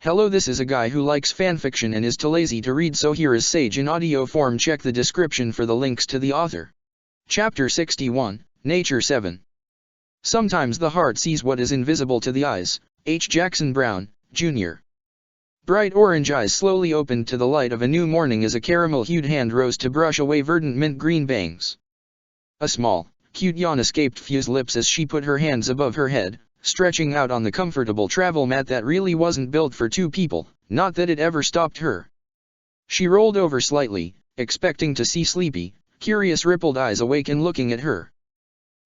Hello, this is a guy who likes fanfiction and is too lazy to read, so here is Sage in audio form. Check the description for the links to the author. Chapter 61, Nature 7. Sometimes the heart sees what is invisible to the eyes. H. Jackson Brown, Jr. Bright orange eyes slowly opened to the light of a new morning as a caramel-hued hand rose to brush away verdant mint-green bangs. A small, cute yawn escaped Fu's lips as she put her hands above her head, stretching out on the comfortable travel mat that really wasn't built for two people, not that it ever stopped her. She rolled over slightly, expecting to see sleepy, curious rippled eyes awake and looking at her.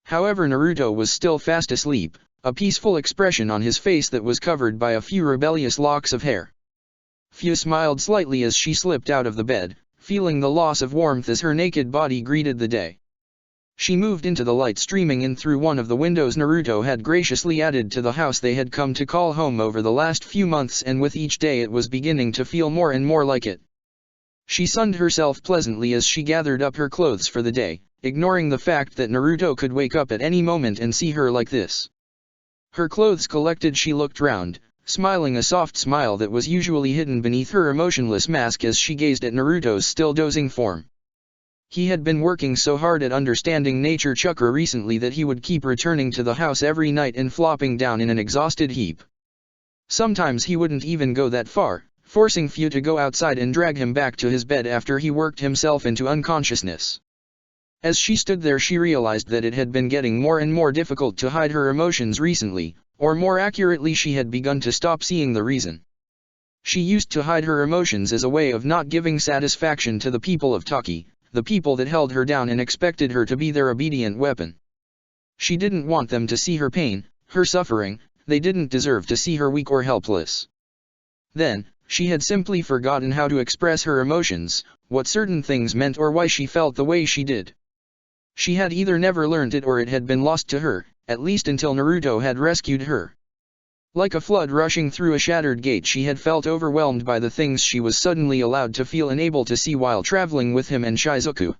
However, Naruto was still fast asleep, a peaceful expression on his face that was covered by a few rebellious locks of hair. Fu smiled slightly as she slipped out of the bed, feeling the loss of warmth as her naked body greeted the day. She moved into the light streaming in through one of the windows Naruto had graciously added to the house they had come to call home over the last few months, and with each day it was beginning to feel more and more like it. She sunned herself pleasantly as she gathered up her clothes for the day, ignoring the fact that Naruto could wake up at any moment and see her like this. Her clothes collected, she looked round, smiling a soft smile that was usually hidden beneath her emotionless mask as she gazed at Naruto's still dozing form. He had been working so hard at understanding nature chakra recently that he would keep returning to the house every night and flopping down in an exhausted heap. Sometimes he wouldn't even go that far, forcing Fu to go outside and drag him back to his bed after he worked himself into unconsciousness. As she stood there, she realized that it had been getting more and more difficult to hide her emotions recently, or more accurately, she had begun to stop seeing the reason. She used to hide her emotions as a way of not giving satisfaction to the people of Taki, the people that held her down and expected her to be their obedient weapon. She didn't want them to see her pain, her suffering. They didn't deserve to see her weak or helpless. Then, she had simply forgotten how to express her emotions, what certain things meant, or why she felt the way she did. She had either never learned it or it had been lost to her, at least until Naruto had rescued her. Like a flood rushing through a shattered gate, she had felt overwhelmed by the things she was suddenly allowed to feel and able to see while traveling with him and Shizuku.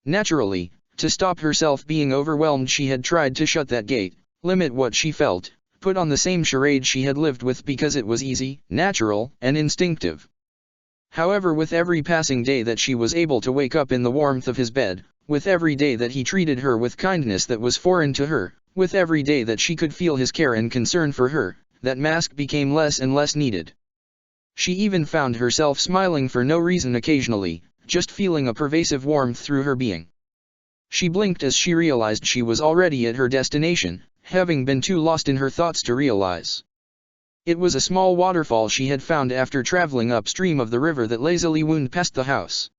Naturally, to stop herself being overwhelmed, she had tried to shut that gate, limit what she felt, put on the same charade she had lived with because it was easy, natural, and instinctive. However, with every passing day that she was able to wake up in the warmth of his bed, with every day that he treated her with kindness that was foreign to her, with every day that she could feel his care and concern for her, that mask became less and less needed. She even found herself smiling for no reason occasionally, just feeling a pervasive warmth through her being. She blinked as she realized she was already at her destination, having been too lost in her thoughts to realize. It was a small waterfall she had found after traveling upstream of the river that lazily wound past the house.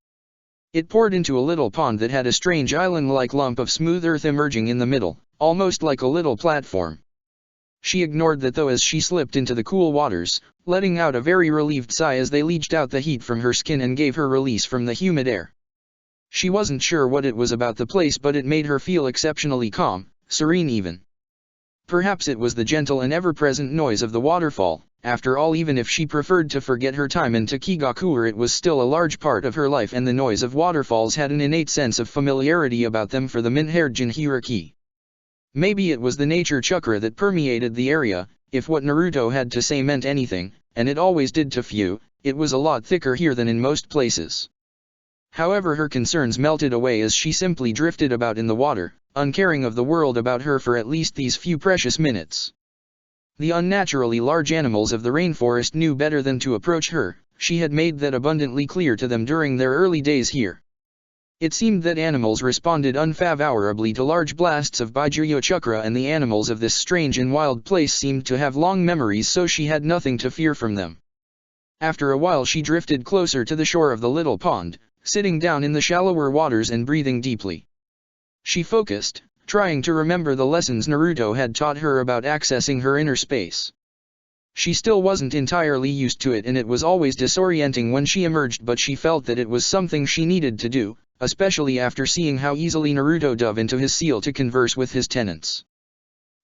It poured into a little pond that had a strange island-like lump of smooth earth emerging in the middle, almost like a little platform. She ignored that though as she slipped into the cool waters, letting out a very relieved sigh as they leached out the heat from her skin and gave her release from the humid air. She wasn't sure what it was about the place, but it made her feel exceptionally calm, serene even. Perhaps it was the gentle and ever-present noise of the waterfall. After all, even if she preferred to forget her time in Takigakure, it was still a large part of her life, and the noise of waterfalls had an innate sense of familiarity about them for the mint-haired Jinchuriki. Maybe it was the nature chakra that permeated the area. If what Naruto had to say meant anything, and it always did to Fu, it was a lot thicker here than in most places. However, her concerns melted away as she simply drifted about in the water, uncaring of the world about her for at least these few precious minutes. The unnaturally large animals of the rainforest knew better than to approach her. She had made that abundantly clear to them during their early days here. It seemed that animals responded unfavorably to large blasts of Baijuyo chakra, and the animals of this strange and wild place seemed to have long memories, so she had nothing to fear from them. After a while she drifted closer to the shore of the little pond, sitting down in the shallower waters and breathing deeply. She focused, trying to remember the lessons Naruto had taught her about accessing her inner space. She still wasn't entirely used to it, and it was always disorienting when she emerged, but she felt that it was something she needed to do, especially after seeing how easily Naruto dove into his seal to converse with his tenants.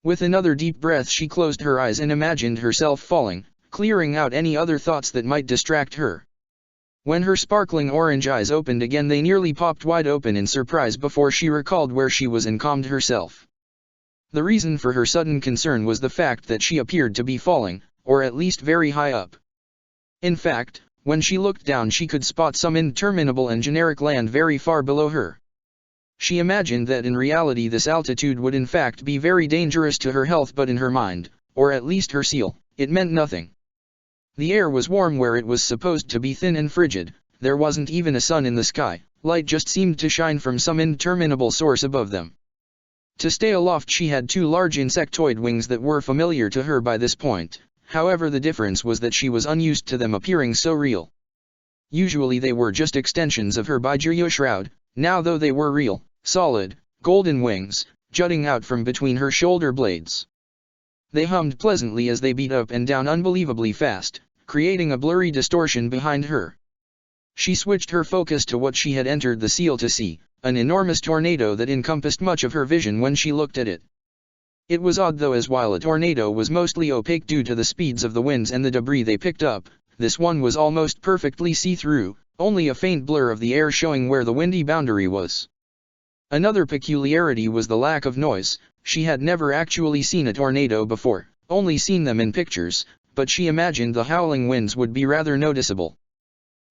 With another deep breath, she closed her eyes and imagined herself falling, clearing out any other thoughts that might distract her. When her sparkling orange eyes opened again, they nearly popped wide open in surprise before she recalled where she was and calmed herself. The reason for her sudden concern was the fact that she appeared to be falling, or at least very high up. In fact, when she looked down she could spot some interminable and generic land very far below her. She imagined that in reality this altitude would in fact be very dangerous to her health, but in her mind, or at least her seal, it meant nothing. The air was warm where it was supposed to be thin and frigid, there wasn't even a sun in the sky, light just seemed to shine from some interminable source above them. To stay aloft she had two large insectoid wings that were familiar to her by this point, however the difference was that she was unused to them appearing so real. Usually they were just extensions of her Baijiu shroud, now though they were real, solid, golden wings, jutting out from between her shoulder blades. They hummed pleasantly as they beat up and down unbelievably fast, creating a blurry distortion behind her. She switched her focus to what she had entered the seal to see, an enormous tornado that encompassed much of her vision when she looked at it. It was odd though, as while a tornado was mostly opaque due to the speeds of the winds and the debris they picked up, this one was almost perfectly see-through, only a faint blur of the air showing where the windy boundary was. Another peculiarity was the lack of noise. She had never actually seen a tornado before, only seen them in pictures, but she imagined the howling winds would be rather noticeable.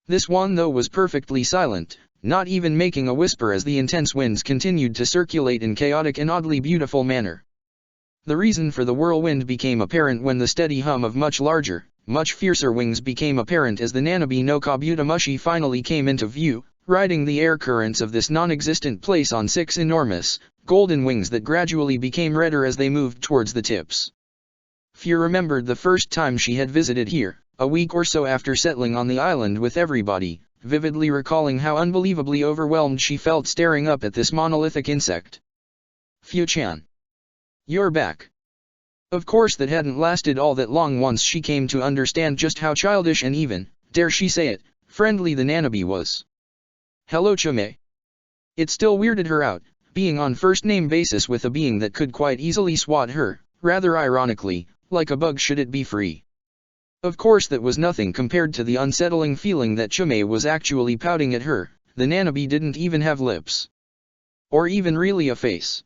This one though was perfectly silent, not even making a whisper as the intense winds continued to circulate in chaotic and oddly beautiful manner. The reason for the whirlwind became apparent when the steady hum of much larger, much fiercer wings became apparent as the Nanabe no Kabutamushi finally came into view, riding the air currents of this non-existent place on 6 enormous, golden wings that gradually became redder as they moved towards the tips. Fia remembered the first time she had visited here, a week or so after settling on the island with everybody, vividly recalling how unbelievably overwhelmed she felt staring up at this monolithic insect. Fia-chan. You're back. Of course that hadn't lasted all that long once she came to understand just how childish and even, dare she say it, friendly the Nanabe was. Hello Chumei. It still weirded her out, being on first-name basis with a being that could quite easily swat her, rather ironically, like a bug should it be free. Of course that was nothing compared to the unsettling feeling that Chumei was actually pouting at her. The Nanabe didn't even have lips. Or even really a face.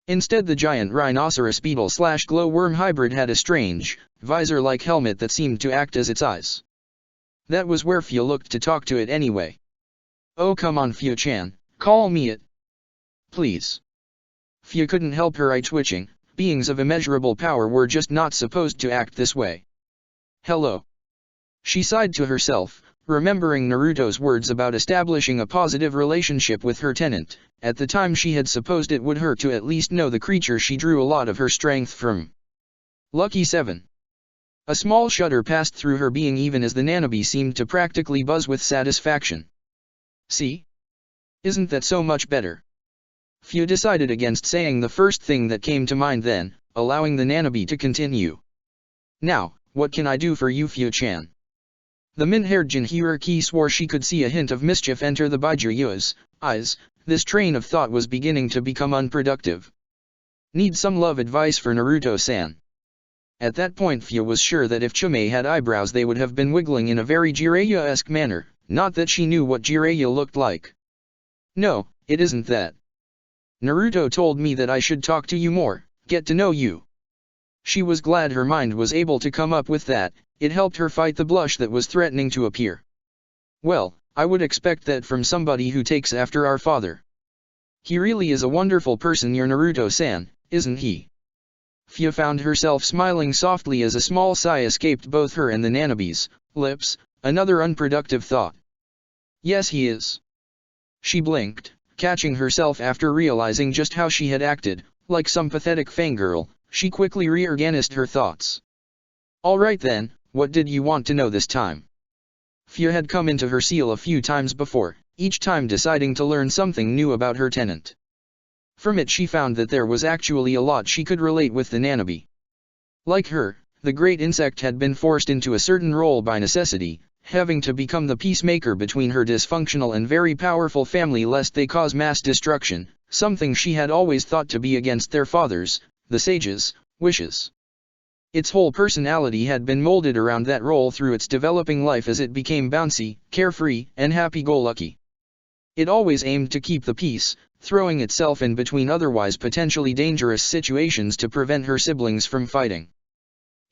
Instead the giant rhinoceros beetle/glowworm hybrid had a strange, visor-like helmet that seemed to act as its eyes. That was where Fia looked to talk to it anyway. Oh come on Fia-chan, call me it. Please. Fia couldn't help her eye twitching, beings of immeasurable power were just not supposed to act this way. Hello. She sighed to herself, remembering Naruto's words about establishing a positive relationship with her tenant. At the time she had supposed it would hurt to at least know the creature she drew a lot of her strength from. Lucky 7. A small shudder passed through her being even as the Nanabe seemed to practically buzz with satisfaction. See? Isn't that so much better? Fia decided against saying the first thing that came to mind then, allowing the Nanabe to continue. Now, what can I do for you Fia-chan? The min-haired Jinhuriki swore she could see a hint of mischief enter the Baijiu's eyes. This train of thought was beginning to become unproductive. Need some love advice for Naruto-san. At that point Fia was sure that if Chumei had eyebrows they would have been wiggling in a very Jiraiya-esque manner, not that she knew what Jiraiya looked like. No, it isn't that. Naruto told me that I should talk to you more, get to know you. She was glad her mind was able to come up with that, it helped her fight the blush that was threatening to appear. Well, I would expect that from somebody who takes after our father. He really is a wonderful person your Naruto-san, isn't he? Fia found herself smiling softly as a small sigh escaped both her and the Nanabe's lips, another unproductive thought. Yes he is. She blinked, catching herself after realizing just how she had acted, like some pathetic fangirl, she quickly reorganized her thoughts. Alright then, what did you want to know this time? Fia had come into her seal a few times before, each time deciding to learn something new about her tenant. From it she found that there was actually a lot she could relate with the Nanabe. Like her, the great insect had been forced into a certain role by necessity, having to become the peacemaker between her dysfunctional and very powerful family lest they cause mass destruction, something she had always thought to be against their father's, the sage's, wishes. Its whole personality had been molded around that role through its developing life as it became bouncy, carefree, and happy-go-lucky. It always aimed to keep the peace, throwing itself in between otherwise potentially dangerous situations to prevent her siblings from fighting.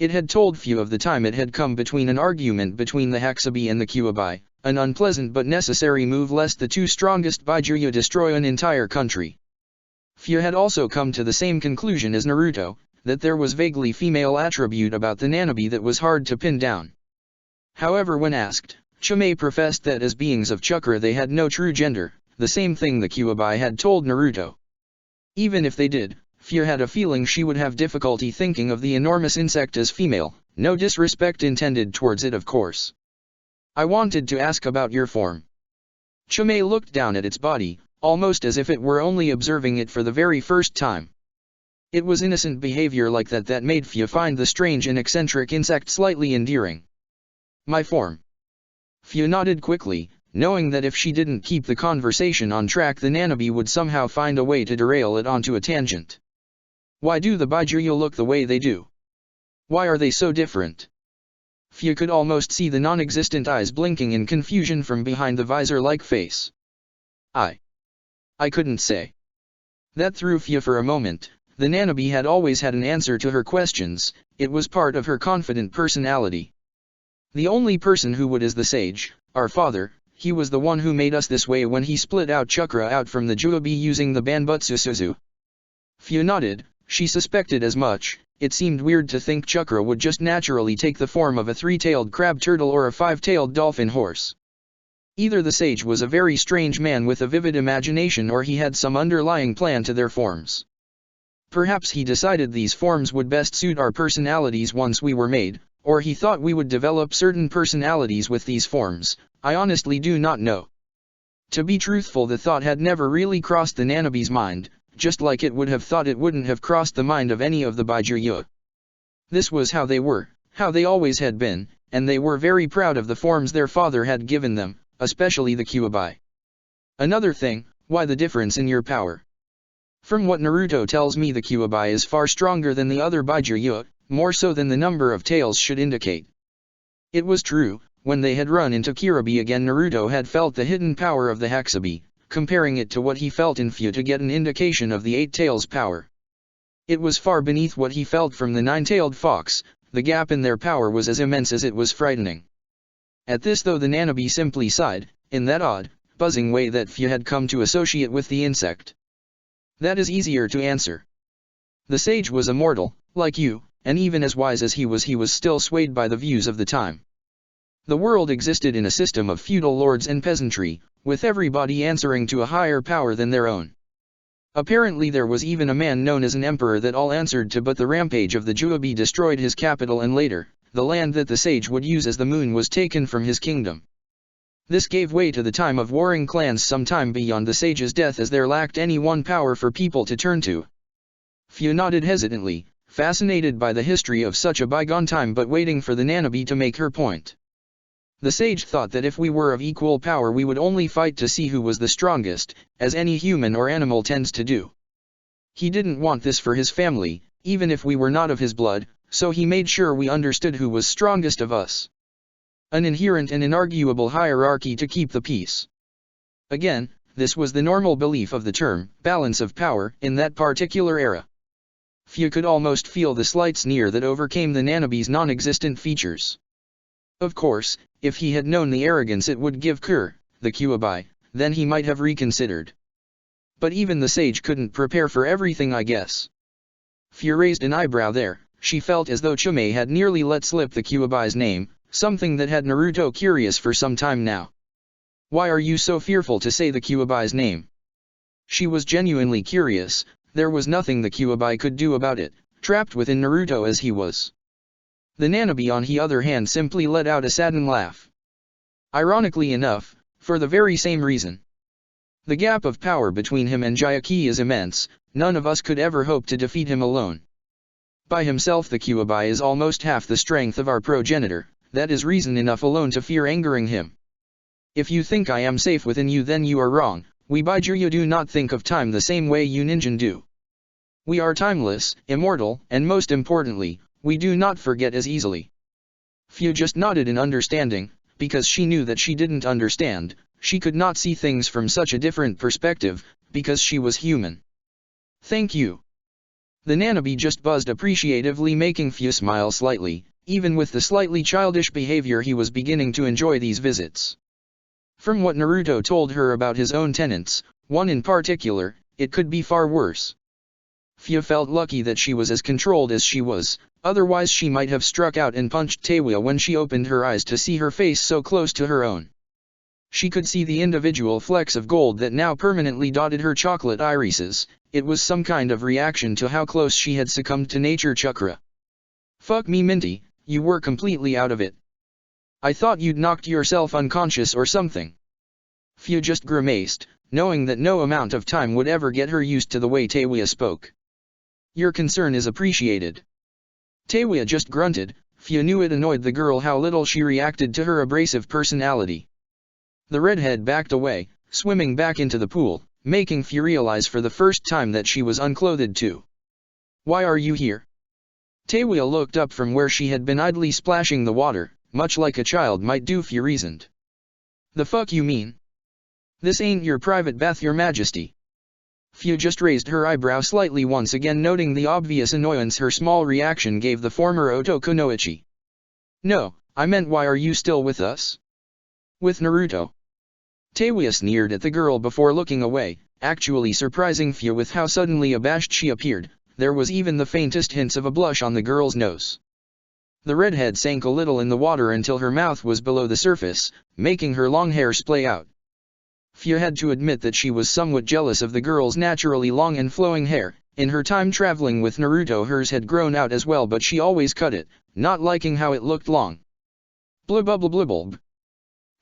It had told few of the time it had come between an argument between the Hexabi and the Kyuubi, an unpleasant but necessary move lest the two strongest Byakuya destroy an entire country. Few had also come to the same conclusion as Naruto, that there was vaguely female attribute about the Nanabi that was hard to pin down. However, when asked, Chumei professed that as beings of chakra they had no true gender, the same thing the Kyuubi had told Naruto. Even if they did, Fear had a feeling she would have difficulty thinking of the enormous insect as female, no disrespect intended towards it of course. I wanted to ask about your form. Chumei looked down at its body, almost as if it were only observing it for the very first time. It was innocent behavior like that that made Fear find the strange and eccentric insect slightly endearing. My form. Fear nodded quickly, knowing that if she didn't keep the conversation on track the Nanabi would somehow find a way to derail it onto a tangent. Why do the Byakuya look the way they do? Why are they so different? Few could almost see the non-existent eyes blinking in confusion from behind the visor-like face. I couldn't say. That threw Few for a moment. The Nanabi had always had an answer to her questions, it was part of her confident personality. The only person who would is the sage, our father. He was the one who made us this way when he split out chakra out from the Juubi using the Banbutsu Suzu. Few nodded, she suspected as much. It seemed weird to think chakra would just naturally take the form of a three-tailed crab turtle or a five-tailed dolphin horse. Either the sage was a very strange man with a vivid imagination or he had some underlying plan to their forms. Perhaps he decided these forms would best suit our personalities once we were made, or he thought we would develop certain personalities with these forms. I honestly do not know. To be truthful, the thought had never really crossed the Nanabi's mind, just like it would have thought it wouldn't have crossed the mind of any of the Byakuya. This was how they were, how they always had been, and they were very proud of the forms their father had given them, especially the Kyuubi. Another thing, why the difference in your power? From what Naruto tells me, the Kyuubi is far stronger than the other Byakuya, more so than the number of tails should indicate. It was true. When they had run into Kiribi again, Naruto had felt the hidden power of the Hexabi, comparing it to what he felt in Few to get an indication of the Eight Tails' power. It was far beneath what he felt from the Nine-Tailed Fox. The gap in their power was as immense as it was frightening. At this though the Nanabi simply sighed, in that odd, buzzing way that Few had come to associate with the insect. That is easier to answer. The sage was immortal, like you, and even as wise as he was still swayed by the views of the time. The world existed in a system of feudal lords and peasantry, with everybody answering to a higher power than their own. Apparently there was even a man known as an emperor that all answered to, but the rampage of the Juubi destroyed his capital and later, the land that the sage would use as the moon was taken from his kingdom. This gave way to the time of warring clans some time beyond the sage's death as there lacked any one power for people to turn to. Few nodded hesitantly, fascinated by the history of such a bygone time but waiting for the Nanabi to make her point. The sage thought that if we were of equal power we would only fight to see who was the strongest, as any human or animal tends to do. He didn't want this for his family, even if we were not of his blood, so he made sure we understood who was strongest of us. An inherent and inarguable hierarchy to keep the peace. Again, this was the normal belief of the term, balance of power, in that particular era. Few could almost feel the slight sneer that overcame the Nanabi's non-existent features. Of course, if he had known the arrogance it would give the Kyuubi, then he might have reconsidered. But even the sage couldn't prepare for everything, I guess. Few raised an eyebrow there. She felt as though Chumei had nearly let slip the Kyuubi's name, something that had Naruto curious for some time now. Why are you so fearful to say the Kyuubi's name? She was genuinely curious. There was nothing the Kyuubi could do about it, trapped within Naruto as he was. The Nanabi on the other hand simply let out a saddened laugh. Ironically enough, for the very same reason. The gap of power between him and Jayaki is immense, none of us could ever hope to defeat him alone. By himself the Kyuubi is almost half the strength of our progenitor, that is reason enough alone to fear angering him. If you think I am safe within you then you are wrong, we Byakuya do not think of time the same way you ninja do. We are timeless, immortal, and most importantly, we do not forget as easily. Few just nodded in understanding, because she knew that she didn't understand, she could not see things from such a different perspective, because she was human. Thank you. The Nanabe just buzzed appreciatively, making Fyu smile slightly. Even with the slightly childish behavior, he was beginning to enjoy these visits. From what Naruto told her about his own tenants, one in particular, it could be far worse. Fyu felt lucky that she was as controlled as she was, otherwise she might have struck out and punched Taewya when she opened her eyes to see her face so close to her own. She could see the individual flecks of gold that now permanently dotted her chocolate irises. It was some kind of reaction to how close she had succumbed to nature chakra. Fuck me Minty, you were completely out of it. I thought you'd knocked yourself unconscious or something. Fyu just grimaced, knowing that no amount of time would ever get her used to the way Taewya spoke. Your concern is appreciated. Taewya just grunted. Fyu knew it annoyed the girl how little she reacted to her abrasive personality. The redhead backed away, swimming back into the pool, making Fyu realize for the first time that she was unclothed too. Why are you here? Taewya looked up from where she had been idly splashing the water, much like a child might do. Fyu reasoned. The fuck you mean? This ain't your private bath, your majesty. Fyu just raised her eyebrow slightly, once again noting the obvious annoyance her small reaction gave the former Otokunoichi. No, I meant why are you still with us? With Naruto. Taewya sneered at the girl before looking away, actually surprising Fyu with how suddenly abashed she appeared. There was even the faintest hints of a blush on the girl's nose. The redhead sank a little in the water until her mouth was below the surface, making her long hair splay out. Fyu had to admit that she was somewhat jealous of the girl's naturally long and flowing hair. In her time traveling with Naruto, hers had grown out as well, but she always cut it, not liking how it looked long. Blub.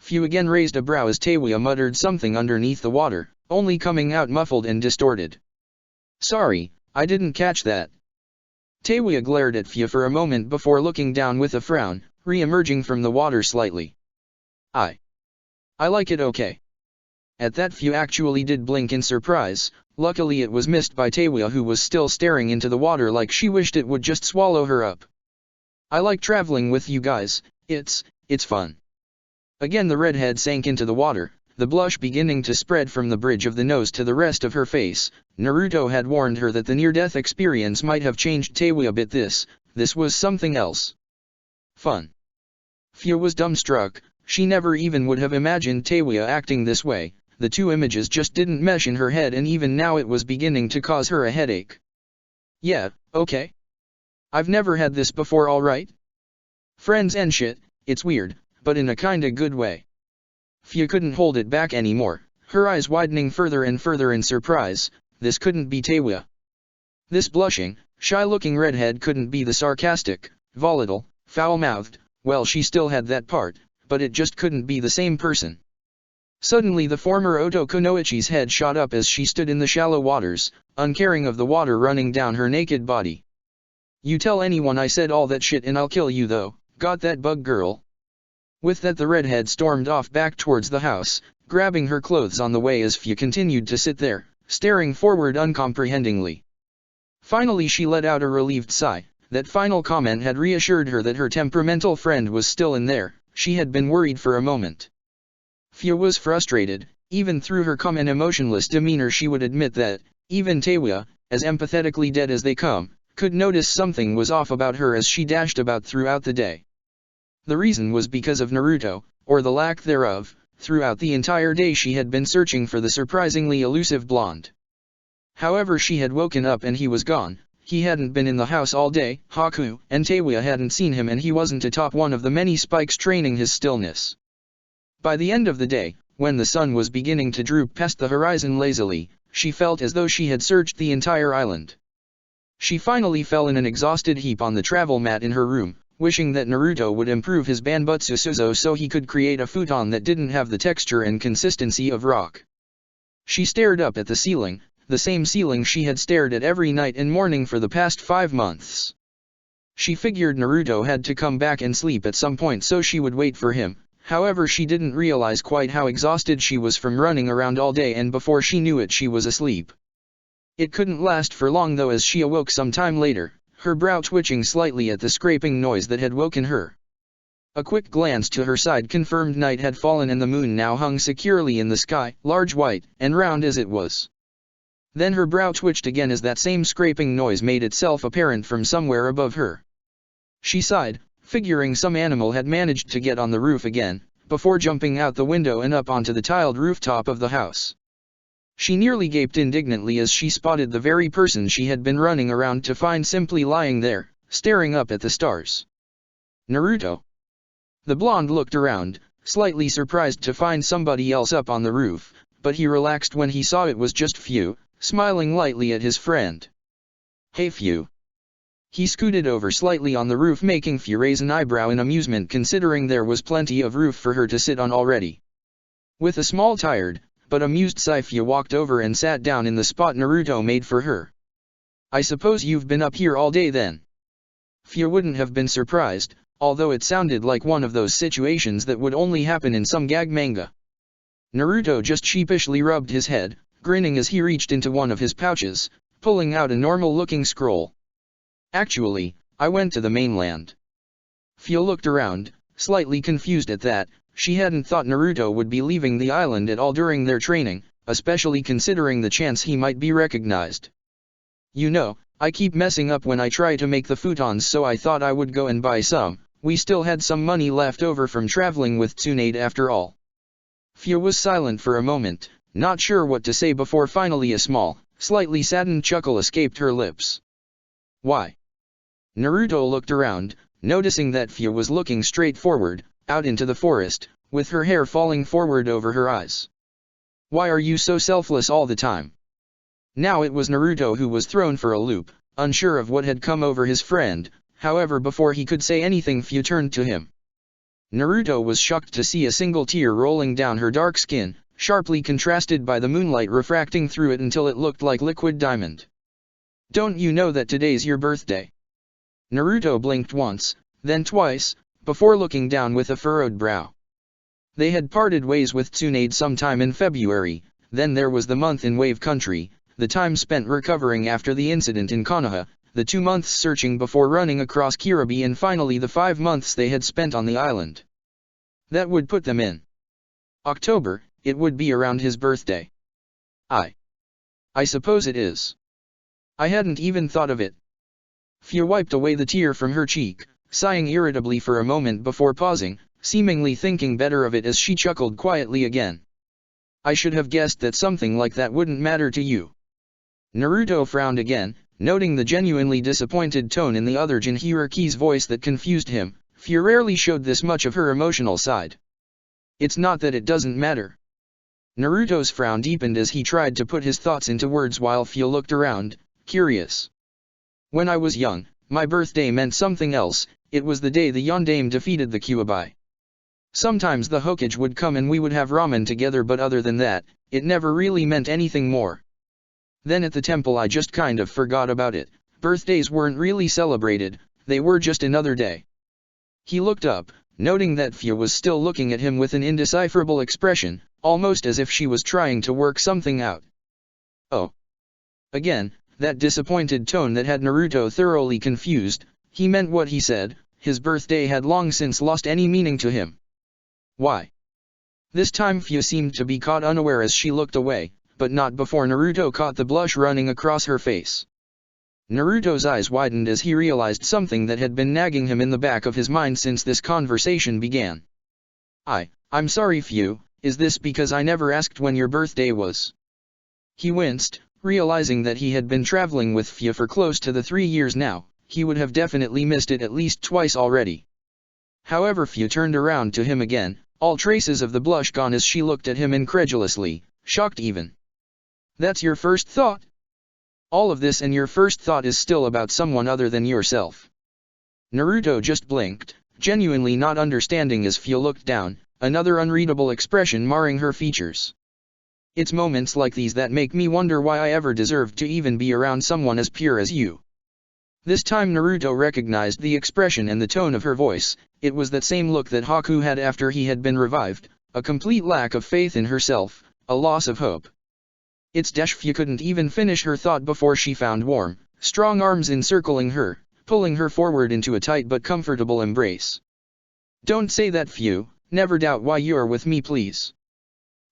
Fyu again raised a brow as Taewya muttered something underneath the water, only coming out muffled and distorted. Sorry, I didn't catch that. Taewya glared at Fyu for a moment before looking down with a frown, re-emerging from the water slightly. I like it okay. At that, Fyu actually did blink in surprise. Luckily it was missed by Taewya, who was still staring into the water like she wished it would just swallow her up. I like traveling with you guys, it's fun. Again the redhead sank into the water, the blush beginning to spread from the bridge of the nose to the rest of her face. Naruto had warned her that the near-death experience might have changed Taewya a bit. This was something else. Fun. Fyu was dumbstruck. She never even would have imagined Taewya acting this way. The two images just didn't mesh in her head, and even now it was beginning to cause her a headache. Yeah, okay. I've never had this before, alright? Friends and shit, it's weird, but in a kinda good way. Fyu couldn't hold it back anymore, her eyes widening further and further in surprise. This couldn't be Taewya. This blushing, shy-looking redhead couldn't be the sarcastic, volatile, foul-mouthed, well, she still had that part, but it just couldn't be the same person. Suddenly the former Otokunoichi's head shot up as she stood in the shallow waters, uncaring of the water running down her naked body. You tell anyone I said all that shit and I'll kill you though, got that, bug girl? With that the redhead stormed off back towards the house, grabbing her clothes on the way as Fyu continued to sit there, staring forward uncomprehendingly. Finally she let out a relieved sigh. That final comment had reassured her that her temperamental friend was still in there. She had been worried for a moment. Fyu was frustrated. Even through her calm and emotionless demeanor she would admit that, even Taewya, as empathetically dead as they come, could notice something was off about her as she dashed about throughout the day. The reason was because of Naruto, or the lack thereof. Throughout the entire day she had been searching for the surprisingly elusive blonde. However, she had woken up and he was gone. He hadn't been in the house all day. Haku and Taewya hadn't seen him, and he wasn't atop one of the many spikes training his stillness. By the end of the day, when the sun was beginning to droop past the horizon lazily, she felt as though she had searched the entire island. She finally fell in an exhausted heap on the travel mat in her room, wishing that Naruto would improve his Banbutsu Suzo so he could create a futon that didn't have the texture and consistency of rock. She stared up at the ceiling, the same ceiling she had stared at every night and morning for the past 5 months. She figured Naruto had to come back and sleep at some point, so she would wait for him. However, she didn't realize quite how exhausted she was from running around all day, and before she knew it she was asleep. It couldn't last for long though, as she awoke some time later, her brow twitching slightly at the scraping noise that had woken her. A quick glance to her side confirmed night had fallen and the moon now hung securely in the sky, large, white, and round as it was. Then her brow twitched again as that same scraping noise made itself apparent from somewhere above her. She sighed, figuring some animal had managed to get on the roof again, before jumping out the window and up onto the tiled rooftop of the house. She nearly gaped indignantly as she spotted the very person she had been running around to find simply lying there, staring up at the stars. Naruto. The blonde looked around, slightly surprised to find somebody else up on the roof, but he relaxed when he saw it was just Fu, smiling lightly at his friend. "Hey Fu." He scooted over slightly on the roof, making Fu raise an eyebrow in amusement considering there was plenty of roof for her to sit on already. With a small tired, but amused sigh, Fu walked over and sat down in the spot Naruto made for her. "I suppose you've been up here all day then?" Fu wouldn't have been surprised, although it sounded like one of those situations that would only happen in some gag manga. Naruto just sheepishly rubbed his head, grinning as he reached into one of his pouches, pulling out a normal-looking scroll. "Actually, I went to the mainland." Fu looked around, slightly confused at that. She hadn't thought Naruto would be leaving the island at all during their training, especially considering the chance he might be recognized. "You know, I keep messing up when I try to make the futons, so I thought I would go and buy some. We still had some money left over from traveling with Tsunade after all." Fu was silent for a moment, not sure what to say before finally a small, slightly saddened chuckle escaped her lips. "Why?" Naruto looked around, noticing that Fu was looking straight forward, out into the forest, with her hair falling forward over her eyes. "Why are you so selfless all the time?" Now it was Naruto who was thrown for a loop, unsure of what had come over his friend. However, before he could say anything, Fu turned to him. Naruto was shocked to see a single tear rolling down her dark skin, sharply contrasted by the moonlight refracting through it until it looked like liquid diamond. "Don't you know that today's your birthday?" Naruto blinked once, then twice, before looking down with a furrowed brow. They had parted ways with Tsunade sometime in February, then there was the month in Wave Country, the time spent recovering after the incident in Konoha, the 2 months searching before running across Kiribi, and finally the 5 months they had spent on the island. That would put them in October. It would be around his birthday. I suppose it is. I hadn't even thought of it." Fu wiped away the tear from her cheek, sighing irritably for a moment before pausing, seemingly thinking better of it as she chuckled quietly again. "I should have guessed that something like that wouldn't matter to you." Naruto frowned again, noting the genuinely disappointed tone in the other Jinhiraki's voice that confused him. Fu rarely showed this much of her emotional side. "It's not that it doesn't matter." Naruto's frown deepened as he tried to put his thoughts into words while Fu looked around, curious. "When I was young, my birthday meant something else. It was the day the Yondaime defeated the Kyuubi. Sometimes the Hokage would come and we would have ramen together, but other than that, it never really meant anything more. Then at the temple I just kind of forgot about it. Birthdays weren't really celebrated, they were just another day." He looked up, noting that Fu was still looking at him with an indecipherable expression, almost as if she was trying to work something out. "Oh." Again, that disappointed tone that had Naruto thoroughly confused. He meant what he said. His birthday had long since lost any meaning to him. "Why?" This time Fu seemed to be caught unaware as she looked away, but not before Naruto caught the blush running across her face. Naruto's eyes widened as he realized something that had been nagging him in the back of his mind since this conversation began. I'm sorry Fu, is this because I never asked when your birthday was?" He winced, realizing that he had been traveling with Fu for close to the 3 years now. He would have definitely missed it at least twice already. However, Fu turned around to him again, all traces of the blush gone as she looked at him incredulously, shocked even. "That's your first thought? All of this and your first thought is still about someone other than yourself?" Naruto just blinked, genuinely not understanding as Fu looked down, another unreadable expression marring her features. "It's moments like these that make me wonder why I ever deserved to even be around someone as pure as you." This time Naruto recognized the expression and the tone of her voice. It was that same look that Haku had after he had been revived, a complete lack of faith in herself, a loss of hope. Fu couldn't even finish her thought before she found warm, strong arms encircling her, pulling her forward into a tight but comfortable embrace. "Don't say that Fu, never doubt why you're with me please."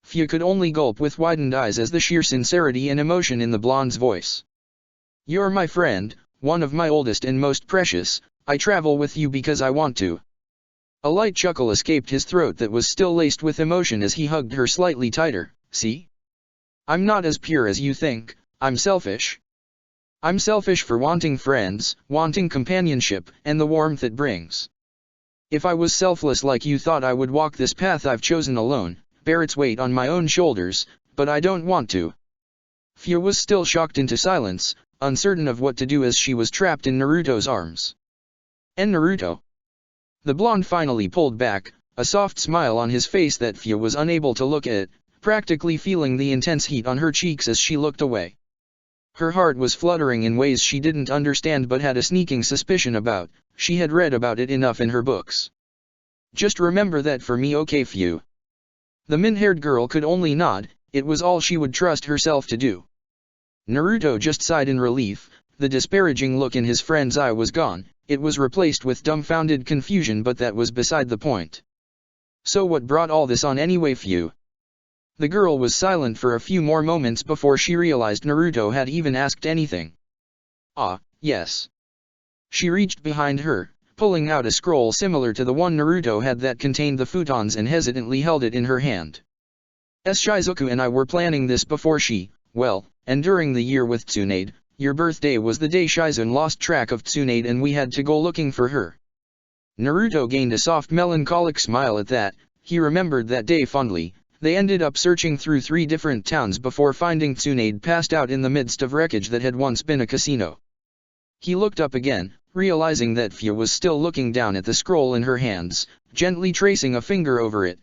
Fia could only gulp with widened eyes as the sheer sincerity and emotion in the blonde's voice. "You're my friend, one of my oldest and most precious. I travel with you because I want to." A light chuckle escaped his throat that was still laced with emotion as he hugged her slightly tighter. "See? I'm not as pure as you think. I'm selfish. I'm selfish for wanting friends, wanting companionship, and the warmth it brings. If I was selfless like you thought, I would walk this path I've chosen alone, bear its weight on my own shoulders, but I don't want to." Fia was still shocked into silence, uncertain of what to do as she was trapped in Naruto's arms. "And Naruto?" The blonde finally pulled back, a soft smile on his face that Fia was unable to look at, practically feeling the intense heat on her cheeks as she looked away. Her heart was fluttering in ways she didn't understand but had a sneaking suspicion about. She had read about it enough in her books. "Just remember that for me, okay, Fia?" The min-haired girl could only nod. It was all she would trust herself to do. Naruto just sighed in relief. The disparaging look in his friend's eye was gone. It was replaced with dumbfounded confusion, but that was beside the point. "So what brought all this on anyway, Fia?" The girl was silent for a few more moments before she realized Naruto had even asked anything. "Ah, yes." She reached behind her, pulling out a scroll similar to the one Naruto had that contained the futons, and hesitantly held it in her hand. "Shizuku and I were planning this before and during the year with Tsunade. Your birthday was the day Shizune lost track of Tsunade and we had to go looking for her." Naruto gained a soft melancholic smile at that. He remembered that day fondly. They ended up searching through 3 different towns before finding Tsunade passed out in the midst of wreckage that had once been a casino. He looked up again, realizing that Fia was still looking down at the scroll in her hands, gently tracing a finger over it.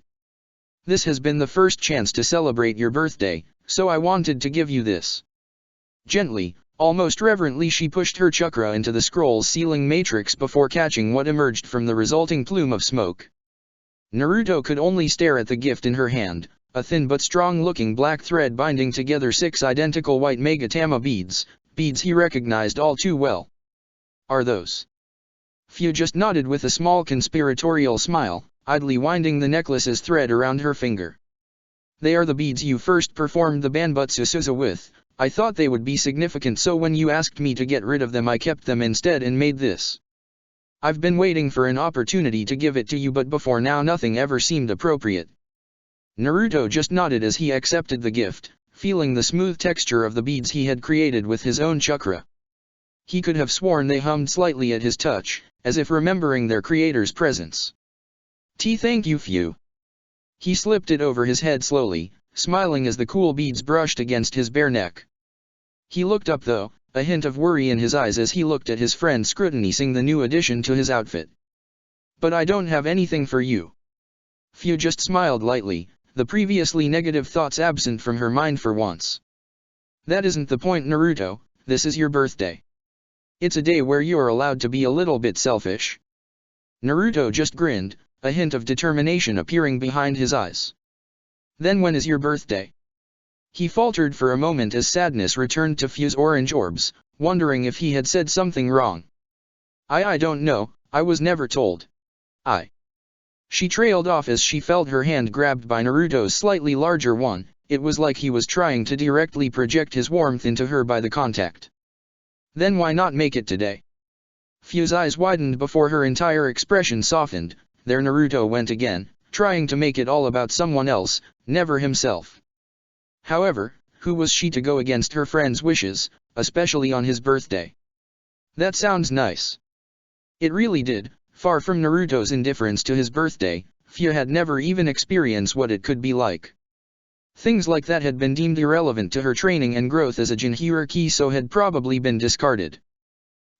"This has been the first chance to celebrate your birthday, so I wanted to give you this." Gently, almost reverently, she pushed her chakra into the scroll's sealing matrix before catching what emerged from the resulting plume of smoke. Naruto could only stare at the gift in her hand, a thin but strong-looking black thread binding together 6 identical white Megatama beads he recognized all too well. "Are those?" Fia just nodded with a small conspiratorial smile, idly winding the necklace's thread around her finger. "They are the beads you first performed the Banbutsu Suzu with. I thought they would be significant, so when you asked me to get rid of them I kept them instead and made this. I've been waiting for an opportunity to give it to you, but before now nothing ever seemed appropriate." Naruto just nodded as he accepted the gift, feeling the smooth texture of the beads he had created with his own chakra. He could have sworn they hummed slightly at his touch, as if remembering their creator's presence. Thank you, Fia." He slipped it over his head slowly, smiling as the cool beads brushed against his bare neck. He looked up though, a hint of worry in his eyes as he looked at his friend scrutinizing the new addition to his outfit. "But I don't have anything for you." Fia just smiled lightly, the previously negative thoughts absent from her mind for once. "That isn't the point, Naruto. This is your birthday. It's a day where you're allowed to be a little bit selfish." Naruto just grinned, a hint of determination appearing behind his eyes. "Then when is your birthday?" He faltered for a moment as sadness returned to Fia's orange orbs, wondering if he had said something wrong. I don't know, I was never told." She trailed off as she felt her hand grabbed by Naruto's slightly larger one. It was like he was trying to directly project his warmth into her by the contact. "Then why not make it today?" Fia's eyes widened before her entire expression softened. There Naruto went again, trying to make it all about someone else, never himself. However, who was she to go against her friend's wishes, especially on his birthday? "That sounds nice." It really did. Far from Naruto's indifference to his birthday, Fia had never even experienced what it could be like. Things like that had been deemed irrelevant to her training and growth as a Jinchuriki, so had probably been discarded.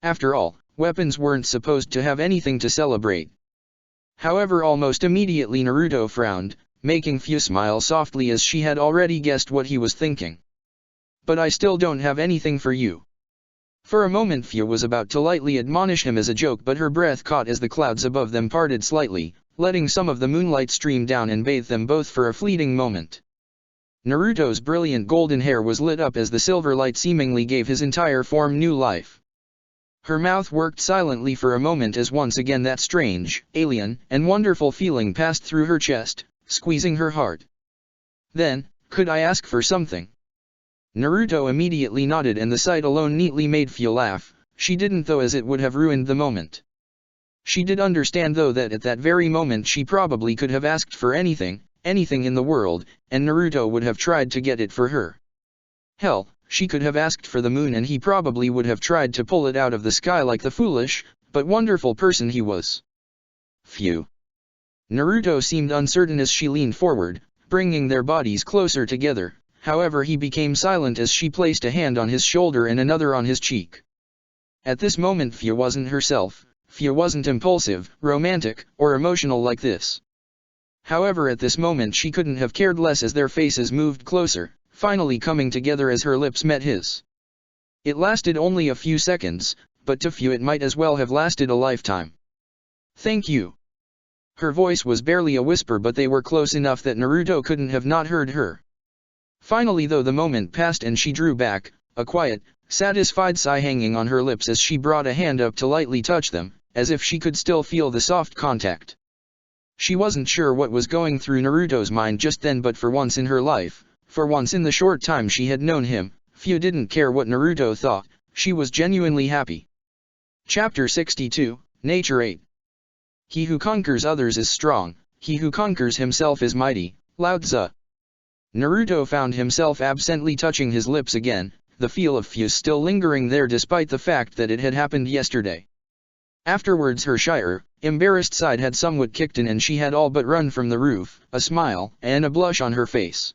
After all, weapons weren't supposed to have anything to celebrate. However, almost immediately Naruto frowned, making Fia smile softly as she had already guessed what he was thinking. "But I still don't have anything for you." For a moment Fia was about to lightly admonish him as a joke, but her breath caught as the clouds above them parted slightly, letting some of the moonlight stream down and bathe them both for a fleeting moment. Naruto's brilliant golden hair was lit up as the silver light seemingly gave his entire form new life. Her mouth worked silently for a moment as once again that strange, alien, and wonderful feeling passed through her chest, squeezing her heart. Then, could I ask for something? Naruto immediately nodded, and the sight alone neatly made Fio laugh. She didn't though, as it would have ruined the moment. She did understand though that at that very moment she probably could have asked for anything in the world, and Naruto would have tried to get it for her. Hell, she could have asked for the moon and he probably would have tried to pull it out of the sky like the foolish, but wonderful person he was. Phew. Naruto seemed uncertain as she leaned forward, bringing their bodies closer together. However, he became silent as she placed a hand on his shoulder and another on his cheek. At this moment Fia wasn't herself. Fia wasn't impulsive, romantic, or emotional like this. However, at this moment she couldn't have cared less as their faces moved closer, finally coming together as her lips met his. It lasted only a few seconds, but to Fia it might as well have lasted a lifetime. Thank you. Her voice was barely a whisper, but they were close enough that Naruto couldn't have not heard her. Finally though, the moment passed and she drew back, a quiet, satisfied sigh hanging on her lips as she brought a hand up to lightly touch them, as if she could still feel the soft contact. She wasn't sure what was going through Naruto's mind just then, but for once in her life, for once in the short time she had known him, Fia didn't care what Naruto thought. She was genuinely happy. Chapter 62, Nature 8. He who conquers others is strong, he who conquers himself is mighty. Lao Tzu. Naruto found himself absently touching his lips again, the feel of Fia still lingering there despite the fact that it had happened yesterday. Afterwards her shyer, embarrassed side had somewhat kicked in and she had all but run from the roof, a smile and a blush on her face.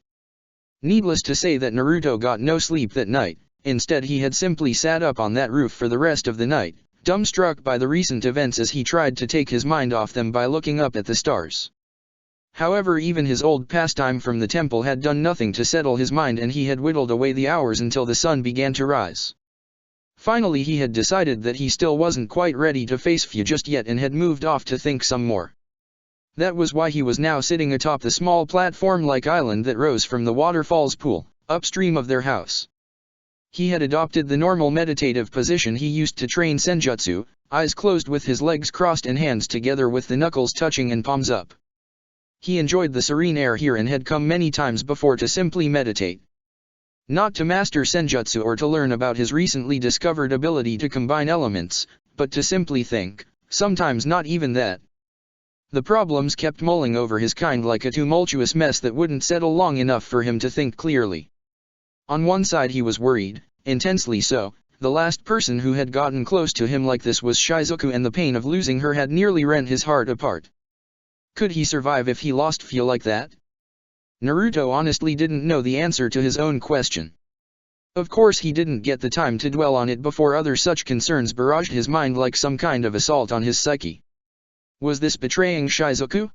Needless to say that Naruto got no sleep that night. Instead he had simply sat up on that roof for the rest of the night, dumbstruck by the recent events as he tried to take his mind off them by looking up at the stars. However, even his old pastime from the temple had done nothing to settle his mind, and he had whittled away the hours until the sun began to rise. Finally he had decided that he still wasn't quite ready to face Fia just yet and had moved off to think some more. That was why he was now sitting atop the small platform-like island that rose from the waterfall's pool, upstream of their house. He had adopted the normal meditative position he used to train senjutsu, eyes closed with his legs crossed and hands together with the knuckles touching and palms up. He enjoyed the serene air here and had come many times before to simply meditate. Not to master senjutsu or to learn about his recently discovered ability to combine elements, but to simply think, sometimes not even that. The problems kept mulling over his kind like a tumultuous mess that wouldn't settle long enough for him to think clearly. On one side he was worried, intensely so. The last person who had gotten close to him like this was Shizuku, and the pain of losing her had nearly rent his heart apart. Could he survive if he lost Fia like that? Naruto honestly didn't know the answer to his own question. Of course he didn't get the time to dwell on it before other such concerns barraged his mind like some kind of assault on his psyche. Was this betraying Shizuku?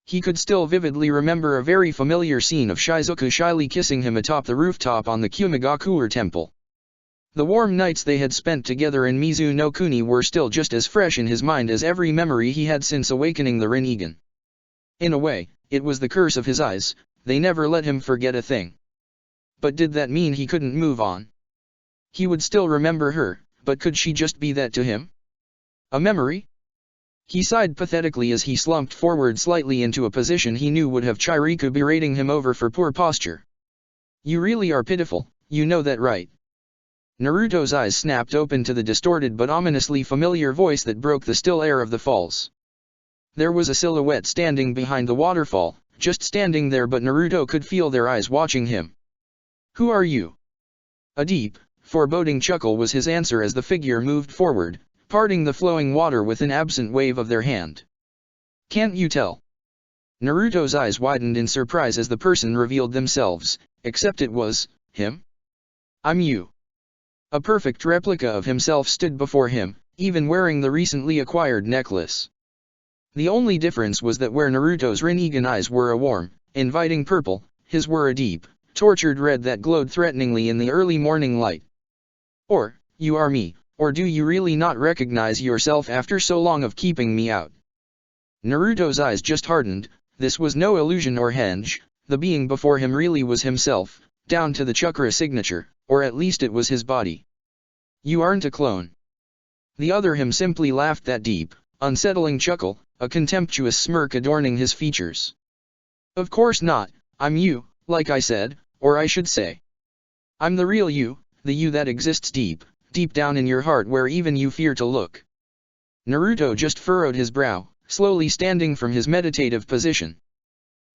He could still vividly remember a very familiar scene of Shizuku shyly kissing him atop the rooftop on the Kumigakure temple. The warm nights they had spent together in Mizu no Kuni were still just as fresh in his mind as every memory he had since awakening the Rinnegan. In a way, it was the curse of his eyes, they never let him forget a thing. But did that mean he couldn't move on? He would still remember her, but could she just be that to him? A memory? He sighed pathetically as he slumped forward slightly into a position he knew would have Chiriku berating him over for poor posture. You really are pitiful, you know that, right? Naruto's eyes snapped open to the distorted but ominously familiar voice that broke the still air of the falls. There was a silhouette standing behind the waterfall, just standing there, but Naruto could feel their eyes watching him. Who are you? A deep, foreboding chuckle was his answer as the figure moved forward, parting the flowing water with an absent wave of their hand. Can't you tell? Naruto's eyes widened in surprise as the person revealed themselves, except it was him. I'm you. A perfect replica of himself stood before him, even wearing the recently acquired necklace. The only difference was that where Naruto's Rinnegan eyes were a warm, inviting purple, his were a deep, tortured red that glowed threateningly in the early morning light. Or, you are me, or do you really not recognize yourself after so long of keeping me out? Naruto's eyes just hardened. This was no illusion or henge, the being before him really was himself, down to the chakra signature, or at least it was his body. You aren't a clone. The other him simply laughed that deep, unsettling chuckle, a contemptuous smirk adorning his features. Of course not, I'm you, Like I said, or I should say, I'm the real you, the you that exists deep, deep down in your heart where even you fear to look. Naruto just furrowed his brow, slowly standing from his meditative position.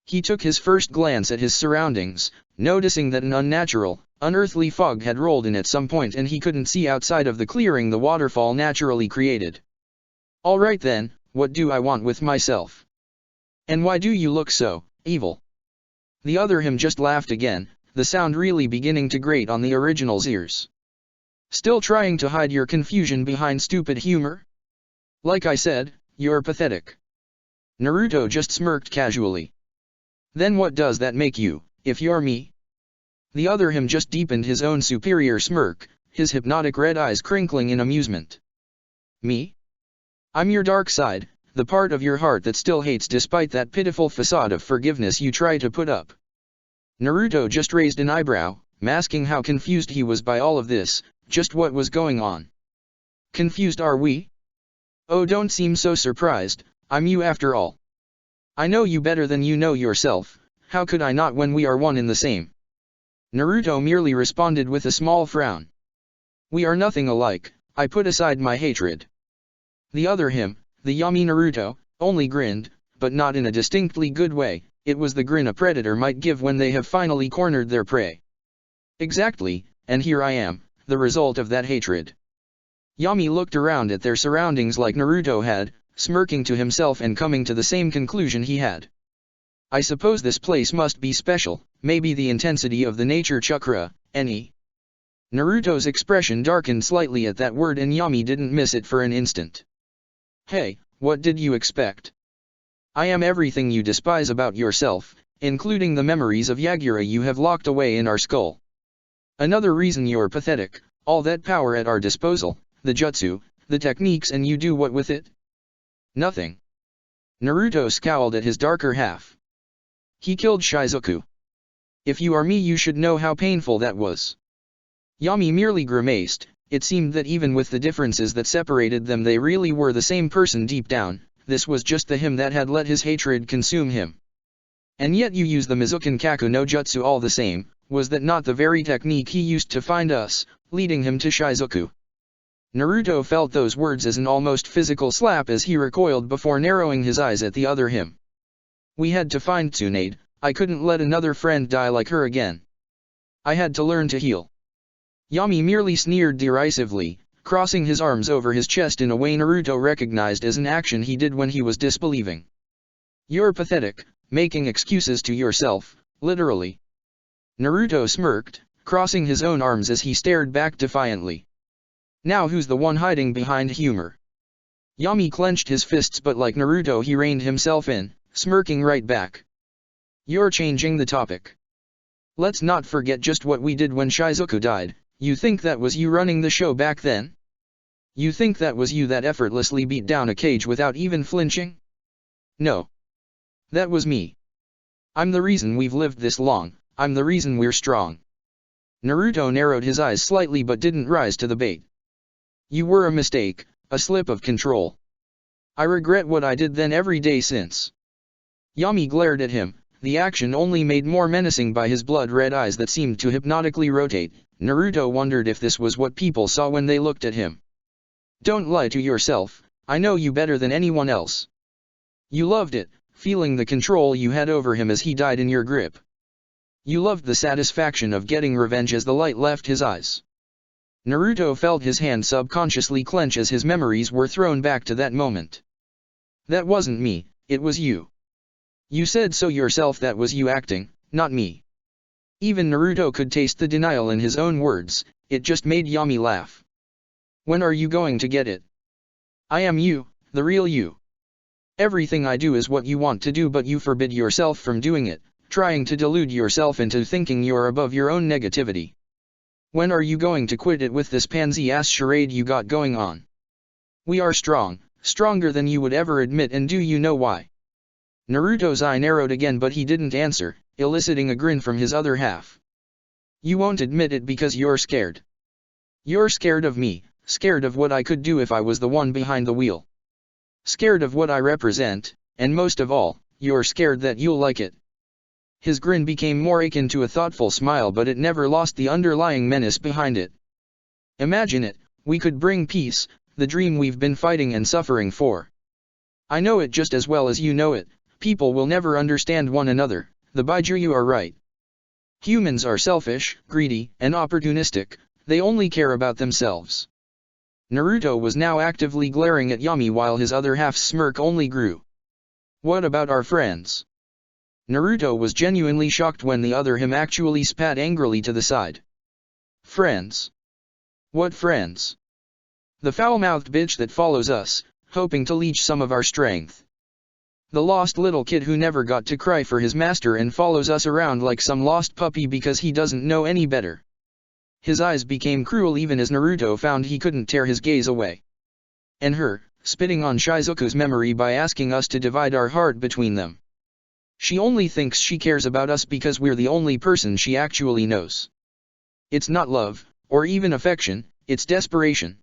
He took his first glance at his surroundings, noticing that an unnatural, unearthly fog had rolled in at some point and he couldn't see outside of the clearing the waterfall naturally created. Alright then, what do I want with myself? And why do you look so evil? The other him just laughed again, the sound really beginning to grate on the original's ears. Still trying to hide your confusion behind stupid humor? Like I said, you're pathetic. Naruto just smirked casually. Then what does that make you, if you're me? The other him just deepened his own superior smirk, his hypnotic red eyes crinkling in amusement. Me? I'm your dark side, the part of your heart that still hates despite that pitiful facade of forgiveness you try to put up. Naruto just raised an eyebrow, masking how confused he was by all of this, just what was going on. Confused are we? Oh, don't seem so surprised, I'm you after all. I know you better than you know yourself, how could I not when we are one and the same? Naruto merely responded with a small frown. We are nothing alike, I put aside my hatred. The other him, the Yami Naruto, only grinned, but not in a distinctly good way, it was the grin a predator might give when they have finally cornered their prey. Exactly, and here I am, the result of that hatred. Yami looked around at their surroundings like Naruto had, smirking to himself and coming to the same conclusion he had. I suppose this place must be special, maybe the intensity of the nature chakra, NE. Naruto's expression darkened slightly at that word and Yami didn't miss it for an instant. Hey, what did you expect? I am everything you despise about yourself, including the memories of Yagura you have locked away in our skull. Another reason you're pathetic, all that power at our disposal, the jutsu, the techniques, and you do what with it? Nothing. Naruto scowled at his darker half. He killed Shizuku. If you are me you should know how painful that was. Yami merely grimaced, it seemed that even with the differences that separated them they really were the same person deep down, this was just the him that had let his hatred consume him. And yet you use the Mizuken Kaku no Jutsu all the same, was that not the very technique he used to find us, leading him to Shizuku? Naruto felt those words as an almost physical slap as he recoiled before narrowing his eyes at the other him. We had to find Tsunade, I couldn't let another friend die like her again. I had to learn to heal. Yami merely sneered derisively, crossing his arms over his chest in a way Naruto recognized as an action he did when he was disbelieving. You're pathetic, making excuses to yourself, literally. Naruto smirked, crossing his own arms as he stared back defiantly. Now who's the one hiding behind humor? Yami clenched his fists but like Naruto he reined himself in, smirking right back. You're changing the topic. Let's not forget just what we did when Shizuku died. You think that was you running the show back then? You think that was you that effortlessly beat down a cage without even flinching? No. That was me. I'm the reason we've lived this long, I'm the reason we're strong. Naruto narrowed his eyes slightly but didn't rise to the bait. You were a mistake, a slip of control. I regret what I did then every day since. Yami glared at him, the action only made more menacing by his blood-red eyes that seemed to hypnotically rotate. Naruto wondered if this was what people saw when they looked at him. Don't lie to yourself, I know you better than anyone else. You loved it, feeling the control you had over him as he died in your grip. You loved the satisfaction of getting revenge as the light left his eyes. Naruto felt his hand subconsciously clench as his memories were thrown back to that moment. That wasn't me, it was you. You said so yourself, that was you acting, not me. Even Naruto could taste the denial in his own words, it just made Yami laugh. When are you going to get it? I am you, the real you. Everything I do is what you want to do but you forbid yourself from doing it, trying to delude yourself into thinking you're above your own negativity. When are you going to quit it with this pansy-ass charade you got going on? We are strong, stronger than you would ever admit, and do you know why? Naruto's eye narrowed again but he didn't answer, eliciting a grin from his other half. You won't admit it because you're scared. You're scared of me, scared of what I could do if I was the one behind the wheel. Scared of what I represent, and most of all, you're scared that you'll like it. His grin became more akin to a thoughtful smile, but it never lost the underlying menace behind it. Imagine it, we could bring peace, the dream we've been fighting and suffering for. I know it just as well as you know it, people will never understand one another, the Biju, you are right. Humans are selfish, greedy, and opportunistic, they only care about themselves. Naruto was now actively glaring at Yami while his other half's smirk only grew. What about our friends? Naruto was genuinely shocked when the other him actually spat angrily to the side. Friends? What friends? The foul-mouthed bitch that follows us, hoping to leech some of our strength. The lost little kid who never got to cry for his master and follows us around like some lost puppy because he doesn't know any better. His eyes became cruel even as Naruto found he couldn't tear his gaze away. And her, spitting on Shizuku's memory by asking us to divide our heart between them. She only thinks she cares about us because we're the only person she actually knows. It's not love, or even affection, it's desperation.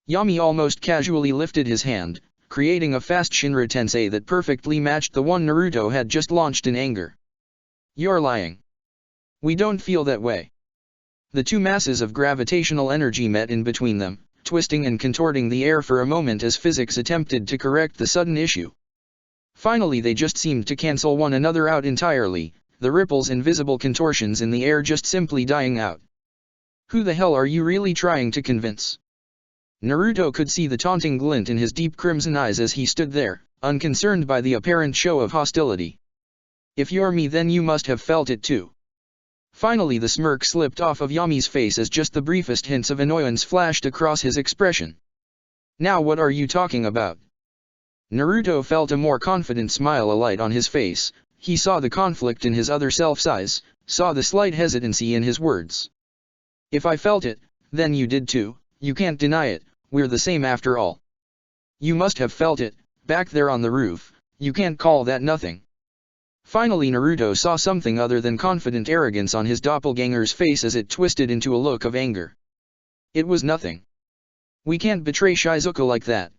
Yami almost casually lifted his hand, creating a fast Shinra Tensei that perfectly matched the one Naruto had just launched in anger. You're lying. We don't feel that way. The two masses of gravitational energy met in between them, twisting and contorting the air for a moment as physics attempted to correct the sudden issue. Finally they just seemed to cancel one another out entirely, the ripples and visible contortions in the air just simply dying out. Who the hell are you really trying to convince? Naruto could see the taunting glint in his deep crimson eyes as he stood there, unconcerned by the apparent show of hostility. If you're me then you must have felt it too. Finally the smirk slipped off of Yami's face as just the briefest hints of annoyance flashed across his expression. Now what are you talking about? Naruto felt a more confident smile alight on his face, he saw the conflict in his other self's eyes, saw the slight hesitancy in his words. If I felt it, then you did too, you can't deny it, we're the same after all. You must have felt it, back there on the roof, you can't call that nothing. Finally Naruto saw something other than confident arrogance on his doppelganger's face as it twisted into a look of anger. It was nothing. We can't betray Shizuku like that.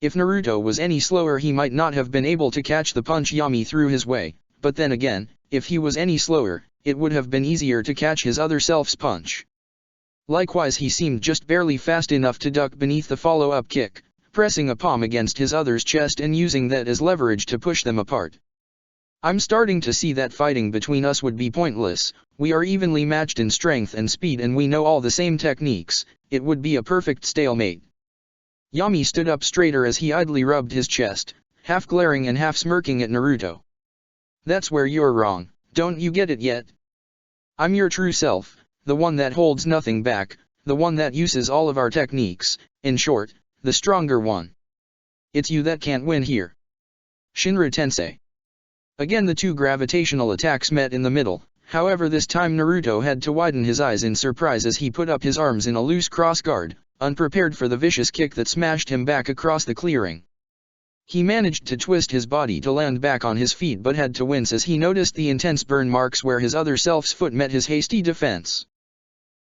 If Naruto was any slower he might not have been able to catch the punch Yami threw his way, but then again, if he was any slower, it would have been easier to catch his other self's punch. Likewise he seemed just barely fast enough to duck beneath the follow-up kick, pressing a palm against his other's chest and using that as leverage to push them apart. I'm starting to see that fighting between us would be pointless, we are evenly matched in strength and speed and we know all the same techniques, it would be a perfect stalemate. Yami stood up straighter as he idly rubbed his chest, half glaring and half smirking at Naruto. That's where you're wrong, don't you get it yet? I'm your true self, the one that holds nothing back, the one that uses all of our techniques, in short, the stronger one. It's you that can't win here. Shinra Tensei. Again the two gravitational attacks met in the middle, however this time Naruto had to widen his eyes in surprise as he put up his arms in a loose cross guard, unprepared for the vicious kick that smashed him back across the clearing. He managed to twist his body to land back on his feet but had to wince as he noticed the intense burn marks where his other self's foot met his hasty defense.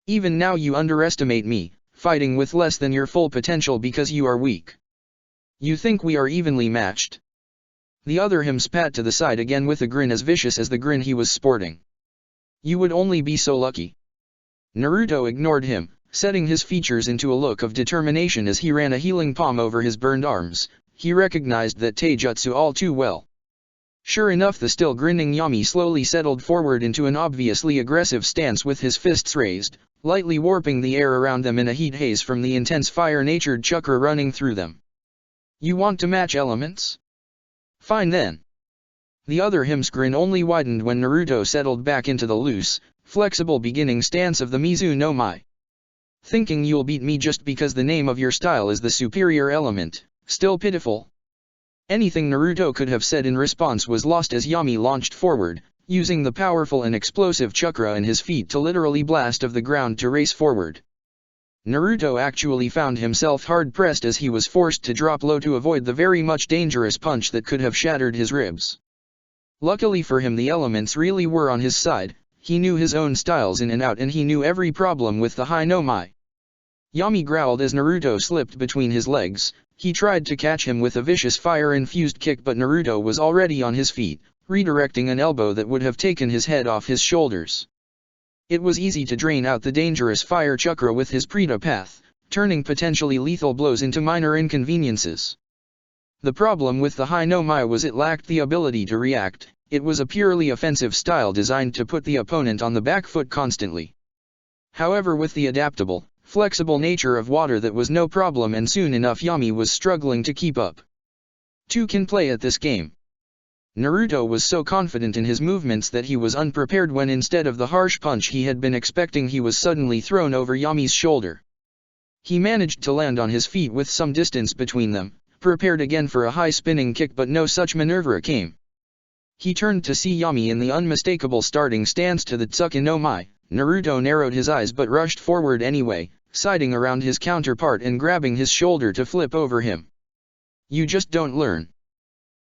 Even now you underestimate me, fighting with less than your full potential because you are weak. You think we are evenly matched? The other him spat to the side again with a grin as vicious as the grin he was sporting. You would only be so lucky. Naruto ignored him, setting his features into a look of determination as he ran a healing palm over his burned arms. He recognized that taijutsu all too well. Sure enough the still grinning Yami slowly settled forward into an obviously aggressive stance with his fists raised, lightly warping the air around them in a heat haze from the intense fire-natured chakra running through them. You want to match elements? Fine then. The other him's grin only widened when Naruto settled back into the loose, flexible beginning stance of the Mizu no Mai. Thinking you'll beat me just because the name of your style is the superior element, still pitiful. Anything Naruto could have said in response was lost as Yami launched forward, using the powerful and explosive chakra in his feet to literally blast off the ground to race forward. Naruto actually found himself hard-pressed as he was forced to drop low to avoid the very much dangerous punch that could have shattered his ribs. Luckily for him the elements really were on his side, he knew his own styles in and out and he knew every problem with the Hai no Mai. Yami growled as Naruto slipped between his legs, he tried to catch him with a vicious fire-infused kick but Naruto was already on his feet, redirecting an elbow that would have taken his head off his shoulders. It was easy to drain out the dangerous fire chakra with his Prita path, turning potentially lethal blows into minor inconveniences. The problem with the Hai no Mai was it lacked the ability to react. It was a purely offensive style designed to put the opponent on the back foot constantly. However, with the adaptable, flexible nature of water, that was no problem, and soon enough Yami was struggling to keep up. Two can play at this game. Naruto was so confident in his movements that he was unprepared when, instead of the harsh punch he had been expecting, he was suddenly thrown over Yami's shoulder. He managed to land on his feet with some distance between them, prepared again for a high spinning kick, but no such maneuver came. He turned to see Yami in the unmistakable starting stance to the Tsuki no Mai. Naruto narrowed his eyes but rushed forward anyway, siding around his counterpart and grabbing his shoulder to flip over him. "You just don't learn."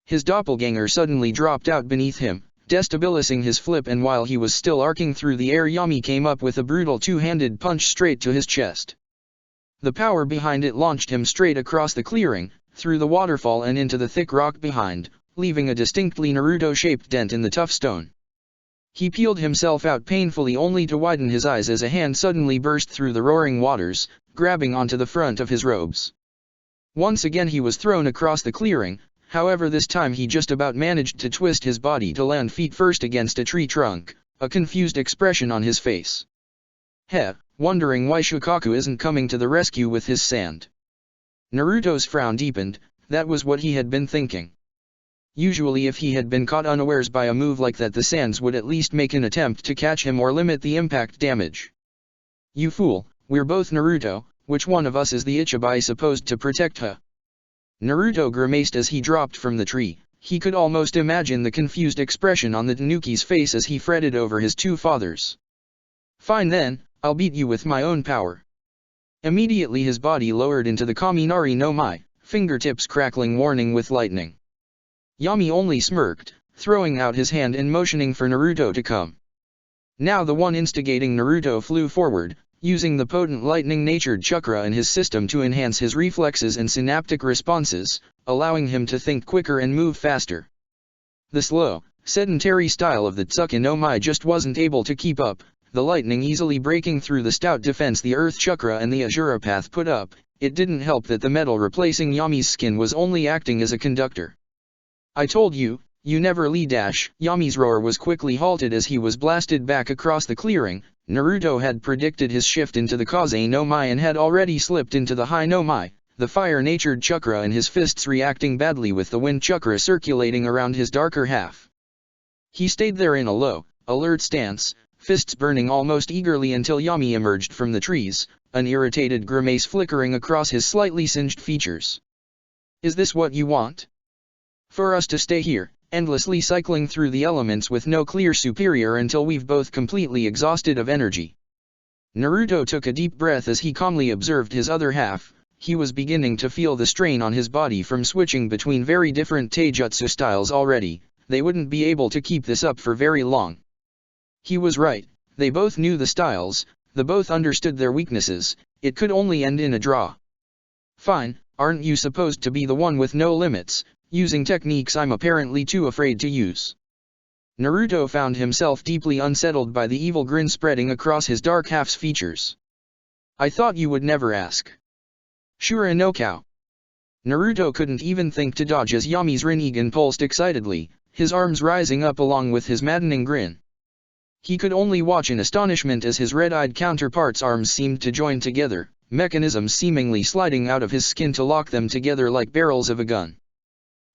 His doppelganger suddenly dropped out beneath him, destabilizing his flip, and while he was still arcing through the air, Yami came up with a brutal two-handed punch straight to his chest. The power behind it launched him straight across the clearing, through the waterfall and into the thick rock behind, leaving a distinctly Naruto-shaped dent in the tough stone. He peeled himself out painfully, only to widen his eyes as a hand suddenly burst through the roaring waters, grabbing onto the front of his robes. Once again he was thrown across the clearing. However, this time he just about managed to twist his body to land feet first against a tree trunk, a confused expression on his face. Wondering why Shukaku isn't coming to the rescue with his sand. Naruto's frown deepened. That was what he had been thinking. Usually if he had been caught unawares by a move like that, the sands would at least make an attempt to catch him or limit the impact damage. "You fool, we're both Naruto, which one of us is the Ichibai supposed to protect her?" Naruto grimaced as he dropped from the tree. He could almost imagine the confused expression on the Tanuki's face as he fretted over his two fathers. "Fine then, I'll beat you with my own power." Immediately his body lowered into the Kaminari no Mai, fingertips crackling warning with lightning. Yami only smirked, throwing out his hand and motioning for Naruto to come. Now the one instigating Naruto flew forward, using the potent lightning-natured chakra in his system to enhance his reflexes and synaptic responses, allowing him to think quicker and move faster. The slow, sedentary style of the Tsuki no Mai just wasn't able to keep up, the lightning easily breaking through the stout defense the earth chakra and the Azura path put up. It didn't help that the metal replacing Yami's skin was only acting as a conductor. "I told you, you never lead dash." Yami's roar was quickly halted as he was blasted back across the clearing. Naruto had predicted his shift into the Kaze no Mai and had already slipped into the Hai no Mai, the fire-natured chakra in his fists reacting badly with the wind chakra circulating around his darker half. He stayed there in a low, alert stance, fists burning almost eagerly until Yami emerged from the trees, an irritated grimace flickering across his slightly singed features. "Is this what you want? For us to stay here, endlessly cycling through the elements with no clear superior until we've both completely exhausted of energy?" Naruto took a deep breath as he calmly observed his other half. He was beginning to feel the strain on his body from switching between very different taijutsu styles already. They wouldn't be able to keep this up for very long. He was right, they both knew the styles, they both understood their weaknesses. It could only end in a draw. "Fine, aren't you supposed to be the one with no limits, using techniques I'm apparently too afraid to use?" Naruto found himself deeply unsettled by the evil grin spreading across his dark half's features. "I thought you would never ask." "Sure no cow." Naruto couldn't even think to dodge as Yami's Rinnegan pulsed excitedly, his arms rising up along with his maddening grin. He could only watch in astonishment as his red-eyed counterpart's arms seemed to join together, mechanisms seemingly sliding out of his skin to lock them together like barrels of a gun.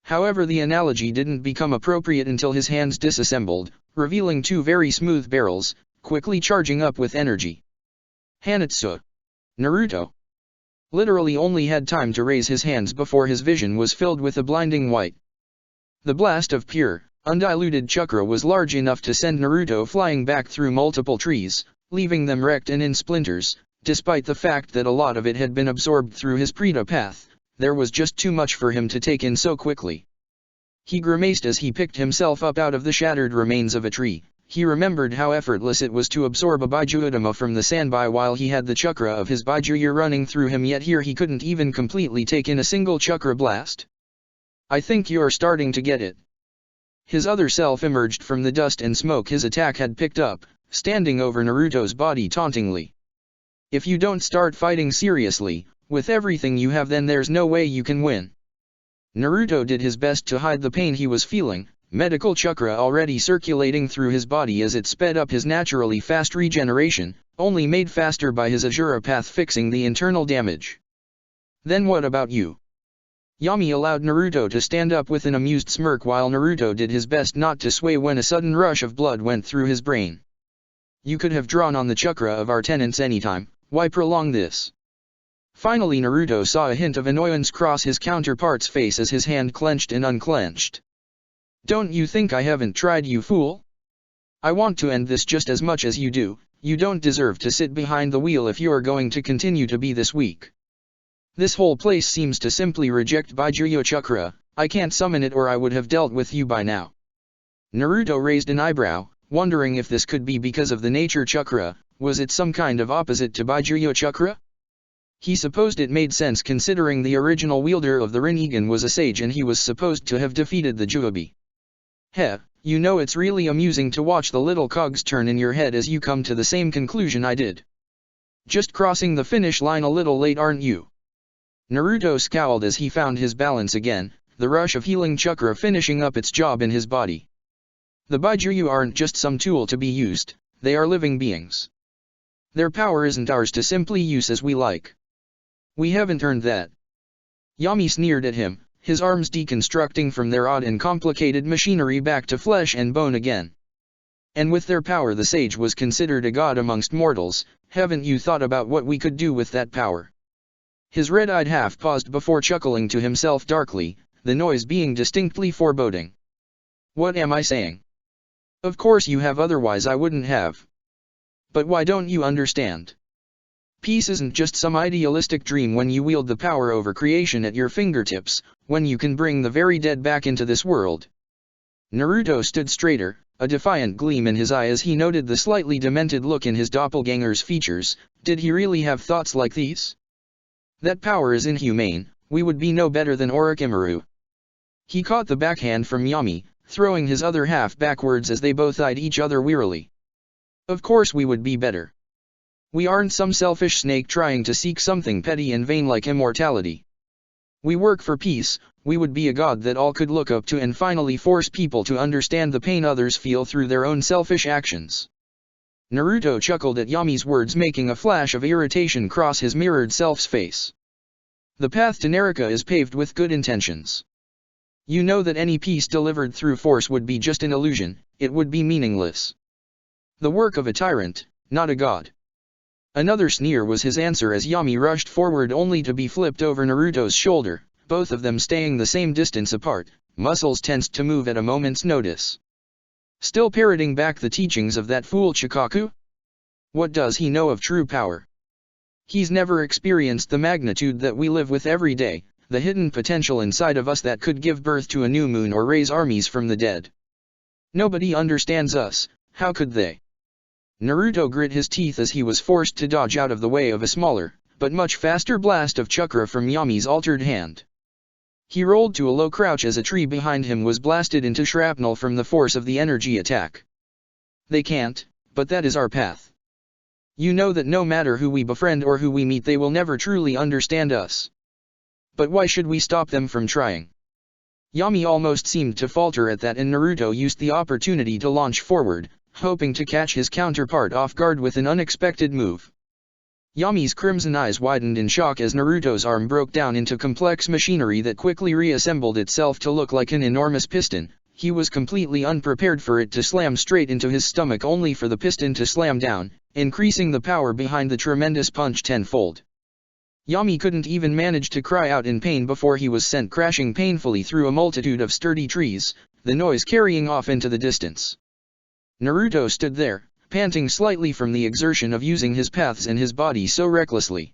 However, the analogy didn't become appropriate until his hands disassembled, revealing two very smooth barrels, quickly charging up with energy. Hanatsu. Naruto literally only had time to raise his hands before his vision was filled with a blinding white. The blast of pure, undiluted chakra was large enough to send Naruto flying back through multiple trees, leaving them wrecked and in splinters. Despite the fact that a lot of it had been absorbed through his Prita path, there was just too much for him to take in so quickly. He grimaced as he picked himself up out of the shattered remains of a tree. He remembered how effortless it was to absorb a Baijuutama from the Sanbai while he had the chakra of his Baijuya running through him, yet here he couldn't even completely take in a single chakra blast. "I think you're starting to get it." His other self emerged from the dust and smoke his attack had picked up, standing over Naruto's body tauntingly. If you don't start fighting seriously, with everything you have, then there's no way you can win. Naruto did his best to hide the pain he was feeling, medical chakra already circulating through his body as it sped up his naturally fast regeneration, only made faster by his Asura path fixing the internal damage. Then what about you? Yami allowed Naruto to stand up with an amused smirk while Naruto did his best not to sway when a sudden rush of blood went through his brain. You could have drawn on the chakra of our tenants anytime, why prolong this? Finally Naruto saw a hint of annoyance cross his counterpart's face as his hand clenched and unclenched. Don't you think I haven't tried, you fool? I want to end this just as much as you do. You don't deserve to sit behind the wheel if you are going to continue to be this weak. This whole place seems to simply reject Baijuyo chakra. I can't summon it or I would have dealt with you by now. Naruto raised an eyebrow, wondering if this could be because of the nature chakra. Was it some kind of opposite to Baijuyo chakra? He supposed it made sense considering the original wielder of the Rinnegan was a sage and he was supposed to have defeated the Juobi. Heh, you know it's really amusing to watch the little cogs turn in your head as you come to the same conclusion I did. Just crossing the finish line a little late, aren't you? Naruto scowled as he found his balance again, the rush of healing chakra finishing up its job in his body. The Baijuyo aren't just some tool to be used, they are living beings. Their power isn't ours to simply use as we like. We haven't earned that. Yami sneered at him, his arms deconstructing from their odd and complicated machinery back to flesh and bone again. And with their power the sage was considered a god amongst mortals. Haven't you thought about what we could do with that power? His red-eyed half paused before chuckling to himself darkly, the noise being distinctly foreboding. What am I saying? Of course you have, otherwise I wouldn't have. But why don't you understand? Peace isn't just some idealistic dream when you wield the power over creation at your fingertips, when you can bring the very dead back into this world. Naruto stood straighter, a defiant gleam in his eye as he noted the slightly demented look in his doppelganger's features. Did he really have thoughts like these? That power is inhumane, we would be no better than Orochimaru. He caught the backhand from Yami, throwing his other half backwards as they both eyed each other wearily. Of course we would be better. We aren't some selfish snake trying to seek something petty and vain like immortality. We work for peace. We would be a god that all could look up to and finally force people to understand the pain others feel through their own selfish actions. Naruto chuckled at Yami's words, making a flash of irritation cross his mirrored self's face. The path to Naraka is paved with good intentions. You know that any peace delivered through force would be just an illusion, it would be meaningless. The work of a tyrant, not a god. Another sneer was his answer as Yami rushed forward only to be flipped over Naruto's shoulder, both of them staying the same distance apart, muscles tensed to move at a moment's notice. Still parroting back the teachings of that fool Chikaku? What does he know of true power? He's never experienced the magnitude that we live with every day, the hidden potential inside of us that could give birth to a new moon or raise armies from the dead. Nobody understands us, how could they? Naruto grit his teeth as he was forced to dodge out of the way of a smaller, but much faster blast of chakra from Yami's altered hand. He rolled to a low crouch as a tree behind him was blasted into shrapnel from the force of the energy attack. They can't, but that is our path. You know that no matter who we befriend or who we meet, they will never truly understand us. But why should we stop them from trying? Yami almost seemed to falter at that, and Naruto used the opportunity to launch forward, hoping to catch his counterpart off guard with an unexpected move. Yami's crimson eyes widened in shock as Naruto's arm broke down into complex machinery that quickly reassembled itself to look like an enormous piston. He was completely unprepared for it to slam straight into his stomach, only for the piston to slam down, increasing the power behind the tremendous punch tenfold. Yami couldn't even manage to cry out in pain before he was sent crashing painfully through a multitude of sturdy trees, the noise carrying off into the distance. Naruto stood there, panting slightly from the exertion of using his paths and his body so recklessly.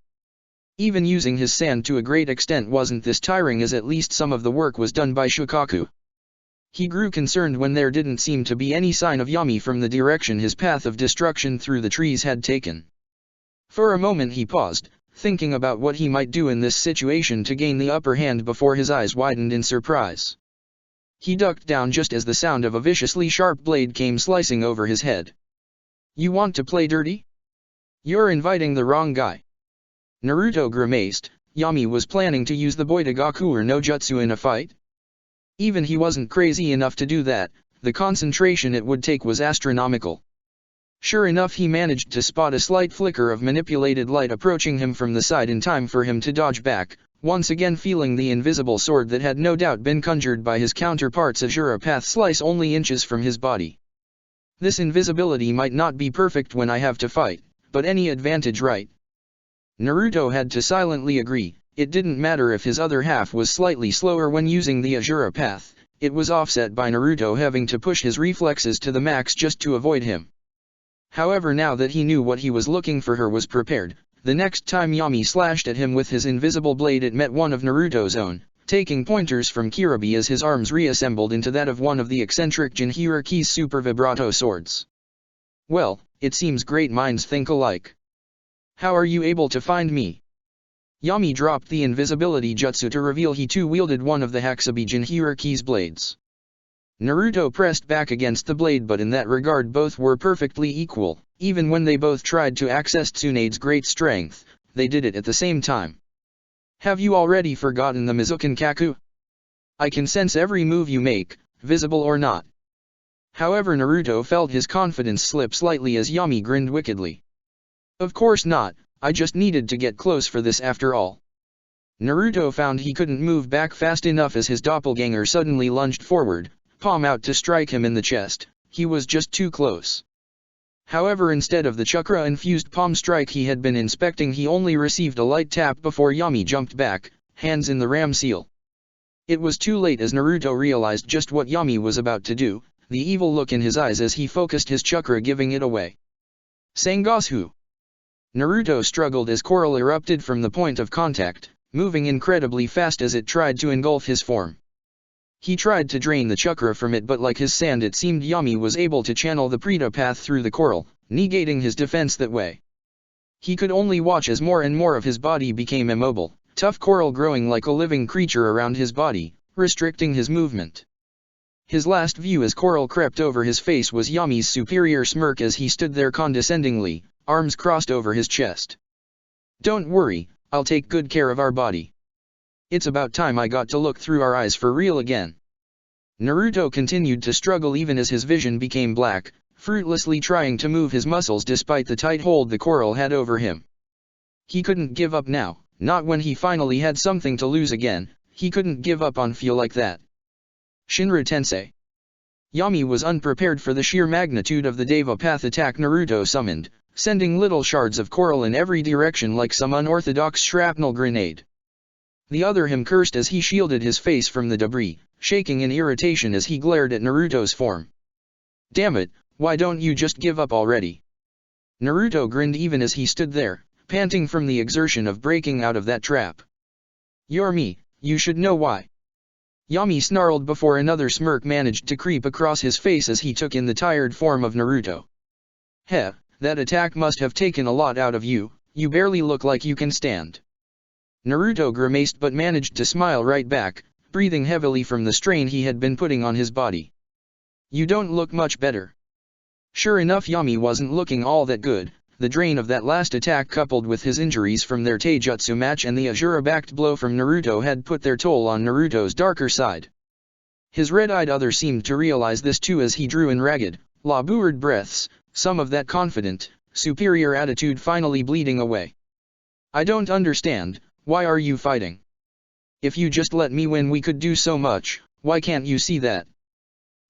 Even using his sand to a great extent wasn't this tiring, as at least some of the work was done by Shukaku. He grew concerned when there didn't seem to be any sign of Yami from the direction his path of destruction through the trees had taken. For a moment he paused, thinking about what he might do in this situation to gain the upper hand before his eyes widened in surprise. He ducked down just as the sound of a viciously sharp blade came slicing over his head. You want to play dirty? You're inviting the wrong guy. Naruto grimaced. Yami was planning to use the Boitagaku no Jutsu in a fight? Even he wasn't crazy enough to do that, the concentration it would take was astronomical. Sure enough, he managed to spot a slight flicker of manipulated light approaching him from the side in time for him to dodge back, once again feeling the invisible sword that had no doubt been conjured by his counterpart's Azura path slice only inches from his body. This invisibility might not be perfect when I have to fight, but any advantage, right? Naruto had to silently agree. It didn't matter if his other half was slightly slower when using the Azura path, it was offset by Naruto having to push his reflexes to the max just to avoid him. However, now that he knew what he was looking for, he was prepared. The next time Yami slashed at him with his invisible blade, it met one of Naruto's own, taking pointers from Kiribi as his arms reassembled into that of one of the eccentric Jinhiraki's super vibrato swords. Well, it seems great minds think alike. How are you able to find me? Yami dropped the invisibility jutsu to reveal he too wielded one of the Hakubi Jinhiraki's blades. Naruto pressed back against the blade, but in that regard both were perfectly equal. Even when they both tried to access Tsunade's great strength, they did it at the same time. Have you already forgotten the Mizuken Kaku? I can sense every move you make, visible or not. However, Naruto felt his confidence slip slightly as Yami grinned wickedly. Of course not, I just needed to get close for this after all. Naruto found he couldn't move back fast enough as his doppelganger suddenly lunged forward, palm out to strike him in the chest. He was just too close. However, instead of the chakra-infused palm strike he had been inspecting, he only received a light tap before Yami jumped back, hands in the ram seal. It was too late as Naruto realized just what Yami was about to do, the evil look in his eyes as he focused his chakra giving it away. Sangosu! Naruto struggled as coral erupted from the point of contact, moving incredibly fast as it tried to engulf his form. He tried to drain the chakra from it, but like his sand, it seemed Yami was able to channel the Prita path through the coral, negating his defense that way. He could only watch as more and more of his body became immobile, tough coral growing like a living creature around his body, restricting his movement. His last view as coral crept over his face was Yami's superior smirk as he stood there condescendingly, arms crossed over his chest. Don't worry, I'll take good care of our body. It's about time I got to look through our eyes for real again. Naruto continued to struggle even as his vision became black, fruitlessly trying to move his muscles despite the tight hold the coral had over him. He couldn't give up now, not when he finally had something to lose again. He couldn't give up on feel like that. Shinra Tensei. Yami was unprepared for the sheer magnitude of the Deva Path attack Naruto summoned, sending little shards of coral in every direction like some unorthodox shrapnel grenade. The other him cursed as he shielded his face from the debris, shaking in irritation as he glared at Naruto's form. Damn it, why don't you just give up already? Naruto grinned even as he stood there, panting from the exertion of breaking out of that trap. You're me, you should know why. Yami snarled before another smirk managed to creep across his face as he took in the tired form of Naruto. Heh, that attack must have taken a lot out of you, you barely look like you can stand. Naruto grimaced but managed to smile right back, breathing heavily from the strain he had been putting on his body. You don't look much better. Sure enough, Yami wasn't looking all that good. The drain of that last attack coupled with his injuries from their Taijutsu match and the Azura-backed blow from Naruto had put their toll on Naruto's darker side. His red-eyed other seemed to realize this too as he drew in ragged, labored breaths, some of that confident, superior attitude finally bleeding away. I don't understand, why are you fighting? If you just let me win we could do so much, why can't you see that?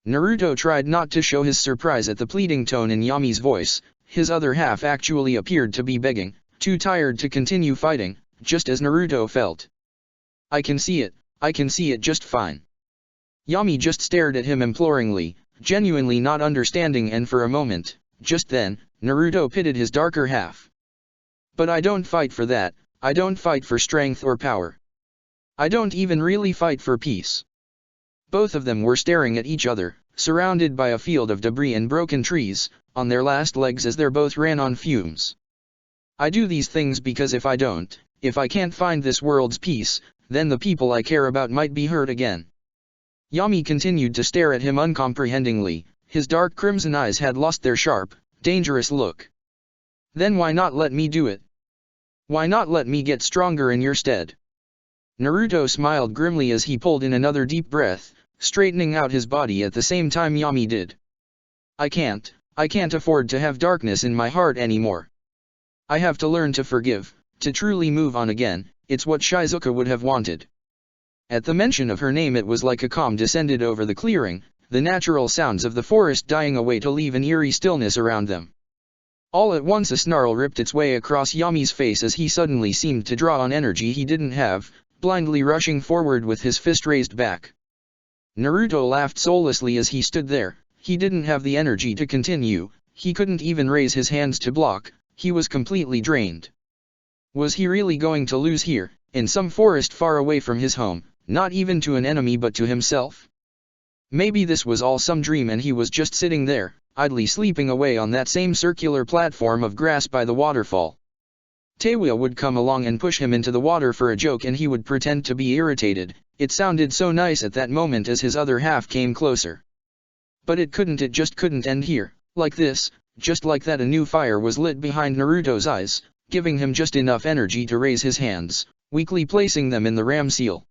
Naruto tried not to show his surprise at the pleading tone in Yami's voice. His other half actually appeared to be begging, too tired to continue fighting, just as Naruto felt. I can see it just fine. Yami just stared at him imploringly, genuinely not understanding, and for a moment, just then, Naruto pitted his darker half. But I don't fight for that, I don't fight for strength or power. I don't even really fight for peace. Both of them were staring at each other, surrounded by a field of debris and broken trees, on their last legs as they both ran on fumes. I do these things because if I can't find this world's peace, then the people I care about might be hurt again. Yami continued to stare at him uncomprehendingly. His dark crimson eyes had lost their sharp, dangerous look. Then why not let me do it? Why not let me get stronger in your stead? Naruto smiled grimly as he pulled in another deep breath, straightening out his body at the same time Yami did. I can't afford to have darkness in my heart anymore. I have to learn to forgive, to truly move on again. It's what Shizuka would have wanted. At the mention of her name it was like a calm descended over the clearing, the natural sounds of the forest dying away to leave an eerie stillness around them. All at once a snarl ripped its way across Yami's face as he suddenly seemed to draw on energy he didn't have, blindly rushing forward with his fist raised back. Naruto laughed soullessly as he stood there. He didn't have the energy to continue, he couldn't even raise his hands to block, he was completely drained. Was he really going to lose here, in some forest far away from his home, not even to an enemy but to himself? Maybe this was all some dream and he was just sitting there, idly sleeping away on that same circular platform of grass by the waterfall. Teiwa would come along and push him into the water for a joke and he would pretend to be irritated. It sounded so nice at that moment as his other half came closer. But it just couldn't end here, like this, just like that. A new fire was lit behind Naruto's eyes, giving him just enough energy to raise his hands, weakly placing them in the ram seal.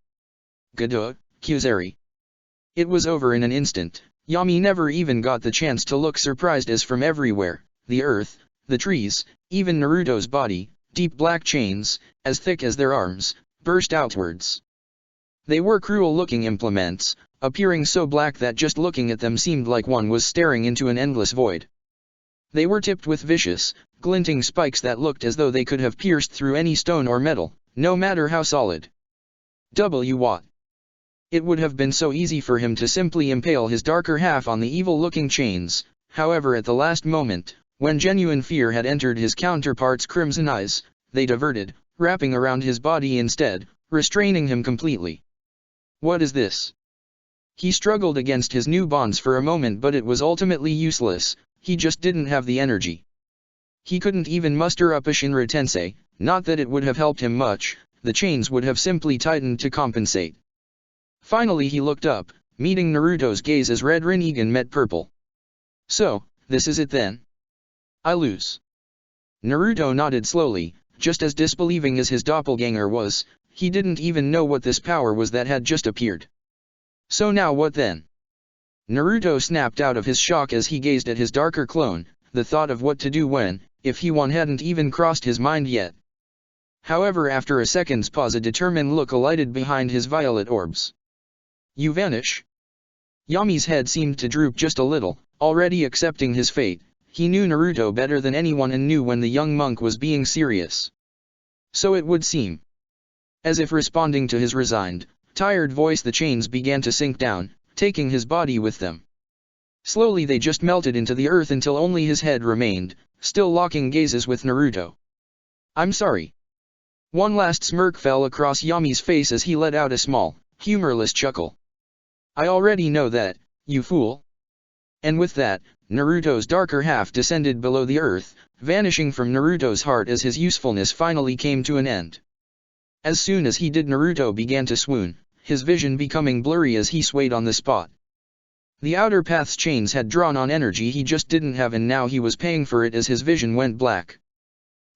Gado, Kyuzeri. It was over in an instant. Yami never even got the chance to look surprised as from everywhere, the earth, the trees, even Naruto's body, deep black chains, as thick as their arms, burst outwards. They were cruel-looking implements, appearing so black that just looking at them seemed like one was staring into an endless void. They were tipped with vicious, glinting spikes that looked as though they could have pierced through any stone or metal, no matter how solid. What? It would have been so easy for him to simply impale his darker half on the evil-looking chains, however at the last moment, when genuine fear had entered his counterpart's crimson eyes, they diverted, wrapping around his body instead, restraining him completely. What is this? He struggled against his new bonds for a moment but it was ultimately useless, he just didn't have the energy. He couldn't even muster up a Shinra Tensei, not that it would have helped him much, the chains would have simply tightened to compensate. Finally he looked up, meeting Naruto's gaze as red Rinnegan met purple. So, this is it then? I lose. Naruto nodded slowly, just as disbelieving as his doppelganger was, he didn't even know what this power was that had just appeared. So now what then? Naruto snapped out of his shock as he gazed at his darker clone, the thought of what to do when, if he won hadn't even crossed his mind yet. However after a second's pause a determined look alighted behind his violet orbs. You vanish? Yami's head seemed to droop just a little, already accepting his fate. He knew Naruto better than anyone and knew when the young monk was being serious. So it would seem. As if responding to his resigned, tired voice the chains began to sink down, taking his body with them. Slowly they just melted into the earth until only his head remained, still locking gazes with Naruto. I'm sorry. One last smirk fell across Yami's face as he let out a small, humorless chuckle. I already know that, you fool. And with that, Naruto's darker half descended below the earth, vanishing from Naruto's heart as his usefulness finally came to an end. As soon as he did Naruto began to swoon, his vision becoming blurry as he swayed on the spot. The outer path's chains had drawn on energy he just didn't have and now he was paying for it as his vision went black.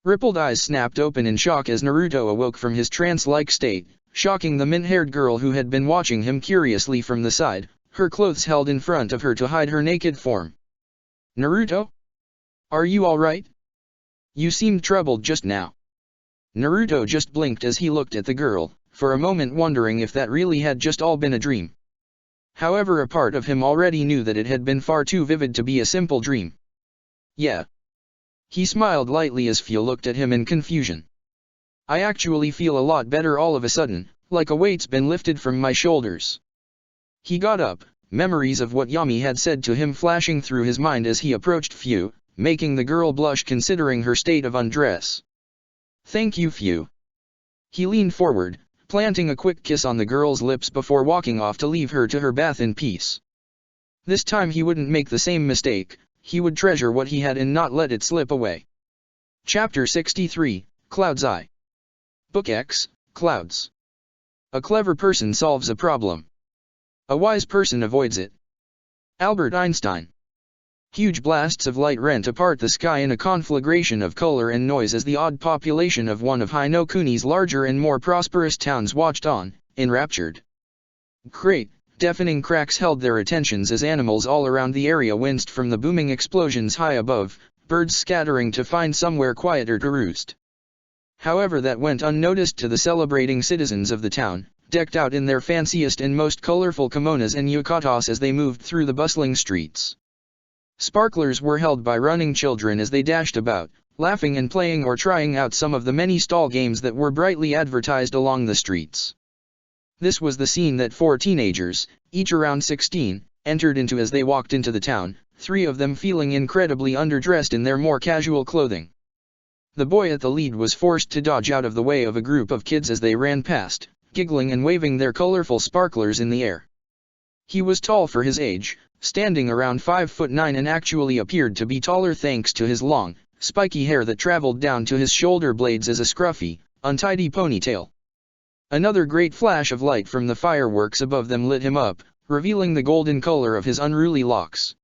Rippled eyes snapped open in shock as Naruto awoke from his trance-like state, shocking the mint-haired girl who had been watching him curiously from the side, her clothes held in front of her to hide her naked form. Naruto? Are you alright? You seemed troubled just now. Naruto just blinked as he looked at the girl, for a moment wondering if that really had just all been a dream. However a part of him already knew that it had been far too vivid to be a simple dream. Yeah. He smiled lightly as Fio looked at him in confusion. I actually feel a lot better all of a sudden, like a weight's been lifted from my shoulders. He got up, memories of what Yami had said to him flashing through his mind as he approached Fio, making the girl blush considering her state of undress. Thank you Fio. He leaned forward, planting a quick kiss on the girl's lips before walking off to leave her to her bath in peace. This time he wouldn't make the same mistake, he would treasure what he had and not let it slip away. Chapter 63, Cloud's Eye. Book X, Clouds. A clever person solves a problem. A wise person avoids it. Albert Einstein. Huge blasts of light rent apart the sky in a conflagration of color and noise as the odd population of one of Hinokuni's larger and more prosperous towns watched on, enraptured. Great, deafening cracks held their attentions as animals all around the area winced from the booming explosions high above, birds scattering to find somewhere quieter to roost. However, that went unnoticed to the celebrating citizens of the town, decked out in their fanciest and most colorful kimonos and yukatas as they moved through the bustling streets. Sparklers were held by running children as they dashed about, laughing and playing or trying out some of the many stall games that were brightly advertised along the streets. This was the scene that 4 teenagers, each around 16, entered into as they walked into the town, 3 of them feeling incredibly underdressed in their more casual clothing. The boy at the lead was forced to dodge out of the way of a group of kids as they ran past, giggling and waving their colorful sparklers in the air. He was tall for his age, standing around 5'9" and actually appeared to be taller thanks to his long, spiky hair that traveled down to his shoulder blades as a scruffy, untidy ponytail. Another great flash of light from the fireworks above them lit him up, revealing the golden color of his unruly locks.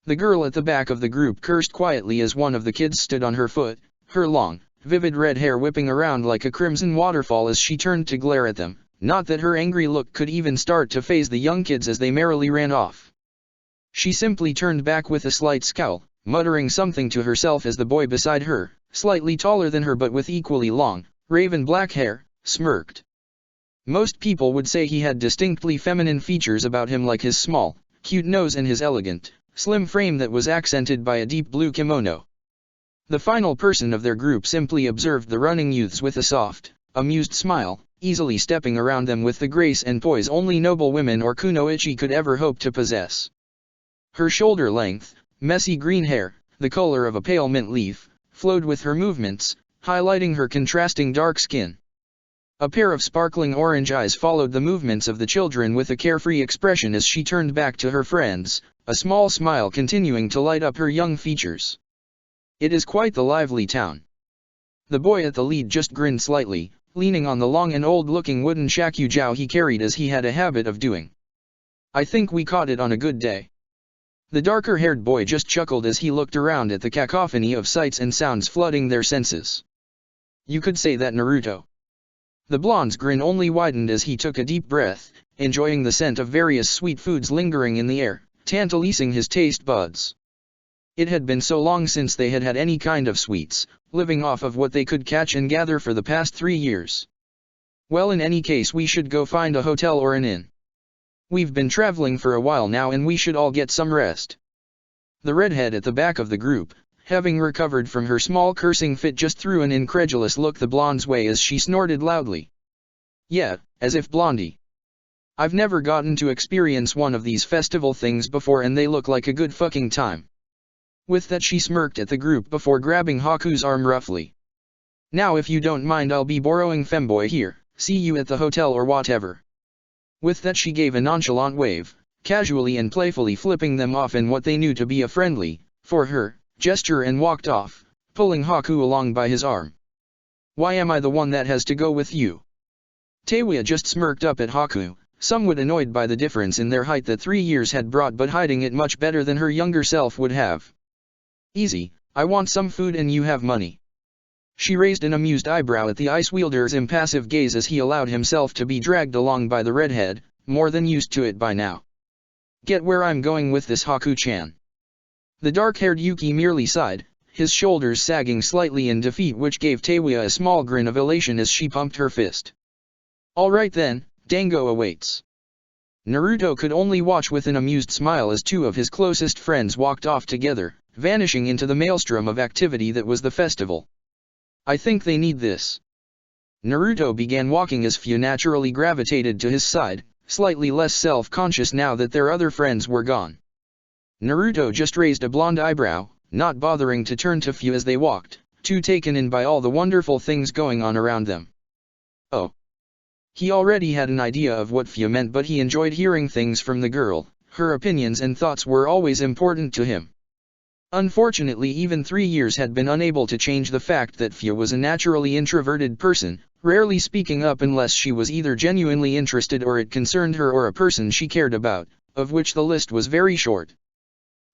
The girl at the back of the group cursed quietly as one of the kids stood on her foot, her long, vivid red hair whipping around like a crimson waterfall as she turned to glare at them, not that her angry look could even start to faze the young kids as they merrily ran off. She simply turned back with a slight scowl, muttering something to herself as the boy beside her, slightly taller than her but with equally long, raven black hair, smirked. Most people would say he had distinctly feminine features about him like his small, cute nose and his elegant, slim frame that was accented by a deep blue kimono. The final person of their group simply observed the running youths with a soft, amused smile, easily stepping around them with the grace and poise only noble women or kunoichi could ever hope to possess. Her shoulder-length, messy green hair, the color of a pale mint leaf, flowed with her movements, highlighting her contrasting dark skin. A pair of sparkling orange eyes followed the movements of the children with a carefree expression as she turned back to her friends, a small smile continuing to light up her young features. It is quite the lively town. The boy at the lead just grinned slightly, leaning on the long and old-looking wooden shakujao he carried as he had a habit of doing. I think we caught it on a good day. The darker-haired boy just chuckled as he looked around at the cacophony of sights and sounds flooding their senses. You could say that, Naruto. The blonde's grin only widened as he took a deep breath, enjoying the scent of various sweet foods lingering in the air, tantalizing his taste buds. It had been so long since they had had any kind of sweets, living off of what they could catch and gather for the past 3 years. Well, in any case, we should go find a hotel or an inn. We've been traveling for a while now and we should all get some rest. The redhead at the back of the group, having recovered from her small cursing fit, just threw an incredulous look the blonde's way as she snorted loudly. Yeah, as if Blondie. I've never gotten to experience one of these festival things before and they look like a good fucking time. With that she smirked at the group before grabbing Haku's arm roughly. Now if you don't mind, I'll be borrowing femboy here, see you at the hotel or whatever. With that she gave a nonchalant wave, casually and playfully flipping them off in what they knew to be a friendly, for her, gesture and walked off, pulling Haku along by his arm. Why am I the one that has to go with you? Teiwa just smirked up at Haku, somewhat annoyed by the difference in their height that 3 years had brought but hiding it much better than her younger self would have. Easy, I want some food and you have money. She raised an amused eyebrow at the ice wielder's impassive gaze as he allowed himself to be dragged along by the redhead, more than used to it by now. Get where I'm going with this, Haku-chan. The dark-haired Yuki merely sighed, his shoulders sagging slightly in defeat, which gave Teiwa a small grin of elation as she pumped her fist. Alright then, Dango awaits. Naruto could only watch with an amused smile as 2 of his closest friends walked off together, vanishing into the maelstrom of activity that was the festival. I think they need this. Naruto began walking as Fu naturally gravitated to his side, slightly less self-conscious now that their other friends were gone. Naruto just raised a blonde eyebrow, not bothering to turn to Fu as they walked, too taken in by all the wonderful things going on around them. Oh. He already had an idea of what Fu meant, but he enjoyed hearing things from the girl. Her opinions and thoughts were always important to him. Unfortunately, even 3 years had been unable to change the fact that Fia was a naturally introverted person, rarely speaking up unless she was either genuinely interested or it concerned her or a person she cared about, of which the list was very short.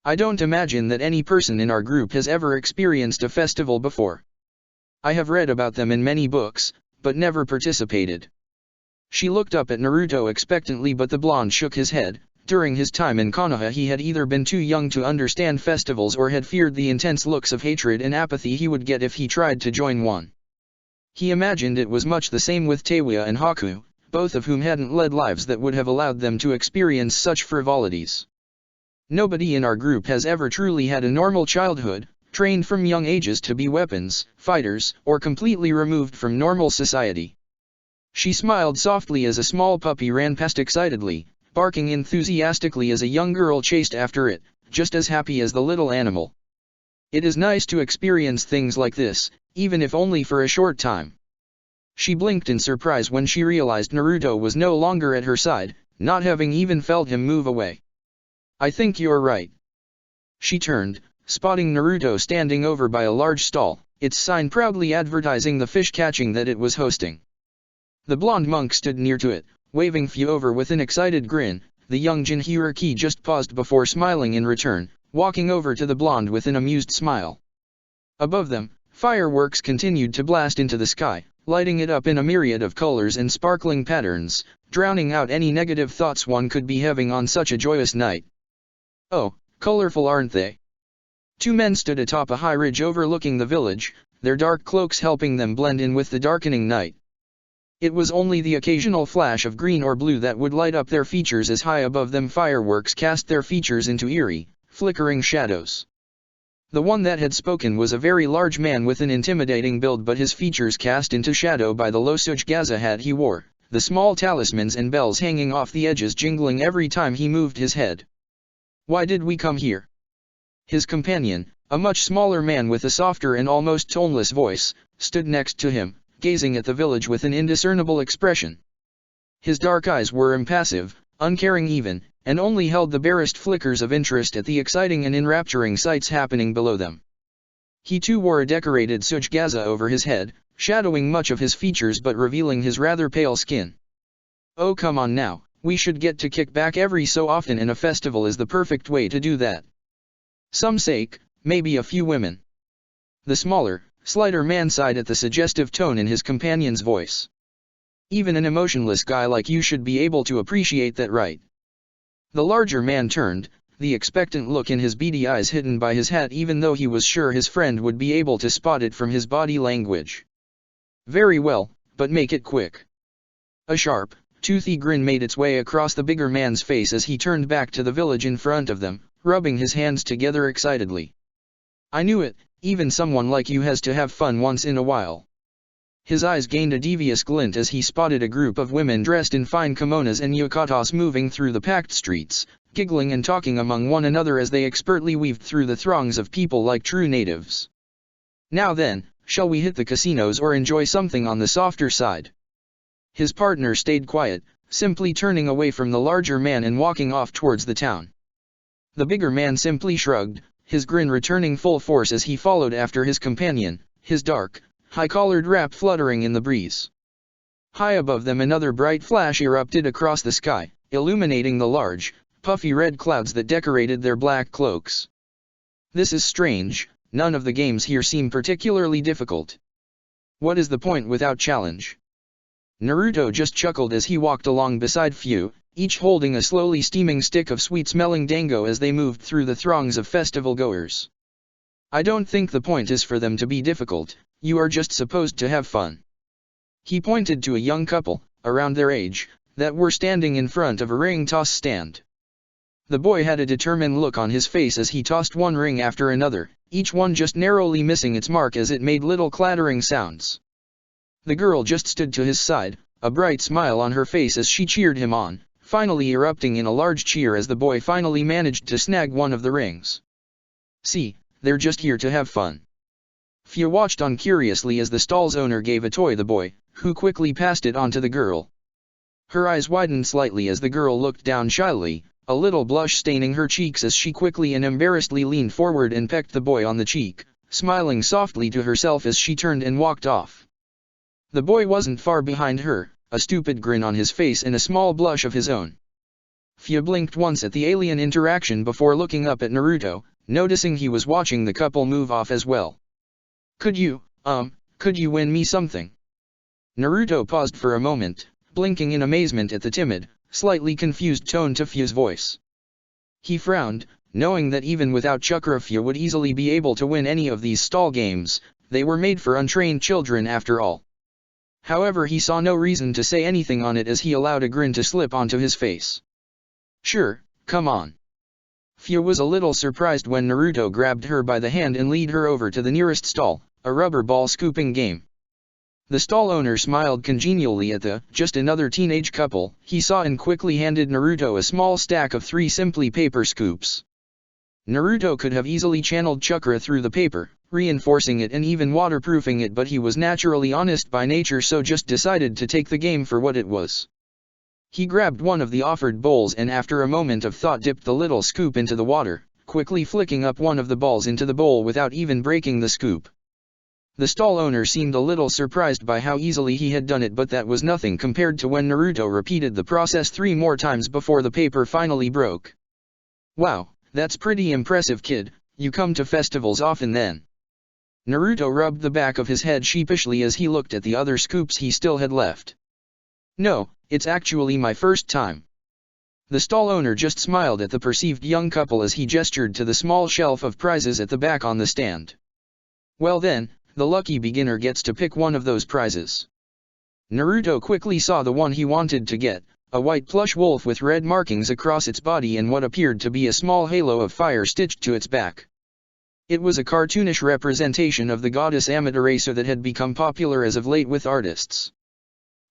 I don't imagine that any person in our group has ever experienced a festival before. I have read about them in many books, but never participated. She looked up at Naruto expectantly, but the blonde shook his head. During his time in Konoha, he had either been too young to understand festivals or had feared the intense looks of hatred and apathy he would get if he tried to join one. He imagined it was much the same with Teiwa and Haku, both of whom hadn't led lives that would have allowed them to experience such frivolities. Nobody in our group has ever truly had a normal childhood, trained from young ages to be weapons, fighters, or completely removed from normal society. She smiled softly as a small puppy ran past excitedly, barking enthusiastically as a young girl chased after it, just as happy as the little animal. It is nice to experience things like this, even if only for a short time. She blinked in surprise when she realized Naruto was no longer at her side, not having even felt him move away. I think you're right. She turned, spotting Naruto standing over by a large stall, its sign proudly advertising the fish catching that it was hosting. The blonde monk stood near to it, waving Fia over with an excited grin. The young Jinhyuriki just paused before smiling in return, walking over to the blonde with an amused smile. Above them, fireworks continued to blast into the sky, lighting it up in a myriad of colors and sparkling patterns, drowning out any negative thoughts one could be having on such a joyous night. Oh, colorful aren't they? Two men stood atop a high ridge overlooking the village, their dark cloaks helping them blend in with the darkening night. It was only the occasional flash of green or blue that would light up their features as high above them fireworks cast their features into eerie, flickering shadows. The one that had spoken was a very large man with an intimidating build, but his features cast into shadow by the low Tsuchigaza hat he wore, the small talismans and bells hanging off the edges jingling every time he moved his head. Why did we come here? His companion, a much smaller man with a softer and almost toneless voice, stood next to him, gazing at the village with an indiscernible expression. His dark eyes were impassive, uncaring even, and only held the barest flickers of interest at the exciting and enrapturing sights happening below them. He too wore a decorated Tsuchigaza over his head, shadowing much of his features but revealing his rather pale skin. Oh, come on now, we should get to kick back every so often, and a festival is the perfect way to do that. Some sake, maybe a few women. The smaller, slighter man sighed at the suggestive tone in his companion's voice. Even an emotionless guy like you should be able to appreciate that, right? The larger man turned, the expectant look in his beady eyes hidden by his hat, even though he was sure his friend would be able to spot it from his body language. Very well, but make it quick. A sharp, toothy grin made its way across the bigger man's face as he turned back to the village in front of them, rubbing his hands together excitedly. I knew it, even someone like you has to have fun once in a while. His eyes gained a devious glint as he spotted a group of women dressed in fine kimonos and yukatas moving through the packed streets, giggling and talking among one another as they expertly weaved through the throngs of people like true natives. Now then, shall we hit the casinos or enjoy something on the softer side? His partner stayed quiet, simply turning away from the larger man and walking off towards the town. The bigger man simply shrugged, his grin returning full force as he followed after his companion, his dark, high-collared wrap fluttering in the breeze. High above them another bright flash erupted across the sky, illuminating the large, puffy red clouds that decorated their black cloaks. This is strange, none of the games here seem particularly difficult. What is the point without challenge? Naruto just chuckled as he walked along beside Fia, each holding a slowly steaming stick of sweet-smelling dango as they moved through the throngs of festival-goers. I don't think the point is for them to be difficult, you are just supposed to have fun. He pointed to a young couple, around their age, that were standing in front of a ring toss stand. The boy had a determined look on his face as he tossed one ring after another, each one just narrowly missing its mark as it made little clattering sounds. The girl just stood to his side, a bright smile on her face as she cheered him on, finally erupting in a large cheer as the boy finally managed to snag one of the rings. See, they're just here to have fun. Fia watched on curiously as the stall's owner gave a toy the boy, who quickly passed it on to the girl. Her eyes widened slightly as the girl looked down shyly, a little blush staining her cheeks as she quickly and embarrassedly leaned forward and pecked the boy on the cheek, smiling softly to herself as she turned and walked off. The boy wasn't far behind her, a stupid grin on his face and a small blush of his own. Fia blinked once at the alien interaction before looking up at Naruto, noticing he was watching the couple move off as well. Could you win me something? Naruto paused for a moment, blinking in amazement at the timid, slightly confused tone to Fia's voice. He frowned, knowing that even without chakra Fia would easily be able to win any of these stall games, they were made for untrained children after all. However, he saw no reason to say anything on it as he allowed a grin to slip onto his face. Sure, come on. Fia was a little surprised when Naruto grabbed her by the hand and led her over to the nearest stall, a rubber ball scooping game. The stall owner smiled congenially at the just another teenage couple he saw and quickly handed Naruto a small stack of 3 simply paper scoops. Naruto could have easily channeled chakra through the paper, reinforcing it and even waterproofing it, but he was naturally honest by nature, so just decided to take the game for what it was. He grabbed one of the offered bowls and after a moment of thought dipped the little scoop into the water, quickly flicking up one of the balls into the bowl without even breaking the scoop. The stall owner seemed a little surprised by how easily he had done it, but that was nothing compared to when Naruto repeated the process 3 more times before the paper finally broke. Wow, that's pretty impressive, kid. You come to festivals often then? Naruto rubbed the back of his head sheepishly as he looked at the other scoops he still had left. No, it's actually my first time. The stall owner just smiled at the perceived young couple as he gestured to the small shelf of prizes at the back on the stand. Well then, the lucky beginner gets to pick one of those prizes. Naruto quickly saw the one he wanted to get, a white plush wolf with red markings across its body and what appeared to be a small halo of fire stitched to its back. It was a cartoonish representation of the goddess Amaterasu that had become popular as of late with artists.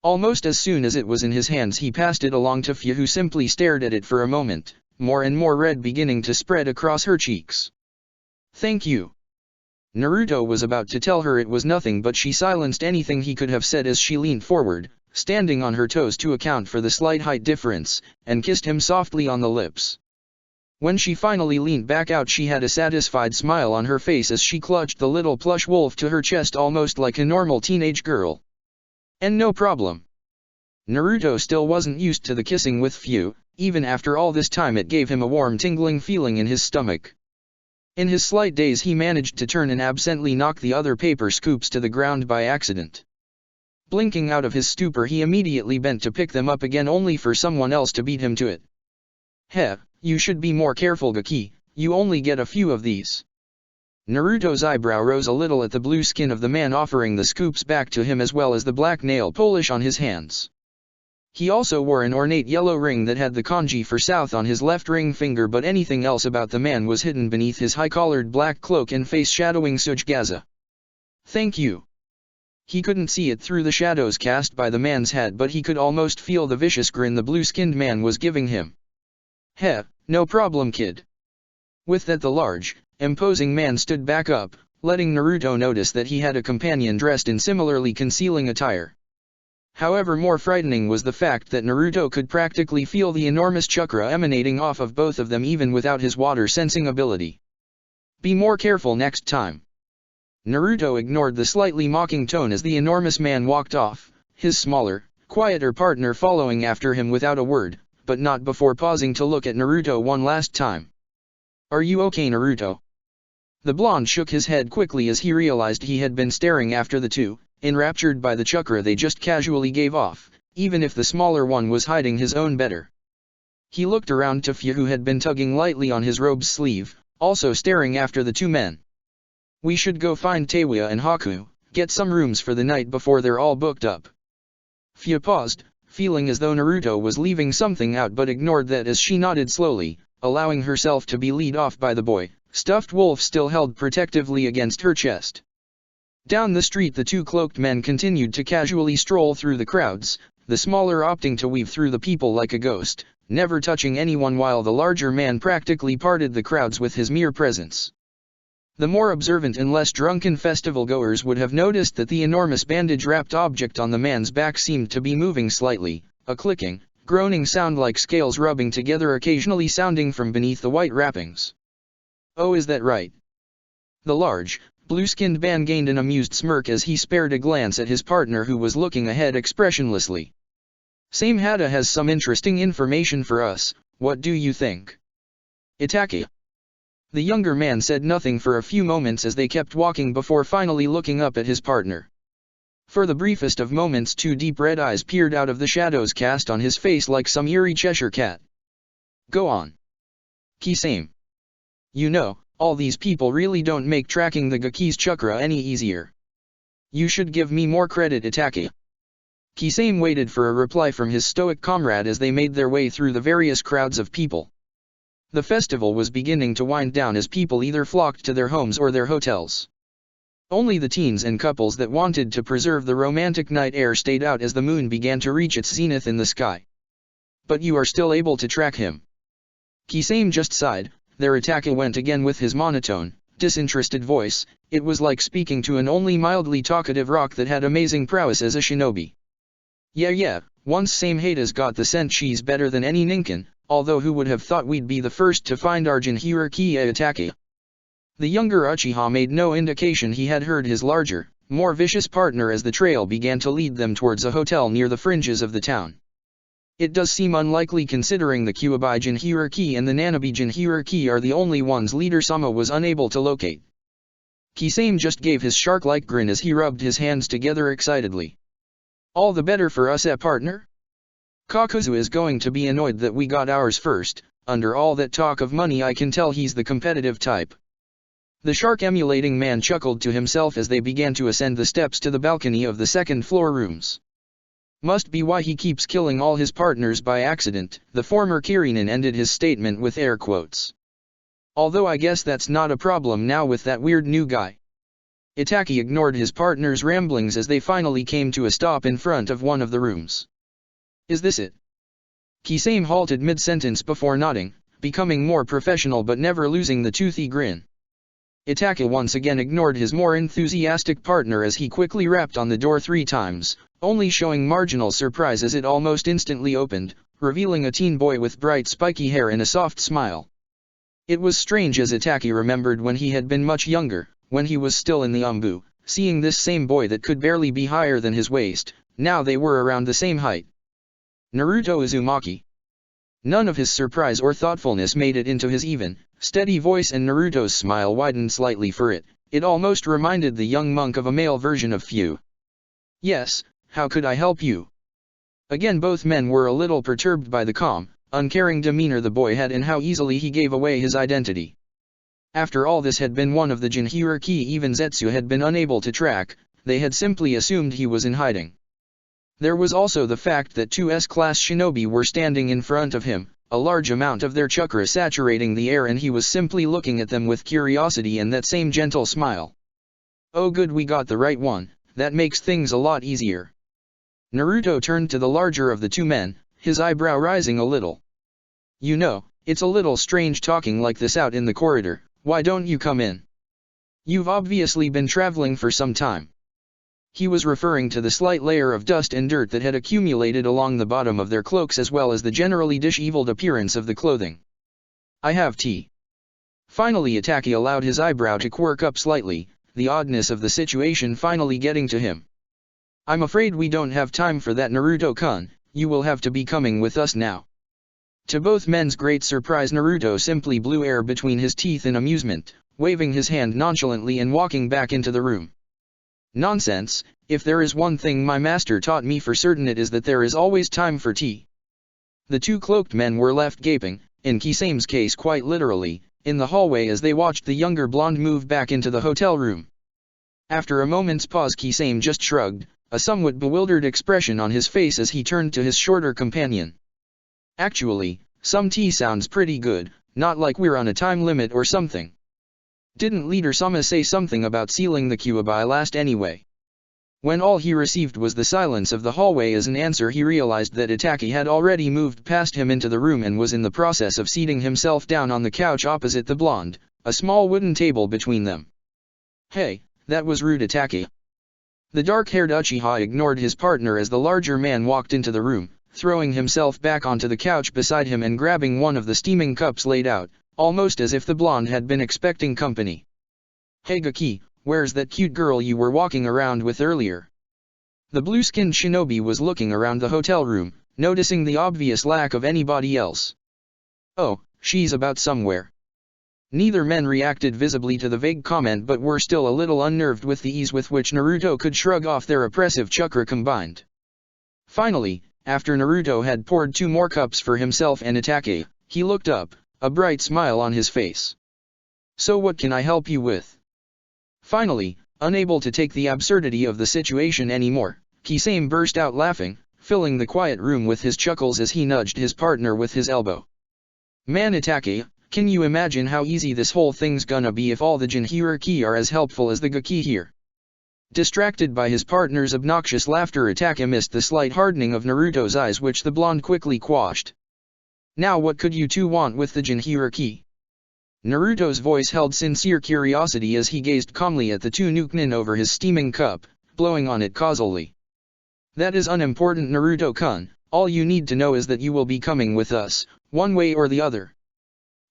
Almost as soon as it was in his hands he passed it along to Fia, who simply stared at it for a moment, more and more red beginning to spread across her cheeks. Thank you. Naruto was about to tell her it was nothing, but she silenced anything he could have said as she leaned forward, standing on her toes to account for the slight height difference, and kissed him softly on the lips. When she finally leaned back out, she had a satisfied smile on her face as she clutched the little plush wolf to her chest almost like a normal teenage girl. And no problem. Naruto still wasn't used to the kissing with Fia. Even after all this time it gave him a warm tingling feeling in his stomach. In his slight daze he managed to turn and absently knock the other paper scoops to the ground by accident. Blinking out of his stupor he immediately bent to pick them up again, only for someone else to beat him to it. Heh, you should be more careful, Gaki, you only get a few of these. Naruto's eyebrow rose a little at the blue skin of the man offering the scoops back to him, as well as the black nail polish on his hands. He also wore an ornate yellow ring that had the kanji for south on his left ring finger, but anything else about the man was hidden beneath his high-collared black cloak and face shadowing Tsuchigaza. Thank you. He couldn't see it through the shadows cast by the man's head, but he could almost feel the vicious grin the blue-skinned man was giving him. Heh, no problem, kid. With that the large, imposing man stood back up, letting Naruto notice that he had a companion dressed in similarly concealing attire. However, more frightening was the fact that Naruto could practically feel the enormous chakra emanating off of both of them even without his water-sensing ability. Be more careful next time. Naruto ignored the slightly mocking tone as the enormous man walked off, his smaller, quieter partner following after him without a word, but not before pausing to look at Naruto one last time. Are you okay, Naruto? The blonde shook his head quickly as he realized he had been staring after the two, enraptured by the chakra they just casually gave off, even if the smaller one was hiding his own better. He looked around to Fia, who had been tugging lightly on his robe's sleeve, also staring after the two men. We should go find Teiwa and Haku, get some rooms for the night before they're all booked up. Fia paused, feeling as though Naruto was leaving something out, but ignored that as she nodded slowly, allowing herself to be led off by the boy, stuffed wolf still held protectively against her chest. Down the street the two cloaked men continued to casually stroll through the crowds, the smaller opting to weave through the people like a ghost, never touching anyone, while the larger man practically parted the crowds with his mere presence. The more observant and less drunken festival-goers would have noticed that the enormous bandage-wrapped object on the man's back seemed to be moving slightly, a clicking, groaning sound like scales rubbing together occasionally sounding from beneath the white wrappings. "Oh, is that right?" The large, blue-skinned man gained an amused smirk as he spared a glance at his partner who was looking ahead expressionlessly. "Same Hada has some interesting information for us, what do you think?" "Itake." The younger man said nothing for a few moments as they kept walking before finally looking up at his partner. For the briefest of moments 2 deep red eyes peered out of the shadows cast on his face like some eerie Cheshire cat. "Go on." "Kisame. You know, all these people really don't make tracking the Gaki's chakra any easier. You should give me more credit, Itake." Kisame waited for a reply from his stoic comrade as they made their way through the various crowds of people. The festival was beginning to wind down as people either flocked to their homes or their hotels. Only the teens and couples that wanted to preserve the romantic night air stayed out as the moon began to reach its zenith in the sky. "But you are still able to track him." Kisame just sighed. Their Itake went again with his monotone, disinterested voice. It was like speaking to an only mildly talkative rock that had amazing prowess as a shinobi. Yeah, once Same Hada's got the scent she's better than any ninkin, although who would have thought we'd be the first to find our Jinhirakiya Itake?" The younger Uchiha made no indication he had heard his larger, more vicious partner as the trail began to lead them towards a hotel near the fringes of the town. It does seem unlikely considering the Kyuubi Jinhiraki and the Nanabi Jinhiraki are the only ones Leader Sama was unable to locate. Kisame just gave his shark-like grin as he rubbed his hands together excitedly. "All the better for us, partner? Kakuzu is going to be annoyed that we got ours first. Under all that talk of money I can tell he's the competitive type." The shark-emulating man chuckled to himself as they began to ascend the steps to the balcony of the second-floor rooms. "Must be why he keeps killing all his partners by accident," the former Kirinin ended his statement with air quotes. "Although I guess that's not a problem now with that weird new guy." Itake ignored his partner's ramblings as they finally came to a stop in front of one of the rooms. "Is this it?" Kisame halted mid-sentence before nodding, becoming more professional but never losing the toothy grin. Itake once again ignored his more enthusiastic partner as he quickly rapped on the door 3 times, only showing marginal surprise as it almost instantly opened, revealing a teen boy with bright spiky hair and a soft smile. It was strange as Itake remembered when he had been much younger, when he was still in the Umbu, seeing this same boy that could barely be higher than his waist. Now they were around the same height. Naruto Uzumaki. None of his surprise or thoughtfulness made it into his even, steady voice, and Naruto's smile widened slightly for it. It almost reminded the young monk of a male version of Fu. "Yes, how could I help you?" Again both men were a little perturbed by the calm, uncaring demeanor the boy had and how easily he gave away his identity. After all, this had been one of the Jinhiraki even Zetsu had been unable to track. They had simply assumed he was in hiding. There was also the fact that 2 S-class shinobi were standing in front of him, a large amount of their chakra saturating the air, and he was simply looking at them with curiosity and that same gentle smile. "Oh good, we got the right one, that makes things a lot easier." Naruto turned to the larger of the 2 men, his eyebrow rising a little. "You know, it's a little strange talking like this out in the corridor. Why don't you come in? You've obviously been traveling for some time." He was referring to the slight layer of dust and dirt that had accumulated along the bottom of their cloaks as well as the generally disheveled appearance of the clothing. "I have tea." Finally Itake allowed his eyebrow to quirk up slightly, the oddness of the situation finally getting to him. "I'm afraid we don't have time for that, Naruto-kun, you will have to be coming with us now." To both men's great surprise, Naruto simply blew air between his teeth in amusement, waving his hand nonchalantly and walking back into the room. "Nonsense, if there is one thing my master taught me for certain it is that there is always time for tea." The 2 cloaked men were left gaping, in Kisame's case quite literally, in the hallway as they watched the younger blonde move back into the hotel room. After a moment's pause, Kisame just shrugged, a somewhat bewildered expression on his face as he turned to his shorter companion. "Actually, some tea sounds pretty good, not like we're on a time limit or something. Didn't Leader Sama say something about sealing the Kyuubi last anyway?" When all he received was the silence of the hallway as an answer, he realized that Itake had already moved past him into the room and was in the process of seating himself down on the couch opposite the blonde, a small wooden table between them. "Hey, that was rude, Itake." The dark-haired Uchiha ignored his partner as the larger man walked into the room, throwing himself back onto the couch beside him and grabbing one of the steaming cups laid out, almost as if the blonde had been expecting company. "Hey Gaki, where's that cute girl you were walking around with earlier?" The blue-skinned shinobi was looking around the hotel room, noticing the obvious lack of anybody else. "Oh, she's about somewhere." Neither men reacted visibly to the vague comment but were still a little unnerved with the ease with which Naruto could shrug off their oppressive chakra combined. Finally, after Naruto had poured 2 more cups for himself and Itachi, he looked up, a bright smile on his face. "So what can I help you with?" Finally, unable to take the absurdity of the situation anymore, Kisame burst out laughing, filling the quiet room with his chuckles as he nudged his partner with his elbow. "Man Itachi, can you imagine how easy this whole thing's gonna be if all the Jinchuriki are as helpful as the Gaki here?" Distracted by his partner's obnoxious laughter, Itachi missed the slight hardening of Naruto's eyes which the blonde quickly quashed. "Now what could you two want with the Jinchuriki?" Naruto's voice held sincere curiosity as he gazed calmly at the 2 nukenin over his steaming cup, blowing on it causally. "That is unimportant Naruto-kun, all you need to know is that you will be coming with us, one way or the other."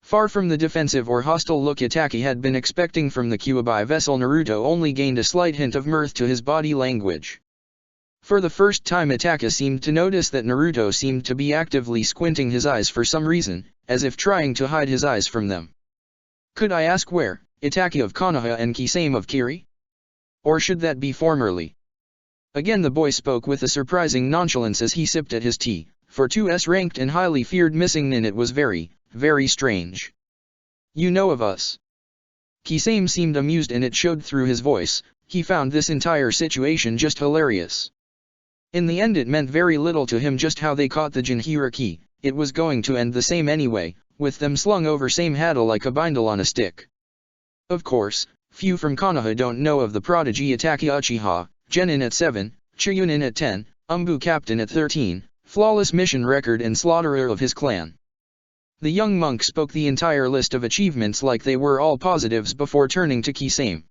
Far from the defensive or hostile look Itachi had been expecting from the Kyuubi vessel, Naruto only gained a slight hint of mirth to his body language. For the first time Itachi seemed to notice that Naruto seemed to be actively squinting his eyes for some reason, as if trying to hide his eyes from them. "Could I ask where, Itachi of Konoha and Kisame of Kiri? Or should that be formerly?" Again the boy spoke with a surprising nonchalance as he sipped at his tea. For 2 S-ranked and highly feared missing nin it was very, very strange. "You know of us?" Kisame seemed amused and it showed through his voice. He found this entire situation just hilarious. In the end it meant very little to him just how they caught the Jinchuriki, it was going to end the same anyway, with them slung over same Hada like a bindle on a stick. Of course, few from Konoha don't know of the prodigy Itachi Uchiha, Genin at 7, Chiyunin at 10, Umbu Captain at 13, flawless mission record and slaughterer of his clan. The young monk spoke the entire list of achievements like they were all positives before turning to Kisame.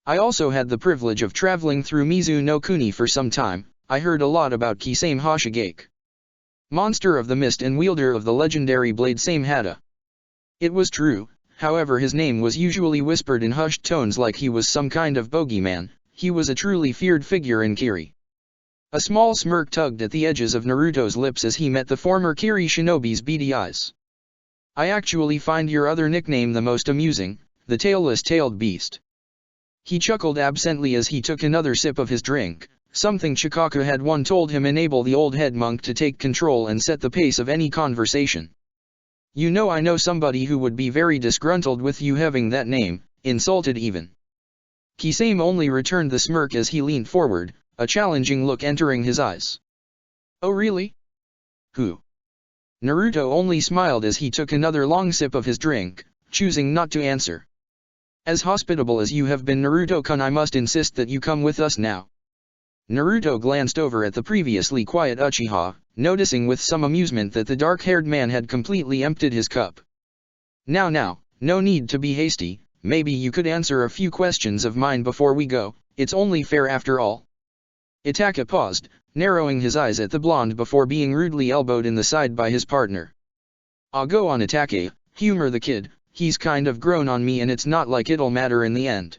"I also had the privilege of traveling through Mizu no Kuni for some time. I heard a lot about Kisame Hoshigake. Monster of the Mist and wielder of the legendary blade Same Hada." It was true, however his name was usually whispered in hushed tones like he was some kind of bogeyman. He was a truly feared figure in Kiri. A small smirk tugged at the edges of Naruto's lips as he met the former Kiri shinobi's beady eyes. "I actually find your other nickname the most amusing, the tailless-tailed beast." He chuckled absently as he took another sip of his drink, something Chikako had once told him enable the old head monk to take control and set the pace of any conversation. "You know I know somebody who would be very disgruntled with you having that name, insulted even." Kisame only returned the smirk as he leaned forward, a challenging look entering his eyes. "Oh really? Who?" Naruto only smiled as he took another long sip of his drink, choosing not to answer. "As hospitable as you have been Naruto-kun, I must insist that you come with us now." Naruto glanced over at the previously quiet Uchiha, noticing with some amusement that the dark-haired man had completely emptied his cup. Now, no need to be hasty, maybe you could answer a few questions of mine before we go, it's only fair after all." Itachi paused, narrowing his eyes at the blonde before being rudely elbowed in the side by his partner. "I'll go on Itachi, humor the kid, he's kind of grown on me and it's not like it'll matter in the end."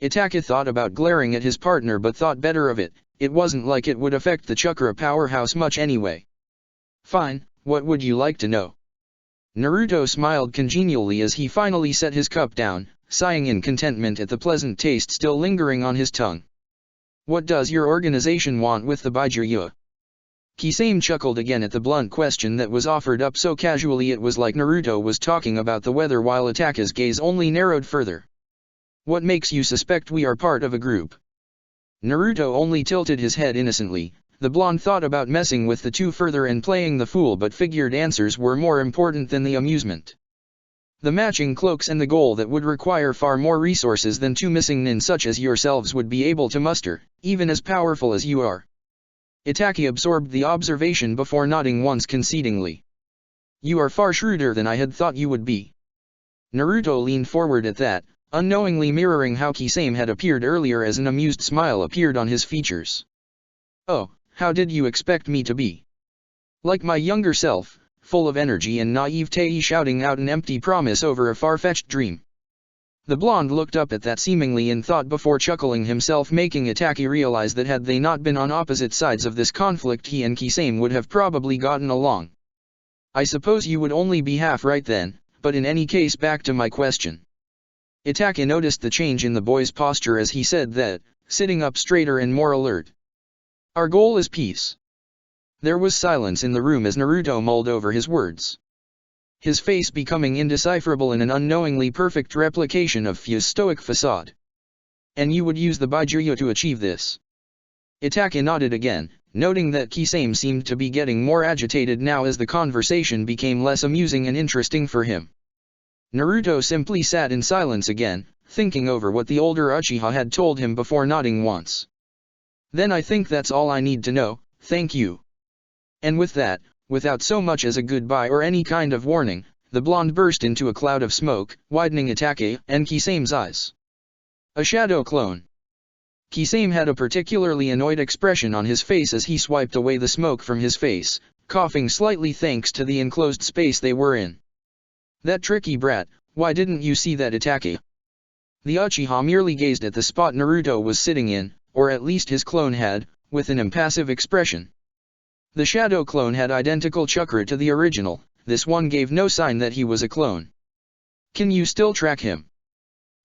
Itachi thought about glaring at his partner but thought better of it, it wasn't like it would affect the chakra powerhouse much anyway. "Fine, what would you like to know?" Naruto smiled congenially as he finally set his cup down, sighing in contentment at the pleasant taste still lingering on his tongue. "What does your organization want with the Baijuya?" Kisame chuckled again at the blunt question that was offered up so casually it was like Naruto was talking about the weather while Itachi's gaze only narrowed further. "What makes you suspect we are part of a group?" Naruto only tilted his head innocently. The blonde thought about messing with the two further and playing the fool but figured answers were more important than the amusement. "The matching cloaks and the goal that would require far more resources than 2 missing nin such as yourselves would be able to muster, even as powerful as you are." Itachi absorbed the observation before nodding once concedingly. "You are far shrewder than I had thought you would be." Naruto leaned forward at that, unknowingly mirroring how Kisame had appeared earlier as an amused smile appeared on his features. "Oh, how did you expect me to be?" Like my younger self, full of energy and naivete, shouting out an empty promise over a far-fetched dream. The blonde looked up at that seemingly in thought before chuckling himself, making Itachi realize that had they not been on opposite sides of this conflict, he and Kisame would have probably gotten along. I suppose you would only be half right then, but in any case, back to my question. Itachi noticed the change in the boy's posture as he said that, sitting up straighter and more alert. Our goal is peace. There was silence in the room as Naruto mulled over his words, his face becoming indecipherable in an unknowingly perfect replication of Fu's stoic facade. And you would use the Baijuyo to achieve this? Itachi nodded again, noting that Kisame seemed to be getting more agitated now as the conversation became less amusing and interesting for him. Naruto simply sat in silence again, thinking over what the older Uchiha had told him before nodding once. Then I think that's all I need to know, thank you. And with that, without so much as a goodbye or any kind of warning, the blonde burst into a cloud of smoke, widening Itachi and Kisame's eyes. A shadow clone. Kisame had a particularly annoyed expression on his face as he swiped away the smoke from his face, coughing slightly thanks to the enclosed space they were in. That tricky brat, why didn't you see that, Itachi? The Uchiha merely gazed at the spot Naruto was sitting in, or at least his clone had, with an impassive expression. The shadow clone had identical chakra to the original, this one gave no sign that he was a clone. Can you still track him?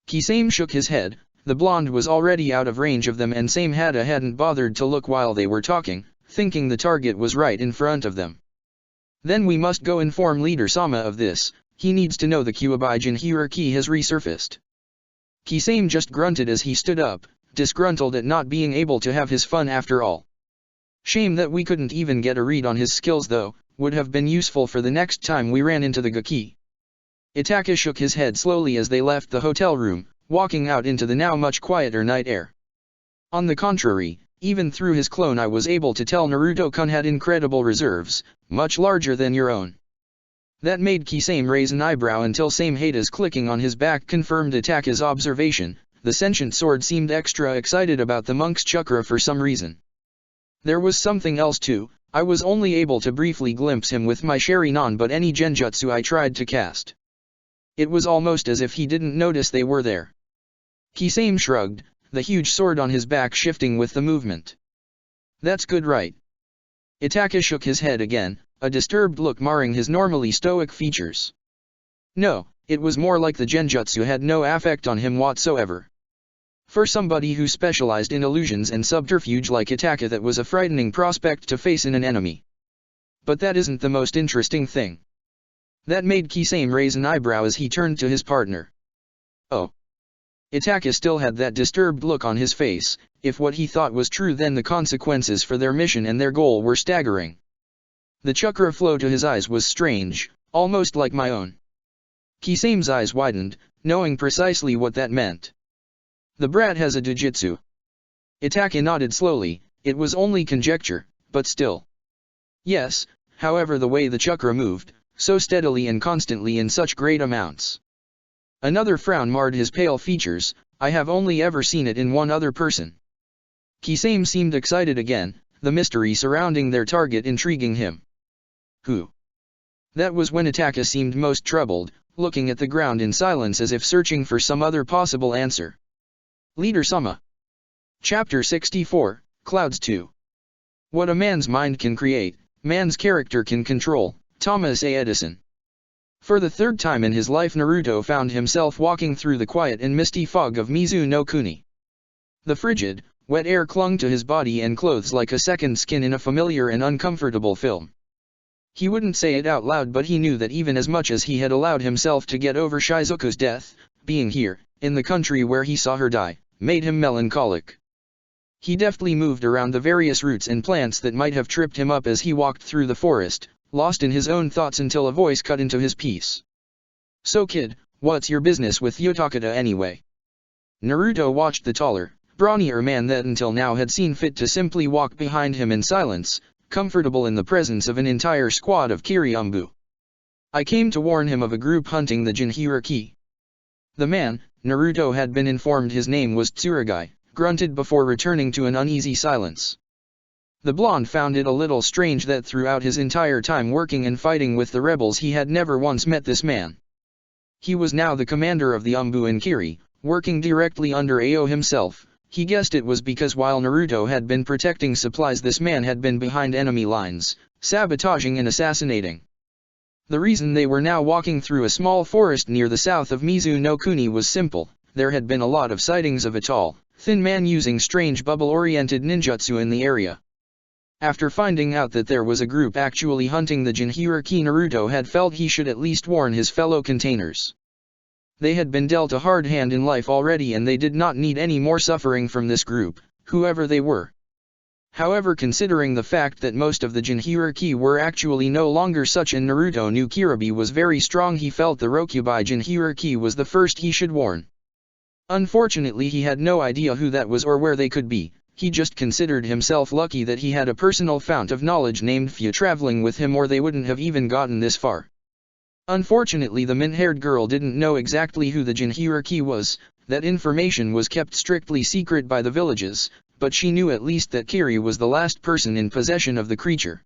Kisame shook his head. The blonde was already out of range of them and Samehada hadn't bothered to look while they were talking, thinking the target was right in front of them. Then we must go inform Leader Sama of this, he needs to know the Kyuubi hierarchy has resurfaced. Kisame just grunted as he stood up, disgruntled at not being able to have his fun after all. Shame that we couldn't even get a read on his skills though, would have been useful for the next time we ran into the Gaki. Itachi shook his head slowly as they left the hotel room, walking out into the now much quieter night air. On the contrary, even through his clone I was able to tell Naruto-kun had incredible reserves, much larger than your own. That made Kisame raise an eyebrow until Samehada's clicking on his back confirmed Itachi's observation. The sentient sword seemed extra excited about the monk's chakra for some reason. There was something else too. I was only able to briefly glimpse him with my Sharingan, but any genjutsu I tried to cast, it was almost as if he didn't notice they were there. Kisame shrugged, the huge sword on his back shifting with the movement. That's good, right? Itachi shook his head again, a disturbed look marring his normally stoic features. No, it was more like the genjutsu had no effect on him whatsoever. For somebody who specialized in illusions and subterfuge like Itachi, that was a frightening prospect to face in an enemy. But that isn't the most interesting thing. That made Kisame raise an eyebrow as he turned to his partner. Oh. Itachi still had that disturbed look on his face. If what he thought was true, then the consequences for their mission and their goal were staggering. The chakra flow to his eyes was strange, almost like my own. Kisame's eyes widened, knowing precisely what that meant. The brat has a dojutsu. Itachi nodded slowly. It was only conjecture, but still. Yes, however, the way the chakra moved, so steadily and constantly in such great amounts. Another frown marred his pale features. I have only ever seen it in one other person. Kisame seemed excited again, the mystery surrounding their target intriguing him. Who? That was when Itachi seemed most troubled, looking at the ground in silence as if searching for some other possible answer. Leader Sama. Chapter 64, Clouds 2. What a man's mind can create, man's character can control. Thomas A. Edison. For the third time in his life, Naruto found himself walking through the quiet and misty fog of Mizu no Kuni. The frigid, wet air clung to his body and clothes like a second skin in a familiar and uncomfortable film. He wouldn't say it out loud, but he knew that even as much as he had allowed himself to get over Shizuku's death, being here, in the country where he saw her die, made him melancholic. He deftly moved around the various roots and plants that might have tripped him up as he walked through the forest, lost in his own thoughts until a voice cut into his peace. So kid, what's your business with Yotakata anyway? Naruto watched the taller, brawnier man that until now had seen fit to simply walk behind him in silence, comfortable in the presence of an entire squad of Kiryumbu. I came to warn him of a group hunting the Jinhiraki. The man, Naruto had been informed his name was Tsurugi, grunted before returning to an uneasy silence. The blonde found it a little strange that throughout his entire time working and fighting with the rebels he had never once met this man. He was now the commander of the Anbu in Kiri, working directly under Ao himself. He guessed it was because while Naruto had been protecting supplies this man had been behind enemy lines, sabotaging and assassinating. The reason they were now walking through a small forest near the south of Mizu no Kuni was simple. There had been a lot of sightings of a tall, thin man using strange bubble-oriented ninjutsu in the area. After finding out that there was a group actually hunting the Jinchuriki, Naruto had felt he should at least warn his fellow containers. They had been dealt a hard hand in life already and they did not need any more suffering from this group, whoever they were. However, considering the fact that most of the Jinchuriki were actually no longer such and Naruto knew Kiribi was very strong, he felt the Rokubai Jinchuriki was the first he should warn. Unfortunately he had no idea who that was or where they could be. He just considered himself lucky that he had a personal fount of knowledge named Fu traveling with him, or they wouldn't have even gotten this far. Unfortunately the mint-haired girl didn't know exactly who the Jinchuriki was. That information was kept strictly secret by the villages, but she knew at least that Kiri was the last person in possession of the creature.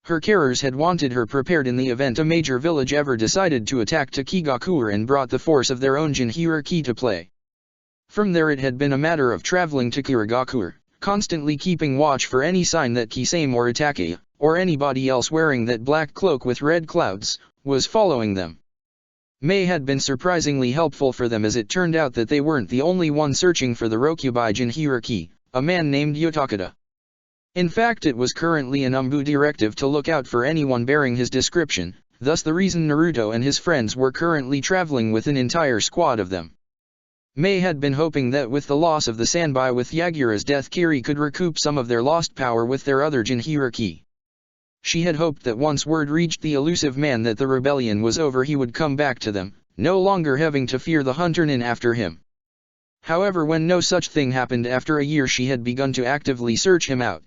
Her carers had wanted her prepared in the event a major village ever decided to attack Takigakuer and brought the force of their own Jinchuriki to play. From there it had been a matter of traveling to Kirigakuer, constantly keeping watch for any sign that Kisame or Itachi, or anybody else wearing that black cloak with red clouds, was following them. Mei had been surprisingly helpful for them, as it turned out that they weren't the only one searching for the Rokubai Jinchuriki, a man named Yotakata. In fact, it was currently an Anbu directive to look out for anyone bearing his description, thus the reason Naruto and his friends were currently traveling with an entire squad of them. Mei had been hoping that with the loss of the Sanbai with Yagura's death, Kiri could recoup some of their lost power with their other Jinchuriki. She had hoped that once word reached the elusive man that the rebellion was over, he would come back to them, no longer having to fear the Hunter Nin after him. However, when no such thing happened, after a year she had begun to actively search him out.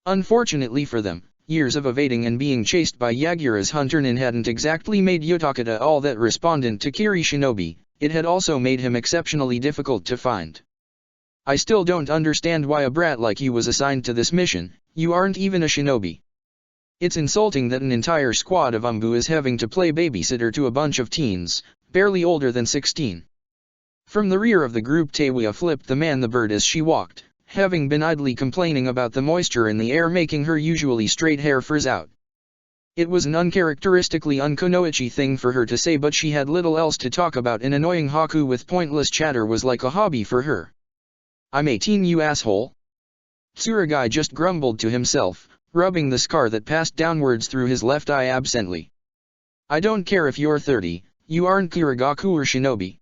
Unfortunately for them, years of evading and being chased by Yagura's Hunter Nin hadn't exactly made Yotakata all that respondent to Kiri Shinobi. It had also made him exceptionally difficult to find. I still don't understand why a brat like you was assigned to this mission. You aren't even a shinobi. It's insulting that an entire squad of Anbu is having to play babysitter to a bunch of teens, barely older than 16. From the rear of the group, Teiwa flipped the man the bird as she walked, having been idly complaining about the moisture in the air making her usually straight hair frizz out. It was an uncharacteristically unkonoichi thing for her to say, but she had little else to talk about, and annoying Haku with pointless chatter was like a hobby for her. I'm 18, you asshole. Tsurugi just grumbled to himself, rubbing the scar that passed downwards through his left eye absently. I don't care if you're 30, you aren't Kirigaku or shinobi.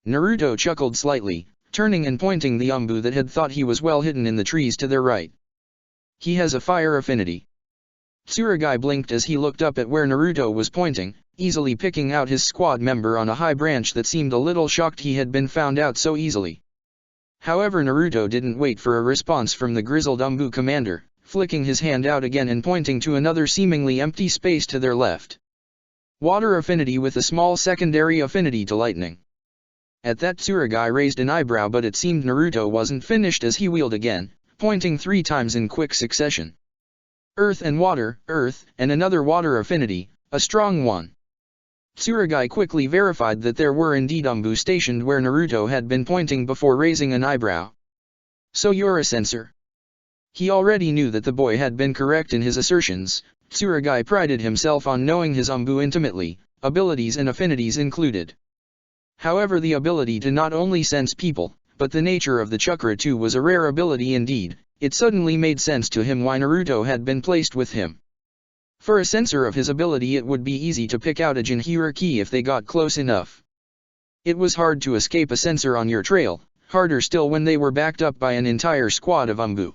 Naruto chuckled slightly, turning and pointing the Anbu that had thought he was well hidden in the trees to their right. He has a fire affinity. Tsurugi blinked as he looked up at where Naruto was pointing, easily picking out his squad member on a high branch that seemed a little shocked he had been found out so easily. However, Naruto didn't wait for a response from the grizzled Anbu commander, flicking his hand out again and pointing to another seemingly empty space to their left. Water affinity with a small secondary affinity to lightning. At that, Tsurugi raised an eyebrow, but it seemed Naruto wasn't finished as he wheeled again, pointing 3 times in quick succession. Earth and water, earth, and another water affinity, a strong one. Tsurugi quickly verified that there were indeed Anbu stationed where Naruto had been pointing before raising an eyebrow. So you're a censor? He already knew that the boy had been correct in his assertions. Tsurugi prided himself on knowing his Anbu intimately, abilities and affinities included. However, the ability to not only sense people, but the nature of the chakra too was a rare ability indeed. It suddenly made sense to him why Naruto had been placed with him. For a censor of his ability, it would be easy to pick out a Jinchuriki if they got close enough. It was hard to escape a censor on your trail, harder still when they were backed up by an entire squad of Anbu.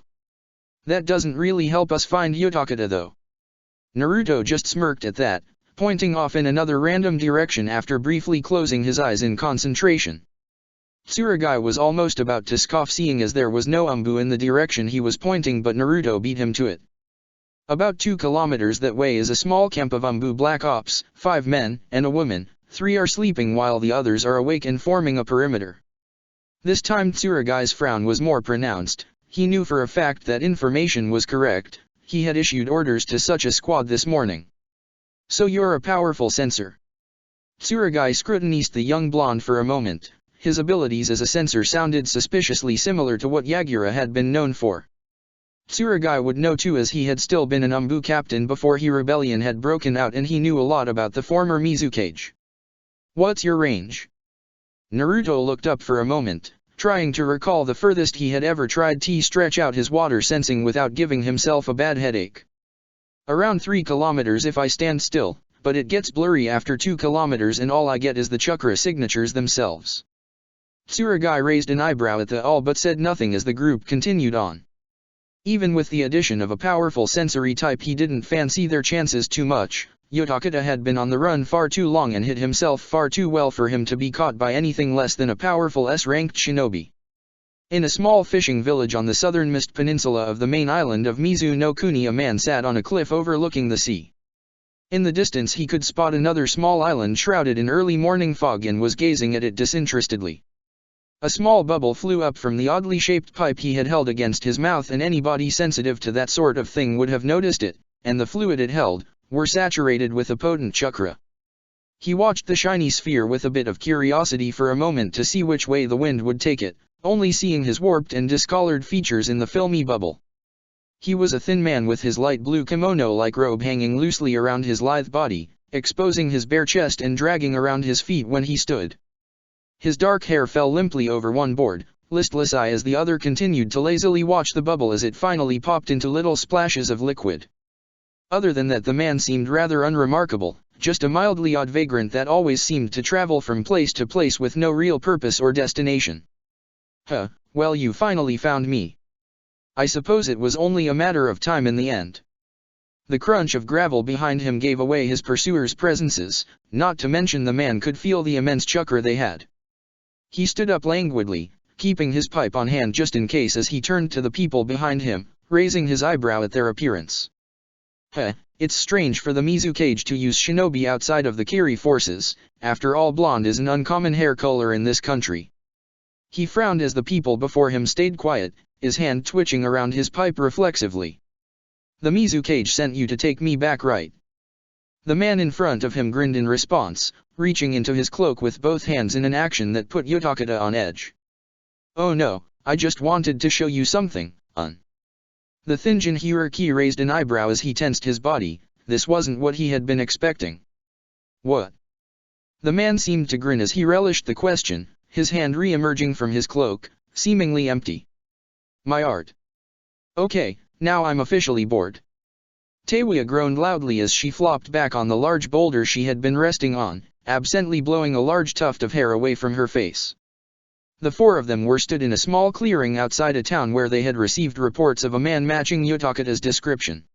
That doesn't really help us find Yotakata though. Naruto just smirked at that, pointing off in another random direction after briefly closing his eyes in concentration. Tsurugi was almost about to scoff, seeing as there was no Anbu in the direction he was pointing, but Naruto beat him to it. About 2 kilometers that way is a small camp of Anbu Black Ops, 5 men, and a woman, 3 are sleeping while the others are awake and forming a perimeter. This time Tsurugi's frown was more pronounced, he knew for a fact that information was correct. He had issued orders to such a squad this morning. So you're a powerful censor. Tsurugi scrutinized the young blonde for a moment. His abilities as a censor sounded suspiciously similar to what Yagura had been known for. Tsurugi would know too, as he had still been an Umbu captain before he rebellion had broken out, and he knew a lot about the former Mizukage. What's your range? Naruto looked up for a moment, trying to recall the furthest he had ever tried to stretch out his water sensing without giving himself a bad headache. Around 3 kilometers if I stand still, but it gets blurry after 2 kilometers and all I get is the chakra signatures themselves. Tsurugi raised an eyebrow at the all but said nothing as the group continued on. Even with the addition of a powerful sensory type, he didn't fancy their chances too much. Yotakata had been on the run far too long and hid himself far too well for him to be caught by anything less than a powerful S-ranked shinobi. In a small fishing village on the southernmost peninsula of the main island of Mizu no Kuni, a man sat on a cliff overlooking the sea. In the distance he could spot another small island shrouded in early morning fog and was gazing at it disinterestedly. A small bubble flew up from the oddly shaped pipe he had held against his mouth, and anybody sensitive to that sort of thing would have noticed it, and the fluid it held were saturated with a potent chakra. He watched the shiny sphere with a bit of curiosity for a moment to see which way the wind would take it, only seeing his warped and discolored features in the filmy bubble. He was a thin man with his light blue kimono-like robe hanging loosely around his lithe body, exposing his bare chest and dragging around his feet when he stood. His dark hair fell limply over one board, listless eye as the other continued to lazily watch the bubble as it finally popped into little splashes of liquid. Other than that, the man seemed rather unremarkable, just a mildly odd vagrant that always seemed to travel from place to place with no real purpose or destination. Huh, well, you finally found me. I suppose it was only a matter of time in the end. The crunch of gravel behind him gave away his pursuers' presences, not to mention the man could feel the immense chakra they had. He stood up languidly, keeping his pipe on hand just in case, as he turned to the people behind him, raising his eyebrow at their appearance. It's strange for the Mizukage to use shinobi outside of the Kiri forces. After all, blonde is an uncommon hair color in this country. He frowned as the people before him stayed quiet, his hand twitching around his pipe reflexively. The Mizukage sent you to take me back, right? The man in front of him grinned in response, reaching into his cloak with both hands in an action that put Yotakata on edge. Oh no, I just wanted to show you something, The thin Jinhyuriki raised an eyebrow as he tensed his body. This wasn't what he had been expecting. What? The man seemed to grin as he relished the question, his hand re-emerging from his cloak, seemingly empty. My art. Okay, now I'm officially bored. Teiwaya groaned loudly as she flopped back on the large boulder she had been resting on, absently blowing a large tuft of hair away from her face. The 4 of them were stood in a small clearing outside a town where they had received reports of a man matching Yotakata's description.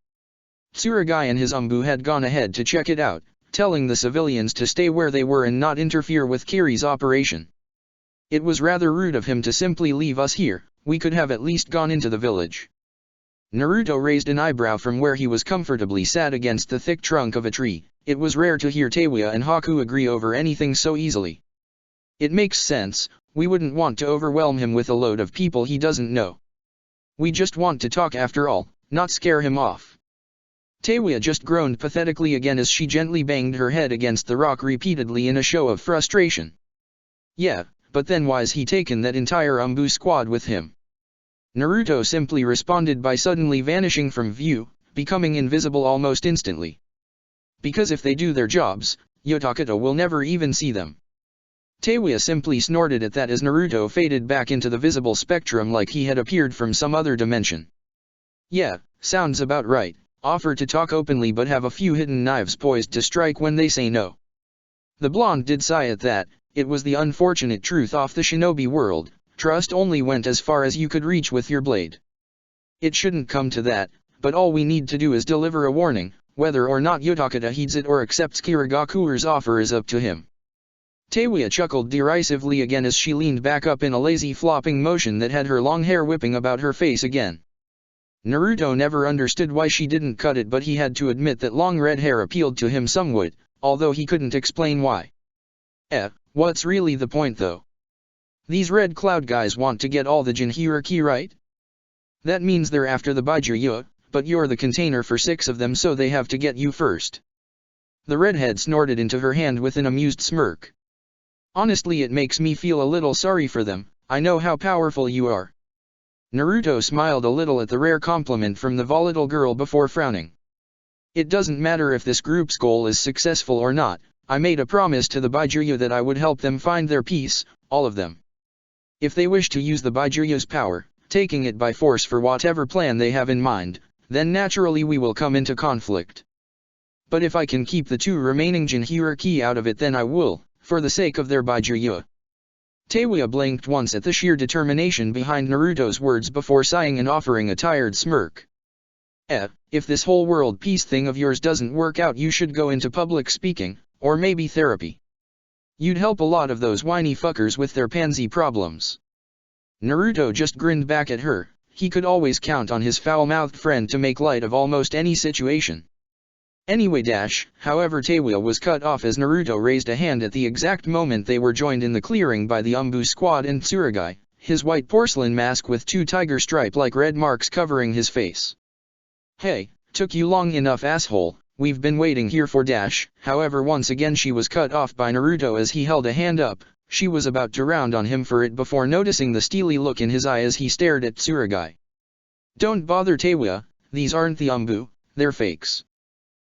Tsurugi and his Umbu had gone ahead to check it out, telling the civilians to stay where they were and not interfere with Kiri's operation. It was rather rude of him to simply leave us here. We could have at least gone into the village. Naruto raised an eyebrow from where he was comfortably sat against the thick trunk of a tree. It was rare to hear Teiwaya and Haku agree over anything so easily. It makes sense, we wouldn't want to overwhelm him with a load of people he doesn't know. We just want to talk after all, not scare him off. Teiwaya just groaned pathetically again as she gently banged her head against the rock repeatedly in a show of frustration. Yeah, but then why's he taken that entire Umbu squad with him? Naruto simply responded by suddenly vanishing from view, becoming invisible almost instantly. Because if they do their jobs, Yotakata will never even see them. Teiwaya simply snorted at that as Naruto faded back into the visible spectrum like he had appeared from some other dimension. Yeah, sounds about right. Offer to talk openly but have a few hidden knives poised to strike when they say no. The blonde did sigh at that. It was the unfortunate truth of the shinobi world. Trust only went as far as you could reach with your blade. It shouldn't come to that, but all we need to do is deliver a warning. Whether or not Yotakata heeds it or accepts Kirigaku's offer is up to him. Teiwaya chuckled derisively again as she leaned back up in a lazy flopping motion that had her long hair whipping about her face again. Naruto never understood why she didn't cut it, but he had to admit that long red hair appealed to him somewhat, although he couldn't explain why. What's really the point though? These Red Cloud guys want to get all the Jinhyuriki, right? That means they're after the Baijuya, but you're the container for 6 of them, so they have to get you first. The redhead snorted into her hand with an amused smirk. Honestly, it makes me feel a little sorry for them. I know how powerful you are. Naruto smiled a little at the rare compliment from the volatile girl before frowning. It doesn't matter if this group's goal is successful or not. I made a promise to the Baijuya that I would help them find their peace, all of them. If they wish to use the Baijuya's power, taking it by force for whatever plan they have in mind, then naturally we will come into conflict. But if I can keep the 2 remaining Jinchuriki out of it, then I will, for the sake of their Baijuya. Teiwa blinked once at the sheer determination behind Naruto's words before sighing and offering a tired smirk. If this whole world peace thing of yours doesn't work out, you should go into public speaking, or maybe therapy. You'd help a lot of those whiny fuckers with their pansy problems. Naruto just grinned back at her. He could always count on his foul-mouthed friend to make light of almost any situation. Anyway, however, Teiwa was cut off as Naruto raised a hand at the exact moment they were joined in the clearing by the Umbu squad and Tsurugi, his white porcelain mask with 2 tiger stripe-like red marks covering his face. Hey, took you long enough, asshole, we've been waiting here for . However, once again she was cut off by Naruto as he held a hand up. She was about to round on him for it before noticing the steely look in his eye as he stared at Tsurugi. Don't bother, Teiwa, these aren't the Umbu, they're fakes.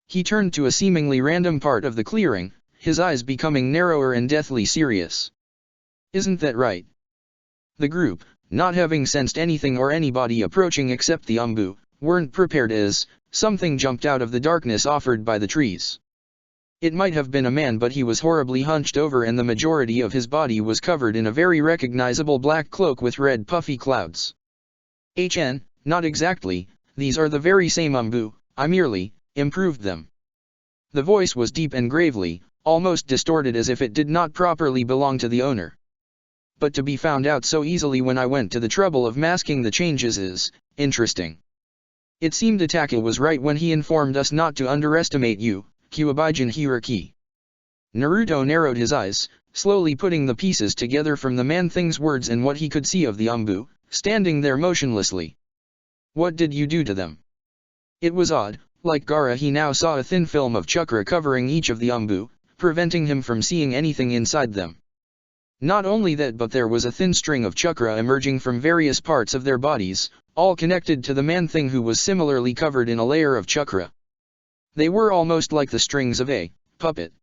He turned to a seemingly random part of the clearing, his eyes becoming narrower and deathly serious. Isn't that right? The group, not having sensed anything or anybody approaching except the Umbu, weren't prepared as something jumped out of the darkness offered by the trees. It might have been a man, but he was horribly hunched over and the majority of his body was covered in a very recognizable black cloak with red puffy clouds. Not exactly, these are the very same Umbu, I merely improved them. The voice was deep and gravely, almost distorted as if it did not properly belong to the owner. But to be found out so easily when I went to the trouble of masking the changes is interesting. It seemed Itachi was right when he informed us not to underestimate you, Kyuubi Jinchuriki. Naruto narrowed his eyes, slowly putting the pieces together from the man-thing's words and what he could see of the Umbu, standing there motionlessly. What did you do to them? It was odd. Like Gaara, he now saw a thin film of chakra covering each of the Umbu, preventing him from seeing anything inside them. Not only that, but there was a thin string of chakra emerging from various parts of their bodies, all connected to the man-thing who was similarly covered in a layer of chakra. They were almost like the strings of a puppet.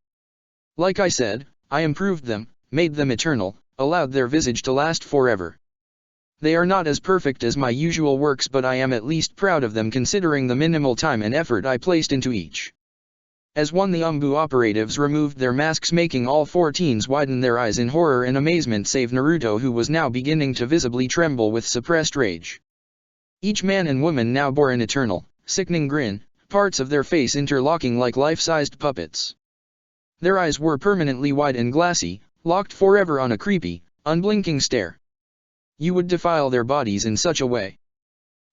Like I said, I improved them, made them eternal, allowed their visage to last forever. They are not as perfect as my usual works, but I am at least proud of them considering the minimal time and effort I placed into each. As one, the Umbu operatives removed their masks, making all 4 teens widen their eyes in horror and amazement, save Naruto, who was now beginning to visibly tremble with suppressed rage. Each man and woman now bore an eternal, sickening grin, parts of their face interlocking like life-sized puppets. Their eyes were permanently wide and glassy, locked forever on a creepy, unblinking stare. You would defile their bodies in such a way?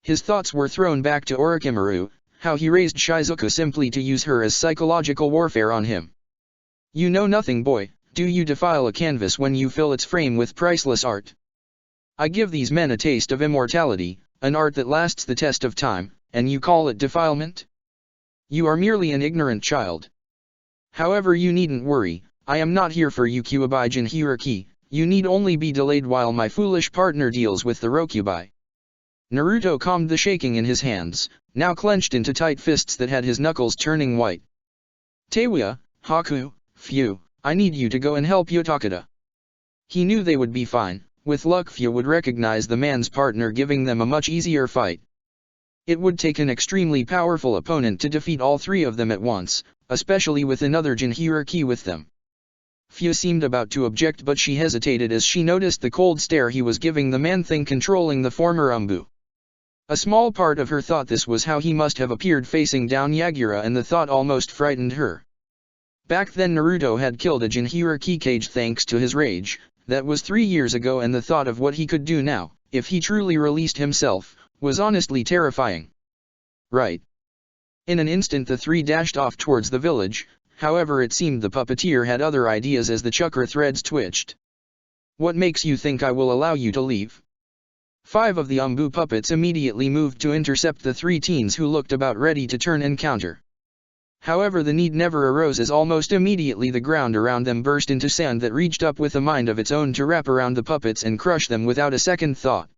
His thoughts were thrown back to Orochimaru, how he raised Shizuka simply to use her as psychological warfare on him. You know nothing, boy. Do you defile a canvas when you fill its frame with priceless art? I give these men a taste of immortality, an art that lasts the test of time, and you call it defilement? You are merely an ignorant child. However, you needn't worry, I am not here for you, Kyuubi Jinchuriki. You need only be delayed while my foolish partner deals with the Rokubai. Naruto calmed the shaking in his hands, now clenched into tight fists that had his knuckles turning white. Teiwa, Haku, phew, I need you to go and help Yotakata. He knew they would be fine. With luck, Fu would recognize the man's partner, giving them a much easier fight. It would take an extremely powerful opponent to defeat all 3 of them at once, especially with another Jinchuriki with them. Fu seemed about to object, but she hesitated as she noticed the cold stare he was giving the man-thing controlling the former Umbu. A small part of her thought this was how he must have appeared facing down Yagura, and the thought almost frightened her. Back then Naruto had killed a Jinchuriki Kage thanks to his rage. That was 3 years ago, and the thought of what he could do now, if he truly released himself, was honestly terrifying. Right. In an instant the 3 dashed off towards the village. However, it seemed the puppeteer had other ideas as the chakra threads twitched. What makes you think I will allow you to leave? 5 of the Umbu puppets immediately moved to intercept the 3 teens who looked about ready to turn and counter. However, the need never arose, as almost immediately the ground around them burst into sand that reached up with a mind of its own to wrap around the puppets and crush them without a second thought.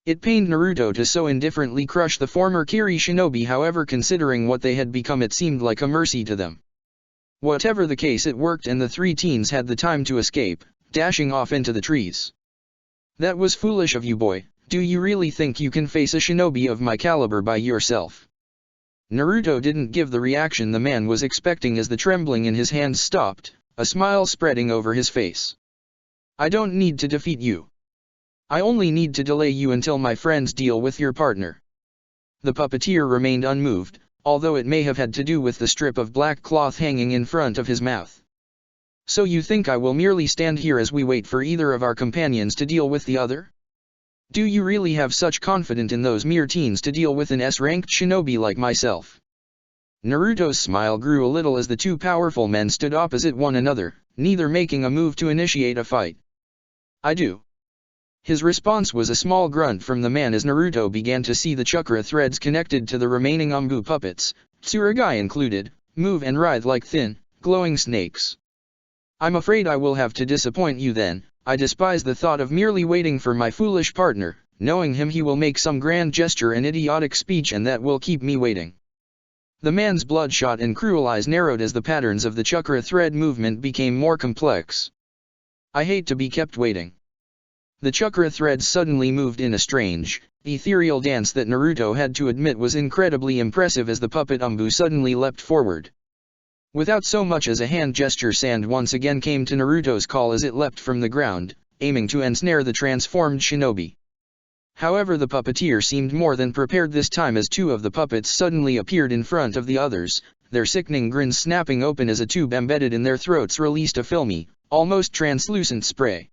It pained Naruto to so indifferently crush the former Kiri shinobi, however, considering what they had become, it seemed like a mercy to them. Whatever the case, it worked, and the 3 teens had the time to escape, dashing off into the trees. That was foolish of you, boy. Do you really think you can face a shinobi of my caliber by yourself? Naruto didn't give the reaction the man was expecting as the trembling in his hands stopped, a smile spreading over his face. I don't need to defeat you. I only need to delay you until my friends deal with your partner. The puppeteer remained unmoved, although it may have had to do with the strip of black cloth hanging in front of his mouth. So you think I will merely stand here as we wait for either of our companions to deal with the other? Do you really have such confidence in those mere teens to deal with an S-ranked shinobi like myself? Naruto's smile grew a little as the 2 powerful men stood opposite one another, neither making a move to initiate a fight. I do. His response was a small grunt from the man as Naruto began to see the chakra threads connected to the remaining Umbu puppets, Tsurugi included, move and writhe like thin, glowing snakes. I'm afraid I will have to disappoint you then. I despise the thought of merely waiting for my foolish partner, knowing him he will make some grand gesture and idiotic speech, and that will keep me waiting. The man's bloodshot and cruel eyes narrowed as the patterns of the chakra thread movement became more complex. I hate to be kept waiting. The chakra threads suddenly moved in a strange, ethereal dance that Naruto had to admit was incredibly impressive as the puppet Umbu suddenly leapt forward. Without so much as a hand gesture, sand once again came to Naruto's call as it leapt from the ground, aiming to ensnare the transformed shinobi. However, the puppeteer seemed more than prepared this time, as 2 of the puppets suddenly appeared in front of the others, their sickening grins snapping open as a tube embedded in their throats released a filmy, almost translucent spray.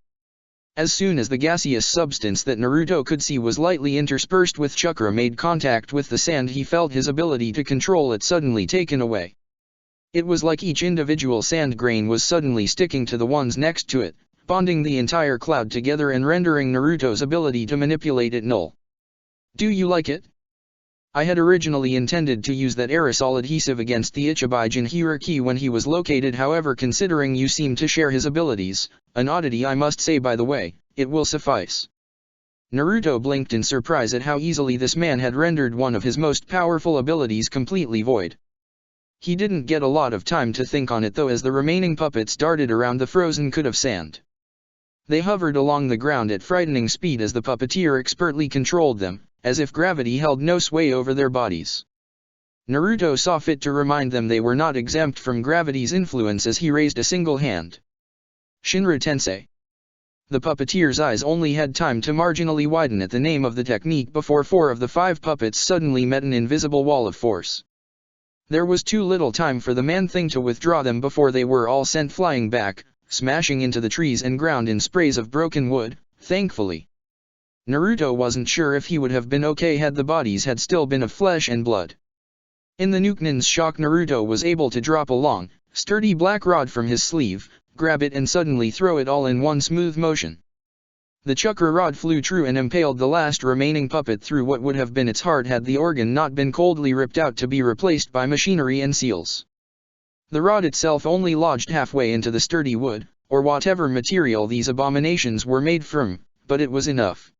As soon as the gaseous substance that Naruto could see was lightly interspersed with chakra made contact with the sand, he felt his ability to control it suddenly taken away. It was like each individual sand grain was suddenly sticking to the ones next to it, bonding the entire cloud together and rendering Naruto's ability to manipulate it null. Do you like it? I had originally intended to use that aerosol adhesive against the Ichibai Jinchuriki when he was located, however, considering you seem to share his abilities, an oddity I must say by the way, it will suffice. Naruto blinked in surprise at how easily this man had rendered one of his most powerful abilities completely void. He didn't get a lot of time to think on it though, as the remaining puppets darted around the frozen cud of sand. They hovered along the ground at frightening speed as the puppeteer expertly controlled them, as if gravity held no sway over their bodies. Naruto saw fit to remind them they were not exempt from gravity's influence as he raised a single hand. Shinra Tensei. The puppeteer's eyes only had time to marginally widen at the name of the technique before 4 of the 5 puppets suddenly met an invisible wall of force. There was too little time for the man-thing to withdraw them before they were all sent flying back, smashing into the trees and ground in sprays of broken wood, thankfully. Naruto wasn't sure if he would have been okay had the bodies had still been of flesh and blood. In the Nukenin's shock, Naruto was able to drop a long, sturdy black rod from his sleeve, grab it and suddenly throw it all in one smooth motion. The chakra rod flew true and impaled the last remaining puppet through what would have been its heart had the organ not been coldly ripped out to be replaced by machinery and seals. The rod itself only lodged halfway into the sturdy wood, or whatever material these abominations were made from, but it was enough.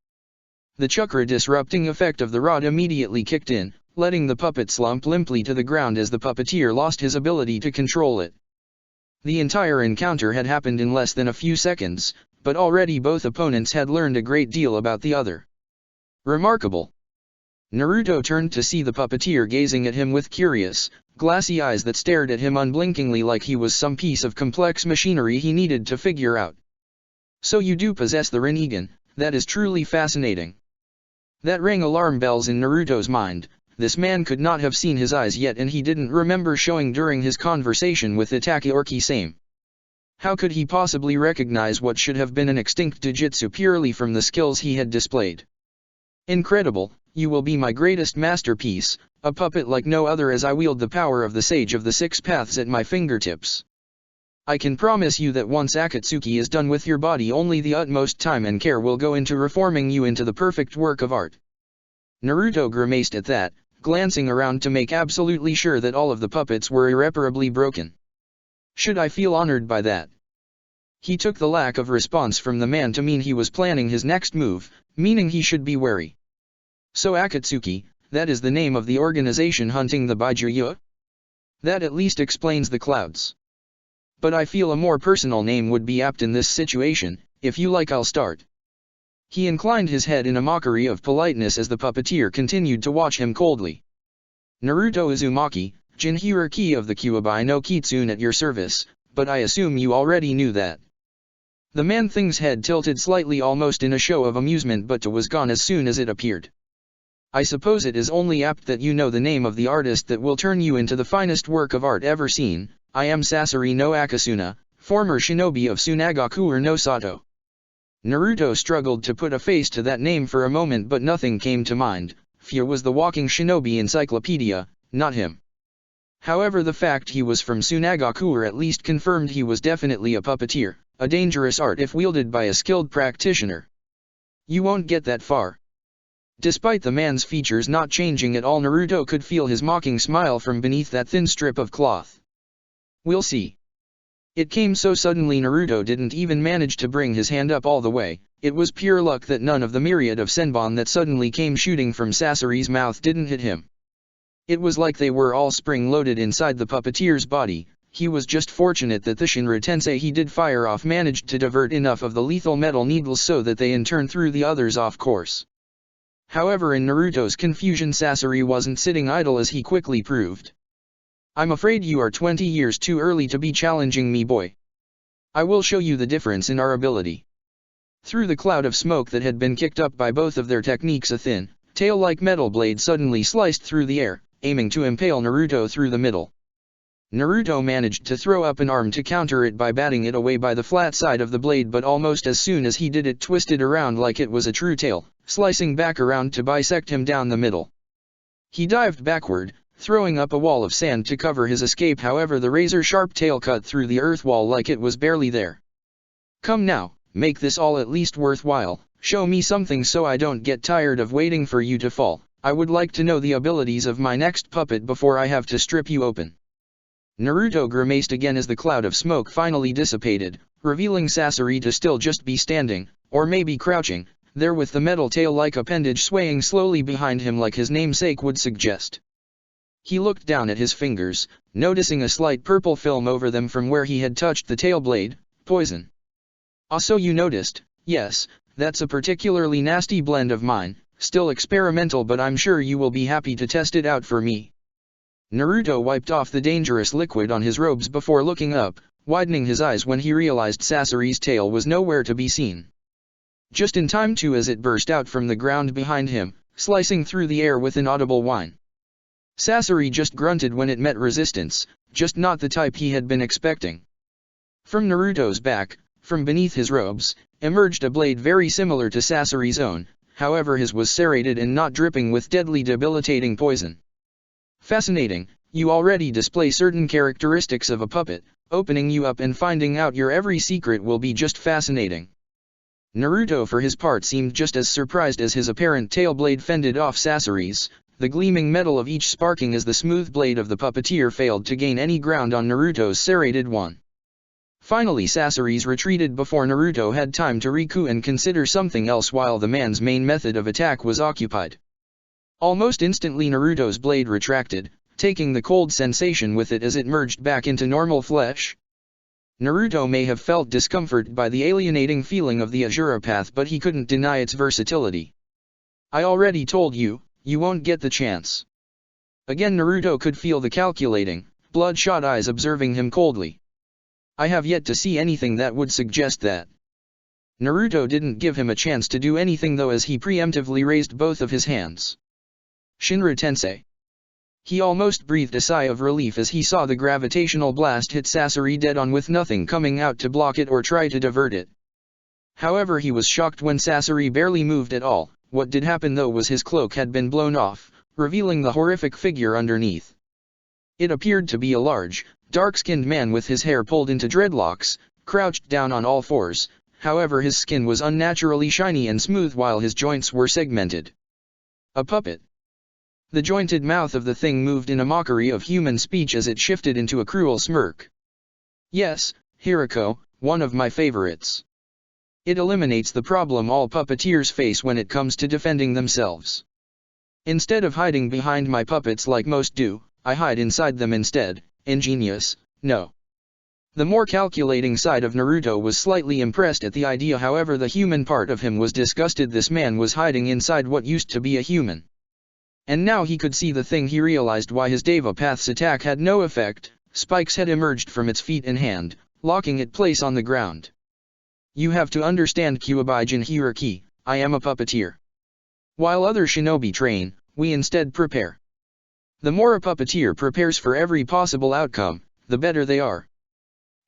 The chakra disrupting effect of the rod immediately kicked in, letting the puppet slump limply to the ground as the puppeteer lost his ability to control it. The entire encounter had happened in less than a few seconds, but already both opponents had learned a great deal about the other. Remarkable. Naruto turned to see the puppeteer gazing at him with curious, glassy eyes that stared at him unblinkingly like he was some piece of complex machinery he needed to figure out. So you do possess the Rinnegan, that is truly fascinating. That rang alarm bells in Naruto's mind. This man could not have seen his eyes yet, and he didn't remember showing during his conversation with Itachi or Kisame. How could he possibly recognize what should have been an extinct Jujutsu purely from the skills he had displayed? Incredible, you will be my greatest masterpiece, a puppet like no other as I wield the power of the Sage of the Six Paths at my fingertips. I can promise you that once Akatsuki is done with your body, only the utmost time and care will go into reforming you into the perfect work of art." Naruto grimaced at that, glancing around to make absolutely sure that all of the puppets were irreparably broken. Should I feel honored by that? He took the lack of response from the man to mean he was planning his next move, meaning he should be wary. "So Akatsuki, that is the name of the organization hunting the Baijuya? That at least explains the clouds. But I feel a more personal name would be apt in this situation. If you like, I'll start." He inclined his head in a mockery of politeness as the puppeteer continued to watch him coldly. "Naruto Uzumaki, Jinhiriki of the Kyuubi no Kitsune at your service, but I assume you already knew that." The man-thing's head tilted slightly, almost in a show of amusement, but was gone as soon as it appeared. "I suppose it is only apt that you know the name of the artist that will turn you into the finest work of art ever seen. I am Sasori no Akasuna, former shinobi of Tsunagaku no Sato." Naruto struggled to put a face to that name for a moment, but nothing came to mind. Fear was the walking shinobi encyclopedia, not him. However, the fact he was from Tsunagaku at least confirmed he was definitely a puppeteer, a dangerous art if wielded by a skilled practitioner. "You won't get that far." Despite the man's features not changing at all, Naruto could feel his mocking smile from beneath that thin strip of cloth. "We'll see." It came so suddenly Naruto didn't even manage to bring his hand up all the way. It was pure luck that none of the myriad of senbon that suddenly came shooting from Sasori's mouth didn't hit him. It was like they were all spring-loaded inside the puppeteer's body. He was just fortunate that the Shinra Tensei he did fire off managed to divert enough of the lethal metal needles so that they in turn threw the others off course. However, in Naruto's confusion, Sasori wasn't sitting idle, as he quickly proved. "I'm afraid you are 20 years too early to be challenging me, boy. I will show you the difference in our ability." Through the cloud of smoke that had been kicked up by both of their techniques, a thin, tail-like metal blade suddenly sliced through the air, aiming to impale Naruto through the middle. Naruto managed to throw up an arm to counter it by batting it away by the flat side of the blade, but almost as soon as he did, it twisted around like it was a true tail, slicing back around to bisect him down the middle. He dived backward, throwing up a wall of sand to cover his escape. However, the razor-sharp tail cut through the earth wall like it was barely there. "Come now, make this all at least worthwhile. Show me something so I don't get tired of waiting for you to fall. I would like to know the abilities of my next puppet before I have to strip you open." Naruto grimaced again as the cloud of smoke finally dissipated, revealing Sasori to still just be standing, or maybe crouching, there with the metal tail-like appendage swaying slowly behind him like his namesake would suggest. He looked down at his fingers, noticing a slight purple film over them from where he had touched the tail blade. "Poison." "Ah, so you noticed? Yes, that's a particularly nasty blend of mine, still experimental, but I'm sure you will be happy to test it out for me." Naruto wiped off the dangerous liquid on his robes before looking up, widening his eyes when he realized Sasori's tail was nowhere to be seen. Just in time too, as it burst out from the ground behind him, slicing through the air with an audible whine. Sasori just grunted when it met resistance, just not the type he had been expecting. From Naruto's back, from beneath his robes, emerged a blade very similar to Sasori's own, however his was serrated and not dripping with deadly debilitating poison. "Fascinating, you already display certain characteristics of a puppet. Opening you up and finding out your every secret will be just fascinating." Naruto for his part seemed just as surprised as his apparent tail blade fended off Sasori's, the gleaming metal of each sparking as the smooth blade of the puppeteer failed to gain any ground on Naruto's serrated one. Finally Sasori's retreated before Naruto had time to recoup and consider something else while the man's main method of attack was occupied. Almost instantly Naruto's blade retracted, taking the cold sensation with it as it merged back into normal flesh. Naruto may have felt discomfort by the alienating feeling of the Azura Path, but he couldn't deny its versatility. "I already told you, you won't get the chance." Again Naruto could feel the calculating, bloodshot eyes observing him coldly. "I have yet to see anything that would suggest that." Naruto didn't give him a chance to do anything though, as he preemptively raised both of his hands. "Shinra Tensei." He almost breathed a sigh of relief as he saw the gravitational blast hit Sasori dead on with nothing coming out to block it or try to divert it. However, he was shocked when Sasori barely moved at all. What did happen though was his cloak had been blown off, revealing the horrific figure underneath. It appeared to be a large, dark-skinned man with his hair pulled into dreadlocks, crouched down on all fours, however his skin was unnaturally shiny and smooth while his joints were segmented. A puppet. The jointed mouth of the thing moved in a mockery of human speech as it shifted into a cruel smirk. Yes, Hirako, one of my favorites. It eliminates the problem all puppeteers face when it comes to defending themselves. Instead of hiding behind my puppets like most do, I hide inside them instead. Ingenious, no. The more calculating side of Naruto was slightly impressed at the idea, however the human part of him was disgusted this man was hiding inside what used to be a human. And now he could see the thing. He realized why his Deva Path's attack had no effect. Spikes had emerged from its feet and hand, locking it place on the ground. You have to understand, Kyuubi Jinchuriki, I am a puppeteer. While other shinobi train, we instead prepare. The more a puppeteer prepares for every possible outcome, the better they are.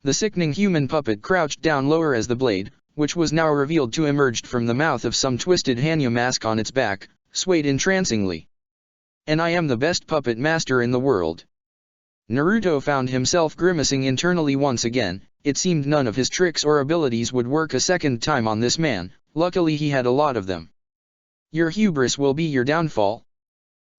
The sickening human puppet crouched down lower as the blade, which was now revealed to emerge from the mouth of some twisted Hanyu mask on its back, swayed entrancingly. And I am the best puppet master in the world. Naruto found himself grimacing internally once again. It seemed none of his tricks or abilities would work a second time on this man. Luckily he had a lot of them. Your hubris will be your downfall.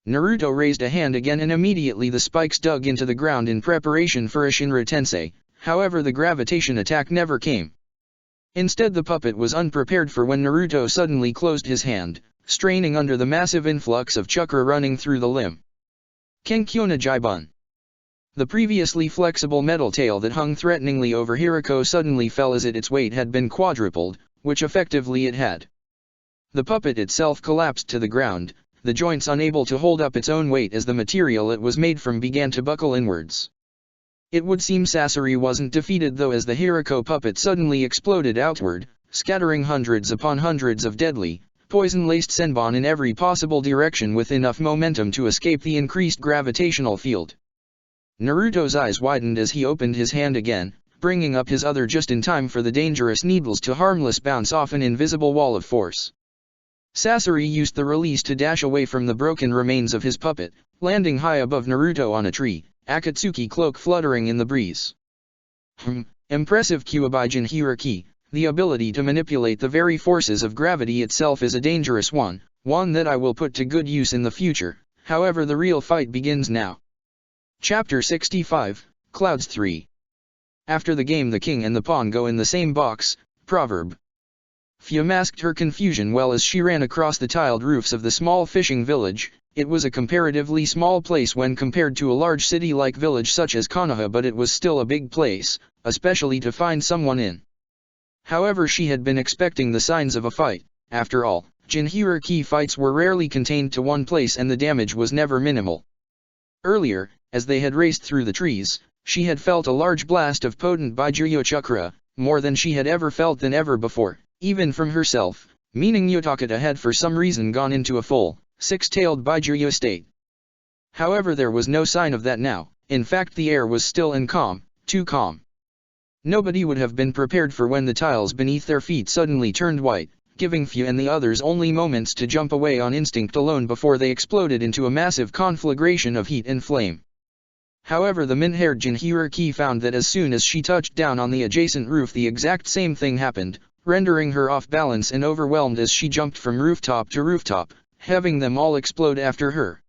Naruto raised a hand again and immediately the spikes dug into the ground in preparation for a Shinra Tensei. However the gravitation attack never came. Instead the puppet was unprepared for when Naruto suddenly closed his hand, straining under the massive influx of chakra running through the limb. Kenkyona Jaibun. The previously flexible metal tail that hung threateningly over Hirako suddenly fell as its weight had been quadrupled, which effectively it had. The puppet itself collapsed to the ground, the joints unable to hold up its own weight as the material it was made from began to buckle inwards. It would seem Sasori wasn't defeated though, as the Hirako puppet suddenly exploded outward, scattering hundreds upon hundreds of deadly, poison-laced senbon in every possible direction with enough momentum to escape the increased gravitational field. Naruto's eyes widened as he opened his hand again, bringing up his other just in time for the dangerous needles to harmless bounce off an invisible wall of force. Sasori used the release to dash away from the broken remains of his puppet, landing high above Naruto on a tree, Akatsuki cloak fluttering in the breeze. Impressive, Kyuubi Jinchuriki. The ability to manipulate the very forces of gravity itself is a dangerous one that I will put to good use in the future. However, the real fight begins now. Chapter 65, Clouds 3. After the game the king and the pawn go in the same box. Proverb. Fia masked her confusion well as she ran across the tiled roofs of the small fishing village. It was a comparatively small place when compared to a large city-like village such as Konoha, but it was still a big place, especially to find someone in. However, she had been expecting the signs of a fight. After all, Jinchuriki fights were rarely contained to one place and the damage was never minimal. Earlier, as they had raced through the trees, she had felt a large blast of potent Baijuyo chakra, more than she had ever felt than ever before, even from herself, meaning Utakata had for some reason gone into a full, six-tailed Baijuyo state. However, there was no sign of that now. In fact, the air was still and calm, too calm. Nobody would have been prepared for when the tiles beneath their feet suddenly turned white, giving Fu and the others only moments to jump away on instinct alone before they exploded into a massive conflagration of heat and flame. However, the min-haired Jinchuriki found that as soon as she touched down on the adjacent roof the exact same thing happened, rendering her off balance and overwhelmed as she jumped from rooftop to rooftop, having them all explode after her.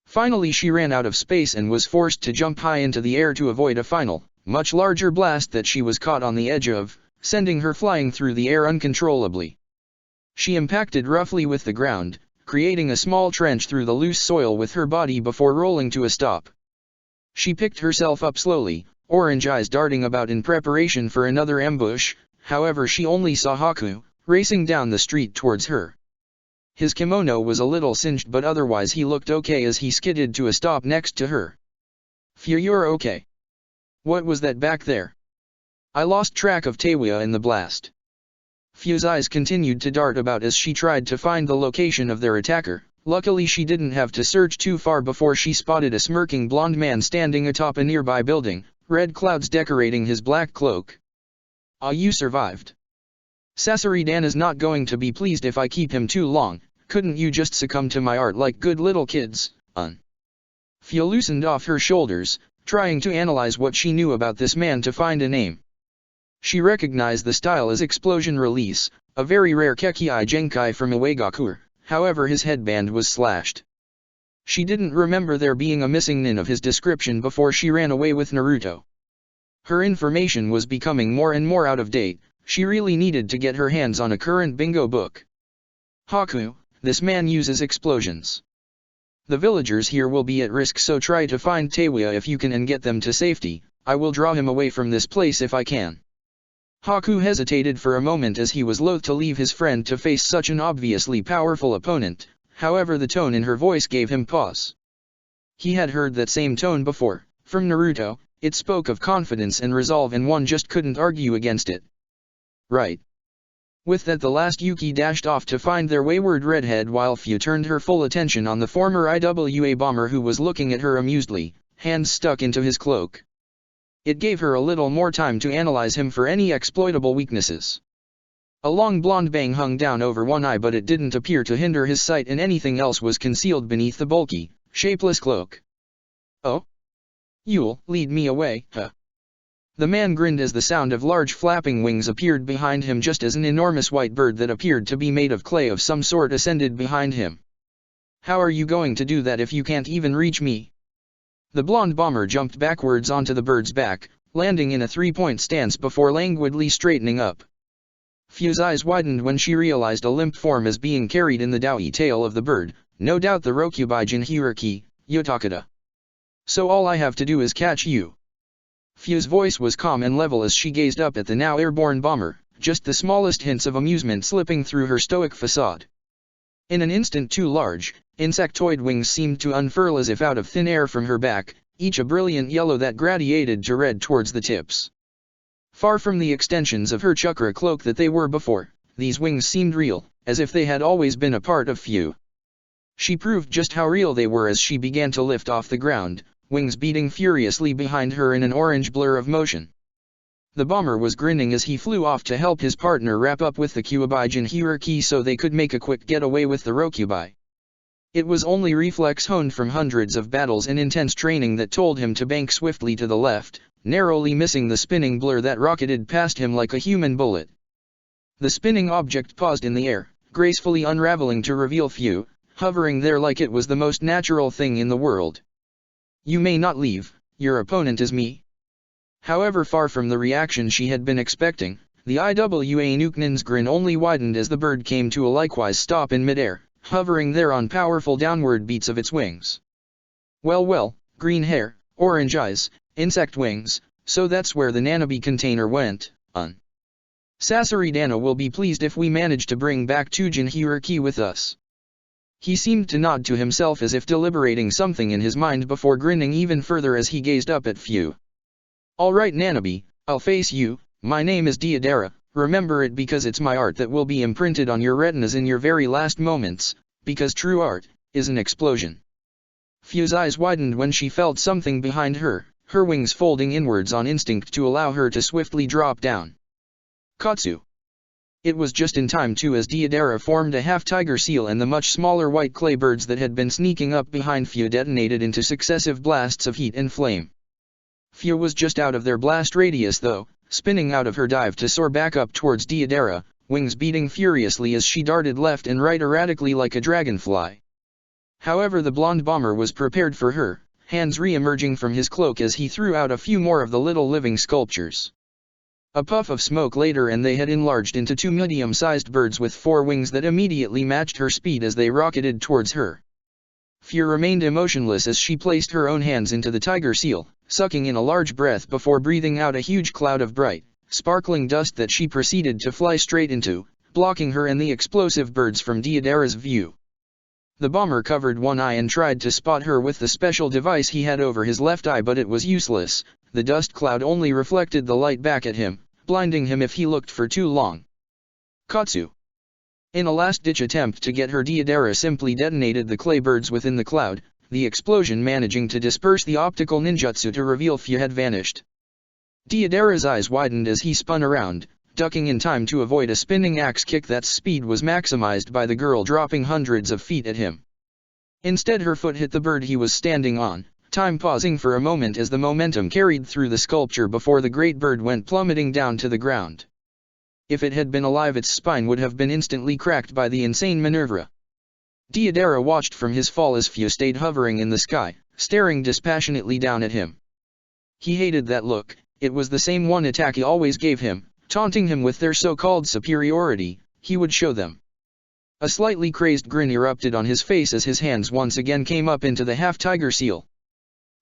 Finally she ran out of space and was forced to jump high into the air to avoid a final, much larger blast that she was caught on the edge of, sending her flying through the air uncontrollably. She impacted roughly with the ground, creating a small trench through the loose soil with her body before rolling to a stop. She picked herself up slowly, orange eyes darting about in preparation for another ambush. However, she only saw Haku, racing down the street towards her. His kimono was a little singed, but otherwise he looked okay as he skidded to a stop next to her. "Fu, you're okay. What was that back there? I lost track of Teiwa in the blast." Fu's eyes continued to dart about as she tried to find the location of their attacker. Luckily she didn't have to search too far before she spotted a smirking blonde man standing atop a nearby building, red clouds decorating his black cloak. "Ah, you survived. Sasori-dan is not going to be pleased if I keep him too long. Couldn't you just succumb to my art like good little kids?" Fu loosened off her shoulders, trying to analyze what she knew about this man to find a name. She recognized the style as Explosion Release, a very rare Kekkei Genkai from Iwagakure, however his headband was slashed. She didn't remember there being a missing nin of his description before she ran away with Naruto. Her information was becoming more and more out of date, she really needed to get her hands on a current bingo book. Haku, this man uses explosions. The villagers here will be at risk, so try to find Teiwa if you can and get them to safety. I will draw him away from this place if I can. Haku hesitated for a moment as he was loath to leave his friend to face such an obviously powerful opponent, however the tone in her voice gave him pause. He had heard that same tone before, from Naruto. It spoke of confidence and resolve and one just couldn't argue against it. Right. With that the last Yuki dashed off to find their wayward redhead while Fu turned her full attention on the former IWA bomber who was looking at her amusedly, hands stuck into his cloak. It gave her a little more time to analyze him for any exploitable weaknesses. A long blonde bang hung down over one eye, but it didn't appear to hinder his sight, and anything else was concealed beneath the bulky, shapeless cloak. Oh? You'll lead me away, huh? The man grinned as the sound of large flapping wings appeared behind him, just as an enormous white bird that appeared to be made of clay of some sort ascended behind him. How are you going to do that if you can't even reach me? The blonde bomber jumped backwards onto the bird's back, landing in a three-point stance before languidly straightening up. Fu's eyes widened when she realized a limp form is being carried in the doughy tail of the bird, no doubt the Rokubai Jinhyuriki, Yotakata. So all I have to do is catch you. Fu's voice was calm and level as she gazed up at the now airborne bomber, just the smallest hints of amusement slipping through her stoic facade. In an instant two large, insectoid wings seemed to unfurl as if out of thin air from her back, each a brilliant yellow that gradiated to red towards the tips. Far from the extensions of her chakra cloak that they were before, these wings seemed real, as if they had always been a part of Fu. She proved just how real they were as she began to lift off the ground, wings beating furiously behind her in an orange blur of motion. The bomber was grinning as he flew off to help his partner wrap up with the Kyuubi Jinhyuriki so they could make a quick getaway with the Rokubai. It was only reflex honed from hundreds of battles and intense training that told him to bank swiftly to the left, narrowly missing the spinning blur that rocketed past him like a human bullet. The spinning object paused in the air, gracefully unraveling to reveal Fu, hovering there like it was the most natural thing in the world. You may not leave, your opponent is me. However, far from the reaction she had been expecting, the IWA Nukenin's grin only widened as the bird came to a likewise stop in midair, hovering there on powerful downward beats of its wings. Well, green hair, orange eyes, insect wings, so that's where the Nanabe container went, Sasori Dana will be pleased if we manage to bring back two Jinhyuriki with us. He seemed to nod to himself as if deliberating something in his mind before grinning even further as he gazed up at Fu. Alright Nanabe, I'll face you. My name is Deidara, remember it because it's my art that will be imprinted on your retinas in your very last moments, because true art is an explosion. Fu's eyes widened when she felt something behind her, her wings folding inwards on instinct to allow her to swiftly drop down. Katsu. It was just in time too, as Deidara formed a half-tiger seal and the much smaller white clay birds that had been sneaking up behind Fu detonated into successive blasts of heat and flame. Fu was just out of their blast radius though, spinning out of her dive to soar back up towards Deidara, wings beating furiously as she darted left and right erratically like a dragonfly. However, the blonde bomber was prepared for her, hands re-emerging from his cloak as he threw out a few more of the little living sculptures. A puff of smoke later and they had enlarged into two medium-sized birds with four wings that immediately matched her speed as they rocketed towards her. Fu remained emotionless as she placed her own hands into the tiger seal, sucking in a large breath before breathing out a huge cloud of bright, sparkling dust that she proceeded to fly straight into, blocking her and the explosive birds from Deidara's view. The bomber covered one eye and tried to spot her with the special device he had over his left eye, but it was useless. The dust cloud only reflected the light back at him, blinding him if he looked for too long. Katsu. In a last-ditch attempt to get her, Deidara simply detonated the clay birds within the cloud, the explosion managing to disperse the optical ninjutsu to reveal Fu had vanished. Deidara's eyes widened as he spun around, ducking in time to avoid a spinning axe kick that speed was maximized by the girl dropping hundreds of feet at him. Instead her foot hit the bird he was standing on, time pausing for a moment as the momentum carried through the sculpture before the great bird went plummeting down to the ground. If it had been alive, its spine would have been instantly cracked by the insane Minerva. Deidara watched from his fall as Fyu stayed hovering in the sky, staring dispassionately down at him. He hated that look. It was the same one Itaki always gave him, taunting him with their so-called superiority. He would show them. A slightly crazed grin erupted on his face as his hands once again came up into the half-tiger seal.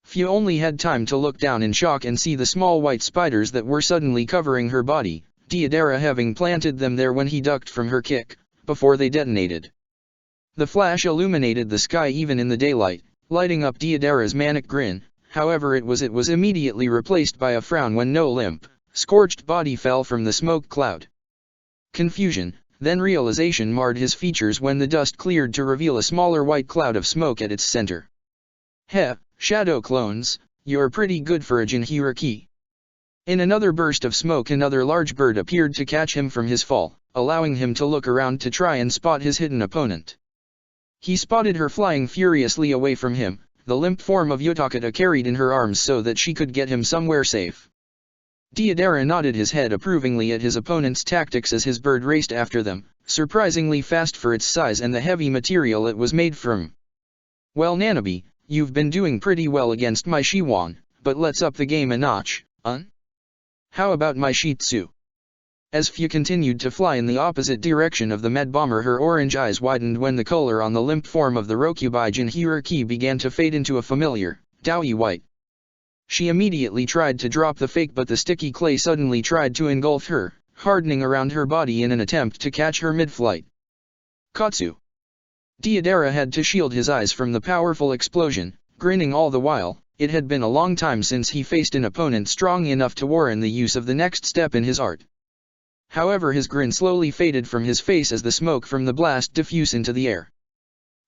Fyu only had time to look down in shock and see the small white spiders that were suddenly covering her body, Deidara having planted them there when he ducked from her kick, before they detonated. The flash illuminated the sky even in the daylight, lighting up Deidara's manic grin. However, it was immediately replaced by a frown when no limp, scorched body fell from the smoke cloud. Confusion, then realization marred his features when the dust cleared to reveal a smaller white cloud of smoke at its center. Heh, shadow clones, you're pretty good for a Jinhiriki. In another burst of smoke, another large bird appeared to catch him from his fall, allowing him to look around to try and spot his hidden opponent. He spotted her flying furiously away from him, the limp form of Utakata carried in her arms so that she could get him somewhere safe. Deidara nodded his head approvingly at his opponent's tactics as his bird raced after them, surprisingly fast for its size and the heavy material it was made from. Well, Nanabe, you've been doing pretty well against my Shiwan, but let's up the game a notch, How about my Shih Tzu? As Fyu continued to fly in the opposite direction of the med bomber, her orange eyes widened when the color on the limp form of the Rokubai Jinhiriki began to fade into a familiar, doughy white. She immediately tried to drop the fake, but the sticky clay suddenly tried to engulf her, hardening around her body in an attempt to catch her mid-flight. Katsu! Deidara had to shield his eyes from the powerful explosion, grinning all the while. It had been a long time since he faced an opponent strong enough to warrant the use of the next step in his art. However, his grin slowly faded from his face as the smoke from the blast diffused into the air.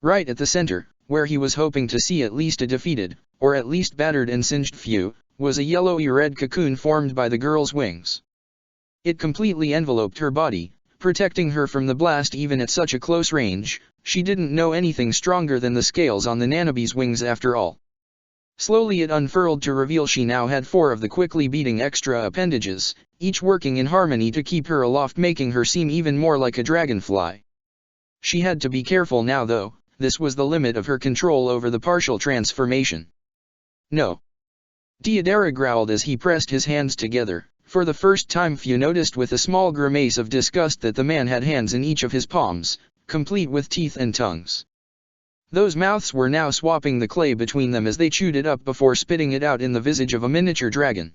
Right at the center, where he was hoping to see at least a defeated, or at least battered and singed Fyu, was a yellowy-red cocoon formed by the girl's wings. It completely enveloped her body, protecting her from the blast even at such a close range. She didn't know anything stronger than the scales on the Nanabe's wings after all. Slowly it unfurled to reveal she now had 4 of the quickly beating extra appendages, each working in harmony to keep her aloft, making her seem even more like a dragonfly. She had to be careful now though, this was the limit of her control over the partial transformation. No. Deidara growled as he pressed his hands together. For the first time Fyu noticed with a small grimace of disgust that the man had hands in each of his palms, complete with teeth and tongues. Those mouths were now swapping the clay between them as they chewed it up before spitting it out in the visage of a miniature dragon.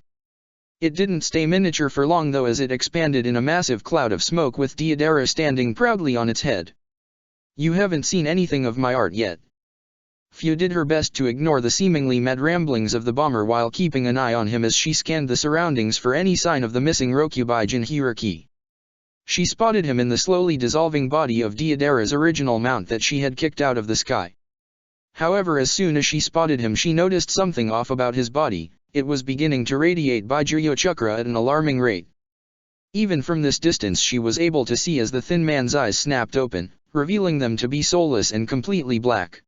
It didn't stay miniature for long though, as it expanded in a massive cloud of smoke with Deidara standing proudly on its head. You haven't seen anything of my art yet. Fyu did her best to ignore the seemingly mad ramblings of the bomber while keeping an eye on him as she scanned the surroundings for any sign of the missing Rokubai Jinhiriki. She spotted him in the slowly dissolving body of Deidara's original mount that she had kicked out of the sky. However, as soon as she spotted him, she noticed something off about his body. It was beginning to radiate Baijuyo chakra at an alarming rate. Even from this distance she was able to see as the thin man's eyes snapped open, revealing them to be soulless and completely black.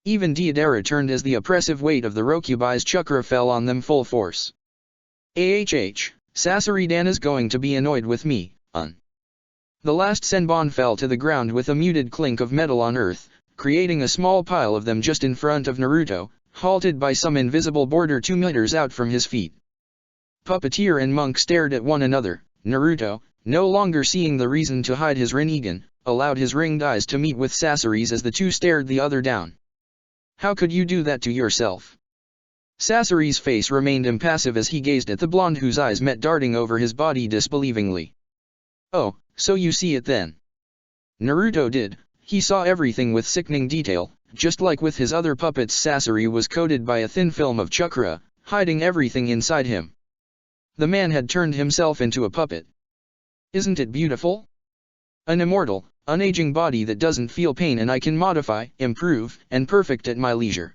Even Deidara turned as the oppressive weight of the Rokubai's chakra fell on them full force. Sasori-dan is going to be annoyed with me, The last senbon fell to the ground with a muted clink of metal on earth, creating a small pile of them just in front of Naruto, halted by some invisible border 2 meters out from his feet. Puppeteer and monk stared at one another. Naruto, no longer seeing the reason to hide his Rinnegan, allowed his ringed eyes to meet with Sasori's as the two stared the other down. How could you do that to yourself? Sasori's face remained impassive as he gazed at the blonde whose eyes met darting over his body disbelievingly. Oh, so you see it then. Naruto did. He saw everything with sickening detail. Just like with his other puppets, Sasori was coated by a thin film of chakra, hiding everything inside him. The man had turned himself into a puppet. Isn't it beautiful? An immortal, unaging body that doesn't feel pain, and I can modify, improve, and perfect at my leisure.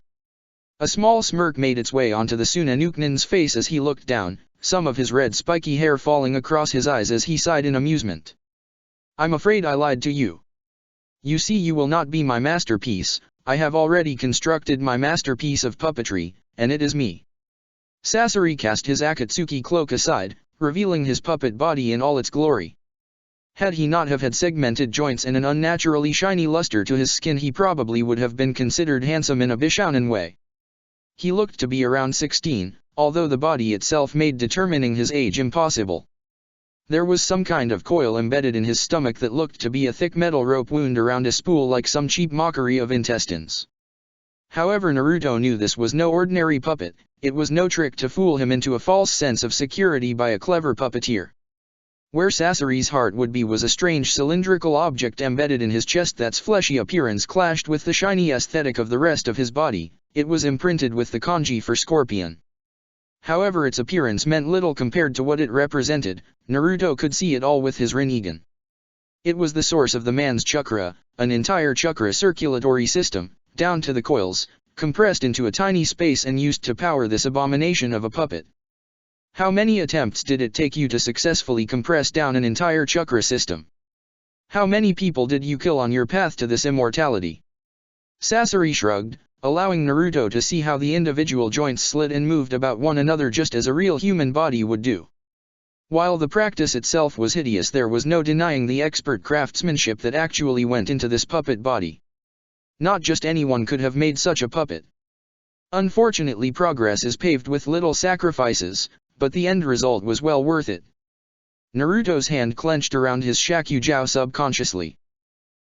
A small smirk made its way onto the Tsunanuknin's face as he looked down, some of his red spiky hair falling across his eyes as he sighed in amusement. I'm afraid I lied to you. You see, you will not be my masterpiece. I have already constructed my masterpiece of puppetry. and it is me. Sasori cast his Akatsuki cloak aside, revealing his puppet body in all its glory. Had he not have had segmented joints and an unnaturally shiny luster to his skin, he probably would have been considered handsome in a Bishounen way. He looked to be around 16, although the body itself made determining his age impossible. There was some kind of coil embedded in his stomach that looked to be a thick metal rope wound around a spool, like some cheap mockery of intestines. However, Naruto knew this was no ordinary puppet. It was no trick to fool him into a false sense of security by a clever puppeteer. Where Sasori's heart would be was a strange cylindrical object embedded in his chest that's fleshy appearance clashed with the shiny aesthetic of the rest of his body. It was imprinted with the kanji for scorpion. However, its appearance meant little compared to what it represented. Naruto could see it all with his Rinnegan. It was the source of the man's chakra, an entire chakra circulatory system, down to the coils, compressed into a tiny space and used to power this abomination of a puppet. How many attempts did it take you to successfully compress down an entire chakra system? How many people did you kill on your path to this immortality? Sasori shrugged, allowing Naruto to see how the individual joints slid and moved about one another just as a real human body would do. While the practice itself was hideous, there was no denying the expert craftsmanship that actually went into this puppet body. Not just anyone could have made such a puppet. Unfortunately, progress is paved with little sacrifices, but the end result was well worth it. Naruto's hand clenched around his Shakugao subconsciously.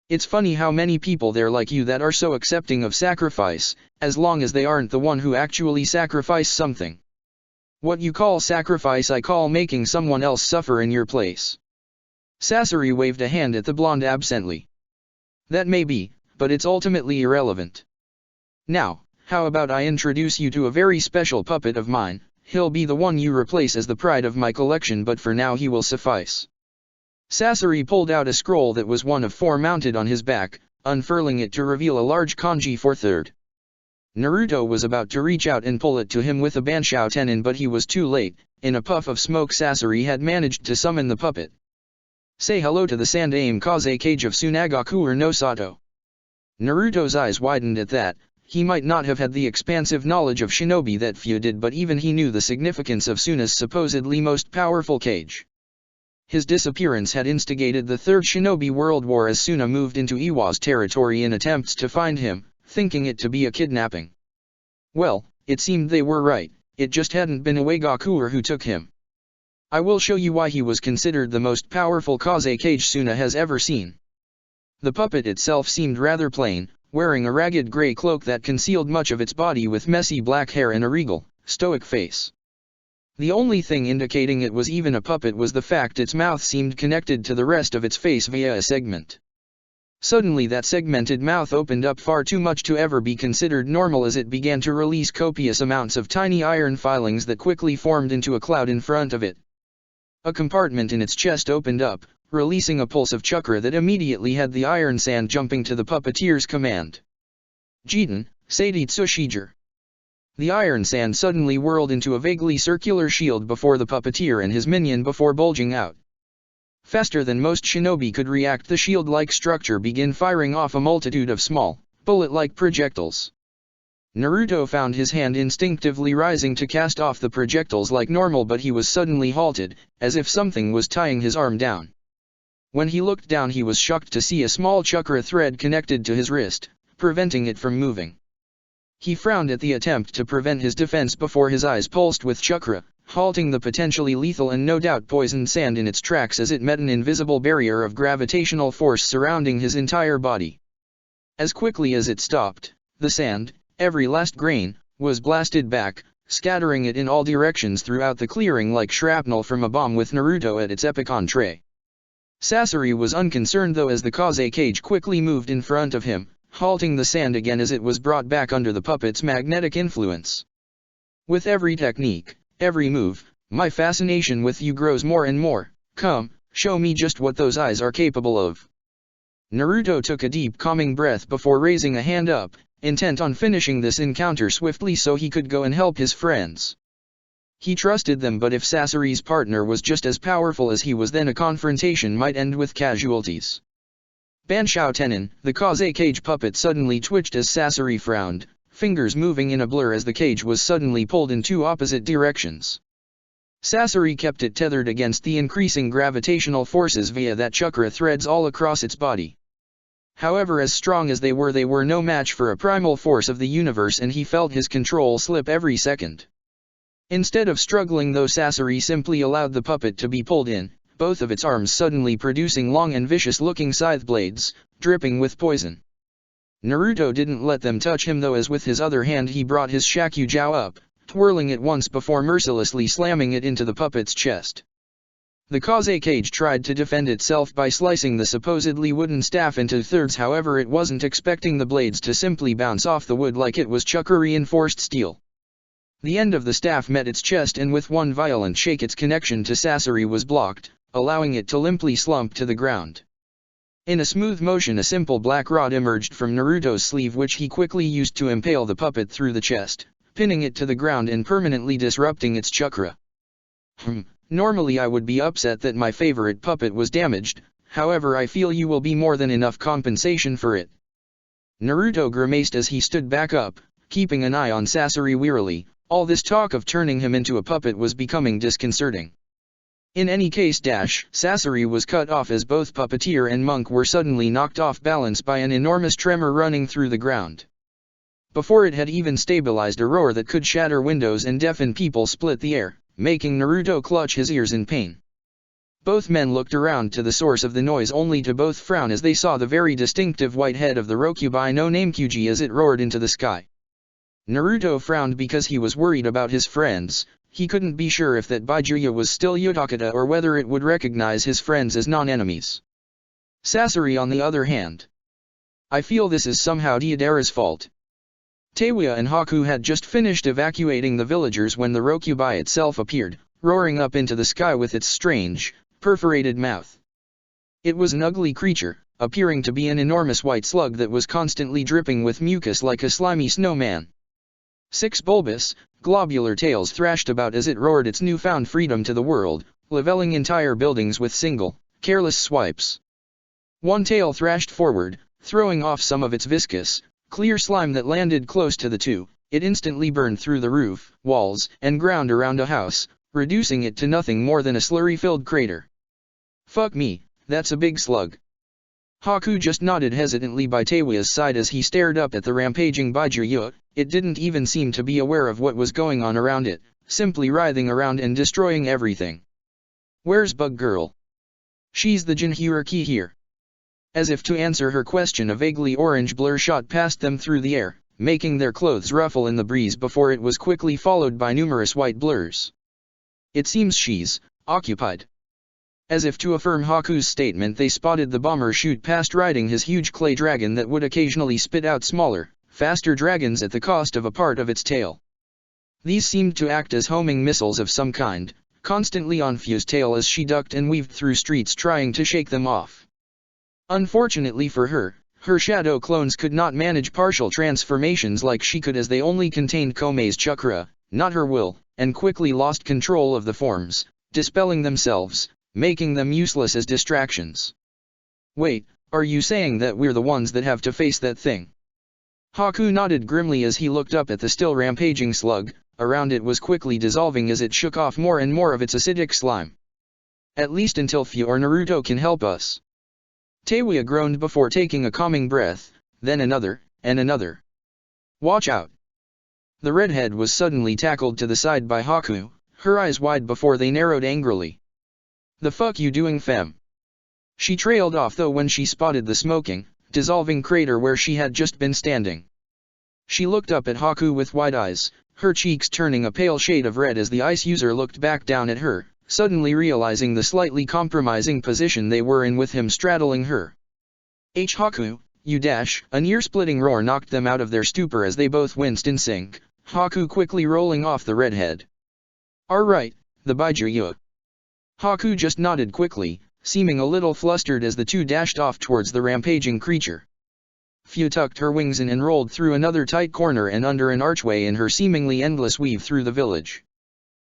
It's funny how many people there like you that are so accepting of sacrifice, as long as they aren't the one who actually sacrifice something. What you call sacrifice, I call making someone else suffer in your place. Sasori waved a hand at the blonde absently. That may be, but it's ultimately irrelevant. Now, how about I introduce you to a very special puppet of mine? He'll be the one you replace as the pride of my collection, but for now he will suffice. Sasori pulled out a scroll that was one of 4 mounted on his back, unfurling it to reveal a large kanji for third. Naruto was about to reach out and pull it to him with a Banshou Tenin, but he was too late. In a puff of smoke, Sasori had managed to summon the puppet. Say hello to the Sandaime Kaze Cage of Tsunagaku no Sato. Naruto's eyes widened at that. He might not have had the expansive knowledge of shinobi that few did, but even he knew the significance of Suna's supposedly most powerful cage. His disappearance had instigated the Third Shinobi World War as Suna moved into Iwa's territory in attempts to find him, thinking it to be a kidnapping. Well, it seemed they were right. It just hadn't been Uegakuer who took him. I will show you why he was considered the most powerful Kaze cage Suna has ever seen. The puppet itself seemed rather plain, wearing a ragged gray cloak that concealed much of its body with messy black hair and a regal, stoic face. The only thing indicating it was even a puppet was the fact its mouth seemed connected to the rest of its face via a segment. Suddenly that segmented mouth opened up far too much to ever be considered normal as it began to release copious amounts of tiny iron filings that quickly formed into a cloud in front of it. A compartment in its chest opened up, releasing a pulse of chakra that immediately had the iron sand jumping to the puppeteer's command. Jiten, Seiditsu Shiger. The iron sand suddenly whirled into a vaguely circular shield before the puppeteer and his minion before bulging out. Faster than most shinobi could react, the shield-like structure began firing off a multitude of small, bullet-like projectiles. Naruto found his hand instinctively rising to cast off the projectiles like normal, but he was suddenly halted, as if something was tying his arm down. When he looked down, he was shocked to see a small chakra thread connected to his wrist, preventing it from moving. He frowned at the attempt to prevent his defense before his eyes pulsed with chakra, halting the potentially lethal and no doubt poisoned sand in its tracks as it met an invisible barrier of gravitational force surrounding his entire body. As quickly as it stopped, the sand, every last grain, was blasted back, scattering it in all directions throughout the clearing like shrapnel from a bomb with Naruto at its epicon tray. Sasori was unconcerned though, as the Kaze cage quickly moved in front of him, halting the sand again as it was brought back under the puppet's magnetic influence. With every technique, every move, my fascination with you grows more and more. Come, show me just what those eyes are capable of. Naruto took a deep calming breath before raising a hand up, intent on finishing this encounter swiftly so he could go and help his friends. He trusted them, but if Sasori's partner was just as powerful as he was, then a confrontation might end with casualties. Banshou Tenin, the Kaze cage puppet, suddenly twitched as Sasori frowned, fingers moving in a blur as the cage was suddenly pulled in two opposite directions. Sasori kept it tethered against the increasing gravitational forces via that chakra threads all across its body. However, as strong as they were no match for a primal force of the universe, and he felt his control slip every second. Instead of struggling though, Sasori simply allowed the puppet to be pulled in, both of its arms suddenly producing long and vicious-looking scythe blades, dripping with poison. Naruto didn't let them touch him though, as with his other hand he brought his Shakugou up, twirling it once before mercilessly slamming it into the puppet's chest. The Kaze cage tried to defend itself by slicing the supposedly wooden staff into thirds, however it wasn't expecting the blades to simply bounce off the wood like it was chakra-reinforced steel. The end of the staff met its chest, and with one violent shake its connection to Sasori was blocked, allowing it to limply slump to the ground. In a smooth motion, a simple black rod emerged from Naruto's sleeve, which he quickly used to impale the puppet through the chest, pinning it to the ground and permanently disrupting its chakra. Normally I would be upset that my favorite puppet was damaged, however I feel you will be more than enough compensation for it. Naruto grimaced as he stood back up, keeping an eye on Sasori wearily. All this talk of turning him into a puppet was becoming disconcerting. In any case, Sasori was cut off as both puppeteer and monk were suddenly knocked off balance by an enormous tremor running through the ground. Before it had even stabilized, a roar that could shatter windows and deafen people split the air, making Naruto clutch his ears in pain. Both men looked around to the source of the noise, only to both frown as they saw the very distinctive white head of the Rokubai no Namekyuji as it roared into the sky. Naruto frowned because he was worried about his friends. He couldn't be sure if that Byakuya was still Utakata or whether it would recognize his friends as non-enemies. Sasori, on the other hand. I feel this is somehow Deidara's fault. Teiwa and Haku had just finished evacuating the villagers when the Rokubai itself appeared, roaring up into the sky with its strange, perforated mouth. It was an ugly creature, appearing to be an enormous white slug that was constantly dripping with mucus like a slimy snowman. 6 bulbous, globular tails thrashed about as it roared its newfound freedom to the world, leveling entire buildings with single, careless swipes. One tail thrashed forward, throwing off some of its viscous, clear slime that landed close to the two. It instantly burned through the roof, walls, and ground around a house, reducing it to nothing more than a slurry-filled crater. Fuck me, that's a big slug. Haku just nodded hesitantly by Teiwa's side as he stared up at the rampaging Byakuya. It didn't even seem to be aware of what was going on around it, simply writhing around and destroying everything. Where's Bug Girl? She's the Jinchuriki here. As if to answer her question, a vaguely orange blur shot past them through the air, making their clothes ruffle in the breeze before it was quickly followed by numerous white blurs. It seems she's occupied. As if to affirm Haku's statement, they spotted the bomber shoot past riding his huge clay dragon that would occasionally spit out smaller, faster dragons at the cost of a part of its tail. These seemed to act as homing missiles of some kind, constantly on Fu's tail as she ducked and weaved through streets trying to shake them off. Unfortunately for her, her shadow clones could not manage partial transformations like she could, as they only contained Kome's chakra, not her will, and quickly lost control of the forms, dispelling themselves, making them useless as distractions. Wait, are you saying that we're the ones that have to face that thing? Haku nodded grimly as he looked up at the still rampaging slug. Around it was quickly dissolving as it shook off more and more of its acidic slime. At least until Fu or Naruto can help us. Teiwa groaned before taking a calming breath, then another, and another. Watch out! The redhead was suddenly tackled to the side by Haku, her eyes wide before they narrowed angrily. The fuck you doing, fem? She trailed off though when she spotted the smoking, dissolving crater where she had just been standing. She looked up at Haku with wide eyes, her cheeks turning a pale shade of red as the ice user looked back down at her, suddenly realizing the slightly compromising position they were in with him straddling her. Haku, you dash! A near-splitting roar knocked them out of their stupor as they both winced in sync, Haku quickly rolling off the redhead. Alright, the Byakuya. Haku just nodded quickly, seeming a little flustered as the two dashed off towards the rampaging creature. Fu tucked her wings in and rolled through another tight corner and under an archway in her seemingly endless weave through the village.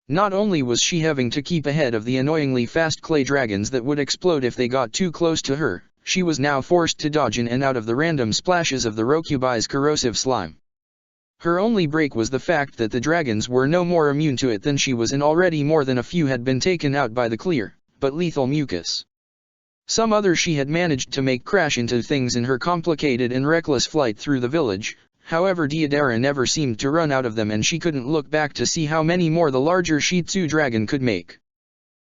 Not only was she having to keep ahead of the annoyingly fast clay dragons that would explode if they got too close to her, she was now forced to dodge in and out of the random splashes of the Rokubai's corrosive slime. Her only break was the fact that the dragons were no more immune to it than she was, and already more than a few had been taken out by the clear, but lethal mucus. Some others she had managed to make crash into things in her complicated and reckless flight through the village. However, Deidara never seemed to run out of them, and she couldn't look back to see how many more the larger Shih Tzu dragon could make.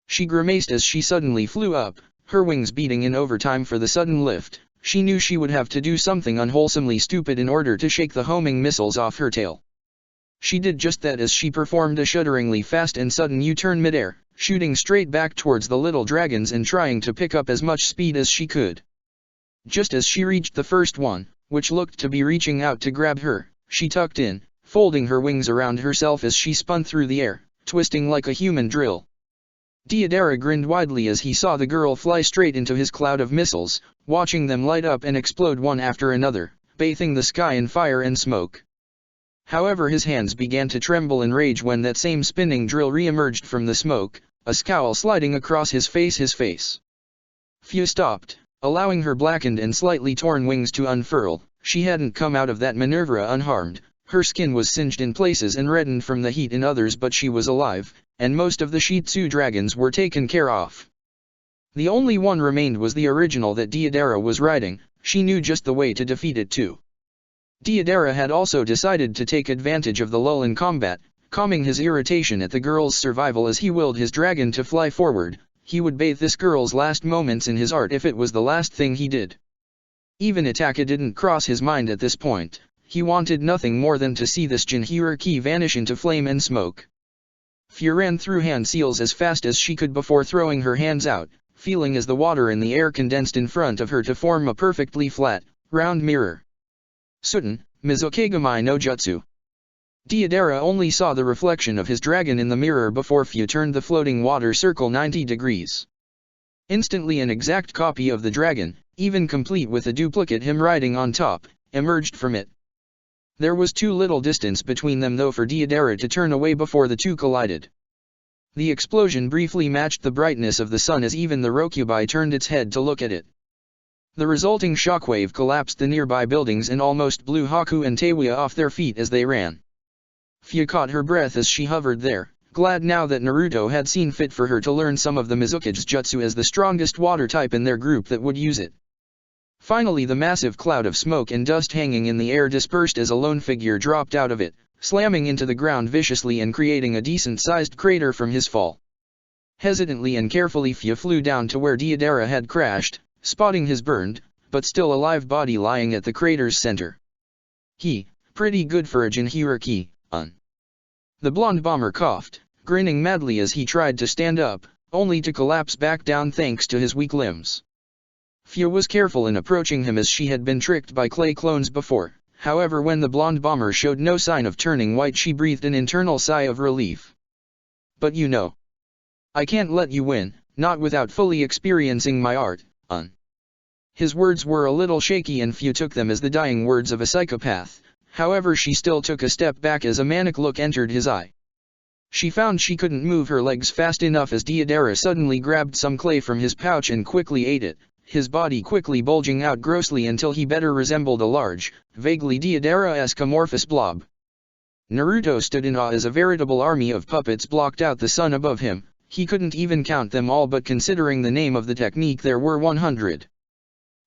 She grimaced as she suddenly flew up, her wings beating in overtime for the sudden lift. She knew she would have to do something unwholesomely stupid in order to shake the homing missiles off her tail. She did just that as she performed a shudderingly fast and sudden U-turn midair, shooting straight back towards the little dragons and trying to pick up as much speed as she could. Just as she reached the first one, which looked to be reaching out to grab her, she tucked in, folding her wings around herself as she spun through the air, twisting like a human drill. Deidara grinned widely as he saw the girl fly straight into his cloud of missiles, watching them light up and explode one after another, bathing the sky in fire and smoke. However, his hands began to tremble in rage when that same spinning drill re-emerged from the smoke, a scowl sliding across his face. Fia stopped, allowing her blackened and slightly torn wings to unfurl. She hadn't come out of that maneuver unharmed. Her skin was singed in places and reddened from the heat in others, but she was alive, and most of the Shih Tzu dragons were taken care of. The only one remained was the original that Deidara was riding. She knew just the way to defeat it too. Deidara had also decided to take advantage of the lull in combat, calming his irritation at the girl's survival as he willed his dragon to fly forward. He would bathe this girl's last moments in his art if it was the last thing he did. Even Itaka didn't cross his mind at this point. He wanted nothing more than to see this Jinhuriki vanish into flame and smoke. Fia ran through hand seals as fast as she could before throwing her hands out, feeling as the water in the air condensed in front of her to form a perfectly flat, round mirror. Suten, Mizukigami no Jutsu. Deidara only saw the reflection of his dragon in the mirror before Fia turned the floating water circle 90 degrees. Instantly an exact copy of the dragon, even complete with a duplicate him riding on top, emerged from it. There was too little distance between them though for Deidara to turn away before the two collided. The explosion briefly matched the brightness of the sun as even the Rokubai turned its head to look at it. The resulting shockwave collapsed the nearby buildings and almost blew Haku and Teiwa off their feet as they ran. Fia caught her breath as she hovered there, glad now that Naruto had seen fit for her to learn some of the Mizukage Jutsu as the strongest water type in their group that would use it. Finally, the massive cloud of smoke and dust hanging in the air dispersed as a lone figure dropped out of it, slamming into the ground viciously and creating a decent-sized crater from his fall. Hesitantly and carefully Fia flew down to where Deidara had crashed, spotting his burned, but still alive body lying at the crater's center. Pretty good for a Jinhuriki, The blonde bomber coughed, grinning madly as he tried to stand up, only to collapse back down thanks to his weak limbs. Fia was careful in approaching him as she had been tricked by clay clones before. However, when the blonde bomber showed no sign of turning white, she breathed an internal sigh of relief. But you know, I can't let you win, not without fully experiencing my art, His words were a little shaky and Fia took them as the dying words of a psychopath. However, she still took a step back as a manic look entered his eye. She found she couldn't move her legs fast enough as Deidara suddenly grabbed some clay from his pouch and quickly ate it, his body quickly bulging out grossly until he better resembled a large, vaguely Deidara-esque amorphous blob. Naruto stood in awe as a veritable army of puppets blocked out the sun above him. He couldn't even count them all, but considering the name of the technique there were 100.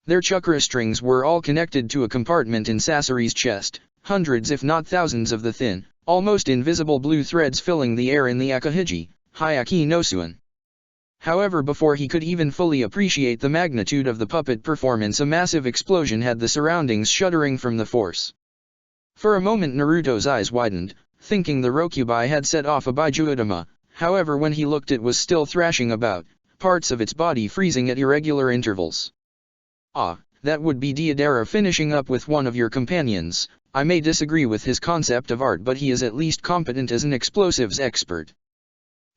Their chakra strings were all connected to a compartment in Sasori's chest, hundreds if not thousands of the thin, almost invisible blue threads filling the air in the Akahiji, Hyaki no Suin. However, before he could even fully appreciate the magnitude of the puppet performance, a massive explosion had the surroundings shuddering from the force. For a moment Naruto's eyes widened, thinking the Rokubai had set off a Baijuodama. However, when he looked, it was still thrashing about, parts of its body freezing at irregular intervals. That would be Deidara finishing up with one of your companions. I may disagree with his concept of art, but he is at least competent as an explosives expert.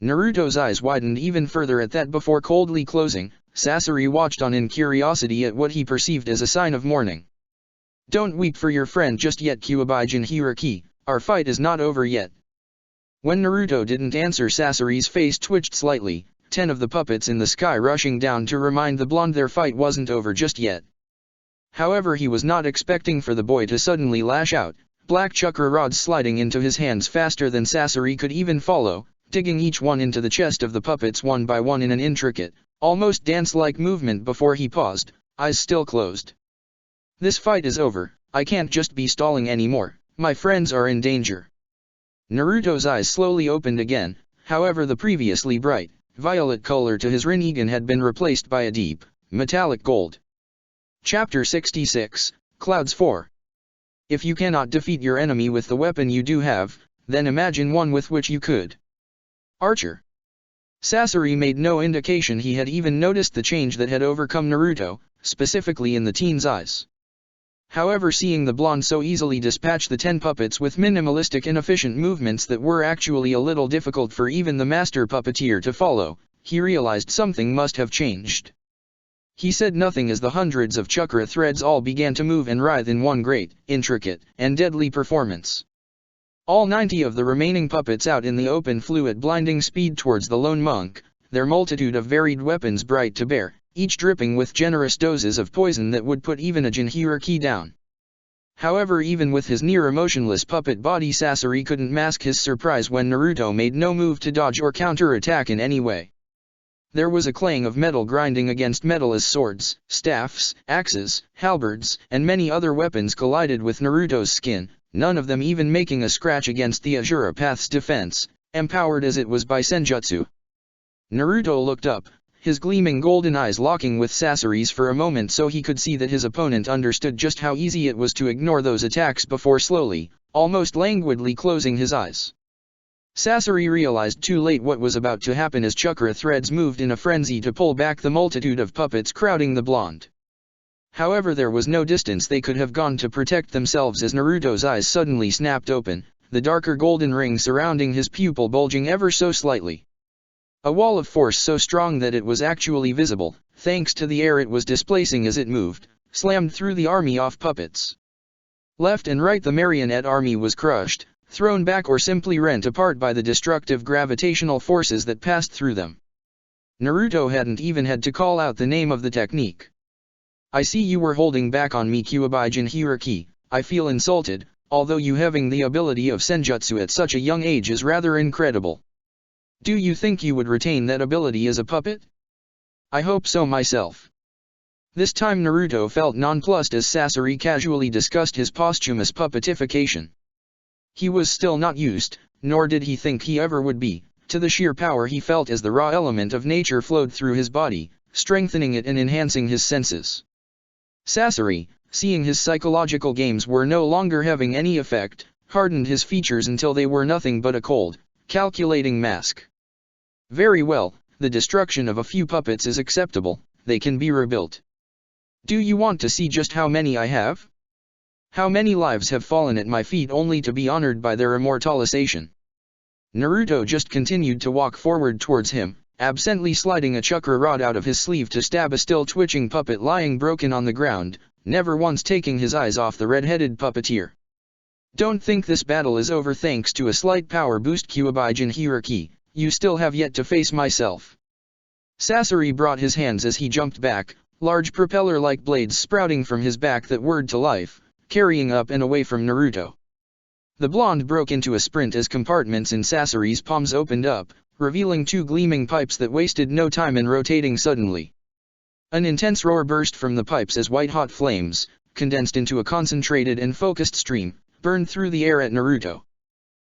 Naruto's eyes widened even further at that before coldly closing. Sasori watched on in curiosity at what he perceived as a sign of mourning. Don't weep for your friend just yet, Kyuubi Jinhuriki, our fight is not over yet. When Naruto didn't answer, Sasori's face twitched slightly, 10 of the puppets in the sky rushing down to remind the blonde their fight wasn't over just yet. However, he was not expecting for the boy to suddenly lash out, black chakra rods sliding into his hands faster than Sasori could even follow, digging each one into the chest of the puppets one by one in an intricate, almost dance-like movement before he paused, eyes still closed. This fight is over, I can't just be stalling anymore, my friends are in danger. Naruto's eyes slowly opened again, however the previously bright, violet color to his Rinnegan had been replaced by a deep, metallic gold. Chapter 66, Clouds 4. If you cannot defeat your enemy with the weapon you do have, then imagine one with which you could. Archer. Sasori made no indication he had even noticed the change that had overcome Naruto, specifically in the teen's eyes. However, seeing the blonde so easily dispatch the 10 puppets with minimalistic inefficient movements that were actually a little difficult for even the master puppeteer to follow, he realized something must have changed. He said nothing as the hundreds of chakra threads all began to move and writhe in one great, intricate, and deadly performance. All 90 of the remaining puppets out in the open flew at blinding speed towards the lone monk, their multitude of varied weapons bright to bear, each dripping with generous doses of poison that would put even a Jinchuriki down. However, even with his near-emotionless puppet body, Sasori couldn't mask his surprise when Naruto made no move to dodge or counter-attack in any way. There was a clang of metal grinding against metal as swords, staffs, axes, halberds, and many other weapons collided with Naruto's skin, none of them even making a scratch against the Azura Path's defense, empowered as it was by Senjutsu. Naruto looked up, his gleaming golden eyes locking with Sasori's for a moment so he could see that his opponent understood just how easy it was to ignore those attacks before slowly, almost languidly closing his eyes. Sasori realized too late what was about to happen as chakra threads moved in a frenzy to pull back the multitude of puppets crowding the blonde. However, there was no distance they could have gone to protect themselves as Naruto's eyes suddenly snapped open, the darker golden ring surrounding his pupil bulging ever so slightly. A wall of force so strong that it was actually visible, thanks to the air it was displacing as it moved, slammed through the army of puppets. Left and right the marionette army was crushed, thrown back or simply rent apart by the destructive gravitational forces that passed through them. Naruto hadn't even had to call out the name of the technique. I see you were holding back on me, Kyuubi Jinchuriki. I feel insulted, although you having the ability of Senjutsu at such a young age is rather incredible. Do you think you would retain that ability as a puppet? I hope so myself. This time Naruto felt nonplussed as Sasori casually discussed his posthumous puppetification. He was still not used, nor did he think he ever would be, to the sheer power he felt as the raw element of nature flowed through his body, strengthening it and enhancing his senses. Sasori, seeing his psychological games were no longer having any effect, hardened his features until they were nothing but a cold, calculating mask. Very well, the destruction of a few puppets is acceptable, they can be rebuilt. Do you want to see just how many I have? How many lives have fallen at my feet only to be honored by their immortalization? Naruto just continued to walk forward towards him, absently sliding a chakra rod out of his sleeve to stab a still twitching puppet lying broken on the ground, never once taking his eyes off the red-headed puppeteer. Don't think this battle is over thanks to a slight power boost, Kyuubi Jinchuriki, you still have yet to face myself. Sasori brought his hands as he jumped back, large propeller-like blades sprouting from his back that whirred to life, carrying up and away from Naruto. The blonde broke into a sprint as compartments in Sasori's palms opened up, revealing 2 gleaming pipes that wasted no time in rotating suddenly. An intense roar burst from the pipes as white-hot flames, condensed into a concentrated and focused stream, burned through the air at Naruto.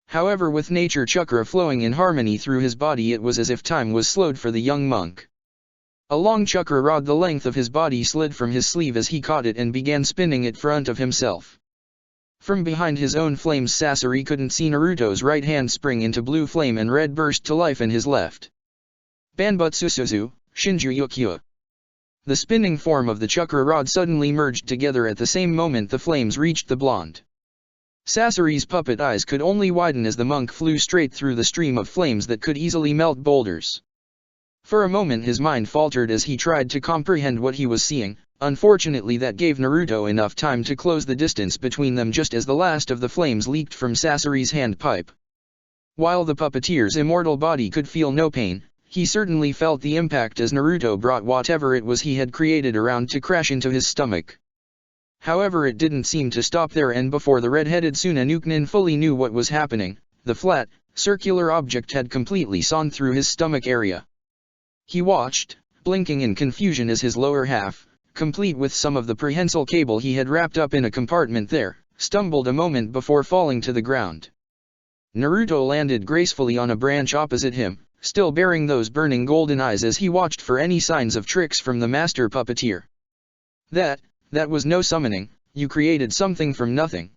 However, with nature chakra flowing in harmony through his body, it was as if time was slowed for the young monk. A long chakra rod the length of his body slid from his sleeve as he caught it and began spinning it in front of himself. From behind his own flames, Sasori couldn't see Naruto's right hand spring into blue flame and red burst to life in his left. Banbutsu Suzu, Shinju-Yukio. The spinning form of the chakra rod suddenly merged together at the same moment the flames reached the blonde. Sasori's puppet eyes could only widen as the monk flew straight through the stream of flames that could easily melt boulders. For a moment his mind faltered as he tried to comprehend what he was seeing. Unfortunately, that gave Naruto enough time to close the distance between them just as the last of the flames leaked from Sasori's handpipe. While the puppeteer's immortal body could feel no pain, he certainly felt the impact as Naruto brought whatever it was he had created around to crash into his stomach. However, it didn't seem to stop there, and before the red-headed Sunanuknin fully knew what was happening, the flat, circular object had completely sawn through his stomach area. He watched, blinking in confusion, as his lower half, complete with some of the prehensile cable he had wrapped up in a compartment there, stumbled a moment before falling to the ground. Naruto landed gracefully on a branch opposite him, still bearing those burning golden eyes as he watched for any signs of tricks from the master puppeteer. That was no summoning, you created something from nothing.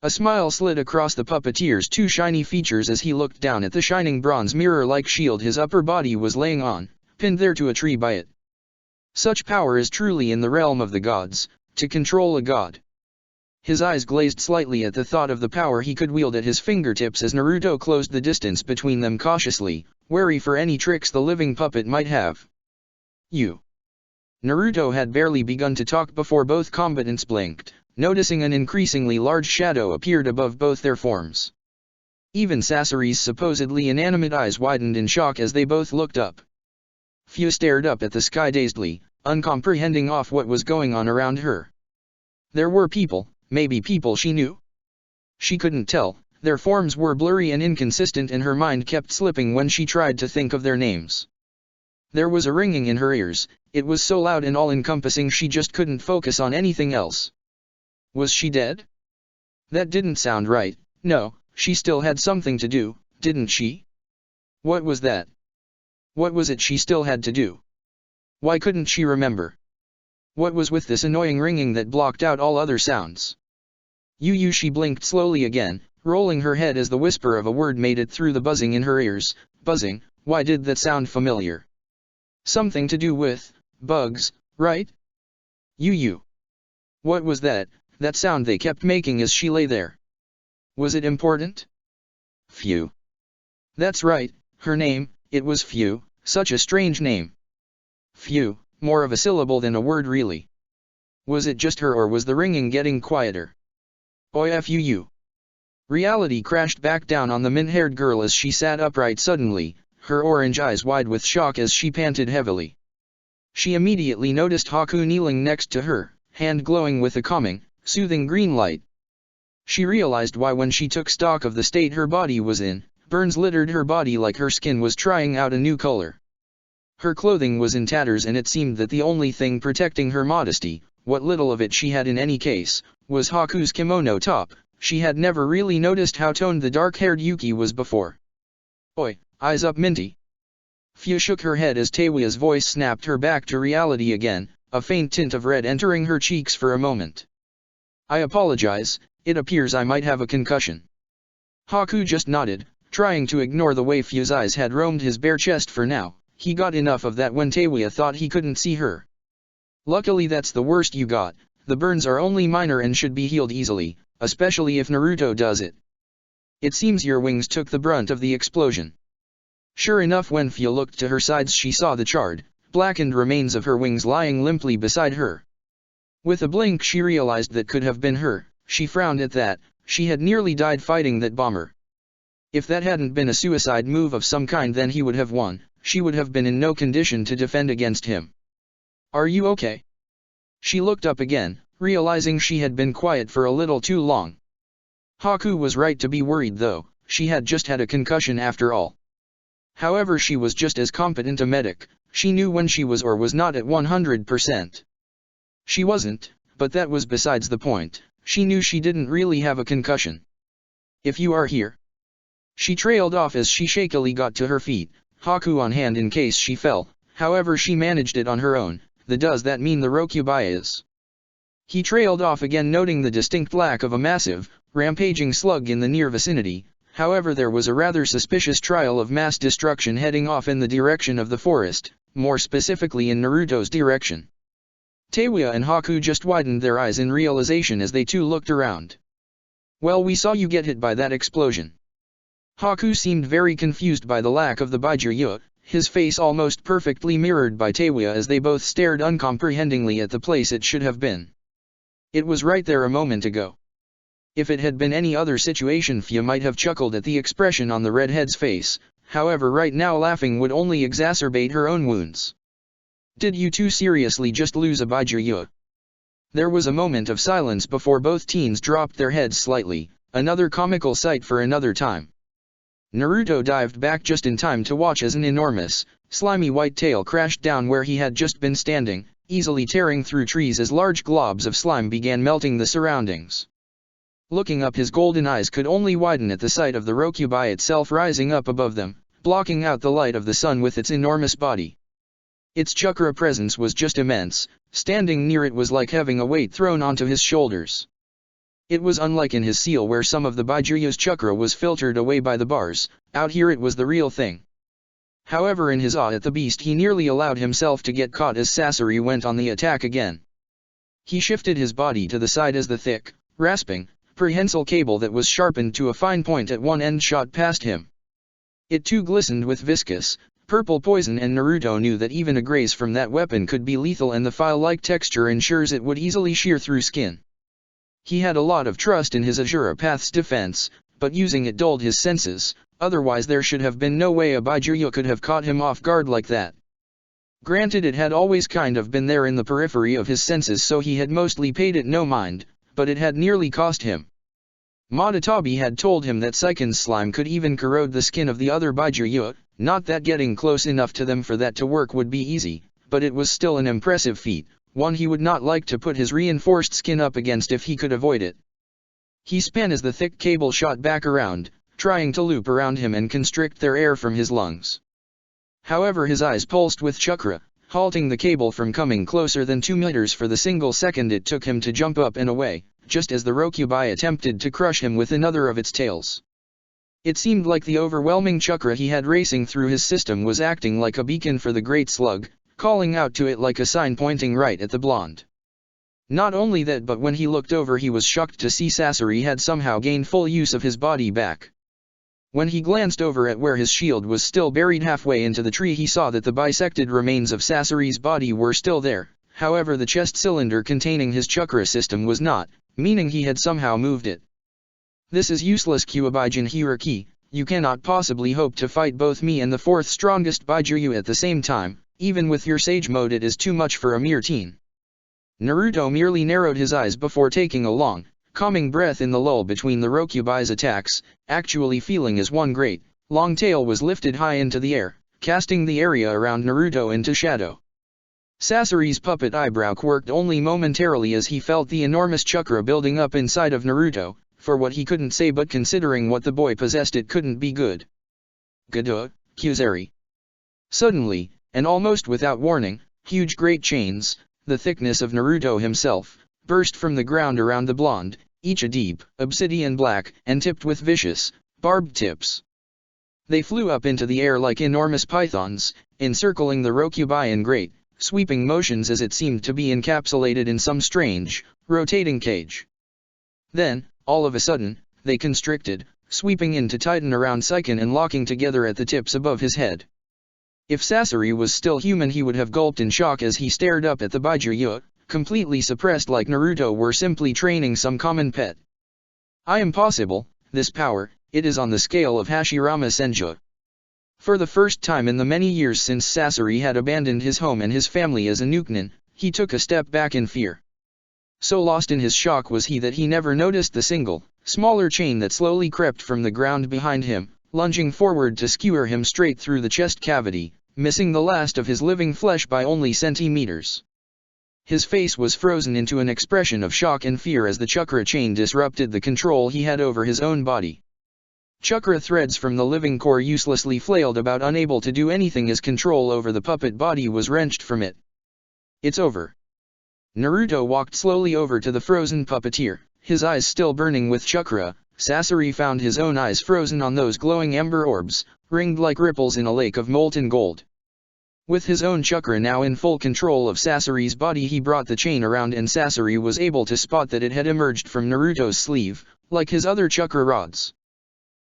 A smile slid across the puppeteer's two shiny features as he looked down at the shining bronze mirror-like shield his upper body was laying on, pinned there to a tree by it. Such power is truly in the realm of the gods, to control a god. His eyes glazed slightly at the thought of the power he could wield at his fingertips as Naruto closed the distance between them cautiously, wary for any tricks the living puppet might have. You. Naruto had barely begun to talk before both combatants blinked, noticing an increasingly large shadow appeared above both their forms. Even Sasori's supposedly inanimate eyes widened in shock as they both looked up. Fu stared up at the sky dazedly, uncomprehending of what was going on around her. There were people, maybe people she knew? She couldn't tell, their forms were blurry and inconsistent and her mind kept slipping when she tried to think of their names. There was a ringing in her ears, it was so loud and all-encompassing she just couldn't focus on anything else. Was she dead? That didn't sound right. No, she still had something to do, didn't she? What was that? What was it she still had to do? Why couldn't she remember? What was with this annoying ringing that blocked out all other sounds? She blinked slowly again, rolling her head as the whisper of a word made it through the buzzing in her ears. Buzzing, why did that sound familiar? Something to do with bugs, right? What was that sound they kept making as she lay there? Was it important? Fu. That's right, her name, it was Fu, such a strange name. Fu, more of a syllable than a word really. Was it just her or was the ringing getting quieter? Fu. Reality crashed back down on the mint-haired girl as she sat upright suddenly, her orange eyes wide with shock as she panted heavily. She immediately noticed Haku kneeling next to her, hand glowing with a calming, soothing green light. She realized why when she took stock of the state her body was in, burns littered her body like her skin was trying out a new color. Her clothing was in tatters and it seemed that the only thing protecting her modesty, what little of it she had in any case, was Haku's kimono top. She had never really noticed how toned the dark-haired Yuki was before. Oi, eyes up Minty. Fu shook her head as Teiwa's voice snapped her back to reality again, a faint tint of red entering her cheeks for a moment. I apologize, it appears I might have a concussion. Haku just nodded, trying to ignore the way Fu's eyes had roamed his bare chest for now. He got enough of that when Teiwa thought he couldn't see her. Luckily that's the worst you got, the burns are only minor and should be healed easily, especially if Naruto does it. It seems your wings took the brunt of the explosion. Sure enough, when Fu looked to her sides she saw the charred, blackened remains of her wings lying limply beside her. With a blink she realized that could have been her. She frowned at that, she had nearly died fighting that bomber. If that hadn't been a suicide move of some kind then he would have won, she would have been in no condition to defend against him. Are you okay? She looked up again, realizing she had been quiet for a little too long. Haku was right to be worried though, she had just had a concussion after all. However, she was just as competent a medic, she knew when she was or was not at 100%. She wasn't, but that was besides the point, she knew she didn't really have a concussion. If you are here. She trailed off as she shakily got to her feet, Haku on hand in case she fell, however she managed it on her own. Does that mean the Rokubai is? He trailed off again, noting the distinct lack of a massive, rampaging slug in the near vicinity. However, there was a rather suspicious trail of mass destruction heading off in the direction of the forest, more specifically in Naruto's direction. Teiwa and Haku just widened their eyes in realization as they too looked around. Well, we saw you get hit by that explosion. Haku seemed very confused by the lack of the Baijuya, his face almost perfectly mirrored by Teiwa as they both stared uncomprehendingly at the place it should have been. It was right there a moment ago. If it had been any other situation Fu might have chuckled at the expression on the redhead's face, however right now laughing would only exacerbate her own wounds. Did you two seriously just lose a Baijuya? There was a moment of silence before both teens dropped their heads slightly, another comical sight for another time. Naruto dived back just in time to watch as an enormous, slimy white tail crashed down where he had just been standing, easily tearing through trees as large globs of slime began melting the surroundings. Looking up, his golden eyes could only widen at the sight of the Rokubai itself rising up above them, blocking out the light of the sun with its enormous body. Its chakra presence was just immense. Standing near it was like having a weight thrown onto his shoulders. It was unlike in his seal where some of the Baijuyo's chakra was filtered away by the bars. Out here it was the real thing. However, in his awe at the beast, he nearly allowed himself to get caught as Sasori went on the attack again. He shifted his body to the side as the thick, rasping, prehensile cable that was sharpened to a fine point at one end shot past him. It too glistened with viscous, purple poison, and Naruto knew that even a graze from that weapon could be lethal, and the file-like texture ensures it would easily shear through skin. He had a lot of trust in his Asura Path's defense, but using it dulled his senses, otherwise there should have been no way a Baijuyo could have caught him off guard like that. Granted, it had always kind of been there in the periphery of his senses, so he had mostly paid it no mind, but it had nearly cost him. Madatabi had told him that Seiken's slime could even corrode the skin of the other Baijuyo. Not that getting close enough to them for that to work would be easy, but it was still an impressive feat, one he would not like to put his reinforced skin up against if he could avoid it. He span as the thick cable shot back around, trying to loop around him and constrict their air from his lungs. However, his eyes pulsed with chakra, halting the cable from coming closer than 2 meters for the single second it took him to jump up and away, just as the Rokubai attempted to crush him with another of its tails. It seemed like the overwhelming chakra he had racing through his system was acting like a beacon for the great slug, calling out to it like a sign pointing right at the blonde. Not only that, but when he looked over he was shocked to see Sasori had somehow gained full use of his body back. When he glanced over at where his shield was still buried halfway into the tree, he saw that the bisected remains of Sasori's body were still there, however the chest cylinder containing his chakra system was not, meaning he had somehow moved it. This is useless, Kyuubigen Hiraki, you cannot possibly hope to fight both me and the fourth strongest Baijuyo at the same time, even with your sage mode it is too much for a mere teen. Naruto merely narrowed his eyes before taking a long, calming breath in the lull between the Rokubai's attacks, actually feeling as one great, long tail was lifted high into the air, casting the area around Naruto into shadow. Sasori's puppet eyebrow quirked only momentarily as he felt the enormous chakra building up inside of Naruto. For what he couldn't say, but considering what the boy possessed it couldn't be good. Gado, Kyuzari. Suddenly, and almost without warning, huge great chains, the thickness of Naruto himself, burst from the ground around the blonde, each a deep, obsidian black, and tipped with vicious, barbed tips. They flew up into the air like enormous pythons, encircling the Rokubai in great, sweeping motions as it seemed to be encapsulated in some strange, rotating cage. Then, all of a sudden, they constricted, sweeping in to tighten around Seiken and locking together at the tips above his head. If Sasori was still human he would have gulped in shock as he stared up at the Baijuyo, completely suppressed like Naruto were simply training some common pet. I am possible, this power, it is on the scale of Hashirama Senju. For the first time in the many years since Sasori had abandoned his home and his family as a Nukenin, he took a step back in fear. So lost in his shock was he that he never noticed the single, smaller chain that slowly crept from the ground behind him, lunging forward to skewer him straight through the chest cavity, missing the last of his living flesh by only centimeters. His face was frozen into an expression of shock and fear as the chakra chain disrupted the control he had over his own body. Chakra threads from the living core uselessly flailed about, unable to do anything as control over the puppet body was wrenched from it. It's over. Naruto walked slowly over to the frozen puppeteer, his eyes still burning with chakra. Sasori found his own eyes frozen on those glowing ember orbs, ringed like ripples in a lake of molten gold. With his own chakra now in full control of Sasori's body, he brought the chain around and Sasori was able to spot that it had emerged from Naruto's sleeve, like his other chakra rods.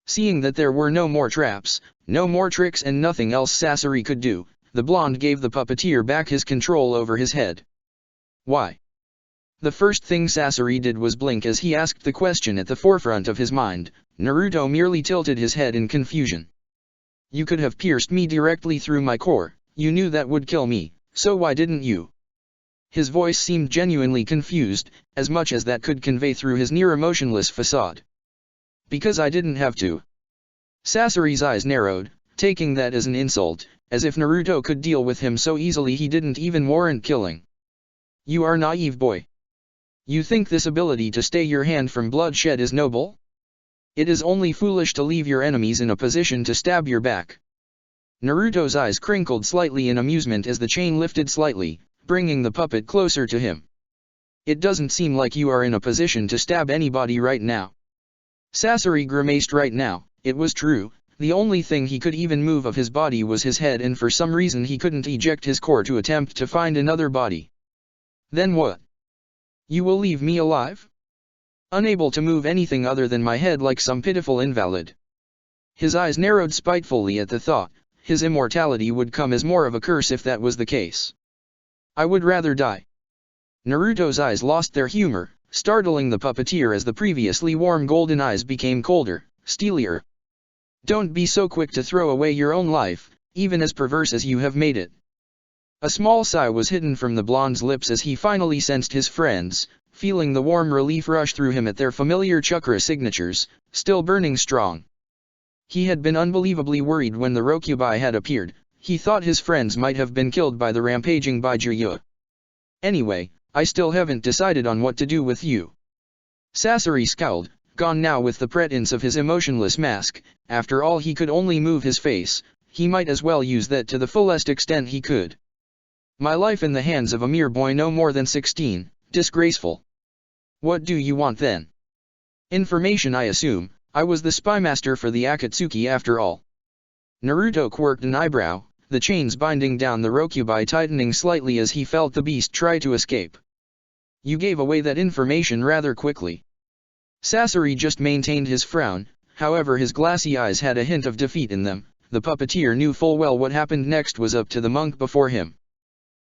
Seeing that there were no more traps, no more tricks and nothing else Sasori could do, the blonde gave the puppeteer back his control over his head. Why? The first thing Sasori did was blink as he asked the question at the forefront of his mind. Naruto merely tilted his head in confusion. You could have pierced me directly through my core, you knew that would kill me, so why didn't you? His voice seemed genuinely confused, as much as that could convey through his near-emotionless facade. Because I didn't have to. Sasori's eyes narrowed, taking that as an insult, as if Naruto could deal with him so easily he didn't even warrant killing. You are naive, boy. You think this ability to stay your hand from bloodshed is noble? It is only foolish to leave your enemies in a position to stab your back. Naruto's eyes crinkled slightly in amusement as the chain lifted slightly, bringing the puppet closer to him. It doesn't seem like you are in a position to stab anybody right now. Sasori grimaced. Right now, it was true, the only thing he could even move of his body was his head, and for some reason he couldn't eject his core to attempt to find another body. Then what? You will leave me alive? Unable to move anything other than my head like some pitiful invalid. His eyes narrowed spitefully at the thought. His immortality would come as more of a curse if that was the case. I would rather die. Naruto's eyes lost their humor, startling the puppeteer as the previously warm golden eyes became colder, steelier. Don't be so quick to throw away your own life, even as perverse as you have made it. A small sigh was hidden from the blonde's lips as he finally sensed his friends, feeling the warm relief rush through him at their familiar chakra signatures, still burning strong. He had been unbelievably worried when the Rokubai had appeared. He thought his friends might have been killed by the rampaging Baijuya. Anyway, I still haven't decided on what to do with you. Sasori scowled, gone now with the pretense of his emotionless mask. After all, he could only move his face, he might as well use that to the fullest extent he could. My life in the hands of a mere boy no more than 16, disgraceful. What do you want then? Information, I assume. I was the spymaster for the Akatsuki after all. Naruto quirked an eyebrow, the chains binding down the Rokubai tightening slightly as he felt the beast try to escape. You gave away that information rather quickly. Sasori just maintained his frown, however his glassy eyes had a hint of defeat in them. The puppeteer knew full well what happened next was up to the monk before him.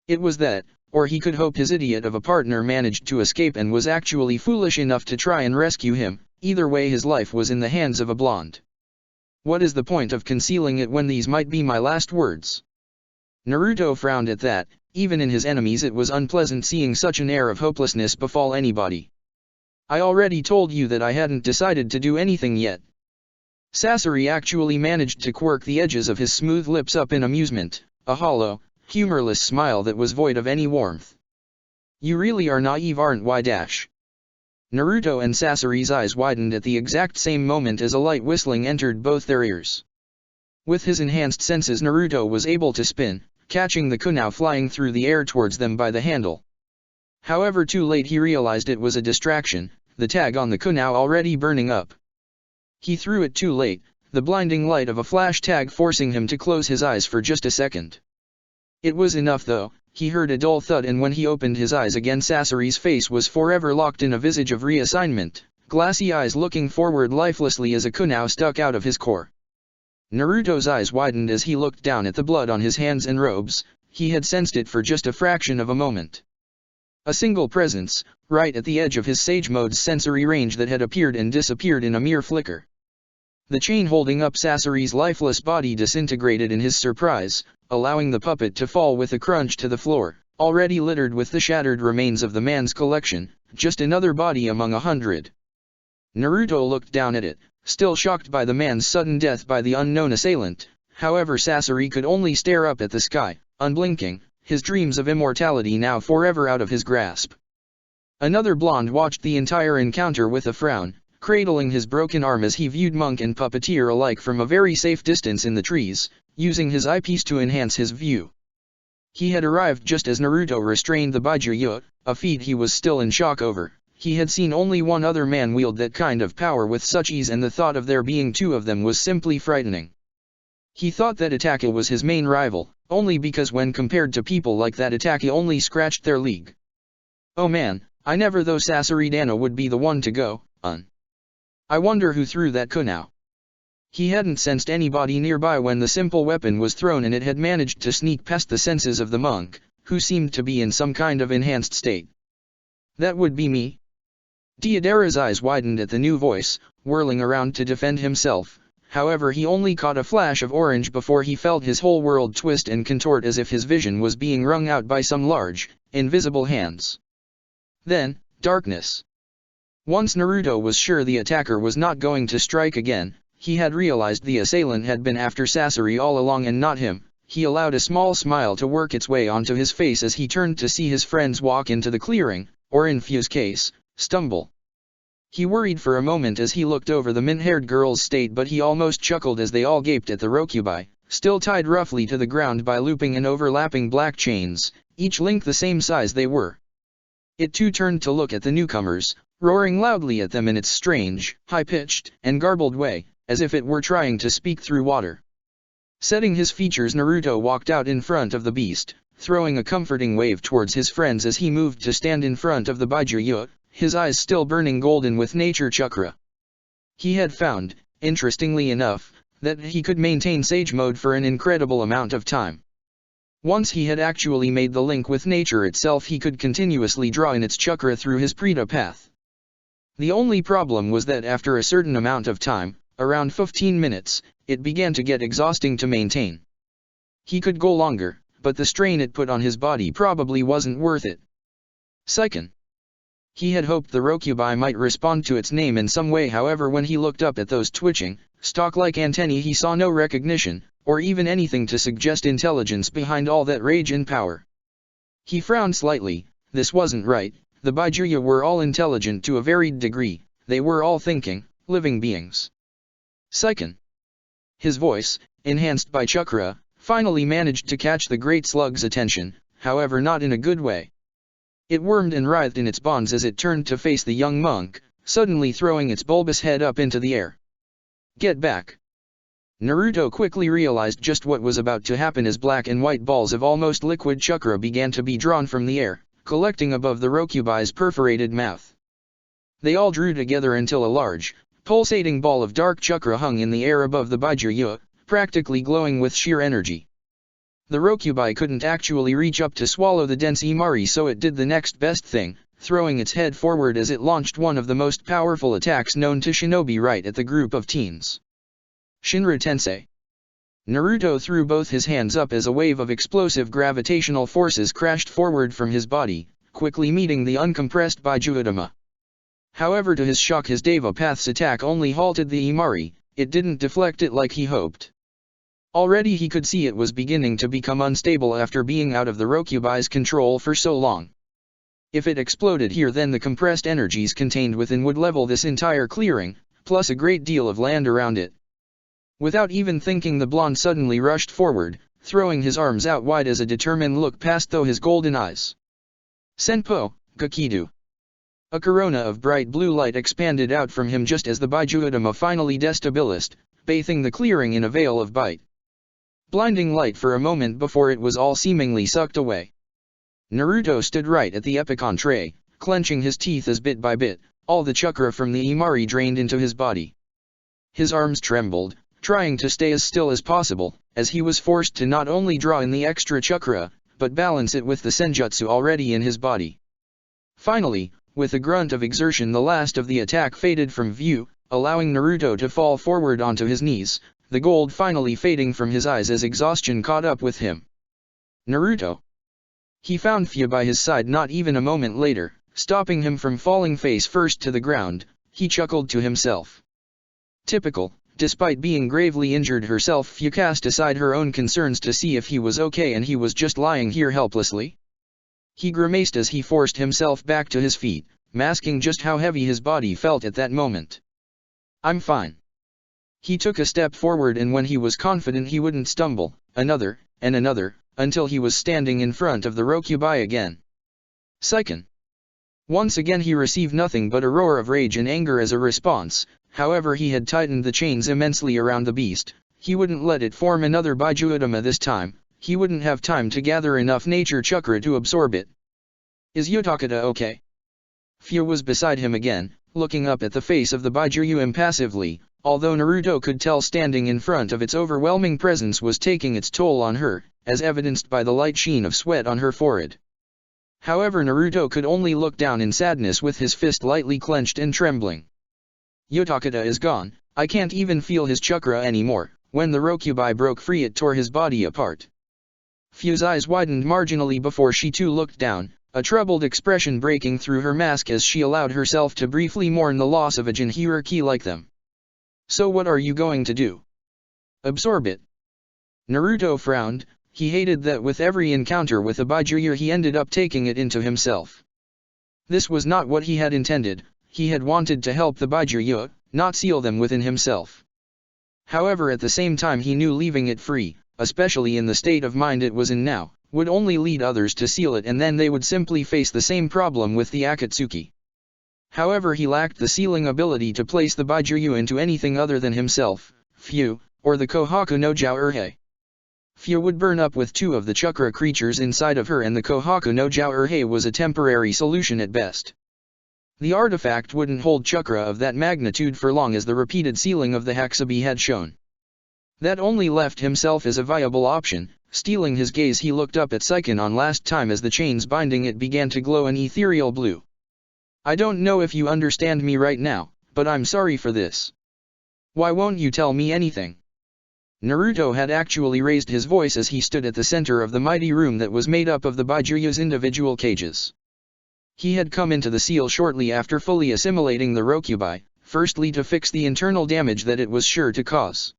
It was that, or he could hope his idiot of a partner managed to escape and was actually foolish enough to try and rescue him. Either way, his life was in the hands of a blonde. What is the point of concealing it when these might be my last words? Naruto frowned at that. Even in his enemies it was unpleasant seeing such an air of hopelessness befall anybody. I already told you that I hadn't decided to do anything yet. Sasori actually managed to quirk the edges of his smooth lips up in amusement, a hollow, humorless smile that was void of any warmth. You really are naive, aren't you? Naruto and Sasori's eyes widened at the exact same moment as a light whistling entered both their ears. With his enhanced senses, Naruto was able to spin, catching the kunai flying through the air towards them by the handle. However, too late he realized it was a distraction, the tag on the kunai already burning up. He threw it too late, the blinding light of a flash tag forcing him to close his eyes for just a second. It was enough though. He heard a dull thud, and when he opened his eyes again, Sasori's face was forever locked in a visage of reassignment, glassy eyes looking forward lifelessly as a kunai stuck out of his core. Naruto's eyes widened as he looked down at the blood on his hands and robes. He had sensed it for just a fraction of a moment. A single presence, right at the edge of his Sage Mode's sensory range, that had appeared and disappeared in a mere flicker. The chain holding up Sasori's lifeless body disintegrated in his surprise, allowing the puppet to fall with a crunch to the floor, already littered with the shattered remains of the man's collection, just another body among 100. Naruto looked down at it, still shocked by the man's sudden death by the unknown assailant. However, Sasori could only stare up at the sky, unblinking, his dreams of immortality now forever out of his grasp. Another blonde watched the entire encounter with a frown, cradling his broken arm as he viewed monk and puppeteer alike from a very safe distance in the trees, using his eyepiece to enhance his view. He had arrived just as Naruto restrained the Baijuya, a feat he was still in shock over. He had seen only one other man wield that kind of power with such ease, and the thought of there being two of them was simply frightening. He thought that Itachi was his main rival, only because when compared to people like that, Itachi only scratched their league. Oh man, I never thought Sasori Dano would be the one to go. I wonder who threw that kunai. He hadn't sensed anybody nearby when the simple weapon was thrown, and it had managed to sneak past the senses of the monk, who seemed to be in some kind of enhanced state. That would be me. Deidara's eyes widened at the new voice, whirling around to defend himself. However, he only caught a flash of orange before he felt his whole world twist and contort as if his vision was being wrung out by some large, invisible hands. Then, darkness. Once Naruto was sure the attacker was not going to strike again, he had realized the assailant had been after Sasori all along and not him. He allowed a small smile to work its way onto his face as he turned to see his friends walk into the clearing, or in Fu's case, stumble. He worried for a moment as he looked over the mint-haired girl's state, but he almost chuckled as they all gaped at the Rokubai, still tied roughly to the ground by looping and overlapping black chains, each link the same size they were. It too turned to look at the newcomers, roaring loudly at them in its strange, high-pitched, and garbled way, as if it were trying to speak through water. Setting his features, Naruto walked out in front of the beast, throwing a comforting wave towards his friends as he moved to stand in front of the Baijuya, his eyes still burning golden with nature chakra. He had found, interestingly enough, that he could maintain Sage Mode for an incredible amount of time. Once he had actually made the link with nature itself, he could continuously draw in its chakra through his Prita path. The only problem was that after a certain amount of time, around 15 minutes, it began to get exhausting to maintain. He could go longer, but the strain it put on his body probably wasn't worth it. Seiken. He had hoped the Rokubai might respond to its name in some way, however when he looked up at those twitching, stalk-like antennae he saw no recognition, or even anything to suggest intelligence behind all that rage and power. He frowned slightly. This wasn't right. The Baijuya were all intelligent to a varied degree, they were all thinking, living beings. Seiken. His voice, enhanced by chakra, finally managed to catch the great slug's attention, however not in a good way. It wormed and writhed in its bonds as it turned to face the young monk, suddenly throwing its bulbous head up into the air. Get back! Naruto quickly realized just what was about to happen as black and white balls of almost liquid chakra began to be drawn from the air, collecting above the Rokubai's perforated mouth. They all drew together until a large, pulsating ball of dark chakra hung in the air above the Baijuya, practically glowing with sheer energy. The Rokubai couldn't actually reach up to swallow the dense Imari, so it did the next best thing, throwing its head forward as it launched one of the most powerful attacks known to shinobi right at the group of teens. Shinra Tensei. Naruto threw both his hands up as a wave of explosive gravitational forces crashed forward from his body, quickly meeting the uncompressed Baijuadama. However, to his shock, his Deva Path's attack only halted the Imari, it didn't deflect it like he hoped. Already he could see it was beginning to become unstable after being out of the Rokubai's control for so long. If it exploded here, then the compressed energies contained within would level this entire clearing, plus a great deal of land around it. Without even thinking, the blonde suddenly rushed forward, throwing his arms out wide as a determined look passed through his golden eyes. Senpo, Gakido. A corona of bright blue light expanded out from him just as the Baijuadama finally destabilized, bathing the clearing in a veil of bite. Blinding light for a moment before it was all seemingly sucked away. Naruto stood right at the Epicon tray, clenching his teeth as bit by bit, all the chakra from the Imari drained into his body. His arms trembled, trying to stay as still as possible, as he was forced to not only draw in the extra chakra, but balance it with the senjutsu already in his body. Finally, with a grunt of exertion, the last of the attack faded from view, allowing Naruto to fall forward onto his knees, the gold finally fading from his eyes as exhaustion caught up with him. Naruto. He found Fu by his side not even a moment later, stopping him from falling face first to the ground. He chuckled to himself. Typical. Despite being gravely injured herself, Fu cast aside her own concerns to see if he was okay, and he was just lying here helplessly. He grimaced as he forced himself back to his feet, masking just how heavy his body felt at that moment. I'm fine. He took a step forward, and when he was confident he wouldn't stumble, another, and another, until he was standing in front of the Rokubai again. Seiken. Once again he received nothing but a roar of rage and anger as a response. However, he had tightened the chains immensely around the beast. He wouldn't let it form another Baijuadama this time. He wouldn't have time to gather enough nature chakra to absorb it. Is Utakata okay? Fu was beside him again, looking up at the face of the Baijuyu impassively, although Naruto could tell standing in front of its overwhelming presence was taking its toll on her, as evidenced by the light sheen of sweat on her forehead. However, Naruto could only look down in sadness with his fist lightly clenched and trembling. Utakata is gone. I can't even feel his chakra anymore. When the Rokubai broke free, it tore his body apart. Fu's eyes widened marginally before she too looked down, a troubled expression breaking through her mask as she allowed herself to briefly mourn the loss of a Jinhiriki like them. So what are you going to do? Absorb it. Naruto frowned. He hated that with every encounter with a Byakuya he ended up taking it into himself. This was not what he had intended. He had wanted to help the Byakuya, not seal them within himself. However, at the same time he knew leaving it free, especially in the state of mind it was in now, would only lead others to seal it, and then they would simply face the same problem with the Akatsuki. However, he lacked the sealing ability to place the Byakuya into anything other than himself, Fu, or the Kohaku no Jiaourhei. Fu would burn up with 2 of the chakra creatures inside of her, and the Kohaku no Jiaourhei was a temporary solution at best. The artifact wouldn't hold chakra of that magnitude for long, as the repeated sealing of the Hexabi had shown. That only left himself as a viable option. Stealing his gaze, he looked up at Saiken last time as the chains binding it began to glow an ethereal blue. I don't know if you understand me right now, but I'm sorry for this. Why won't you tell me anything? Naruto had actually raised his voice as he stood at the center of the mighty room that was made up of the Byakuya's individual cages. He had come into the seal shortly after fully assimilating the Rokubai, firstly to fix the internal damage that it was sure to cause.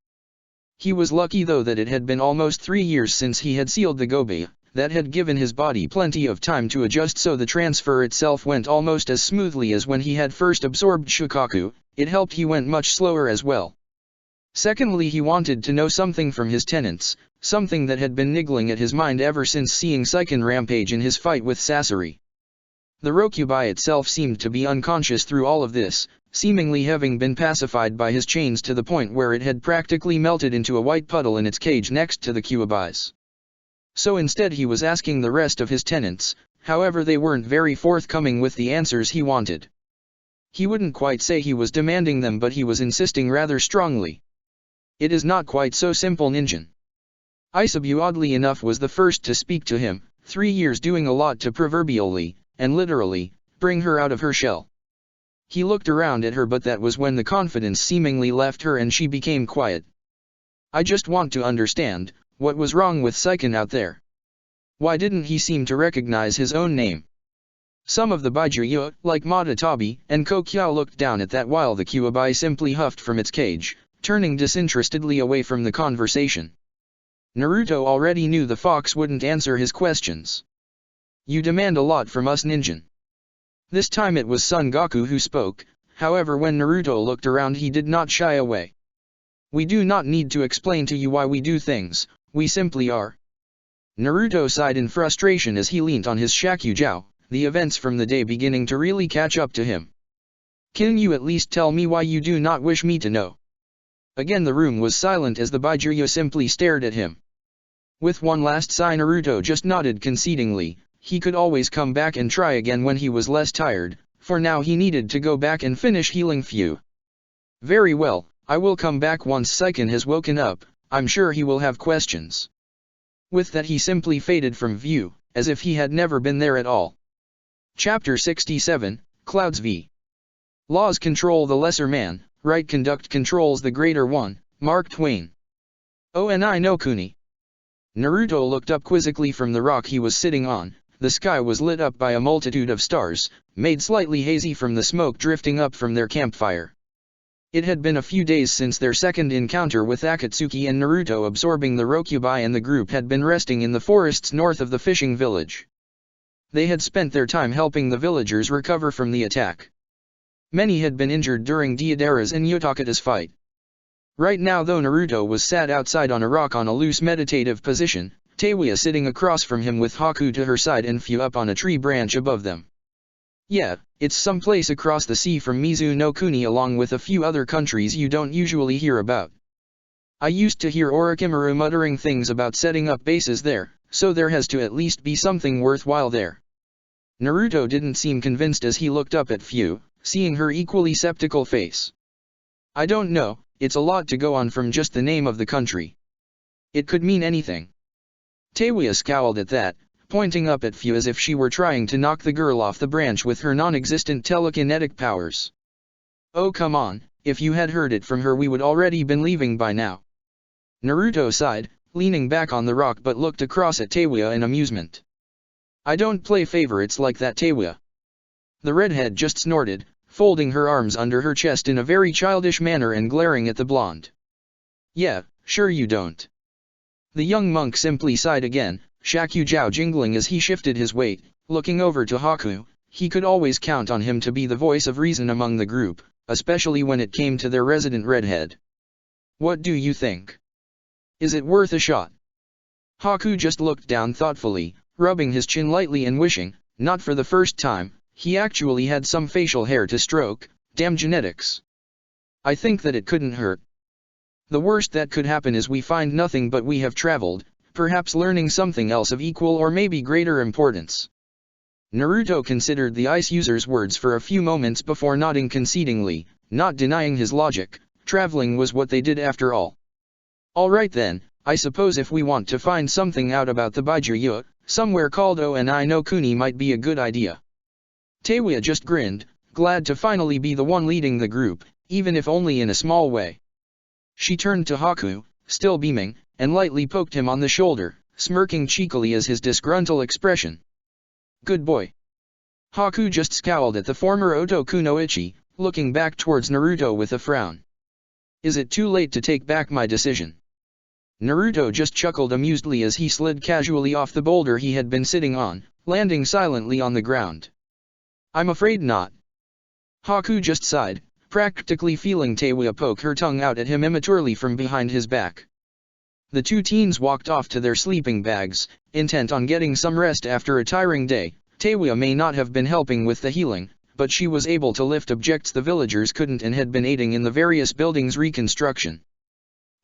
He was lucky though that it had been almost 3 years since he had sealed the Gobi. That had given his body plenty of time to adjust, so the transfer itself went almost as smoothly as when he had first absorbed Shukaku. It helped he went much slower as well. Secondly, he wanted to know something from his tenants, something that had been niggling at his mind ever since seeing Saiken rampage in his fight with Sasori. The Rokubai itself seemed to be unconscious through all of this, seemingly having been pacified by his chains to the point where it had practically melted into a white puddle in its cage next to the Kyubais. So instead he was asking the rest of his tenants, however they weren't very forthcoming with the answers he wanted. He wouldn't quite say he was demanding them, but he was insisting rather strongly. It is not quite so simple, Ninjin. Isabu oddly enough was the first to speak to him, 3 years doing a lot to proverbially, and literally, bring her out of her shell. He looked around at her, but that was when the confidence seemingly left her and she became quiet. I just want to understand, what was wrong with Saiken out there? Why didn't he seem to recognize his own name? Some of the Byakuya, like Matatabi and Kokyao, looked down at that while the Kyuubi simply huffed from its cage, turning disinterestedly away from the conversation. Naruto already knew the fox wouldn't answer his questions. You demand a lot from us, Ninjin. This time it was Son Goku who spoke, however when Naruto looked around he did not shy away. We do not need to explain to you why we do things, we simply are. Naruto sighed in frustration as he leant on his Shakugao, the events from the day beginning to really catch up to him. Can you at least tell me why you do not wish me to know? Again the room was silent as the Byakuya simply stared at him. With one last sigh Naruto just nodded concedingly. He could always come back and try again when he was less tired, for now he needed to go back and finish healing Fu. Very well, I will come back once Saiken has woken up, I'm sure he will have questions. With that he simply faded from view, as if he had never been there at all. Chapter 67, Clouds v. Laws control the lesser man, right conduct controls the greater one, Mark Twain. Oni no Kuni. Naruto looked up quizzically from the rock he was sitting on. The sky was lit up by a multitude of stars, made slightly hazy from the smoke drifting up from their campfire. It had been a few days since their second encounter with Akatsuki, and Naruto, absorbing the Rokubai and the group, had been resting in the forests north of the fishing village. They had spent their time helping the villagers recover from the attack. Many had been injured during Deidara's and Yotaka's fight. Right now though Naruto was sat outside on a rock on a loose meditative position, Teiwa sitting across from him with Haku to her side and Fu up on a tree branch above them. Yeah, it's someplace across the sea from Mizu no Kuni, along with a few other countries you don't usually hear about. I used to hear Orochimaru muttering things about setting up bases there, so there has to at least be something worthwhile there. Naruto didn't seem convinced as he looked up at Fu, seeing her equally skeptical face. I don't know, it's a lot to go on from just the name of the country. It could mean anything. Teiwa scowled at that, pointing up at Fu as if she were trying to knock the girl off the branch with her non-existent telekinetic powers. Oh come on, if you had heard it from her we would already been leaving by now. Naruto sighed, leaning back on the rock, but looked across at Teiwa in amusement. I don't play favorites like that, Teiwa. The redhead just snorted, folding her arms under her chest in a very childish manner and glaring at the blonde. Yeah, sure you don't. The young monk simply sighed again, Shakujiao jingling as he shifted his weight, looking over to Haku. He could always count on him to be the voice of reason among the group, especially when it came to their resident redhead. What do you think? Is it worth a shot? Haku just looked down thoughtfully, rubbing his chin lightly and wishing, not for the first time, he actually had some facial hair to stroke. Damn genetics. I think that it couldn't hurt. The worst that could happen is we find nothing but we have traveled, perhaps learning something else of equal or maybe greater importance. Naruto considered the ice user's words for a few moments before nodding concedingly, not denying his logic. Traveling was what they did after all. Alright then, I suppose if we want to find something out about the Baijuya, somewhere called Oni no Kuni might be a good idea. Teiwa just grinned, glad to finally be the one leading the group, even if only in a small way. She turned to Haku, still beaming, and lightly poked him on the shoulder, smirking cheekily as his disgruntled expression. Good boy. Haku just scowled at the former Otokunoichi, looking back towards Naruto with a frown. Is it too late to take back my decision? Naruto just chuckled amusedly as he slid casually off the boulder he had been sitting on, landing silently on the ground. I'm afraid not. Haku just sighed, practically feeling Teiwa poke her tongue out at him immaturely from behind his back. The two teens walked off to their sleeping bags, intent on getting some rest after a tiring day. Teiwa may not have been helping with the healing, but she was able to lift objects the villagers couldn't and had been aiding in the various buildings' reconstruction.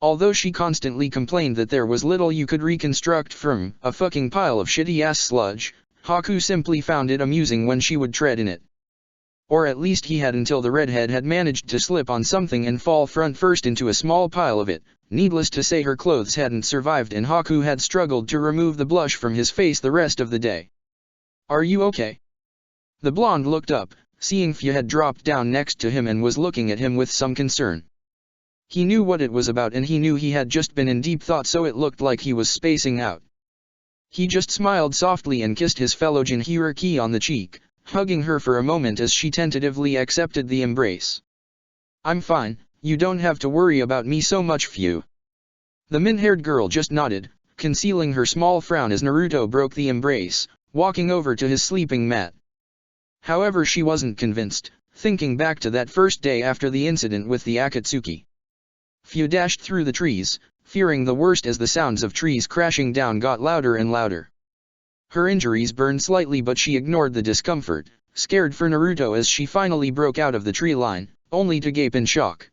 Although she constantly complained that there was little you could reconstruct from a fucking pile of shitty-ass sludge, Haku simply found it amusing when she would tread in it. Or at least he had until the redhead had managed to slip on something and fall front first into a small pile of it. Needless to say her clothes hadn't survived and Haku had struggled to remove the blush from his face the rest of the day. Are you okay? The blonde looked up, seeing Fia had dropped down next to him and was looking at him with some concern. He knew what it was about and he knew he had just been in deep thought, so it looked like he was spacing out. He just smiled softly and kissed his fellow Jinhiriki on the cheek, hugging her for a moment as she tentatively accepted the embrace. I'm fine, you don't have to worry about me so much, Fia. The min-haired girl just nodded, concealing her small frown as Naruto broke the embrace, walking over to his sleeping mat. However, she wasn't convinced, thinking back to that first day after the incident with the Akatsuki. Fia dashed through the trees, fearing the worst as the sounds of trees crashing down got louder and louder. Her injuries burned slightly, but she ignored the discomfort, scared for Naruto as she finally broke out of the tree line, only to gape in shock.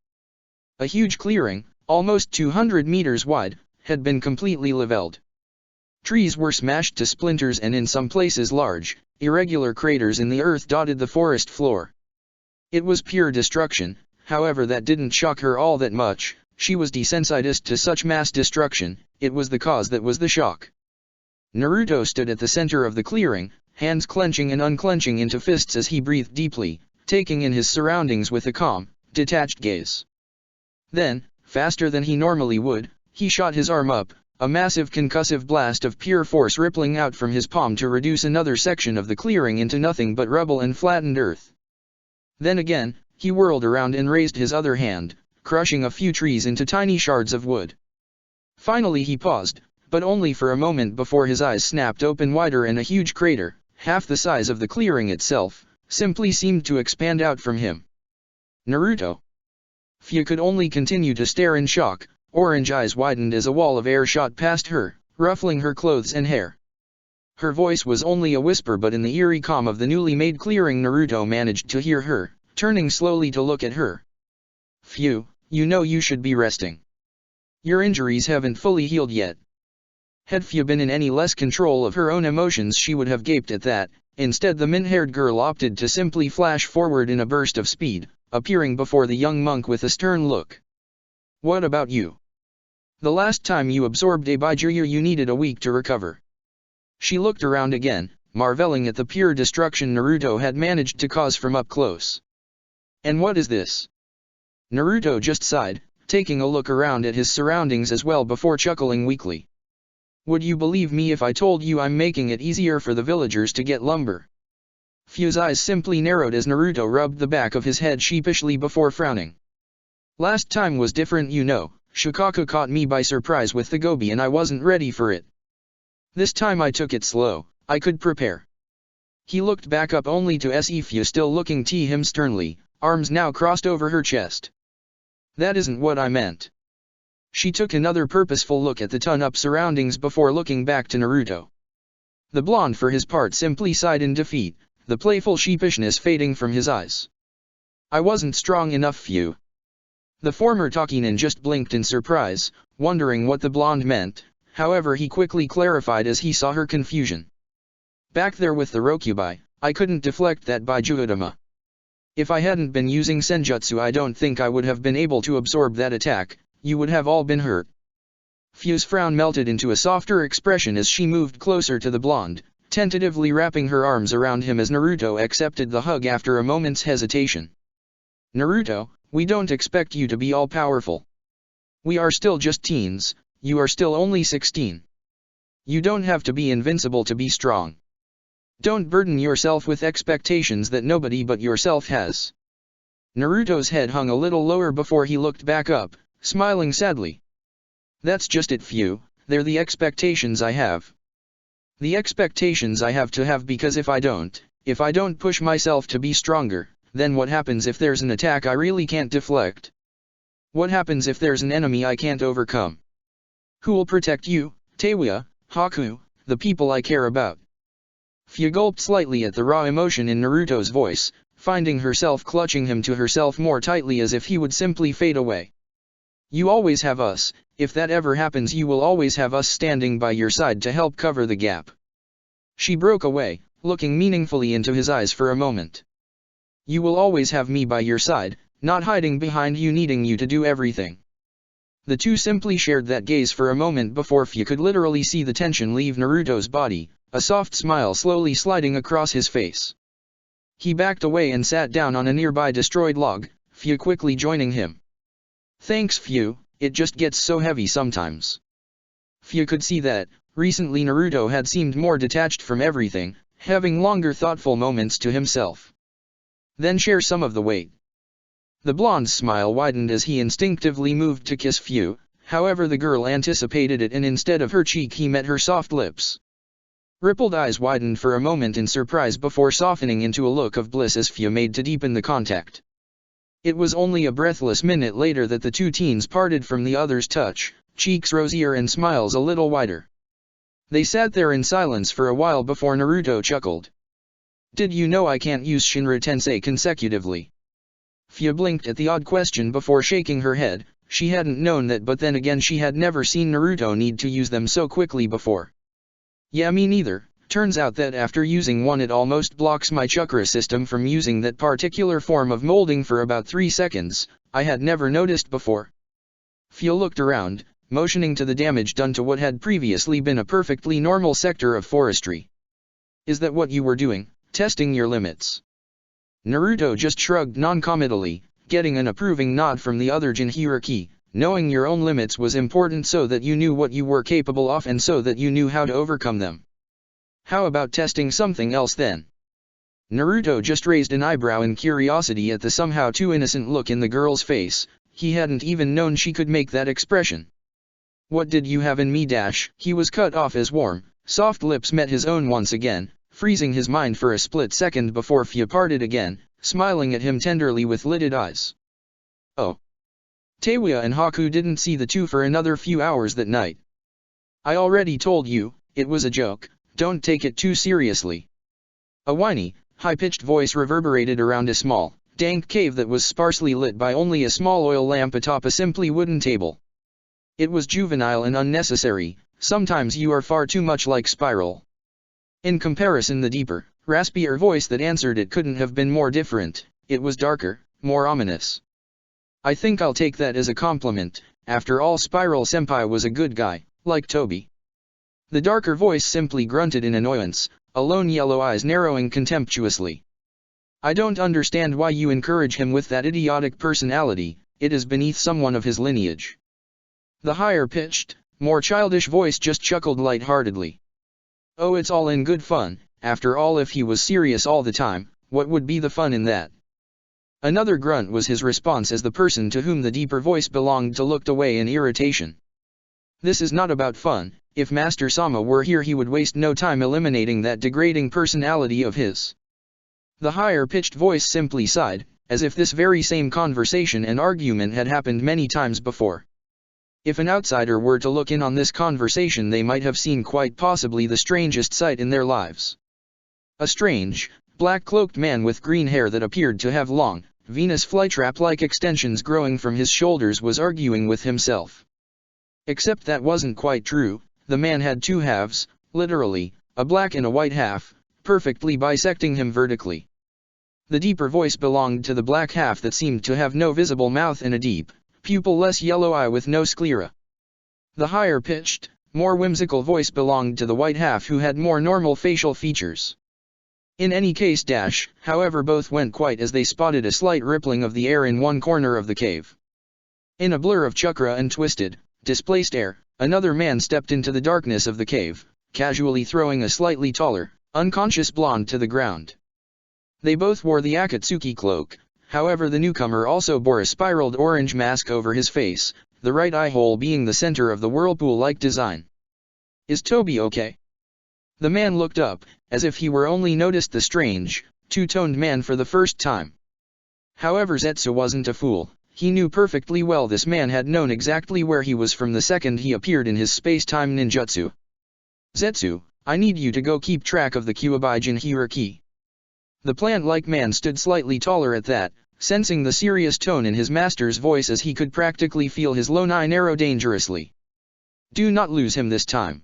A huge clearing, almost 200 meters wide, had been completely leveled. Trees were smashed to splinters and in some places large, irregular craters in the earth dotted the forest floor. It was pure destruction, however that didn't shock her all that much. She was desensitized to such mass destruction, it was the cause that was the shock. Naruto stood at the center of the clearing, hands clenching and unclenching into fists as he breathed deeply, taking in his surroundings with a calm, detached gaze. Then, faster than he normally would, he shot his arm up, a massive concussive blast of pure force rippling out from his palm to reduce another section of the clearing into nothing but rubble and flattened earth. Then again, he whirled around and raised his other hand, crushing a few trees into tiny shards of wood. Finally he paused, but only for a moment before his eyes snapped open wider and a huge crater, half the size of the clearing itself, simply seemed to expand out from him. Naruto. Fia could only continue to stare in shock, orange eyes widened as a wall of air shot past her, ruffling her clothes and hair. Her voice was only a whisper, but in the eerie calm of the newly made clearing Naruto managed to hear her, turning slowly to look at her. Fia, you know you should be resting. Your injuries haven't fully healed yet. Had Fia been in any less control of her own emotions she would have gaped at that. Instead the min-haired girl opted to simply flash forward in a burst of speed, appearing before the young monk with a stern look. What about you? The last time you absorbed a Baijuya you needed a week to recover. She looked around again, marveling at the pure destruction Naruto had managed to cause from up close. And what is this? Naruto just sighed, taking a look around at his surroundings as well before chuckling weakly. Would you believe me if I told you I'm making it easier for the villagers to get lumber? Fyo's eyes simply narrowed as Naruto rubbed the back of his head sheepishly before frowning. Last time was different, you know. Shikako caught me by surprise with the gobi and I wasn't ready for it. This time I took it slow, I could prepare. He looked back up only to see Fyo still looking at him sternly, arms now crossed over her chest. That isn't what I meant. She took another purposeful look at the ton-up surroundings before looking back to Naruto. The blonde for his part simply sighed in defeat, the playful sheepishness fading from his eyes. I wasn't strong enough, Fyo. The former Tokinen just blinked in surprise, wondering what the blonde meant, however he quickly clarified as he saw her confusion. Back there with the Rokubai, I couldn't deflect that by Juodama. If I hadn't been using Senjutsu I don't think I would have been able to absorb that attack, you would have all been hurt. Fyo's frown melted into a softer expression as she moved closer to the blonde, tentatively wrapping her arms around him as Naruto accepted the hug after a moment's hesitation. Naruto, we don't expect you to be all-powerful. We are still just teens, you are still only 16. You don't have to be invincible to be strong. Don't burden yourself with expectations that nobody but yourself has. Naruto's head hung a little lower before he looked back up, smiling sadly. That's just it, Fyo, they're the expectations I have. The expectations I have to have because if I don't push myself to be stronger, then what happens if there's an attack I really can't deflect? What happens if there's an enemy I can't overcome? Who will protect you, Teiwa, Haku, the people I care about? Fyo gulped slightly at the raw emotion in Naruto's voice, finding herself clutching him to herself more tightly as if he would simply fade away. You always have us, if that ever happens you will always have us standing by your side to help cover the gap. She broke away, looking meaningfully into his eyes for a moment. You will always have me by your side, not hiding behind you needing you to do everything. The two simply shared that gaze for a moment before Fyo could literally see the tension leave Naruto's body, a soft smile slowly sliding across his face. He backed away and sat down on a nearby destroyed log, Fyo quickly joining him. Thanks, Fyo, it just gets so heavy sometimes. Fyo could see that, recently Naruto had seemed more detached from everything, having longer thoughtful moments to himself. Then share some of the weight. The blonde's smile widened as he instinctively moved to kiss Fyo, however the girl anticipated it and instead of her cheek he met her soft lips. Rippled eyes widened for a moment in surprise before softening into a look of bliss as Fyo made to deepen the contact. It was only a breathless minute later that the two teens parted from the other's touch, cheeks rosier and smiles a little wider. They sat there in silence for a while before Naruto chuckled. Did you know I can't use Shinra Tensei consecutively? Fyo blinked at the odd question before shaking her head. She hadn't known that, but then again she had never seen Naruto need to use them so quickly before. Yeah, me neither. Turns out that after using one it almost blocks my chakra system from using that particular form of molding for about 3 seconds. I had never noticed before. Fyo looked around, motioning to the damage done to what had previously been a perfectly normal sector of forestry. Is that what you were doing? Testing your limits? Naruto just shrugged non-committally, getting an approving nod from the other Jinchuriki. Knowing your own limits was important so that you knew what you were capable of and so that you knew how to overcome them. How about testing something else then? Naruto just raised an eyebrow in curiosity at the somehow too innocent look in the girl's face. He hadn't even known she could make that expression. What did you have in me? He was cut off as warm, soft lips met his own once again, freezing his mind for a split second before Fyo parted again, smiling at him tenderly with lidded eyes. Oh. Teiwa and Haku didn't see the two for another few hours that night. I already told you, it was a joke, don't take it too seriously. A whiny, high-pitched voice reverberated around a small, dank cave that was sparsely lit by only a small oil lamp atop a simply wooden table. It was juvenile and unnecessary. Sometimes you are far too much like Spiral. In comparison, the deeper, raspier voice that answered it couldn't have been more different. It was darker, more ominous. I think I'll take that as a compliment. After all, Spiral Senpai was a good guy, like Toby. The darker voice simply grunted in annoyance, alone yellow eyes narrowing contemptuously. I don't understand why you encourage him with that idiotic personality. It is beneath someone of his lineage. The higher-pitched, more childish voice just chuckled light-heartedly. Oh, it's all in good fun. After all, if he was serious all the time, what would be the fun in that? Another grunt was his response as the person to whom the deeper voice belonged to looked away in irritation. This is not about fun. If Master Sama were here, he would waste no time eliminating that degrading personality of his. The higher-pitched voice simply sighed, as if this very same conversation and argument had happened many times before. If an outsider were to look in on this conversation, they might have seen quite possibly the strangest sight in their lives. A strange, black-cloaked man with green hair that appeared to have long, Venus flytrap-like extensions growing from his shoulders was arguing with himself. Except that wasn't quite true. The man had two halves, literally, a black and a white half, perfectly bisecting him vertically. The deeper voice belonged to the black half that seemed to have no visible mouth and a deep, pupil-less yellow eye with no sclera. The higher-pitched, more whimsical voice belonged to the white half who had more normal facial features. In any case, however, both went quiet as they spotted a slight rippling of the air in one corner of the cave. In a blur of chakra and twisted, displaced air, another man stepped into the darkness of the cave, casually throwing a slightly taller, unconscious blonde to the ground. They both wore the Akatsuki cloak. However, the newcomer also bore a spiraled orange mask over his face, the right eye hole being the center of the whirlpool-like design. Is Toby okay? The man looked up, as if he were only noticed the strange, two-toned man for the first time. However, Zetsu wasn't a fool. He knew perfectly well this man had known exactly where he was from the second he appeared in his space-time ninjutsu. Zetsu, I need you to go keep track of the Kyuubi hierarchy. The plant-like man stood slightly taller at that, sensing the serious tone in his master's voice as he could practically feel his lone eye narrow dangerously. Do not lose him this time.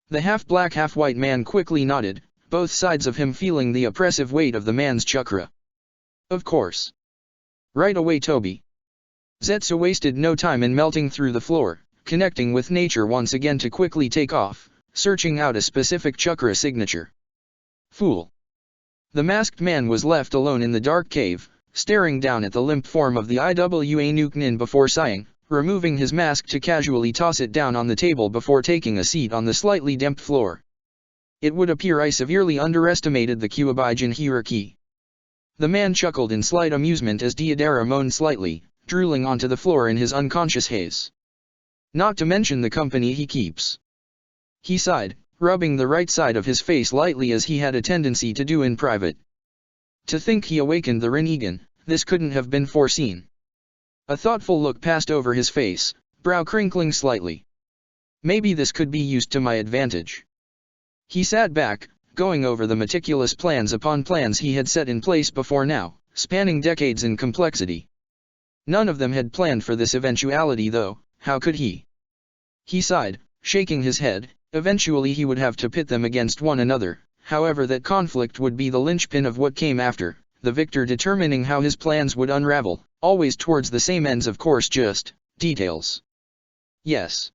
The half-black half-white man quickly nodded, both sides of him feeling the oppressive weight of the man's chakra. Of course. Right away, Toby. Zetsu wasted no time in melting through the floor, connecting with nature once again to quickly take off, searching out a specific chakra signature. Fool. The masked man was left alone in the dark cave, staring down at the limp form of the Iwa Nukenin before sighing, removing his mask to casually toss it down on the table before taking a seat on the slightly damp floor. It would appear I severely underestimated the Kyuubi hierarchy. The man chuckled in slight amusement as Deidara moaned slightly, drooling onto the floor in his unconscious haze. Not to mention the company he keeps. He sighed, rubbing the right side of his face lightly as he had a tendency to do in private. To think he awakened the Rinnegan, this couldn't have been foreseen. A thoughtful look passed over his face, brow crinkling slightly. Maybe this could be used to my advantage. He sat back, going over the meticulous plans upon plans he had set in place before now, spanning decades in complexity. None of them had planned for this eventuality though, how could he? He sighed, shaking his head. Eventually he would have to pit them against one another, however that conflict would be the linchpin of what came after, the victor determining how his plans would unravel, always towards the same ends, of course, just details. Yes.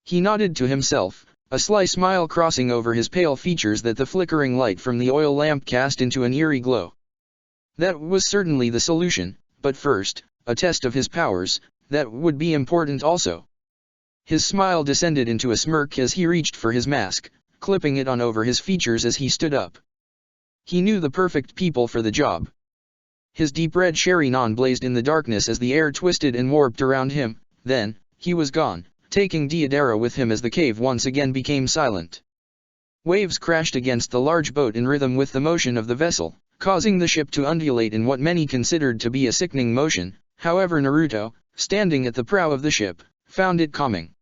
He nodded to himself, a sly smile crossing over his pale features that the flickering light from the oil lamp cast into an eerie glow. That was certainly the solution, but first, a test of his powers, that would be important also. His smile descended into a smirk as he reached for his mask, clipping it on over his features as he stood up. He knew the perfect people for the job. His deep red sherry non blazed in the darkness as the air twisted and warped around him, then, he was gone, taking Deidara with him as the cave once again became silent. Waves crashed against the large boat in rhythm with the motion of the vessel, causing the ship to undulate in what many considered to be a sickening motion. However, Naruto, standing at the prow of the ship, found it calming.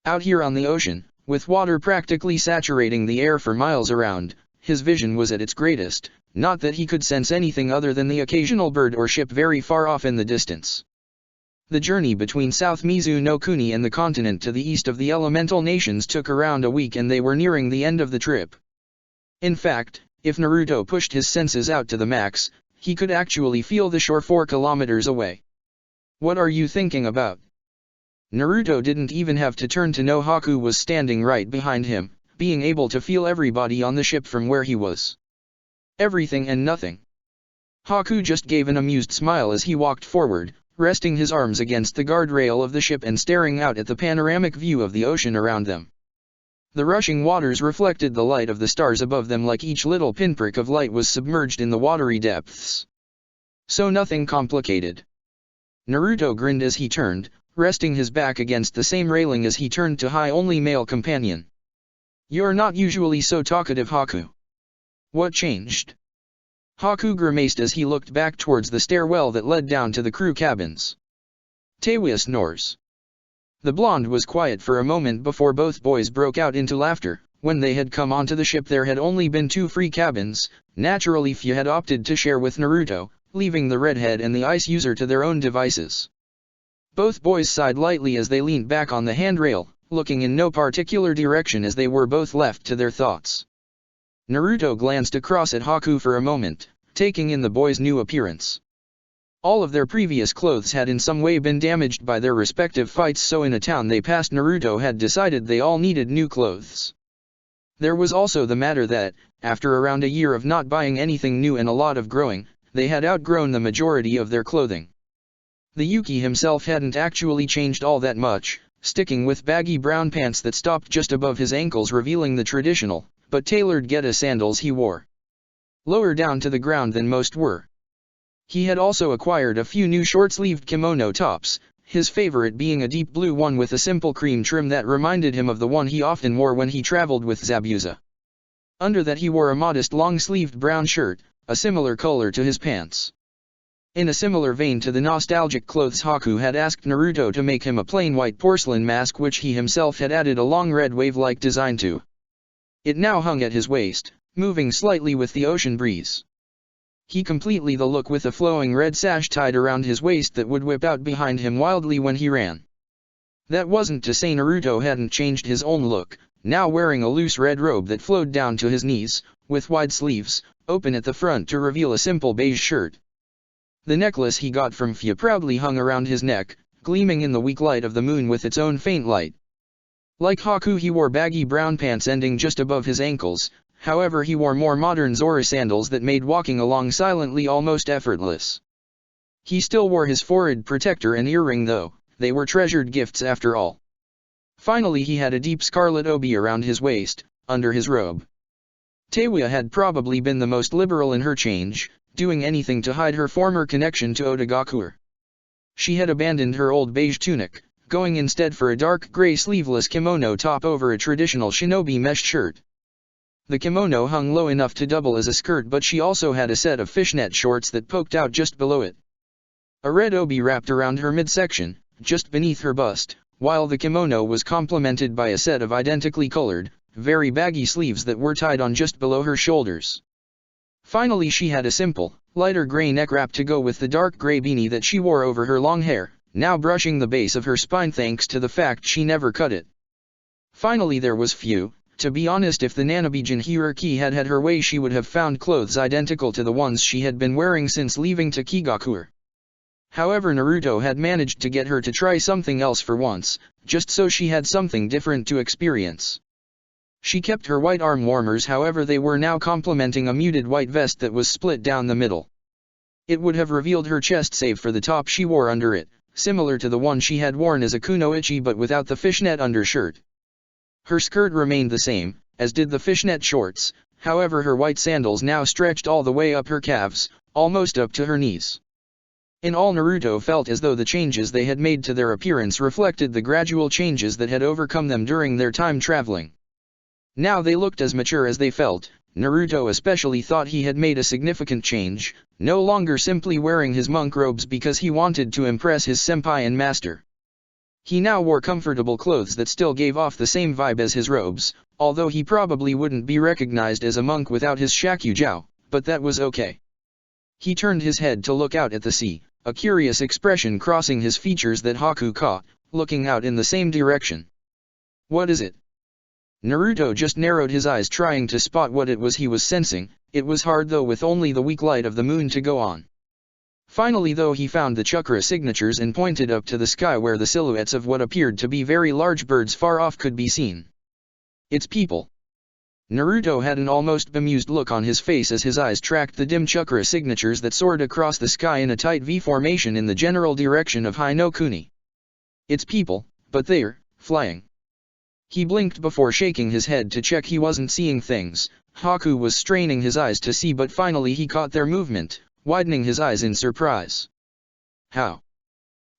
Out here on the ocean, with water practically saturating the air for miles around, his vision was at its greatest, not that he could sense anything other than the occasional bird or ship very far off in the distance. The journey between South Mizu no Kuni and the continent to the east of the elemental nations took around a week, and they were nearing the end of the trip. In fact, if Naruto pushed his senses out to the max, he could actually feel the shore 4 kilometers away. What are you thinking about? Naruto didn't even have to turn to know Haku was standing right behind him, being able to feel everybody on the ship from where he was. Everything and nothing. Haku just gave an amused smile as he walked forward, resting his arms against the guardrail of the ship and staring out at the panoramic view of the ocean around them. The rushing waters reflected the light of the stars above them like each little pinprick of light was submerged in the watery depths. So nothing complicated. Naruto grinned as he turned, resting his back against the same railing as he turned to his only male companion. "You're not usually so talkative, Haku. What changed?" Haku grimaced as he looked back towards the stairwell that led down to the crew cabins. Teiwa snores. The blonde was quiet for a moment before both boys broke out into laughter. When they had come onto the ship there had only been 2 free cabins. Naturally Fu had opted to share with Naruto, leaving the redhead and the ice user to their own devices. Both boys sighed lightly as they leaned back on the handrail, looking in no particular direction as they were both left to their thoughts. Naruto glanced across at Haku for a moment, taking in the boys' new appearance. All of their previous clothes had in some way been damaged by their respective fights, so in a town they passed Naruto had decided they all needed new clothes. There was also the matter that, after around a year of not buying anything new and a lot of growing, they had outgrown the majority of their clothing. The Yuki himself hadn't actually changed all that much, sticking with baggy brown pants that stopped just above his ankles revealing the traditional, but tailored Geta sandals he wore. Lower down to the ground than most were. He had also acquired a few new short-sleeved kimono tops, his favorite being a deep blue one with a simple cream trim that reminded him of the one he often wore when he traveled with Zabuza. Under that he wore a modest long-sleeved brown shirt, a similar color to his pants. In a similar vein to the nostalgic clothes Haku had asked Naruto to make him a plain white porcelain mask which he himself had added a long red wave-like design to. It now hung at his waist, moving slightly with the ocean breeze. He completely the look with a flowing red sash tied around his waist that would whip out behind him wildly when he ran. That wasn't to say Naruto hadn't changed his own look, now wearing a loose red robe that flowed down to his knees, with wide sleeves, open at the front to reveal a simple beige shirt. The necklace he got from Fu proudly hung around his neck, gleaming in the weak light of the moon with its own faint light. Like Haku he wore baggy brown pants ending just above his ankles, however he wore more modern Zora sandals that made walking along silently almost effortless. He still wore his forehead protector and earring though, they were treasured gifts after all. Finally he had a deep scarlet obi around his waist, under his robe. Teiwa had probably been the most liberal in her change, doing anything to hide her former connection to Otogakure. She had abandoned her old beige tunic, going instead for a dark gray sleeveless kimono top over a traditional shinobi mesh shirt. The kimono hung low enough to double as a skirt, but she also had a set of fishnet shorts that poked out just below it. A red obi wrapped around her midsection, just beneath her bust, while the kimono was complemented by a set of identically colored, very baggy sleeves that were tied on just below her shoulders. Finally she had a simple, lighter gray neck wrap to go with the dark gray beanie that she wore over her long hair, now brushing the base of her spine thanks to the fact she never cut it. Finally there was Fu. To be honest, if the Nanabe Jinhiriki had had her way she would have found clothes identical to the ones she had been wearing since leaving Takigakure. However Naruto had managed to get her to try something else for once, just so she had something different to experience. She kept her white arm warmers, however they were now complementing a muted white vest that was split down the middle. It would have revealed her chest save for the top she wore under it, similar to the one she had worn as a kunoichi but without the fishnet undershirt. Her skirt remained the same, as did the fishnet shorts, however her white sandals now stretched all the way up her calves, almost up to her knees. In all Naruto felt as though the changes they had made to their appearance reflected the gradual changes that had overcome them during their time traveling. Now they looked as mature as they felt. Naruto especially thought he had made a significant change, no longer simply wearing his monk robes because he wanted to impress his senpai and master. He now wore comfortable clothes that still gave off the same vibe as his robes, although he probably wouldn't be recognized as a monk without his shakujo, but that was okay. He turned his head to look out at the sea, a curious expression crossing his features that Haku caught, looking out in the same direction. "What is it?" Naruto just narrowed his eyes trying to spot what it was he was sensing. It was hard though with only the weak light of the moon to go on. Finally though he found the chakra signatures and pointed up to the sky where the silhouettes of what appeared to be very large birds far off could be seen. "It's people." Naruto had an almost bemused look on his face as his eyes tracked the dim chakra signatures that soared across the sky in a tight V formation in the general direction of Hinokuni. It's people, but they're flying. He blinked before shaking his head to check he wasn't seeing things. Haku was straining his eyes to see, but finally he caught their movement, widening his eyes in surprise. How?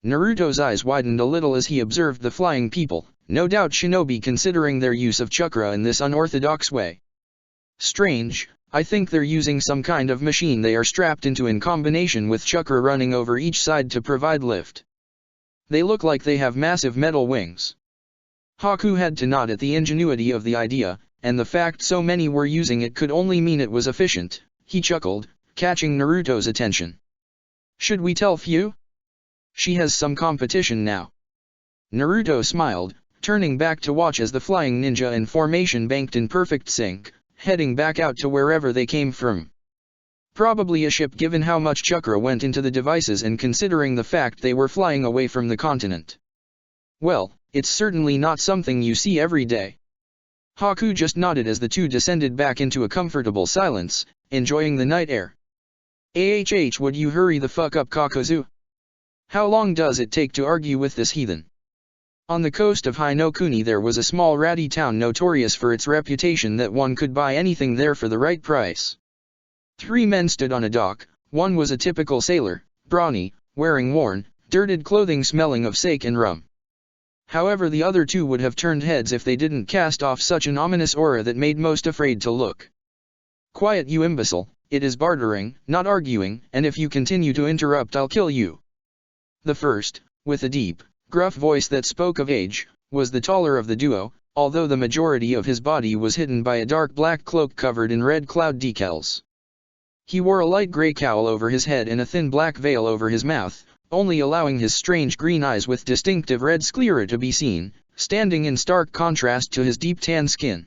Naruto's eyes widened a little as he observed the flying people, no doubt shinobi considering their use of chakra in this unorthodox way. Strange, I think they're using some kind of machine they are strapped into in combination with chakra running over each side to provide lift. They look like they have massive metal wings. Haku had to nod at the ingenuity of the idea, and the fact so many were using it could only mean it was efficient. He chuckled, catching Naruto's attention. Should we tell Fu? She has some competition now. Naruto smiled, turning back to watch as the flying ninja in formation banked in perfect sync, heading back out to wherever they came from. Probably a ship given how much chakra went into the devices and considering the fact they were flying away from the continent. Well, it's certainly not something you see every day. Haku just nodded as the two descended back into a comfortable silence, enjoying the night air. Would you hurry the fuck up, Kakuzu? How long does it take to argue with this heathen? On the coast of Hinokuni there was a small ratty town notorious for its reputation that one could buy anything there for the right price. 3 men stood on a dock. One was a typical sailor, brawny, wearing worn, dirted clothing smelling of sake and rum. However, the other 2 would have turned heads if they didn't cast off such an ominous aura that made most afraid to look. Quiet, you imbecile, it is bartering, not arguing, and if you continue to interrupt I'll kill you. The first, with a deep, gruff voice that spoke of age, was the taller of the duo, although the majority of his body was hidden by a dark black cloak covered in red cloud decals. He wore a light gray cowl over his head and a thin black veil over his mouth, only allowing his strange green eyes with distinctive red sclera to be seen, standing in stark contrast to his deep tan skin.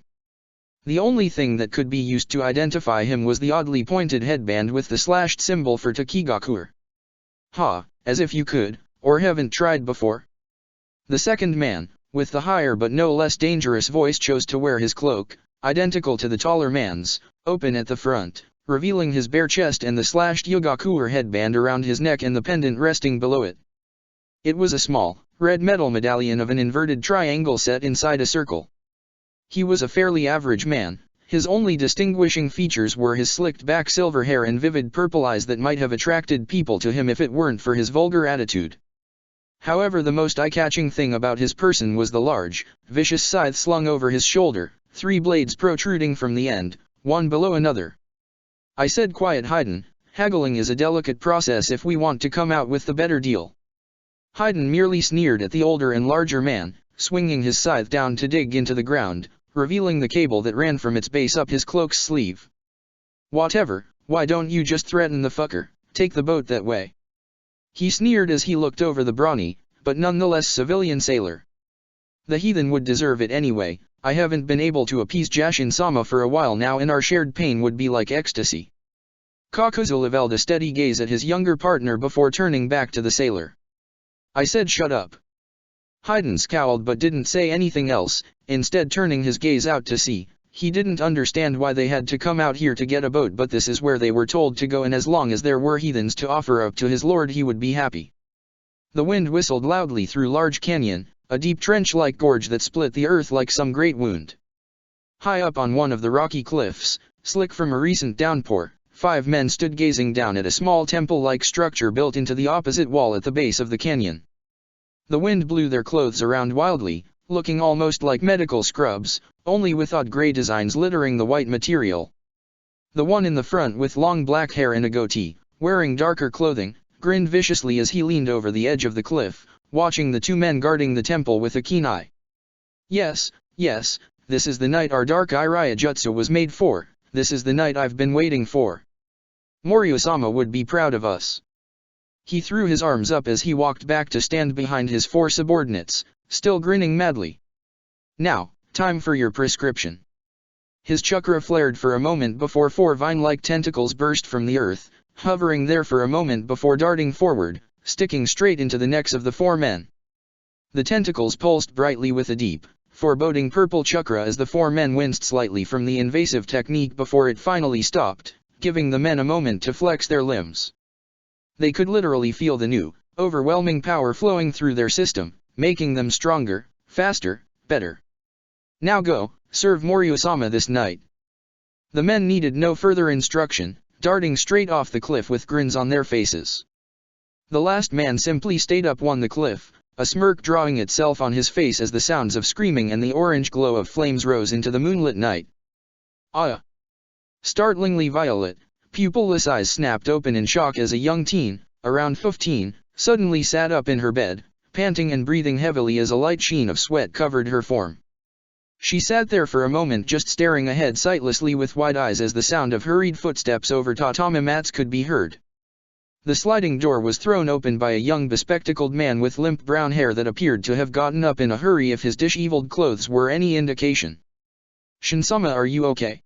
The only thing that could be used to identify him was the oddly pointed headband with the slashed symbol for Takigakuer. Ha, as if you could, or haven't tried before. The second man, with the higher but no less dangerous voice, chose to wear his cloak, identical to the taller man's, open at the front, revealing his bare chest and the slashed Yogakuer headband around his neck and the pendant resting below it. It was a small, red metal medallion of an inverted triangle set inside a circle. He was a fairly average man. His only distinguishing features were his slicked back silver hair and vivid purple eyes that might have attracted people to him if it weren't for his vulgar attitude. However, the most eye-catching thing about his person was the large, vicious scythe slung over his shoulder, 3 blades protruding from the end, one below another. I said, quiet, Haydn, haggling is a delicate process if we want to come out with the better deal. Haydn merely sneered at the older and larger man, swinging his scythe down to dig into the ground, revealing the cable that ran from its base up his cloak's sleeve. Whatever, why don't you just threaten the fucker, take the boat that way? He sneered as he looked over the brawny, but nonetheless civilian sailor. The heathen would deserve it anyway. I haven't been able to appease Jashin-sama for a while now and our shared pain would be like ecstasy. Kakuzu leveled a steady gaze at his younger partner before turning back to the sailor. I said shut up. Haydn scowled but didn't say anything else, instead turning his gaze out to sea. He didn't understand why they had to come out here to get a boat, but this is where they were told to go, and as long as there were heathens to offer up to his lord he would be happy. The wind whistled loudly through Large Canyon, a deep trench-like gorge that split the earth like some great wound. High up on one of the rocky cliffs, slick from a recent downpour, 5 men stood gazing down at a small temple-like structure built into the opposite wall at the base of the canyon. The wind blew their clothes around wildly, looking almost like medical scrubs, only with odd gray designs littering the white material. The one in the front with long black hair and a goatee, wearing darker clothing, grinned viciously as he leaned over the edge of the cliff, watching the 2 men guarding the temple with a keen eye. Yes, this is the night our dark Iraya Jutsu was made for, this is the night I've been waiting for. Moryu-sama would be proud of us. He threw his arms up as he walked back to stand behind his 4 subordinates, still grinning madly. Now, time for your prescription. His chakra flared for a moment before 4 vine-like tentacles burst from the earth, hovering there for a moment before darting forward, sticking straight into the necks of the 4 men. The tentacles pulsed brightly with a deep, foreboding purple chakra as the four men winced slightly from the invasive technique before it finally stopped, giving the men a moment to flex their limbs. They could literally feel the new, overwhelming power flowing through their system, making them stronger, faster, better. Now go, serve Moryu-sama this night. The men needed no further instruction, darting straight off the cliff with grins on their faces. The last man simply stayed up on the cliff, a smirk drawing itself on his face as the sounds of screaming and the orange glow of flames rose into the moonlit night. Ah! Startlingly violet, pupilless eyes snapped open in shock as a young teen, around 15, suddenly sat up in her bed, panting and breathing heavily as a light sheen of sweat covered her form. She sat there for a moment just staring ahead sightlessly with wide eyes as the sound of hurried footsteps over tatami mats could be heard. The sliding door was thrown open by a young bespectacled man with limp brown hair that appeared to have gotten up in a hurry if his disheveled clothes were any indication. "Shinsama, are you okay?"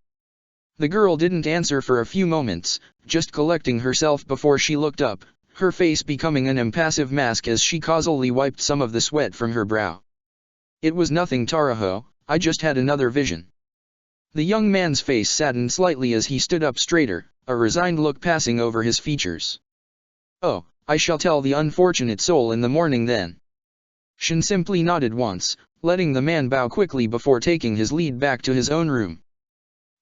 The girl didn't answer for a few moments, just collecting herself before she looked up, her face becoming an impassive mask as she causally wiped some of the sweat from her brow. "It was nothing, Taraho, I just had another vision." The young man's face saddened slightly as he stood up straighter, a resigned look passing over his features. "Oh, I shall tell the unfortunate soul in the morning then." Shin simply nodded once, letting the man bow quickly before taking his lead back to his own room.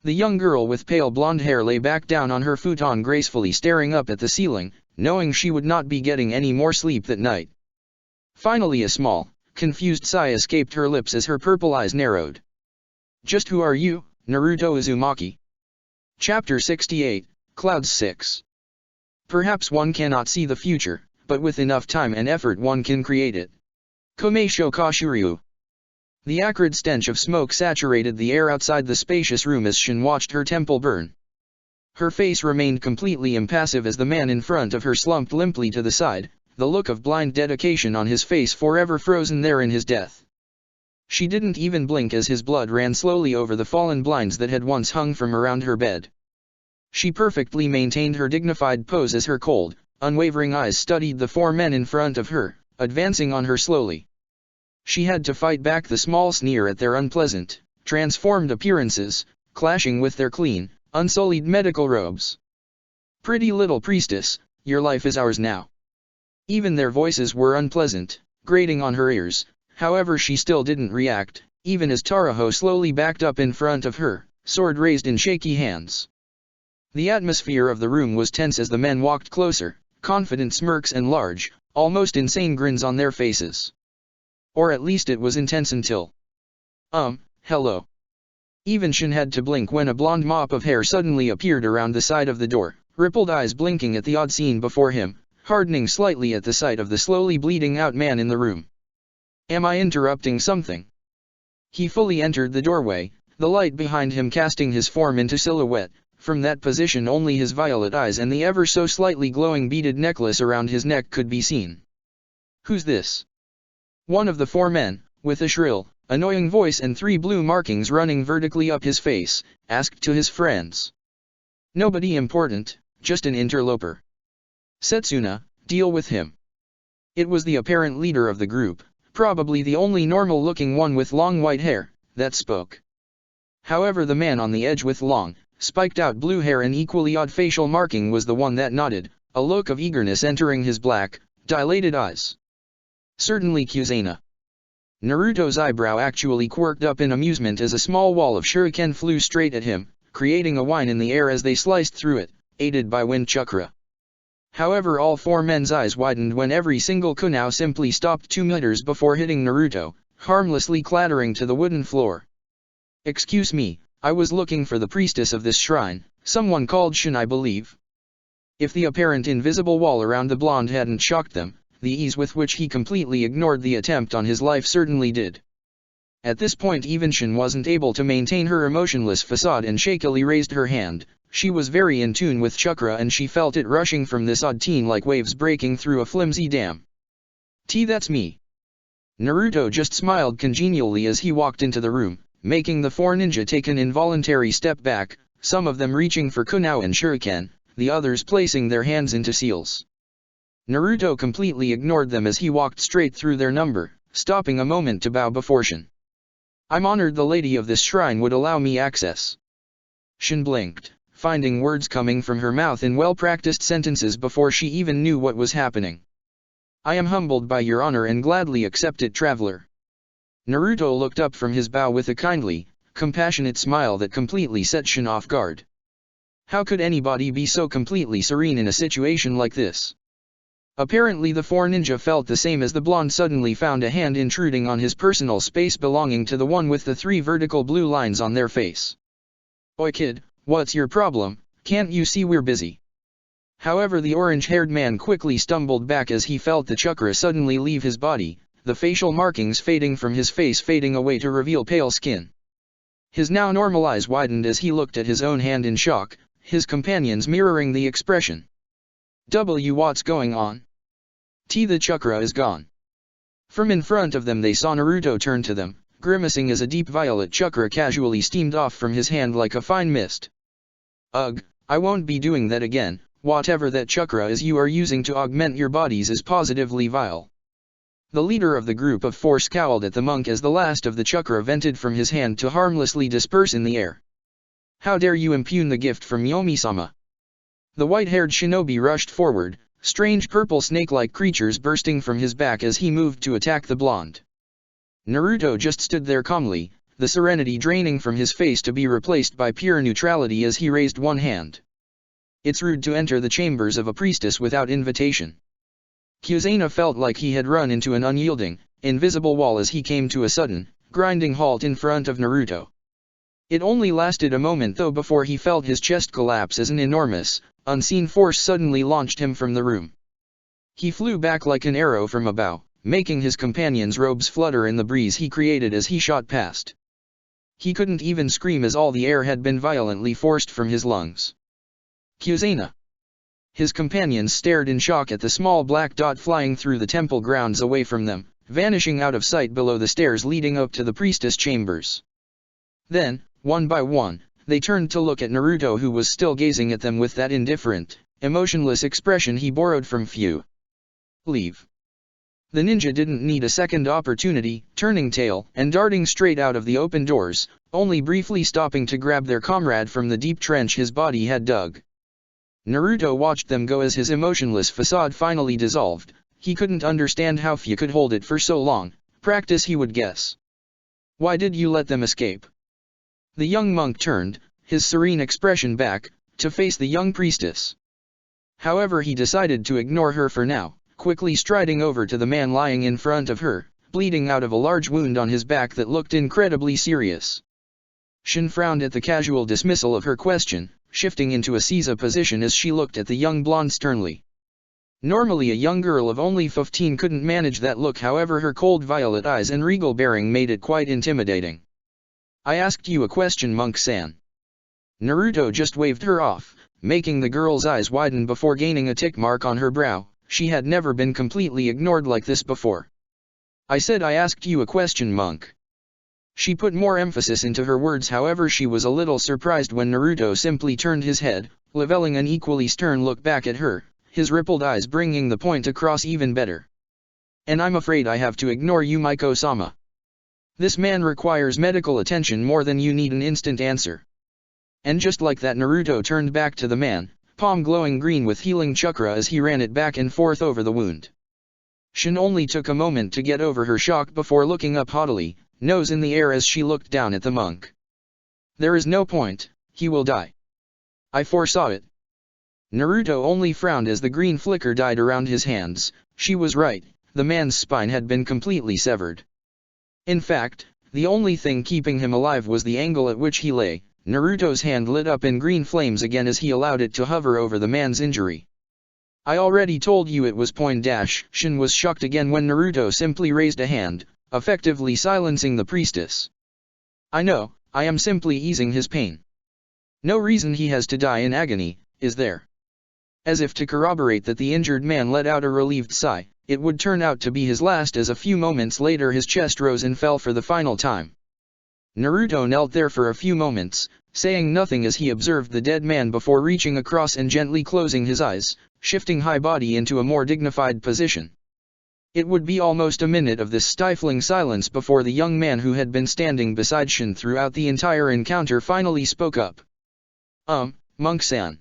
The young girl with pale blonde hair lay back down on her futon gracefully staring up at the ceiling, knowing she would not be getting any more sleep that night. Finally a small, confused sigh escaped her lips as her purple eyes narrowed. "Just who are you, Naruto Uzumaki?" Chapter 68, Clouds 6. Perhaps one cannot see the future, but with enough time and effort one can create it. Komeisho Kashuryu. The acrid stench of smoke saturated the air outside the spacious room as Shin watched her temple burn. Her face remained completely impassive as the man in front of her slumped limply to the side, the look of blind dedication on his face forever frozen there in his death. She didn't even blink as his blood ran slowly over the fallen blinds that had once hung from around her bed. She perfectly maintained her dignified pose as her cold, unwavering eyes studied the four men in front of her, advancing on her slowly. She had to fight back the small sneer at their unpleasant, transformed appearances, clashing with their clean, unsullied medical robes. "Pretty little priestess, your life is ours now." Even their voices were unpleasant, grating on her ears, however she still didn't react, even as Taraho slowly backed up in front of her, sword raised in shaky hands. The atmosphere of the room was tense as the men walked closer, confident smirks and large, almost insane grins on their faces. Or at least it was intense until... hello. Even Shin had to blink when a blonde mop of hair suddenly appeared around the side of the door, rippled eyes blinking at the odd scene before him, hardening slightly at the sight of the slowly bleeding out man in the room. "Am I interrupting something?" He fully entered the doorway, the light behind him casting his form into silhouette. From that position only his violet eyes and the ever so slightly glowing beaded necklace around his neck could be seen. "Who's this?" One of the four men, with a shrill, annoying voice and 3 blue markings running vertically up his face, asked to his friends. "Nobody important, just an interloper." "Setsuna, deal with him." It was the apparent leader of the group, probably the only normal-looking one with long white hair, that spoke. However, the man on the edge with long, spiked-out blue hair and equally odd facial marking was the one that nodded, a look of eagerness entering his black, dilated eyes. "Certainly, Kusena." Naruto's eyebrow actually quirked up in amusement as a small wall of shuriken flew straight at him, creating a whine in the air as they sliced through it, aided by wind chakra. However, all four men's eyes widened when every single kunao simply stopped 2 meters before hitting Naruto, harmlessly clattering to the wooden floor. "Excuse me, I was looking for the priestess of this shrine, someone called Shin, I believe." If the apparent invisible wall around the blonde hadn't shocked them, the ease with which he completely ignored the attempt on his life certainly did. At this point even Shin wasn't able to maintain her emotionless facade and shakily raised her hand. She was very in tune with chakra and she felt it rushing from this odd teen like waves breaking through a flimsy dam. That's me." Naruto just smiled congenially as he walked into the room, making the four ninja take an involuntary step back, some of them reaching for kunao and shuriken, the others placing their hands into seals. Naruto completely ignored them as he walked straight through their number, stopping a moment to bow before Shin. I'm honored the lady of this shrine would allow me access. Shin blinked, finding words coming from her mouth in well-practiced sentences before she even knew what was happening. I am humbled by your honor and gladly accept it, traveler. Naruto looked up from his bow with a kindly, compassionate smile that completely set Shin off guard. How could anybody be so completely serene in a situation like this? Apparently the four ninja felt the same as the blonde suddenly found a hand intruding on his personal space belonging to the one with the 3 vertical blue lines on their face. Oi kid, what's your problem, can't you see we're busy? However, the orange-haired man quickly stumbled back as he felt the chakra suddenly leave his body, the facial markings fading from his face fading away to reveal pale skin. His now normal eyes widened as he looked at his own hand in shock, his companions mirroring the expression. What's going on? The chakra is gone. From in front of them they saw Naruto turn to them, grimacing as a deep violet chakra casually steamed off from his hand like a fine mist. Ugh, I won't be doing that again, whatever that chakra is you are using to augment your bodies is positively vile. The leader of the group of 4 scowled at the monk as the last of the chakra vented from his hand to harmlessly disperse in the air. How dare you impugn the gift from Yomi-sama? The white-haired shinobi rushed forward, strange purple snake-like creatures bursting from his back as he moved to attack the blonde. Naruto just stood there calmly, the serenity draining from his face to be replaced by pure neutrality as he raised one hand. It's rude to enter the chambers of a priestess without invitation. Kusanagi felt like he had run into an unyielding, invisible wall as he came to a sudden, grinding halt in front of Naruto. It only lasted a moment though before he felt his chest collapse as an enormous, unseen force suddenly launched him from the room. He flew back like an arrow from a bow, making his companions' robes flutter in the breeze he created as he shot past. He couldn't even scream as all the air had been violently forced from his lungs. Kusanagi! His companions stared in shock at the small black dot flying through the temple grounds away from them, vanishing out of sight below the stairs leading up to the priestess chambers. Then, one by one, they turned to look at Naruto who was still gazing at them with that indifferent, emotionless expression he borrowed from Fu. Leave. The ninja didn't need a second opportunity, turning tail and darting straight out of the open doors, only briefly stopping to grab their comrade from the deep trench his body had dug. Naruto watched them go as his emotionless facade finally dissolved. He couldn't understand how Fu could hold it for so long, practice he would guess. Why did you let them escape? The young monk turned, his serene expression back, to face the young priestess. However, he decided to ignore her for now, quickly striding over to the man lying in front of her, bleeding out of a large wound on his back that looked incredibly serious. Shin frowned at the casual dismissal of her question, shifting into a Caesar position as she looked at the young blonde sternly. Normally a young girl of only 15 couldn't manage that look, however her cold violet eyes and regal bearing made it quite intimidating. I asked you a question, monk-san. Naruto just waved her off, making the girl's eyes widen before gaining a tick mark on her brow. She had never been completely ignored like this before. I said I asked you a question, monk. She put more emphasis into her words, however she was a little surprised when Naruto simply turned his head, leveling an equally stern look back at her, his rippled eyes bringing the point across even better. And I'm afraid I have to ignore you, Miko-sama. This man requires medical attention more than you need an instant answer. And just like that, Naruto turned back to the man, palm glowing green with healing chakra as he ran it back and forth over the wound. Shin only took a moment to get over her shock before looking up haughtily, nose in the air as she looked down at the monk. There is no point, he will die. I foresaw it. Naruto only frowned as the green flicker died around his hands. She was right, the man's spine had been completely severed. In fact, the only thing keeping him alive was the angle at which he lay. Naruto's hand lit up in green flames again as he allowed it to hover over the man's injury. I already told you it was point dash. Shin was shocked again when Naruto simply raised a hand, effectively silencing the priestess. I know, I am simply easing his pain. No reason he has to die in agony, is there? As if to corroborate that, the injured man let out a relieved sigh. It would turn out to be his last, as a few moments later his chest rose and fell for the final time. Naruto knelt there for a few moments, saying nothing as he observed the dead man before reaching across and gently closing his eyes, shifting high body into a more dignified position. It would be almost a minute of this stifling silence before the young man who had been standing beside Shin throughout the entire encounter finally spoke up. Monk-san.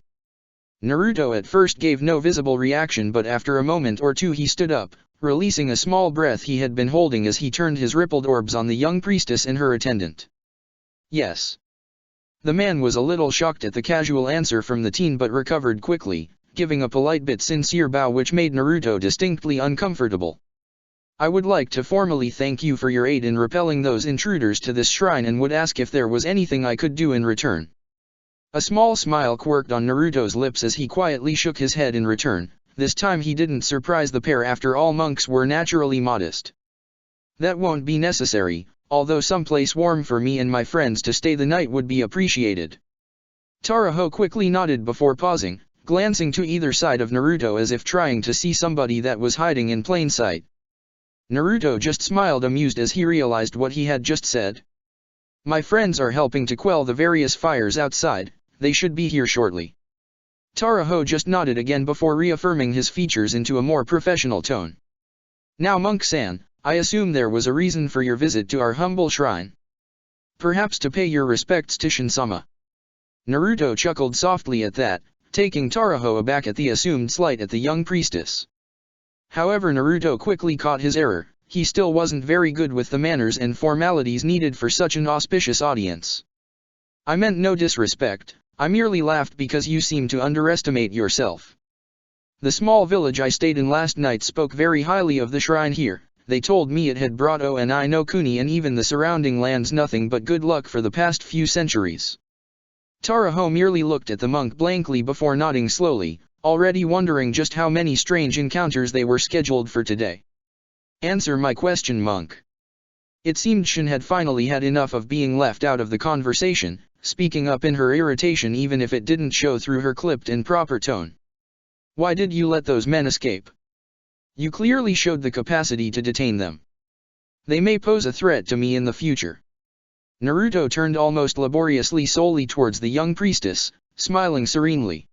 Naruto at first gave no visible reaction, but after a moment or two he stood up, releasing a small breath he had been holding as he turned his rippled orbs on the young priestess and her attendant. Yes. The man was a little shocked at the casual answer from the teen but recovered quickly, giving a polite but sincere bow which made Naruto distinctly uncomfortable. I would like to formally thank you for your aid in repelling those intruders to this shrine and would ask if there was anything I could do in return. A small smile quirked on Naruto's lips as he quietly shook his head in return. This time he didn't surprise the pair, after all monks were naturally modest. That won't be necessary, although some place warm for me and my friends to stay the night would be appreciated. Taraho quickly nodded before pausing, glancing to either side of Naruto as if trying to see somebody that was hiding in plain sight. Naruto just smiled amused as he realized what he had just said. My friends are helping to quell the various fires outside, they should be here shortly. Taraho just nodded again before reaffirming his features into a more professional tone. Now Monk-san, I assume there was a reason for your visit to our humble shrine. Perhaps to pay your respects to Shin-sama. Naruto chuckled softly at that, taking Taraho aback at the assumed slight at the young priestess. However, Naruto quickly caught his error. He still wasn't very good with the manners and formalities needed for such an auspicious audience. I meant no disrespect, I merely laughed because you seem to underestimate yourself. The small village I stayed in last night spoke very highly of the shrine here. They told me it had brought Oni no Kuni and even the surrounding lands nothing but good luck for the past few centuries. Taraho merely looked at the monk blankly before nodding slowly, already wondering just how many strange encounters they were scheduled for today. Answer my question, monk. It seemed Shin had finally had enough of being left out of the conversation, speaking up in her irritation even if it didn't show through her clipped and proper tone. Why did you let those men escape? You clearly showed the capacity to detain them. They may pose a threat to me in the future. Naruto turned almost laboriously solely towards the young priestess, smiling serenely.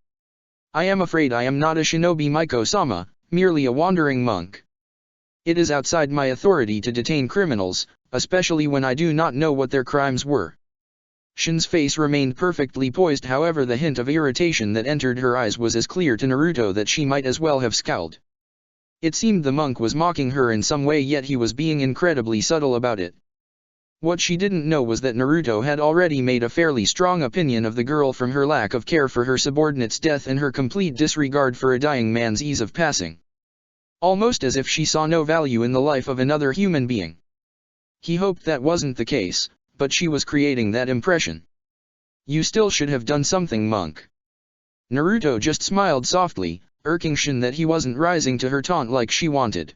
I am afraid I am not a shinobi, Miko-sama, merely a wandering monk. It is outside my authority to detain criminals, especially when I do not know what their crimes were. Shin's face remained perfectly poised, however the hint of irritation that entered her eyes was as clear to Naruto that she might as well have scowled. It seemed the monk was mocking her in some way, yet he was being incredibly subtle about it. What she didn't know was that Naruto had already made a fairly strong opinion of the girl from her lack of care for her subordinate's death and her complete disregard for a dying man's ease of passing. Almost as if she saw no value in the life of another human being. He hoped that wasn't the case, but she was creating that impression. You still should have done something, monk. Naruto just smiled softly, irking Shin that he wasn't rising to her taunt like she wanted.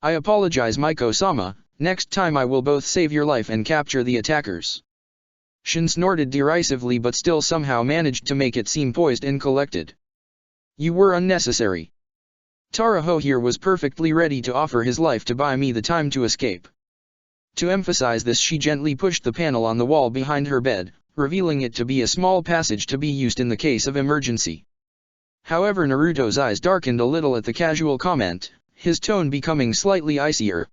I apologize, Miko-sama, next time I will both save your life and capture the attackers. Shin snorted derisively but still somehow managed to make it seem poised and collected. You were unnecessary. Taraho here was perfectly ready to offer his life to buy me the time to escape. To emphasize this, she gently pushed the panel on the wall behind her bed, revealing it to be a small passage to be used in the case of emergency. However, Naruto's eyes darkened a little at the casual comment, his tone becoming slightly icier.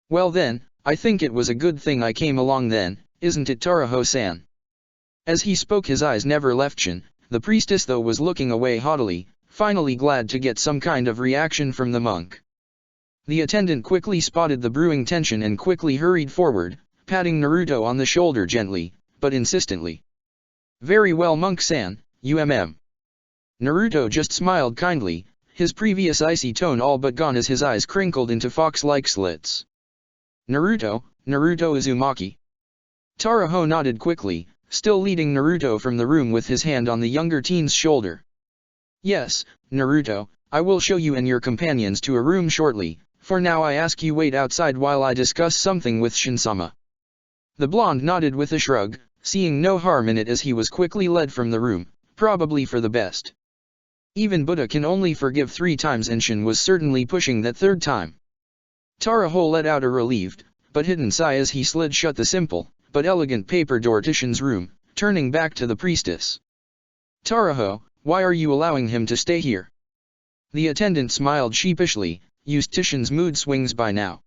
Well then, I think it was a good thing I came along then, isn't it, Taraho-san? As he spoke, his eyes never left Shin. The priestess though was looking away haughtily, finally glad to get some kind of reaction from the monk. The attendant quickly spotted the brewing tension and quickly hurried forward, patting Naruto on the shoulder gently, but insistently. Very well, Monk-san, Naruto just smiled kindly, his previous icy tone all but gone as his eyes crinkled into fox-like slits. Naruto Uzumaki. Taraho nodded quickly, still leading Naruto from the room with his hand on the younger teen's shoulder. Yes, Naruto, I will show you and your companions to a room shortly. For now I ask you wait outside while I discuss something with Shin-sama. The blonde nodded with a shrug, seeing no harm in it as he was quickly led from the room, probably for the best. Even Buddha can only forgive 3 times and Shin was certainly pushing that 3rd time. Taraho let out a relieved, but hidden sigh as he slid shut the simple, but elegant paper door to Shin's room, turning back to the priestess. Taraho, why are you allowing him to stay here? The attendant smiled sheepishly, used to Shin's mood swings by now.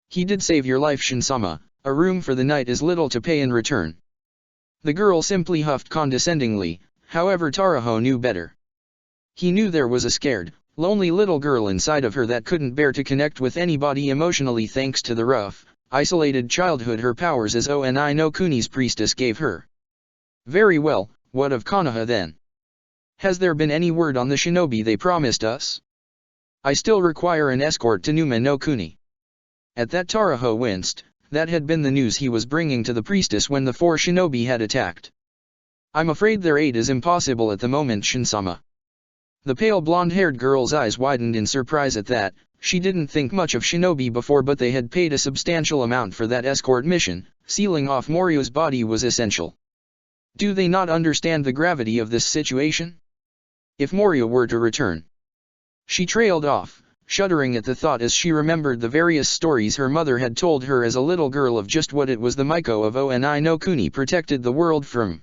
He did save your life, Shin-sama, a room for the night is little to pay in return. The girl simply huffed condescendingly, however Taraho knew better. He knew there was a scared, lonely little girl inside of her that couldn't bear to connect with anybody emotionally thanks to the rough, isolated childhood her powers as Oni no Kuni's priestess gave her. Very well, what of Konoha then? Has there been any word on the shinobi they promised us? I still require an escort to Numa no Kuni. At that Taraho winced, that had been the news he was bringing to the priestess when the 4 shinobi had attacked. I'm afraid their aid is impossible at the moment, Shin-sama. The pale blonde-haired girl's eyes widened in surprise at that. She didn't think much of shinobi before, but they had paid a substantial amount for that escort mission. Sealing off Morio's body was essential. Do they not understand the gravity of this situation? If Morio were to return. She trailed off, shuddering at the thought as she remembered the various stories her mother had told her as a little girl of just what it was the Miko of Oni no Kuni protected the world from.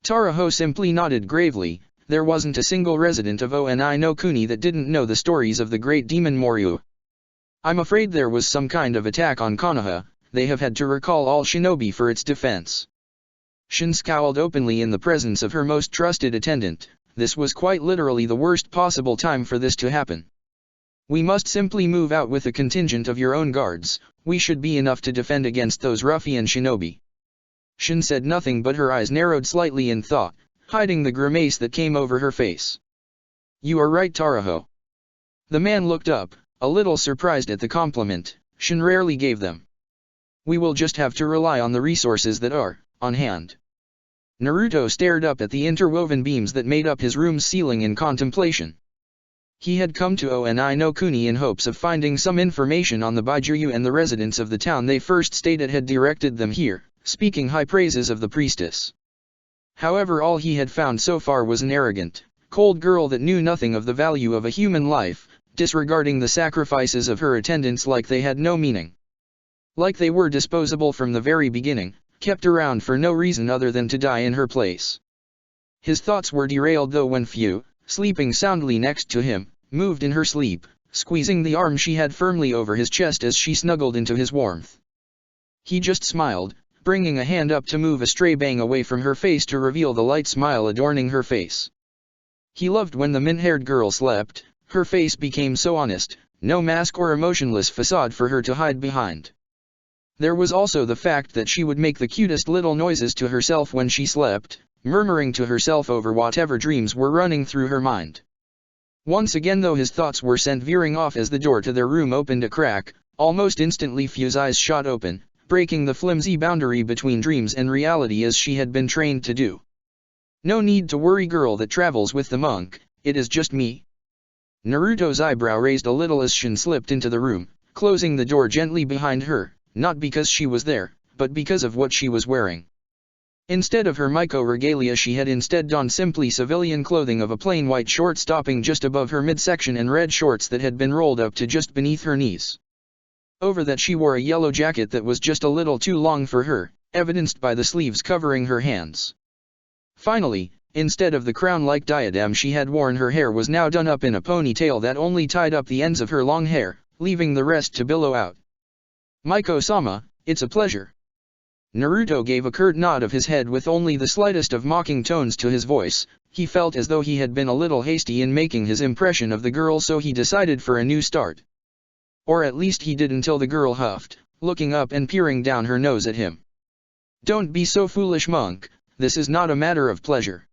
Taraho simply nodded gravely. There wasn't a single resident of Oni no Kuni that didn't know the stories of the great demon Morio. I'm afraid there was some kind of attack on Konoha. They have had to recall all shinobi for its defense. Shin scowled openly in the presence of her most trusted attendant. This was quite literally the worst possible time for this to happen. We must simply move out with a contingent of your own guards. We should be enough to defend against those ruffian shinobi. Shin said nothing, but her eyes narrowed slightly in thought, hiding the grimace that came over her face. You are right, Taraho. The man looked up, a little surprised at the compliment. Shin rarely gave them. We will just have to rely on the resources that are on hand. Naruto stared up at the interwoven beams that made up his room's ceiling in contemplation. He had come to Oni no Kuni in hopes of finding some information on the Baijuyu, and the residents of the town they first stayed at had directed them here, speaking high praises of the priestess. However, all he had found so far was an arrogant, cold girl that knew nothing of the value of a human life, disregarding the sacrifices of her attendants like they had no meaning. Like they were disposable from the very beginning, kept around for no reason other than to die in her place. His thoughts were derailed though when Fu, sleeping soundly next to him, moved in her sleep, squeezing the arm she had firmly over his chest as she snuggled into his warmth. He just smiled, bringing a hand up to move a stray bang away from her face to reveal the light smile adorning her face. He loved when the min-haired girl slept. Her face became so honest, no mask or emotionless facade for her to hide behind. There was also the fact that she would make the cutest little noises to herself when she slept, murmuring to herself over whatever dreams were running through her mind. Once again though his thoughts were sent veering off as the door to their room opened a crack. Almost instantly Fu's eyes shot open, breaking the flimsy boundary between dreams and reality as she had been trained to do. No need to worry, girl that travels with the monk, it is just me. Naruto's eyebrow raised a little as Shin slipped into the room, closing the door gently behind her, not because she was there, but because of what she was wearing. Instead of her Miko regalia she had instead donned simply civilian clothing of a plain white short stopping just above her midsection and red shorts that had been rolled up to just beneath her knees. Over that she wore a yellow jacket that was just a little too long for her, evidenced by the sleeves covering her hands. Finally, instead of the crown-like diadem she had worn, her hair was now done up in a ponytail that only tied up the ends of her long hair, leaving the rest to billow out. Miko-sama, it's a pleasure. Naruto gave a curt nod of his head with only the slightest of mocking tones to his voice. He felt as though he had been a little hasty in making his impression of the girl, so he decided for a new start. Or at least he did until the girl huffed, looking up and peering down her nose at him. Don't be so foolish, monk, this is not a matter of pleasure.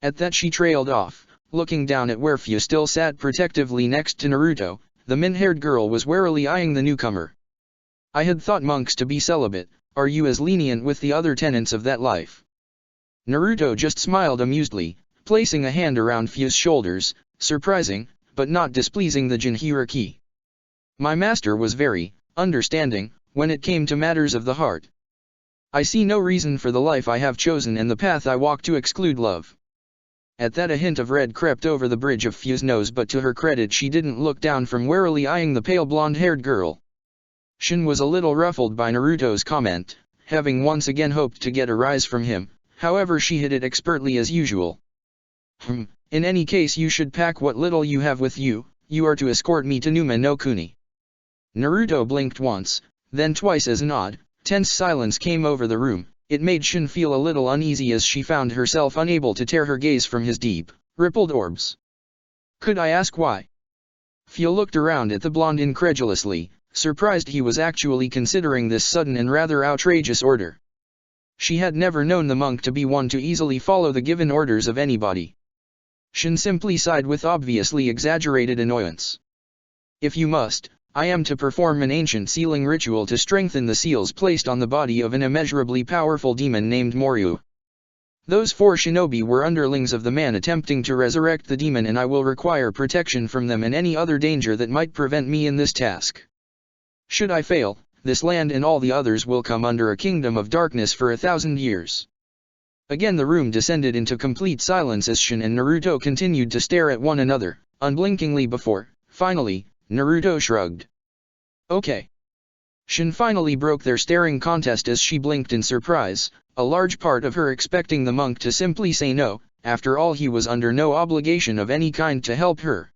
At that she trailed off, looking down at where Fu still sat protectively next to Naruto. The min-haired girl was warily eyeing the newcomer. I had thought monks to be celibate. Are you as lenient with the other tenets of that life? Naruto just smiled amusedly, placing a hand around Fu's shoulders, surprising, but not displeasing the Jin hierarchy. My master was very understanding when it came to matters of the heart. I see no reason for the life I have chosen and the path I walk to exclude love. At that a hint of red crept over the bridge of Fu's nose, but to her credit she didn't look down from warily eyeing the pale blonde-haired girl. Shin was a little ruffled by Naruto's comment, having once again hoped to get a rise from him. However, she hid it expertly as usual. In any case you should pack what little you have with you. you are to escort me to Numa no Kuni. Naruto blinked once, then twice as an odd, tense silence came over the room. It made Shin feel a little uneasy as she found herself unable to tear her gaze from his deep, rippled orbs. Could I ask why? Fio looked around at the blonde incredulously, surprised he was actually considering this sudden and rather outrageous order. She had never known the monk to be one to easily follow the given orders of anybody. Shin simply sighed with obviously exaggerated annoyance. If you must, I am to perform an ancient sealing ritual to strengthen the seals placed on the body of an immeasurably powerful demon named Moryu. Those 4 shinobi were underlings of the man attempting to resurrect the demon, and I will require protection from them and any other danger that might prevent me in this task. Should I fail, this land and all the others will come under a kingdom of darkness for 1,000 years. Again the room descended into complete silence as Shin and Naruto continued to stare at one another, unblinkingly before, finally, Naruto shrugged. Okay. Shin finally broke their staring contest as she blinked in surprise, a large part of her expecting the monk to simply say no. After all, he was under no obligation of any kind to help her.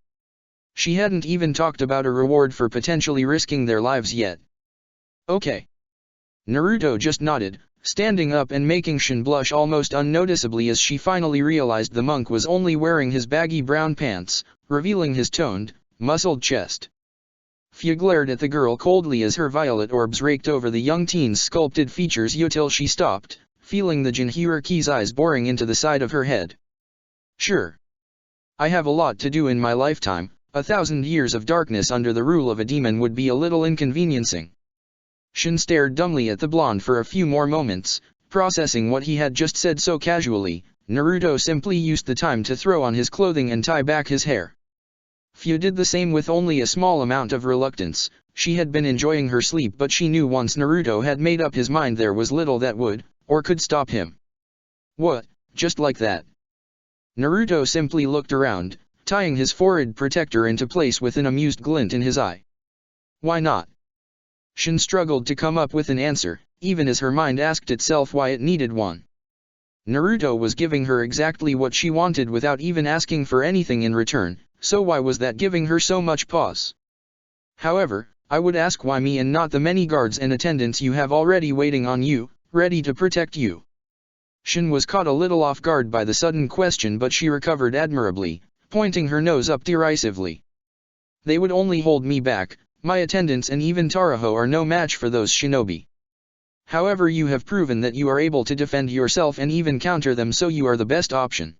She hadn't even talked about a reward for potentially risking their lives yet. Okay. Naruto just nodded, standing up and making Shin blush almost unnoticeably as she finally realized the monk was only wearing his baggy brown pants, revealing his toned, muscled chest. Fia glared at the girl coldly as her violet orbs raked over the young teen's sculpted features until she stopped, feeling the Jinhiraki's eyes boring into the side of her head. Sure. I have a lot to do in my lifetime. 1,000 years of darkness under the rule of a demon would be a little inconveniencing. Shin stared dumbly at the blonde for a few more moments, processing what he had just said so casually. Naruto simply used the time to throw on his clothing and tie back his hair. Fia did the same with only a small amount of reluctance. She had been enjoying her sleep, but she knew once Naruto had made up his mind there was little that would, or could stop him. What, just like that? Naruto simply looked around, tying his forehead protector into place with an amused glint in his eye. Why not? Shin struggled to come up with an answer, even as her mind asked itself why it needed one. Naruto was giving her exactly what she wanted without even asking for anything in return, so why was that giving her so much pause? However, I would ask why me and not the many guards and attendants you have already waiting on you, ready to protect you. Shin was caught a little off guard by the sudden question, but she recovered admirably, pointing her nose up derisively. They would only hold me back. My attendants and even Taraho are no match for those shinobi. However, you have proven that you are able to defend yourself and even counter them, so you are the best option.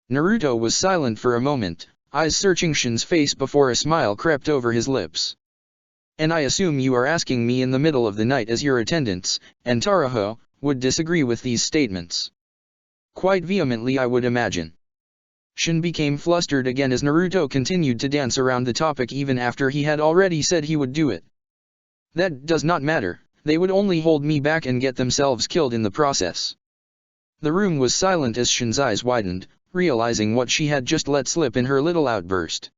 Naruto was silent for a moment, eyes searching Shin's face before a smile crept over his lips. And I assume you are asking me in the middle of the night, as your attendants, and Taraho, would disagree with these statements. Quite vehemently, I would imagine. Shin became flustered again as Naruto continued to dance around the topic even after he had already said he would do it. That does not matter, they would only hold me back and get themselves killed in the process. The room was silent as Shin's eyes widened, realizing what she had just let slip in her little outburst.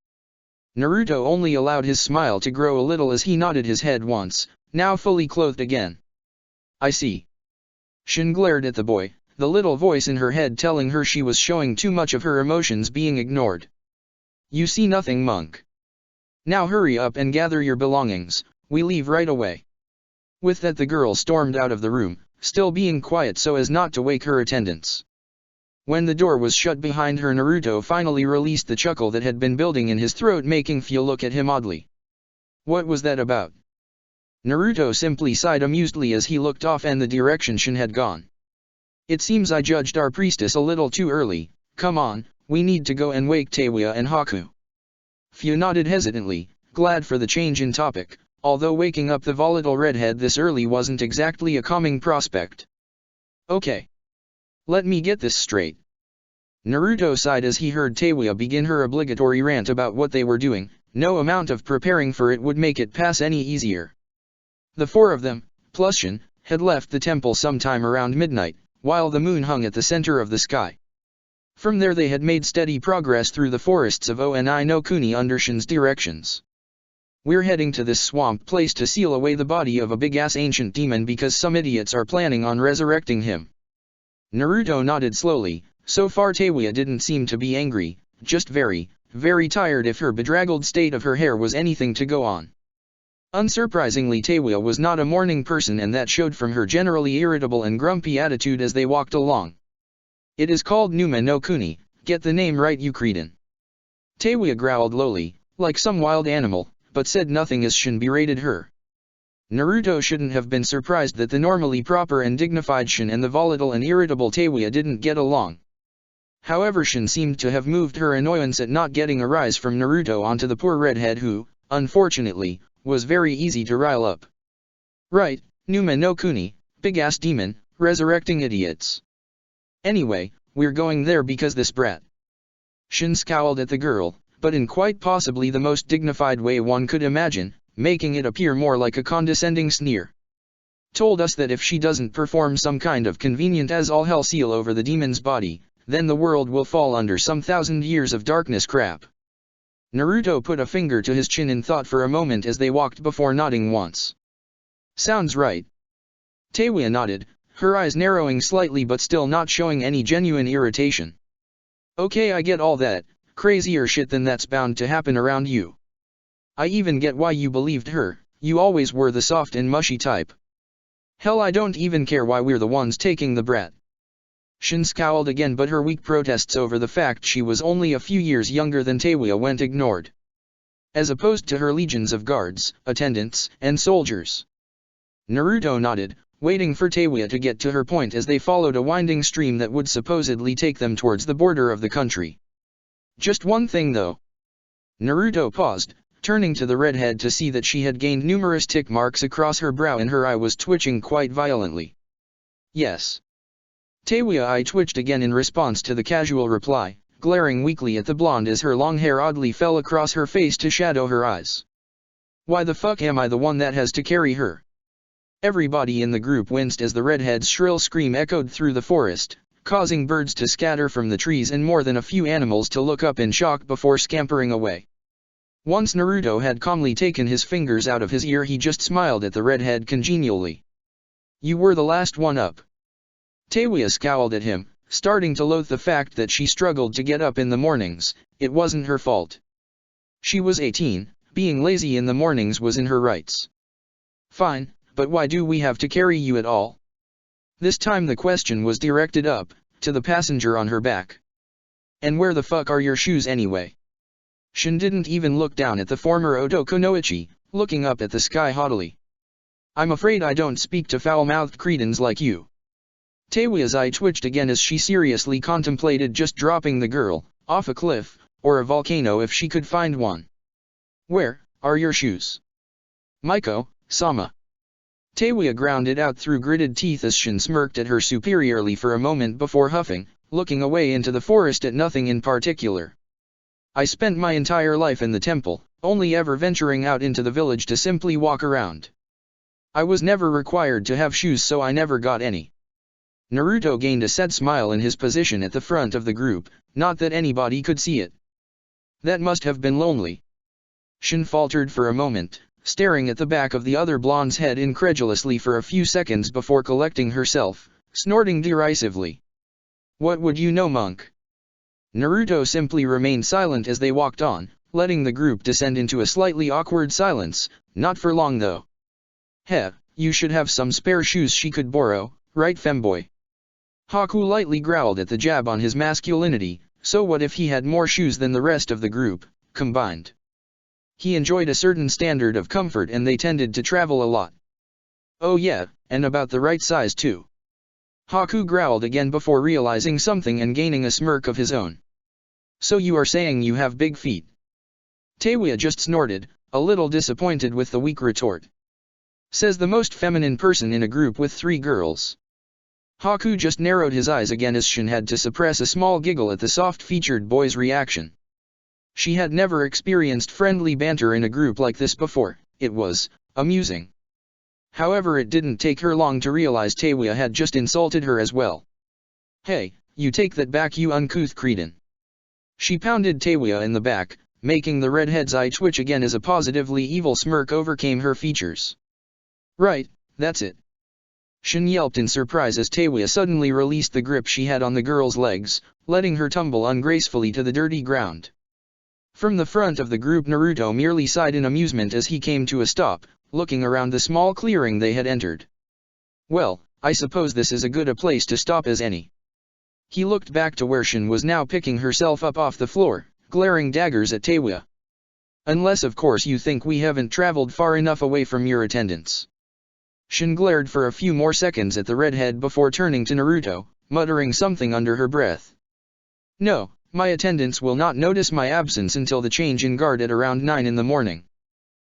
Naruto only allowed his smile to grow a little as he nodded his head once, now fully clothed again. I see. Shin glared at the boy, the little voice in her head telling her she was showing too much of her emotions being ignored. You see nothing, monk. Now hurry up and gather your belongings, we leave right away. With that the girl stormed out of the room, still being quiet so as not to wake her attendants. When the door was shut behind her, Naruto finally released the chuckle that had been building in his throat, making Fia look at him oddly. What was that about? Naruto simply sighed amusedly as he looked off in the direction Shin had gone. It seems I judged our priestess a little too early. Come on, we need to go and wake Teiwa and Haku. Fia nodded hesitantly, glad for the change in topic, although waking up the volatile redhead this early wasn't exactly a calming prospect. Okay. Let me get this straight. Naruto sighed as he heard Teiwa begin her obligatory rant about what they were doing. No amount of preparing for it would make it pass any easier. The 4 of them, plus Shin, had left the temple sometime around midnight, while the moon hung at the center of the sky. From there they had made steady progress through the forests of Oni no Kuni under Shin's directions. We're heading to this swamp place to seal away the body of a big-ass ancient demon because some idiots are planning on resurrecting him. Naruto nodded slowly. So far Teiwa didn't seem to be angry, just very, very tired if her bedraggled state of her hair was anything to go on. Unsurprisingly, Taewya was not a morning person, and that showed from her generally irritable and grumpy attitude as they walked along. It is called Numa no Kuni, get the name right you cretin. Taewya growled lowly, like some wild animal, but said nothing as Shin berated her. Naruto shouldn't have been surprised that the normally proper and dignified Shin and the volatile and irritable Taewya didn't get along. However, Shin seemed to have moved her annoyance at not getting a rise from Naruto onto the poor redhead who, unfortunately, was very easy to rile up. Right, Numa no Kuni, big-ass demon, resurrecting idiots. Anyway, we're going there because this brat. Shin scowled at the girl, but in quite possibly the most dignified way one could imagine, making it appear more like a condescending sneer. Told us that if she doesn't perform some kind of convenient as all hell seal over the demon's body, then the world will fall under some 1,000 years of darkness crap. Naruto put a finger to his chin in thought for a moment as they walked before nodding once. Sounds right. Taewya nodded, her eyes narrowing slightly but still not showing any genuine irritation. Okay, I get all that, crazier shit than that's bound to happen around you. I even get why you believed her, you always were the soft and mushy type. Hell, I don't even care why we're the ones taking the brat. Shin scowled again, but her weak protests over the fact she was only a few years younger than Taewya went ignored. As opposed to her legions of guards, attendants, and soldiers. Naruto nodded, waiting for Taewya to get to her point as they followed a winding stream that would supposedly take them towards the border of the country. Just one thing though. Naruto paused, turning to the redhead to see that she had gained numerous tick marks across her brow and her eye was twitching quite violently. Yes. Taewya's eye twitched again in response to the casual reply, glaring weakly at the blonde as her long hair oddly fell across her face to shadow her eyes. Why the fuck am I the one that has to carry her? Everybody in the group winced as the redhead's shrill scream echoed through the forest, causing birds to scatter from the trees and more than a few animals to look up in shock before scampering away. Once Naruto had calmly taken his fingers out of his ear, he just smiled at the redhead congenially. You were the last one up. Taewya scowled at him, starting to loathe the fact that she struggled to get up in the mornings. It wasn't her fault. She was 18, being lazy in the mornings was in her rights. Fine, but why do we have to carry you at all? This time the question was directed up, to the passenger on her back. And where the fuck are your shoes anyway? Shin didn't even look down at the former Otokonoichi, looking up at the sky haughtily. I'm afraid I don't speak to foul-mouthed cretins like you. Taewya's eye twitched again as she seriously contemplated just dropping the girl, off a cliff, or a volcano if she could find one. Where are your shoes? Maiko-sama. Taewya grounded out through gritted teeth as Shin smirked at her superiorly for a moment before huffing, looking away into the forest at nothing in particular. I spent my entire life in the temple, only ever venturing out into the village to simply walk around. I was never required to have shoes, so I never got any. Naruto gained a sad smile in his position at the front of the group, not that anybody could see it. That must have been lonely. Shin faltered for a moment, staring at the back of the other blonde's head incredulously for a few seconds before collecting herself, snorting derisively. What would you know, monk? Naruto simply remained silent as they walked on, letting the group descend into a slightly awkward silence, not for long though. Heh, you should have some spare shoes she could borrow, right femboy? Haku lightly growled at the jab on his masculinity, so what if he had more shoes than the rest of the group, combined? He enjoyed a certain standard of comfort and they tended to travel a lot. Oh yeah, and about the right size too. Haku growled again before realizing something and gaining a smirk of his own. So you are saying you have big feet? Taewya just snorted, a little disappointed with the weak retort. Says the most feminine person in a group with 3 girls. Haku just narrowed his eyes again as Shin had to suppress a small giggle at the soft-featured boy's reaction. She had never experienced friendly banter in a group like this before. It was amusing. However, it didn't take her long to realize Taewya had just insulted her as well. Hey, you take that back, you uncouth cretin. She pounded Taewya in the back, making the redhead's eye twitch again as a positively evil smirk overcame her features. Right, that's it. Shin yelped in surprise as Taewya suddenly released the grip she had on the girl's legs, letting her tumble ungracefully to the dirty ground. From the front of the group, Naruto merely sighed in amusement as he came to a stop, looking around the small clearing they had entered. Well, I suppose this is as good a place to stop as any. He looked back to where Shin was now picking herself up off the floor, glaring daggers at Teiwa. Unless of course you think we haven't traveled far enough away from your attendants. Shin glared for a few more seconds at the redhead before turning to Naruto, muttering something under her breath. No, my attendants will not notice my absence until the change in guard at around 9 in the morning.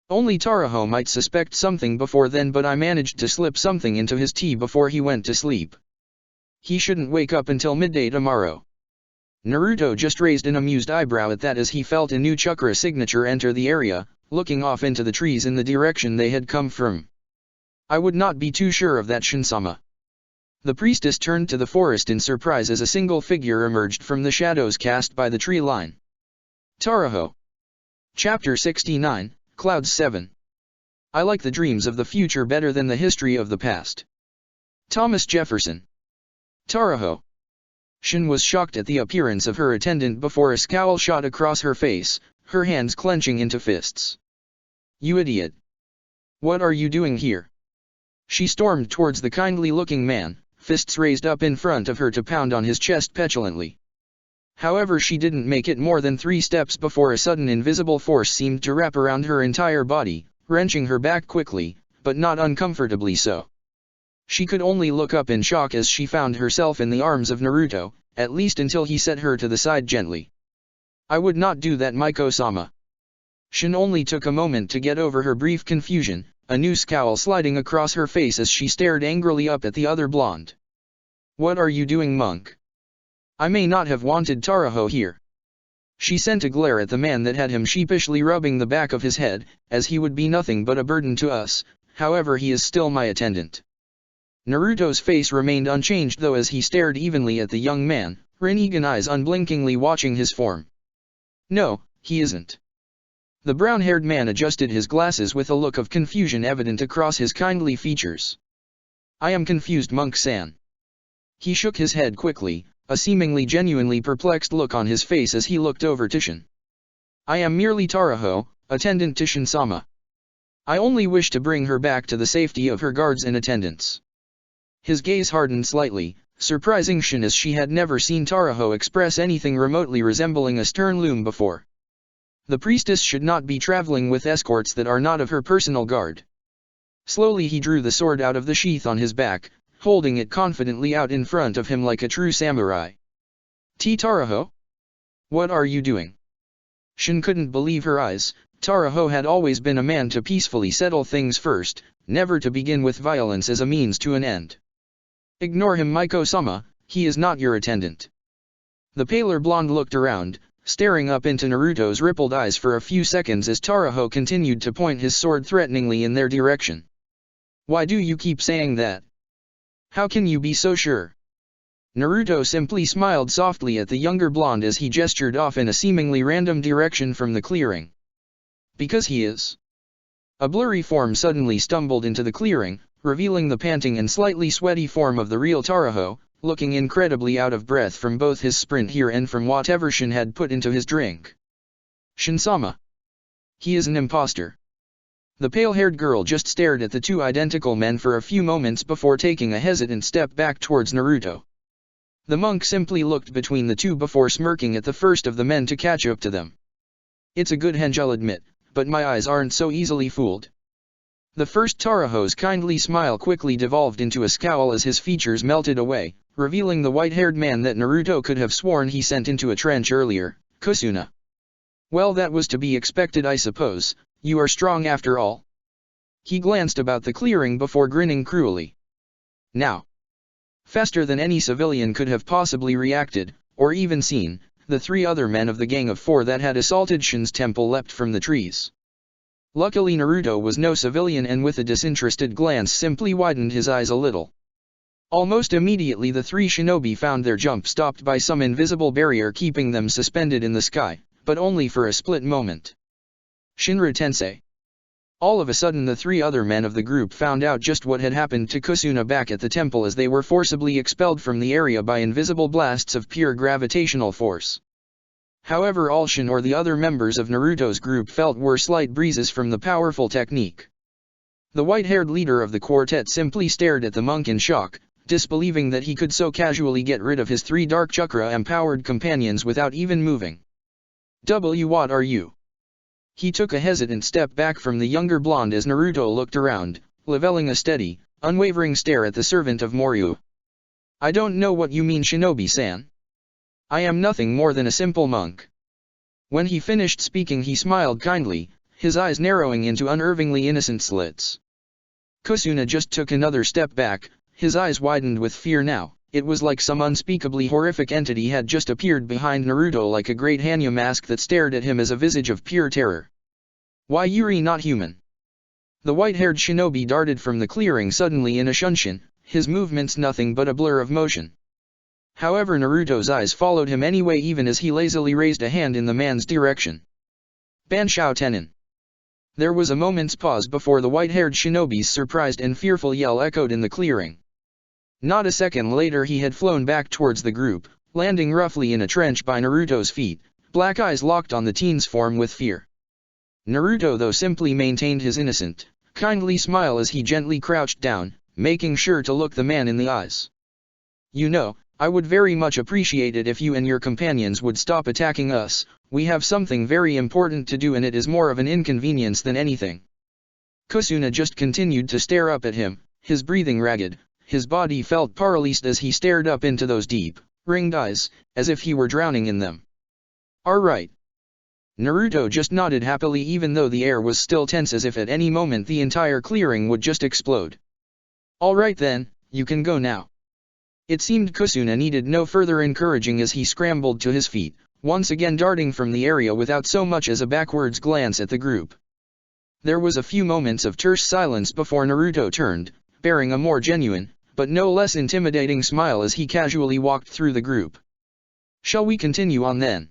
Only Taraho might suspect something before then, but I managed to slip something into his tea before he went to sleep. He shouldn't wake up until midday tomorrow. Naruto just raised an amused eyebrow at that as he felt a new chakra signature enter the area, looking off into the trees in the direction they had come from. I would not be too sure of that, Shinsama. The priestess turned to the forest in surprise as a single figure emerged from the shadows cast by the tree line. Taraho. Chapter 69, Clouds 7. I like the dreams of the future better than the history of the past. Thomas Jefferson. Taraho. Shin was shocked at the appearance of her attendant before a scowl shot across her face, her hands clenching into fists. You idiot! What are you doing here? She stormed towards the kindly-looking man, fists raised up in front of her to pound on his chest petulantly. However, she didn't make it more than 3 steps before a sudden invisible force seemed to wrap around her entire body, wrenching her back quickly, but not uncomfortably so. She could only look up in shock as she found herself in the arms of Naruto, at least until he set her to the side gently. I would not do that, Maiko-sama. Shin only took a moment to get over her brief confusion, a new scowl sliding across her face as she stared angrily up at the other blonde. What are you doing, monk? I may not have wanted Taraho here. She sent a glare at the man that had him sheepishly rubbing the back of his head, as he would be nothing but a burden to us, however he is still my attendant. Naruto's face remained unchanged though as he stared evenly at the young man, Rinnegan eyes unblinkingly watching his form. No, he isn't. The brown-haired man adjusted his glasses with a look of confusion evident across his kindly features. I am confused, monk-san. He shook his head quickly, a seemingly genuinely perplexed look on his face as he looked over to Shin. I am merely Taraho, attendant to Shin-sama. I only wish to bring her back to the safety of her guards and attendants. His gaze hardened slightly, surprising Shin as she had never seen Taraho express anything remotely resembling a stern loom before. The priestess should not be traveling with escorts that are not of her personal guard. Slowly he drew the sword out of the sheath on his back, holding it confidently out in front of him like a true samurai. Taraho? What are you doing? Shin couldn't believe her eyes. Taraho had always been a man to peacefully settle things first, never to begin with violence as a means to an end. Ignore him, Maiko-sama, he is not your attendant. The paler blonde looked around, staring up into Naruto's rippled eyes for a few seconds as Taraho continued to point his sword threateningly in their direction. Why do you keep saying that? How can you be so sure? Naruto simply smiled softly at the younger blonde as he gestured off in a seemingly random direction from the clearing. Because he is. A blurry form suddenly stumbled into the clearing, revealing the panting and slightly sweaty form of the real Taraho, looking incredibly out of breath from both his sprint here and from whatever Shin had put into his drink. Shin-sama. He is an imposter. The pale-haired girl just stared at the two identical men for a few moments before taking a hesitant step back towards Naruto. The monk simply looked between the two before smirking at the first of the men to catch up to them. It's a good henge, I'll admit, but my eyes aren't so easily fooled. The first Taraho's kindly smile quickly devolved into a scowl as his features melted away, revealing the white-haired man that Naruto could have sworn he sent into a trench earlier, Kusuna. Well, that was to be expected, I suppose. You are strong after all. He glanced about the clearing before grinning cruelly. Now. Faster than any civilian could have possibly reacted, or even seen, the 3 other men of the gang of 4 that had assaulted Shin's temple leapt from the trees. Luckily Naruto was no civilian and with a disinterested glance simply widened his eyes a little. Almost immediately the 3 shinobi found their jump stopped by some invisible barrier keeping them suspended in the sky, but only for a split moment. Shinra Tensei. All of a sudden the 3 other men of the group found out just what had happened to Kusuna back at the temple as they were forcibly expelled from the area by invisible blasts of pure gravitational force. However, all Shin or the other members of Naruto's group felt were slight breezes from the powerful technique. The white-haired leader of the quartet simply stared at the monk in shock, disbelieving that he could so casually get rid of his 3 dark chakra-empowered companions without even moving. What are you? He took a hesitant step back from the younger blonde as Naruto looked around, leveling a steady, unwavering stare at the servant of Moryu. I don't know what you mean, Shinobi-san. I am nothing more than a simple monk. When he finished speaking, he smiled kindly, his eyes narrowing into unervingly innocent slits. Kusuna just took another step back, his eyes widened with fear now. It was like some unspeakably horrific entity had just appeared behind Naruto, like a great Hanyu mask that stared at him as a visage of pure terror. Why, Yuri, not human. The white-haired shinobi darted from the clearing suddenly in a shunshin, his movements nothing but a blur of motion. However, Naruto's eyes followed him anyway, even as he lazily raised a hand in the man's direction. Banshao Tenin. There was a moment's pause before the white-haired shinobi's surprised and fearful yell echoed in the clearing. Not a second later he had flown back towards the group, landing roughly in a trench by Naruto's feet, black eyes locked on the teen's form with fear. Naruto, though, simply maintained his innocent, kindly smile as he gently crouched down, making sure to look the man in the eyes. You know, I would very much appreciate it if you and your companions would stop attacking us. We have something very important to do and it is more of an inconvenience than anything. Kusuna just continued to stare up at him, his breathing ragged. His body felt paralyzed as he stared up into those deep, ringed eyes, as if he were drowning in them. Alright. Naruto just nodded happily, even though the air was still tense as if at any moment the entire clearing would just explode. Alright then, you can go now. It seemed Kusuna needed no further encouraging as he scrambled to his feet, once again darting from the area without so much as a backwards glance at the group. There was a few moments of terse silence before Naruto turned, bearing a more genuine, but no less intimidating smile as he casually walked through the group. Shall we continue on then?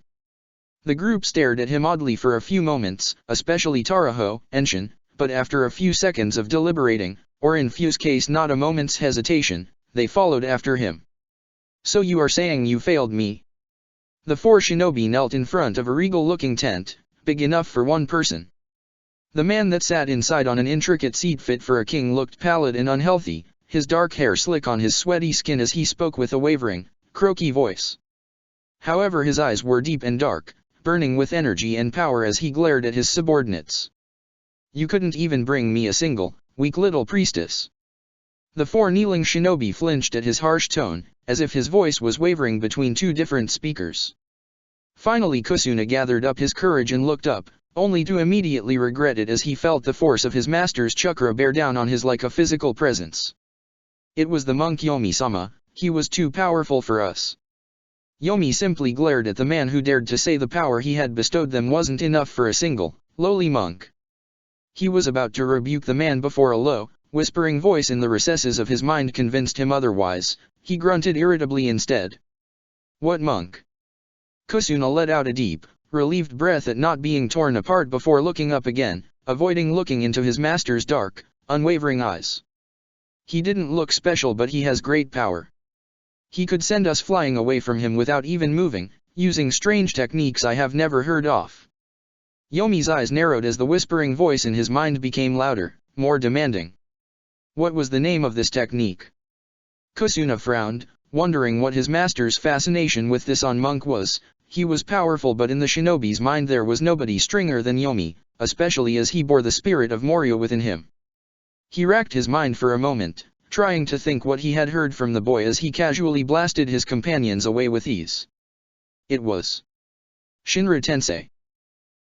The group stared at him oddly for a few moments, especially Taraho and Shin, but after a few seconds of deliberating, or in Fu's case not a moment's hesitation, they followed after him. So you are saying you failed me? The 4 shinobi knelt in front of a regal-looking tent, big enough for one person. The man that sat inside on an intricate seat fit for a king looked pallid and unhealthy, his dark hair slick on his sweaty skin as he spoke with a wavering, croaky voice. However, his eyes were deep and dark, burning with energy and power as he glared at his subordinates. You couldn't even bring me a single, weak little priestess. The 4 kneeling shinobi flinched at his harsh tone, as if his voice was wavering between 2 different speakers. Finally Kusuna gathered up his courage and looked up, only to immediately regret it as he felt the force of his master's chakra bear down on his like a physical presence. It was the monk Yomi-sama. He was too powerful for us. Yomi simply glared at the man who dared to say the power he had bestowed them wasn't enough for a single, lowly monk. He was about to rebuke the man before a low, whispering voice in the recesses of his mind convinced him otherwise. He grunted irritably instead. What monk? Kusuna let out a deep, relieved breath at not being torn apart before looking up again, avoiding looking into his master's dark, unwavering eyes. He didn't look special, but he has great power. He could send us flying away from him without even moving, using strange techniques I have never heard of. Yomi's eyes narrowed as the whispering voice in his mind became louder, more demanding. What was the name of this technique? Kusuna frowned, wondering what his master's fascination with this monk was. He was powerful, but in the shinobi's mind there was nobody stronger than Yomi, especially as he bore the spirit of Moryu within him. He racked his mind for a moment, trying to think what he had heard from the boy as he casually blasted his companions away with ease. It was Shinra Tensei.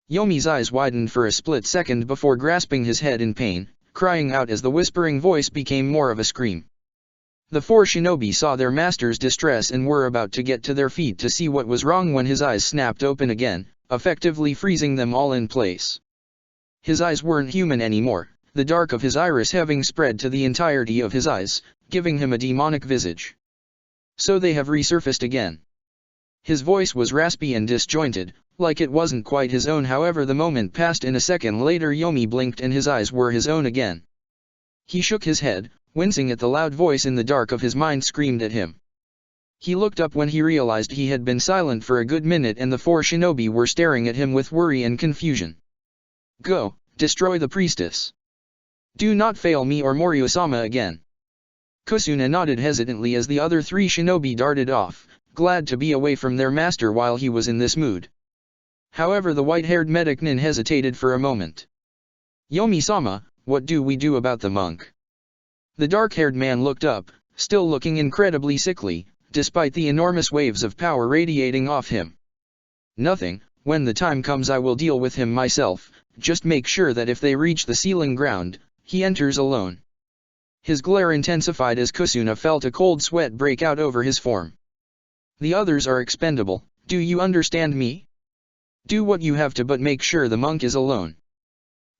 Yomi's eyes widened for a split second before grasping his head in pain, crying out as the whispering voice became more of a scream. The 4 shinobi saw their master's distress and were about to get to their feet to see what was wrong when his eyes snapped open again, effectively freezing them all in place. His eyes weren't human anymore, the dark of his iris having spread to the entirety of his eyes, giving him a demonic visage. So they have resurfaced again. His voice was raspy and disjointed, like it wasn't quite his own. However, the moment passed and a second later Yomi blinked and his eyes were his own again. He shook his head, wincing at the loud voice in the dark of his mind screamed at him. He looked up when he realized he had been silent for a good minute and the four shinobi were staring at him with worry and confusion. Go, destroy the priestess. Do not fail me or Moryu-sama again. Kusuna nodded hesitantly as the other three shinobi darted off, glad to be away from their master while he was in this mood. However, the white-haired medic Nin hesitated for a moment. Yomi-sama, what do we do about the monk? The dark-haired man looked up, still looking incredibly sickly, despite the enormous waves of power radiating off him. Nothing, when the time comes I will deal with him myself, just make sure that if they reach the sealing ground, he enters alone. His glare intensified as Kusuna felt a cold sweat break out over his form. The others are expendable, do you understand me? Do what you have to but make sure the monk is alone.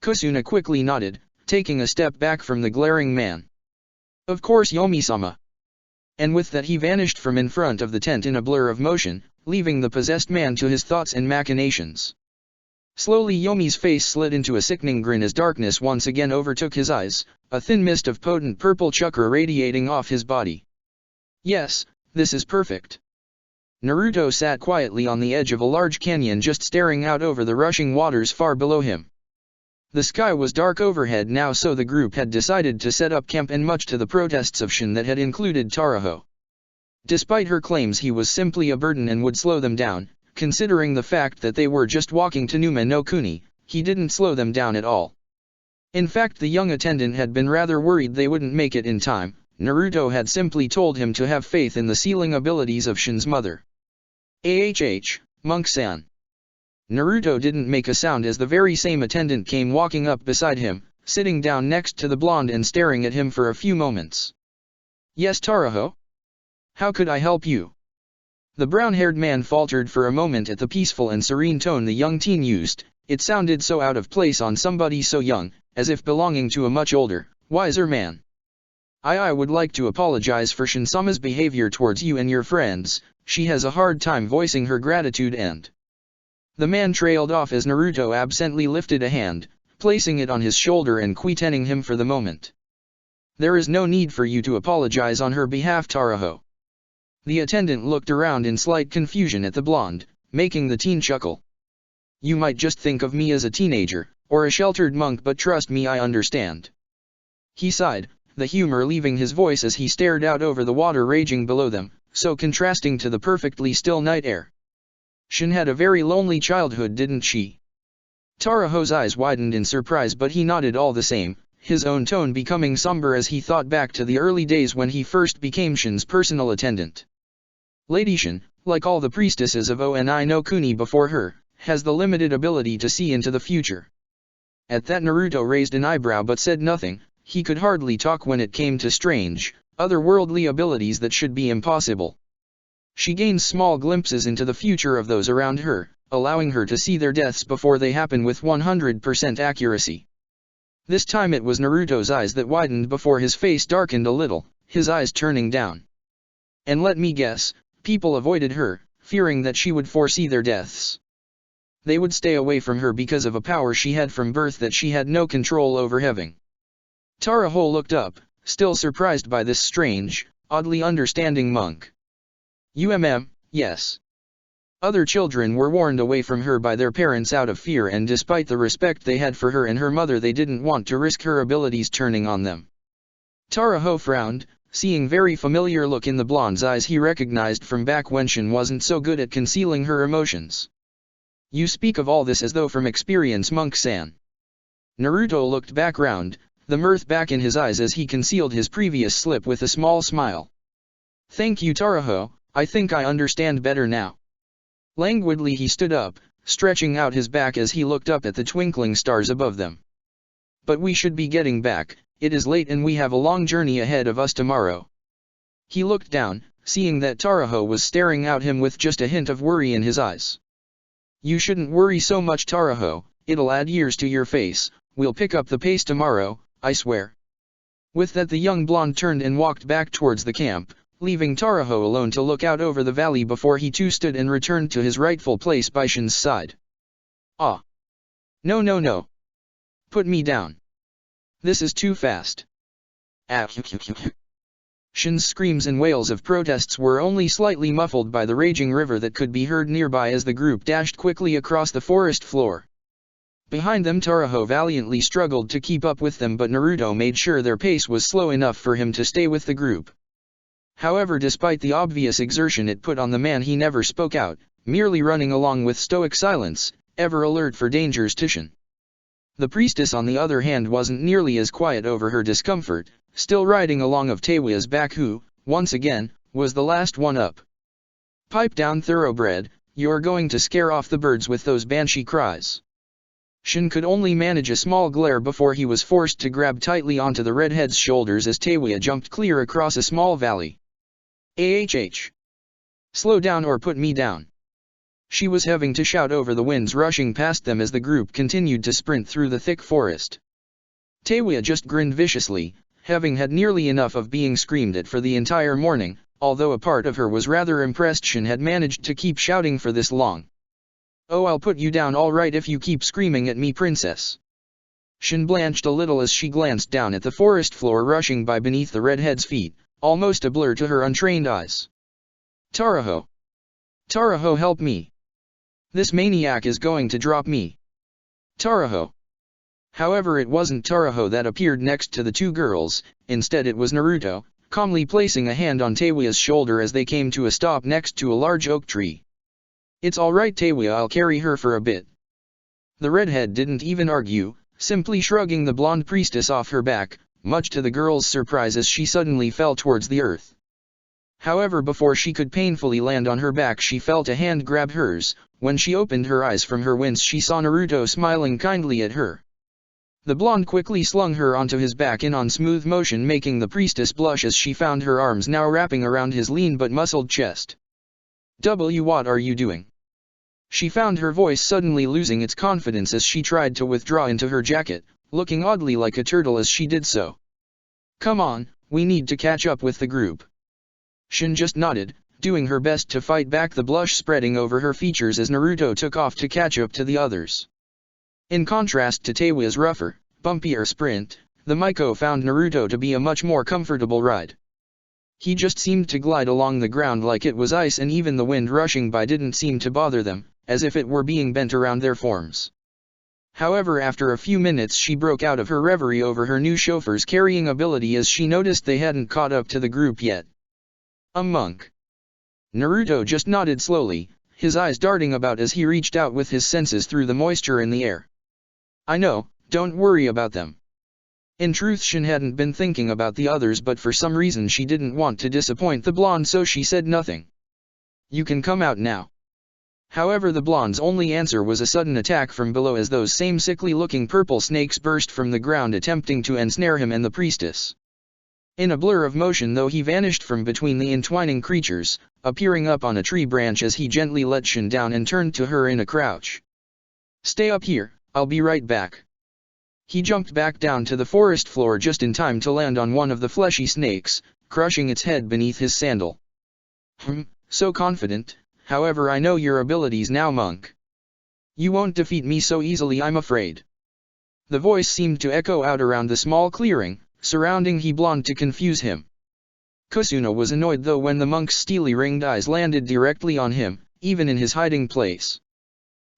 Kusuna quickly nodded, taking a step back from the glaring man. Of course Yomi-sama. And with that he vanished from in front of the tent in a blur of motion, leaving the possessed man to his thoughts and machinations. Slowly Yomi's face slid into a sickening grin as darkness once again overtook his eyes, a thin mist of potent purple chakra radiating off his body. Yes, this is perfect. Naruto sat quietly on the edge of a large canyon just staring out over the rushing waters far below him. The sky was dark overhead now, so the group had decided to set up camp, and much to the protests of Shin that had included Taraho. Despite her claims he was simply a burden and would slow them down, considering the fact that they were just walking to Numa no Kuni, he didn't slow them down at all. In fact, the young attendant had been rather worried they wouldn't make it in time. Naruto had simply told him to have faith in the sealing abilities of Shin's mother. Monk-san. Naruto didn't make a sound as the very same attendant came walking up beside him, sitting down next to the blonde and staring at him for a few moments. Yes, Taraho? How could I help you? The brown-haired man faltered for a moment at the peaceful and serene tone the young teen used. It sounded so out of place on somebody so young, as if belonging to a much older, wiser man. I would like to apologize for Shinsama's behavior towards you and your friends. She has a hard time voicing her gratitude and... The man trailed off as Naruto absently lifted a hand, placing it on his shoulder and quietening him for the moment. There is no need for you to apologize on her behalf, Taraho. The attendant looked around in slight confusion at the blonde, making the teen chuckle. You might just think of me as a teenager, or a sheltered monk, but trust me, I understand. He sighed, the humor leaving his voice as he stared out over the water raging below them, so contrasting to the perfectly still night air. Shin had a very lonely childhood, didn't she? Taraho's eyes widened in surprise, but he nodded all the same, his own tone becoming somber as he thought back to the early days when he first became Shin's personal attendant. Lady Shin, like all the priestesses of Oni no Kuni before her, has the limited ability to see into the future. At that Naruto raised an eyebrow but said nothing. He could hardly talk when it came to strange, otherworldly abilities that should be impossible. She gains small glimpses into the future of those around her, allowing her to see their deaths before they happen with 100% accuracy. This time it was Naruto's eyes that widened before his face darkened a little, his eyes turning down. And let me guess, people avoided her, fearing that she would foresee their deaths. They would stay away from her because of a power she had from birth that she had no control over having. Taraho looked up, still surprised by this strange, oddly understanding monk. Yes. Other children were warned away from her by their parents out of fear, and despite the respect they had for her and her mother, they didn't want to risk her abilities turning on them. Taraho frowned, seeing very familiar look in the blonde's eyes he recognized from back when Shin wasn't so good at concealing her emotions. You speak of all this as though from experience, Monk-san. Naruto looked back round, the mirth back in his eyes as he concealed his previous slip with a small smile. Thank you, Taraho, I think I understand better now. Languidly he stood up, stretching out his back as he looked up at the twinkling stars above them. But we should be getting back, it is late and we have a long journey ahead of us tomorrow. He looked down, seeing that Taraho was staring at him with just a hint of worry in his eyes. You shouldn't worry so much, Taraho, it'll add years to your face, we'll pick up the pace tomorrow, I swear. With that the young blonde turned and walked back towards the camp, leaving Taraho alone to look out over the valley before he too stood and returned to his rightful place by Shin's side. Ah! No. Put me down. This is too fast. Shin's screams and wails of protests were only slightly muffled by the raging river that could be heard nearby as the group dashed quickly across the forest floor. Behind them Taraho valiantly struggled to keep up with them, but Naruto made sure their pace was slow enough for him to stay with the group. However, despite the obvious exertion it put on the man, he never spoke out, merely running along with stoic silence, ever alert for dangers to Shin. The priestess on the other hand wasn't nearly as quiet over her discomfort, still riding along of Teiwa's back, who, once again, was the last one up. "Pipe down, thoroughbred, you're going to scare off the birds with those banshee cries." Shin could only manage a small glare before he was forced to grab tightly onto the redhead's shoulders as Teiwa jumped clear across a small valley. "AHH! Slow down or put me down!" She was having to shout over the winds rushing past them as the group continued to sprint through the thick forest. Teiwa just grinned viciously, having had nearly enough of being screamed at for the entire morning, although a part of her was rather impressed Shin had managed to keep shouting for this long. "Oh, I'll put you down all right if you keep screaming at me, princess." Shin blanched a little as she glanced down at the forest floor rushing by beneath the redhead's feet, almost a blur to her untrained eyes. "Taraho! Taraho, help me! This maniac is going to drop me! Taraho!" However, it wasn't Taraho that appeared next to the two girls, instead it was Naruto, calmly placing a hand on Teiwa's shoulder as they came to a stop next to a large oak tree. "It's alright Teiwa, I'll carry her for a bit." The redhead didn't even argue, simply shrugging the blonde priestess off her back, much to the girl's surprise as she suddenly fell towards the earth. However, before she could painfully land on her back she felt a hand grab hers. When she opened her eyes from her wince she saw Naruto smiling kindly at her. The blonde quickly slung her onto his back in on smooth motion, making the priestess blush as she found her arms now wrapping around his lean but muscled chest. What are you doing?" She found her voice suddenly losing its confidence as she tried to withdraw into her jacket, looking oddly like a turtle as she did so. "Come on, we need to catch up with the group." Shin just nodded, doing her best to fight back the blush spreading over her features as Naruto took off to catch up to the others. In contrast to Teiwa's rougher, bumpier sprint, the Miko found Naruto to be a much more comfortable ride. He just seemed to glide along the ground like it was ice, and even the wind rushing by didn't seem to bother them, as if it were being bent around their forms. However, after a few minutes she broke out of her reverie over her new chauffeur's carrying ability as she noticed they hadn't caught up to the group yet. "A monk." Naruto just nodded slowly, his eyes darting about as he reached out with his senses through the moisture in the air. "I know, don't worry about them." In truth, Shin hadn't been thinking about the others, but for some reason she didn't want to disappoint the blonde, so she said nothing. "You can come out now." However, the blonde's only answer was a sudden attack from below as those same sickly-looking purple snakes burst from the ground attempting to ensnare him and the priestess. In a blur of motion though he vanished from between the entwining creatures, appearing up on a tree branch as he gently let Shin down and turned to her in a crouch. "Stay up here, I'll be right back." He jumped back down to the forest floor just in time to land on one of the fleshy snakes, crushing its head beneath his sandal. So confident, however I know your abilities now, monk. You won't defeat me so easily, I'm afraid." The voice seemed to echo out around the small clearing surrounding the blonde to confuse him. Kusuna was annoyed though when the monk's steely ringed eyes landed directly on him, even in his hiding place.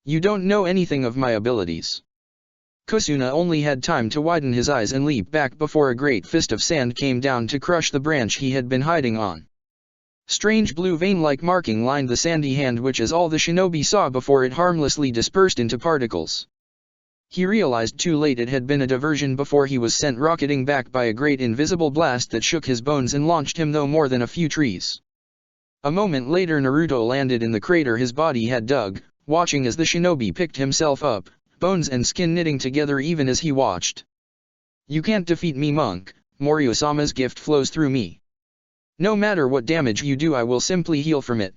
"You don't know anything of my abilities." Kusuna only had time to widen his eyes and leap back before a great fist of sand came down to crush the branch he had been hiding on. Strange blue vein-like marking lined the sandy hand, which is all the shinobi saw before it harmlessly dispersed into particles. He realized too late it had been a diversion before he was sent rocketing back by a great invisible blast that shook his bones and launched him no more than a few trees. A moment later Naruto landed in the crater his body had dug, watching as the shinobi picked himself up, bones and skin knitting together even as he watched. "You can't defeat me, monk, Moryu-sama's gift flows through me. No matter what damage you do I will simply heal from it."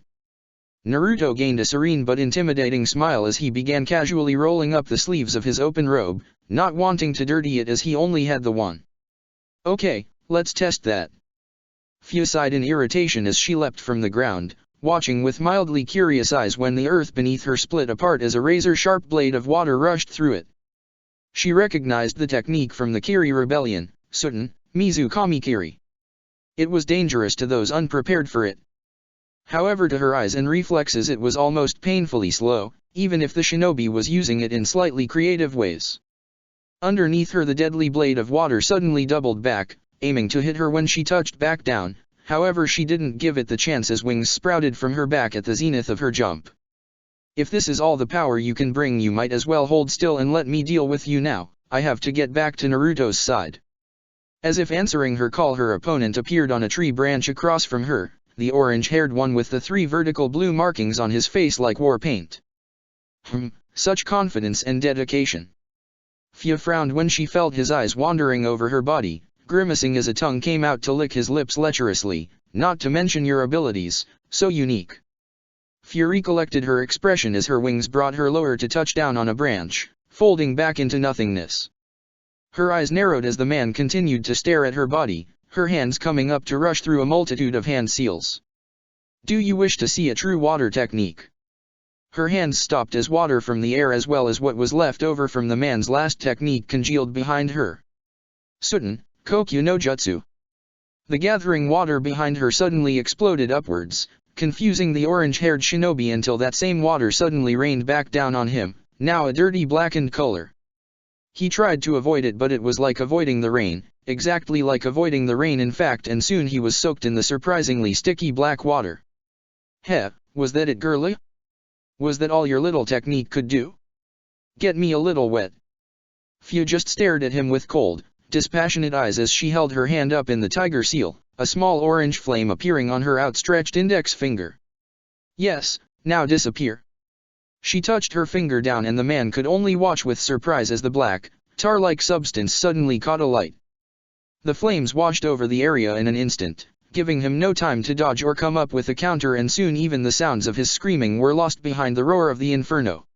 Naruto gained a serene but intimidating smile as he began casually rolling up the sleeves of his open robe, not wanting to dirty it as he only had the one. "Okay, let's test that." Fu sighed in irritation as she leapt from the ground, watching with mildly curious eyes when the earth beneath her split apart as a razor-sharp blade of water rushed through it. She recognized the technique from the Kiri Rebellion, Sutten, Mizu Kami Kiri. It was dangerous to those unprepared for it. However, to her eyes and reflexes it was almost painfully slow, even if the shinobi was using it in slightly creative ways. Underneath her the deadly blade of water suddenly doubled back, aiming to hit her when she touched back down, however she didn't give it the chance as wings sprouted from her back at the zenith of her jump. If this is all the power you can bring, you might as well hold still and let me deal with you now. I have to get back to Naruto's side. As if answering her call, her opponent appeared on a tree branch across from her, the orange-haired one with the 3 vertical blue markings on his face like war paint. Such confidence and dedication. Fia frowned when she felt his eyes wandering over her body, grimacing as a tongue came out to lick his lips lecherously, not to mention your abilities, so unique. Fia recollected her expression as her wings brought her lower to touch down on a branch, folding back into nothingness. Her eyes narrowed as the man continued to stare at her body, her hands coming up to rush through a multitude of hand seals. Do you wish to see a true water technique? Her hands stopped as water from the air as well as what was left over from the man's last technique congealed behind her. Suten, Kokyu no Jutsu. The gathering water behind her suddenly exploded upwards, confusing the orange-haired shinobi until that same water suddenly rained back down on him, now a dirty blackened color. He tried to avoid it, but it was like avoiding the rain, exactly like avoiding the rain in fact, and soon he was soaked in the surprisingly sticky black water. Heh, was that it, girlie? Was that all your little technique could do? Get me a little wet. Fia just stared at him with cold, dispassionate eyes as she held her hand up in the tiger seal, a small orange flame appearing on her outstretched index finger. Yes, now disappear. She touched her finger down and the man could only watch with surprise as the black, tar-like substance suddenly caught alight. The flames washed over the area in an instant, giving him no time to dodge or come up with a counter, and soon even the sounds of his screaming were lost behind the roar of the inferno.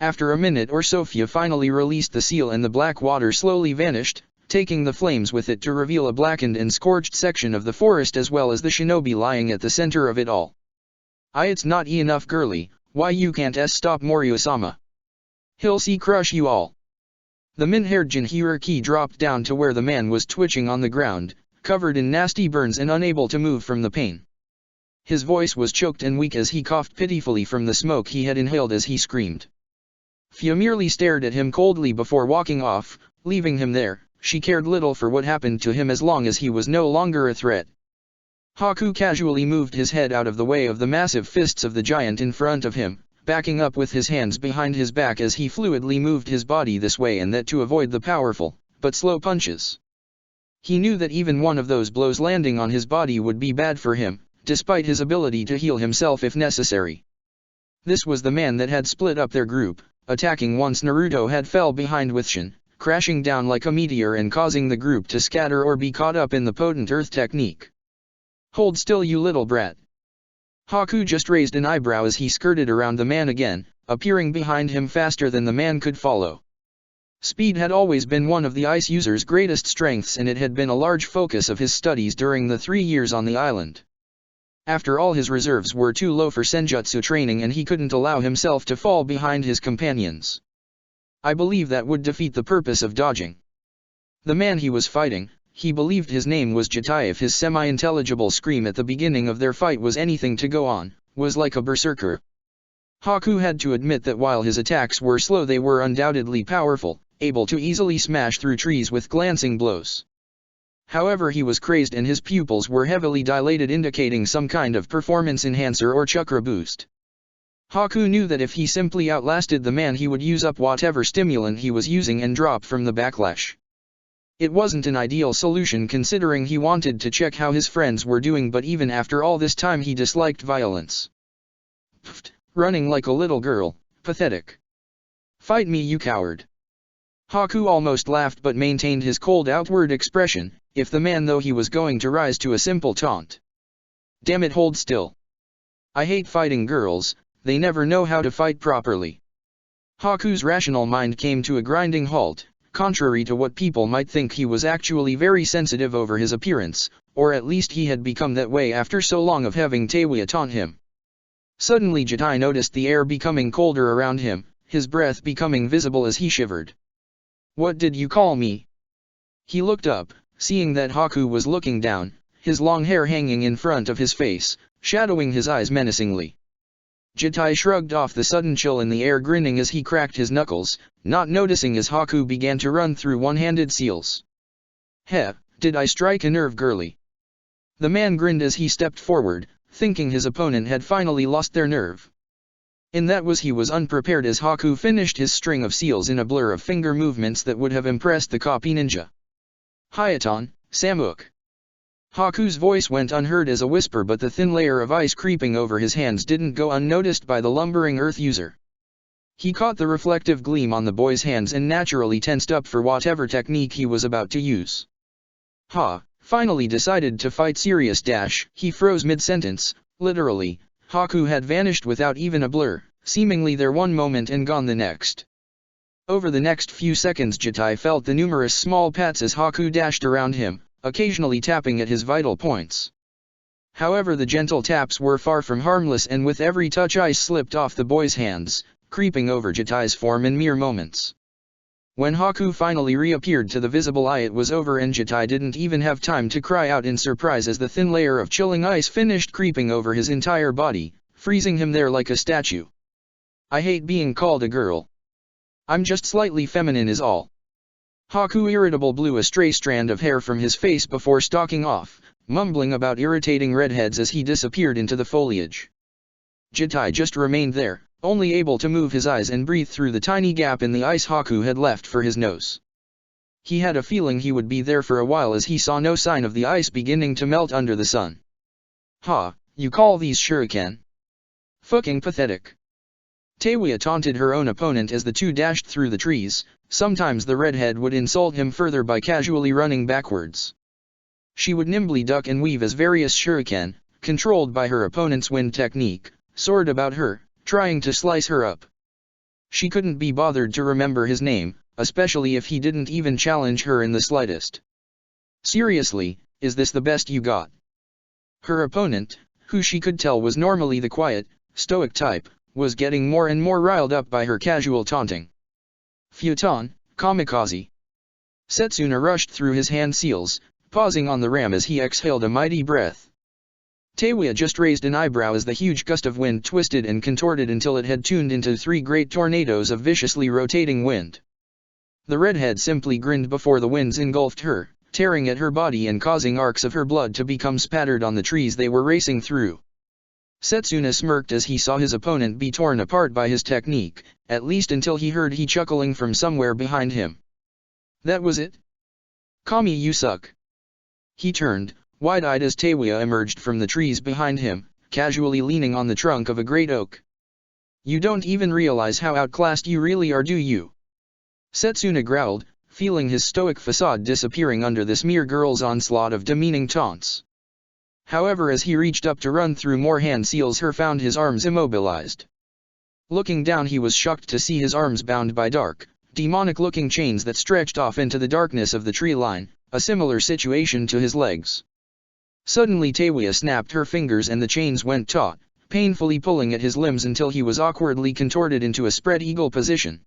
After a minute or so, Fia finally released the seal and the black water slowly vanished, taking the flames with it to reveal a blackened and scorched section of the forest as well as the shinobi lying at the center of it all. It's not enough, girlie, why you can't stop Morio-sama? He'll see crush you all. The min-haired Jinhiriki dropped down to where the man was twitching on the ground, covered in nasty burns and unable to move from the pain. His voice was choked and weak as he coughed pitifully from the smoke he had inhaled as he screamed. Fia merely stared at him coldly before walking off, leaving him there. She cared little for what happened to him as long as he was no longer a threat. Haku casually moved his head out of the way of the massive fists of the giant in front of him, backing up with his hands behind his back as he fluidly moved his body this way and that to avoid the powerful, but slow punches. He knew that even one of those blows landing on his body would be bad for him, despite his ability to heal himself if necessary. This was the man that had split up their group, attacking once Naruto had fell behind with Shin, crashing down like a meteor and causing the group to scatter or be caught up in the potent earth technique. Hold still, you little brat. Haku just raised an eyebrow as he skirted around the man again, appearing behind him faster than the man could follow. Speed had always been one of the ice user's greatest strengths, and it had been a large focus of his studies during the 3 years on the island. After all, his reserves were too low for senjutsu training and he couldn't allow himself to fall behind his companions. I believe that would defeat the purpose of dodging. The man he was fighting, he believed his name was Jitai. If his semi-intelligible scream at the beginning of their fight was anything to go on, was like a berserker. Haku had to admit that while his attacks were slow, they were undoubtedly powerful, able to easily smash through trees with glancing blows. However, he was crazed and his pupils were heavily dilated, indicating some kind of performance enhancer or chakra boost. Haku knew that if he simply outlasted the man, he would use up whatever stimulant he was using and drop from the backlash. It wasn't an ideal solution considering he wanted to check how his friends were doing, but even after all this time he disliked violence. Pfft, running like a little girl, pathetic. Fight me, you coward. Haku almost laughed but maintained his cold outward expression, if the man though he was going to rise to a simple taunt. Damn it, hold still. I hate fighting girls, they never know how to fight properly. Haku's rational mind came to a grinding halt. Contrary to what people might think, he was actually very sensitive over his appearance, or at least he had become that way after so long of having Teiwa taunt him. Suddenly Jitai noticed the air becoming colder around him, his breath becoming visible as he shivered. What did you call me? He looked up, seeing that Haku was looking down, his long hair hanging in front of his face, shadowing his eyes menacingly. Jitai shrugged off the sudden chill in the air, grinning as he cracked his knuckles, not noticing as Haku began to run through one-handed seals. "Heh, did I strike a nerve, girlie?" The man grinned as he stepped forward, thinking his opponent had finally lost their nerve. In that he was unprepared as Haku finished his string of seals in a blur of finger movements that would have impressed the copy ninja. "Hayaton, Samuk." Haku's voice went unheard as a whisper, but the thin layer of ice creeping over his hands didn't go unnoticed by the lumbering earth user. He caught the reflective gleam on the boy's hands and naturally tensed up for whatever technique he was about to use. Finally decided to fight serious dash. He froze mid-sentence, literally. Haku had vanished without even a blur, seemingly there one moment and gone the next. Over the next few seconds Jitai felt the numerous small pats as Haku dashed around him, occasionally tapping at his vital points. However, the gentle taps were far from harmless, and with every touch ice slipped off the boy's hands, creeping over Jitai's form in mere moments. When Haku finally reappeared to the visible eye, it was over, and Jitai didn't even have time to cry out in surprise as the thin layer of chilling ice finished creeping over his entire body, freezing him there like a statue. "I hate being called a girl. I'm just slightly feminine is all." Haku irritable blew a stray strand of hair from his face before stalking off, mumbling about irritating redheads as he disappeared into the foliage. Jitai just remained there, only able to move his eyes and breathe through the tiny gap in the ice Haku had left for his nose. He had a feeling he would be there for a while as he saw no sign of the ice beginning to melt under the sun. You call these shuriken? Fucking pathetic." Teiwaya taunted her own opponent as the two dashed through the trees. Sometimes the redhead would insult him further by casually running backwards. She would nimbly duck and weave as various shuriken, controlled by her opponent's wind technique, soared about her, trying to slice her up. She couldn't be bothered to remember his name, especially if he didn't even challenge her in the slightest. "Seriously, is this the best you got?" Her opponent, who she could tell was normally the quiet, stoic type, was getting more and more riled up by her casual taunting. "Futon, kamikaze." Setsuna rushed through his hand seals, pausing on the ram as he exhaled a mighty breath. Teiwaya just raised an eyebrow as the huge gust of wind twisted and contorted until it had tuned into 3 great tornadoes of viciously rotating wind. The redhead simply grinned before the winds engulfed her, tearing at her body and causing arcs of her blood to become spattered on the trees they were racing through. Setsuna smirked as he saw his opponent be torn apart by his technique, at least until he heard he chuckling from somewhere behind him. "That was it? Kami, you suck." He turned, wide-eyed as Teiwaya emerged from the trees behind him, casually leaning on the trunk of a great oak. "You don't even realize how outclassed you really are, do you?" Setsuna growled, feeling his stoic facade disappearing under this mere girl's onslaught of demeaning taunts. However, as he reached up to run through more hand seals, he found his arms immobilized. Looking down, he was shocked to see his arms bound by dark, demonic-looking chains that stretched off into the darkness of the tree line, a similar situation to his legs. Suddenly Teiwaya snapped her fingers and the chains went taut, painfully pulling at his limbs until he was awkwardly contorted into a spread eagle position.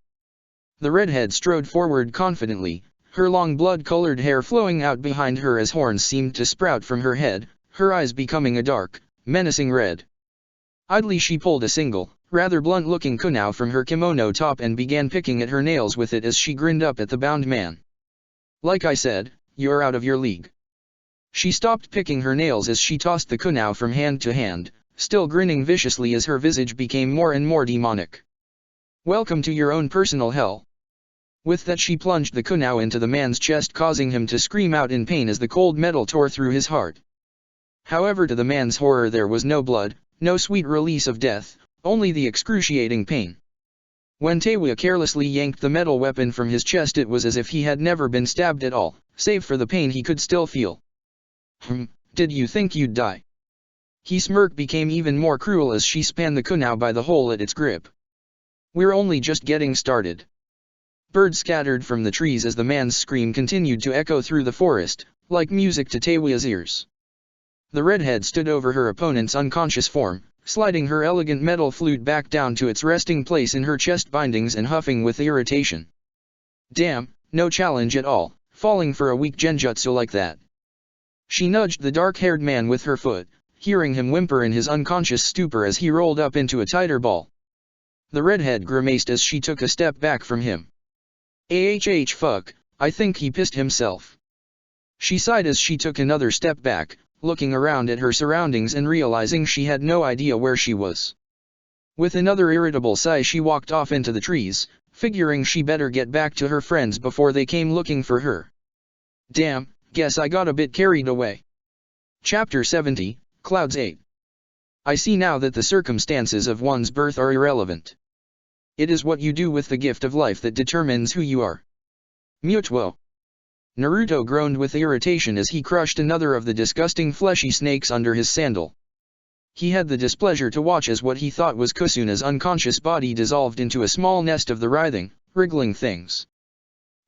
The redhead strode forward confidently, her long blood-colored hair flowing out behind her as horns seemed to sprout from her head, her eyes becoming a dark, menacing red. Idly she pulled a single, rather blunt-looking kunai from her kimono top and began picking at her nails with it as she grinned up at the bound man. "Like I said, you're out of your league." She stopped picking her nails as she tossed the kunai from hand to hand, still grinning viciously as her visage became more and more demonic. "Welcome to your own personal hell." With that she plunged the kunai into the man's chest, causing him to scream out in pain as the cold metal tore through his heart. However, to the man's horror, there was no blood, no sweet release of death, only the excruciating pain. When Teiwaya carelessly yanked the metal weapon from his chest, it was as if he had never been stabbed at all, save for the pain he could still feel. Did you think you'd die?" His smirk became even more cruel as she spanned the kunai by the hole at its grip. "We're only just getting started." Birds scattered from the trees as the man's scream continued to echo through the forest, like music to Teiwaya's ears. The redhead stood over her opponent's unconscious form, sliding her elegant metal flute back down to its resting place in her chest bindings and huffing with irritation. "Damn, no challenge at all, falling for a weak genjutsu like that." She nudged the dark-haired man with her foot, hearing him whimper in his unconscious stupor as he rolled up into a tighter ball. The redhead grimaced as she took a step back from him. Fuck, I think he pissed himself. She sighed as she took another step back, looking around at her surroundings and realizing she had no idea where she was. With another irritable sigh she walked off into the trees, figuring she better get back to her friends before they came looking for her. Damn, guess I got a bit carried away. Chapter 70, Clouds 8. I see now that the circumstances of one's birth are irrelevant. It is what you do with the gift of life that determines who you are. Mutuo. Naruto groaned with irritation as he crushed another of the disgusting fleshy snakes under his sandal. He had the displeasure to watch as what he thought was Kusuna's unconscious body dissolved into a small nest of the writhing, wriggling things.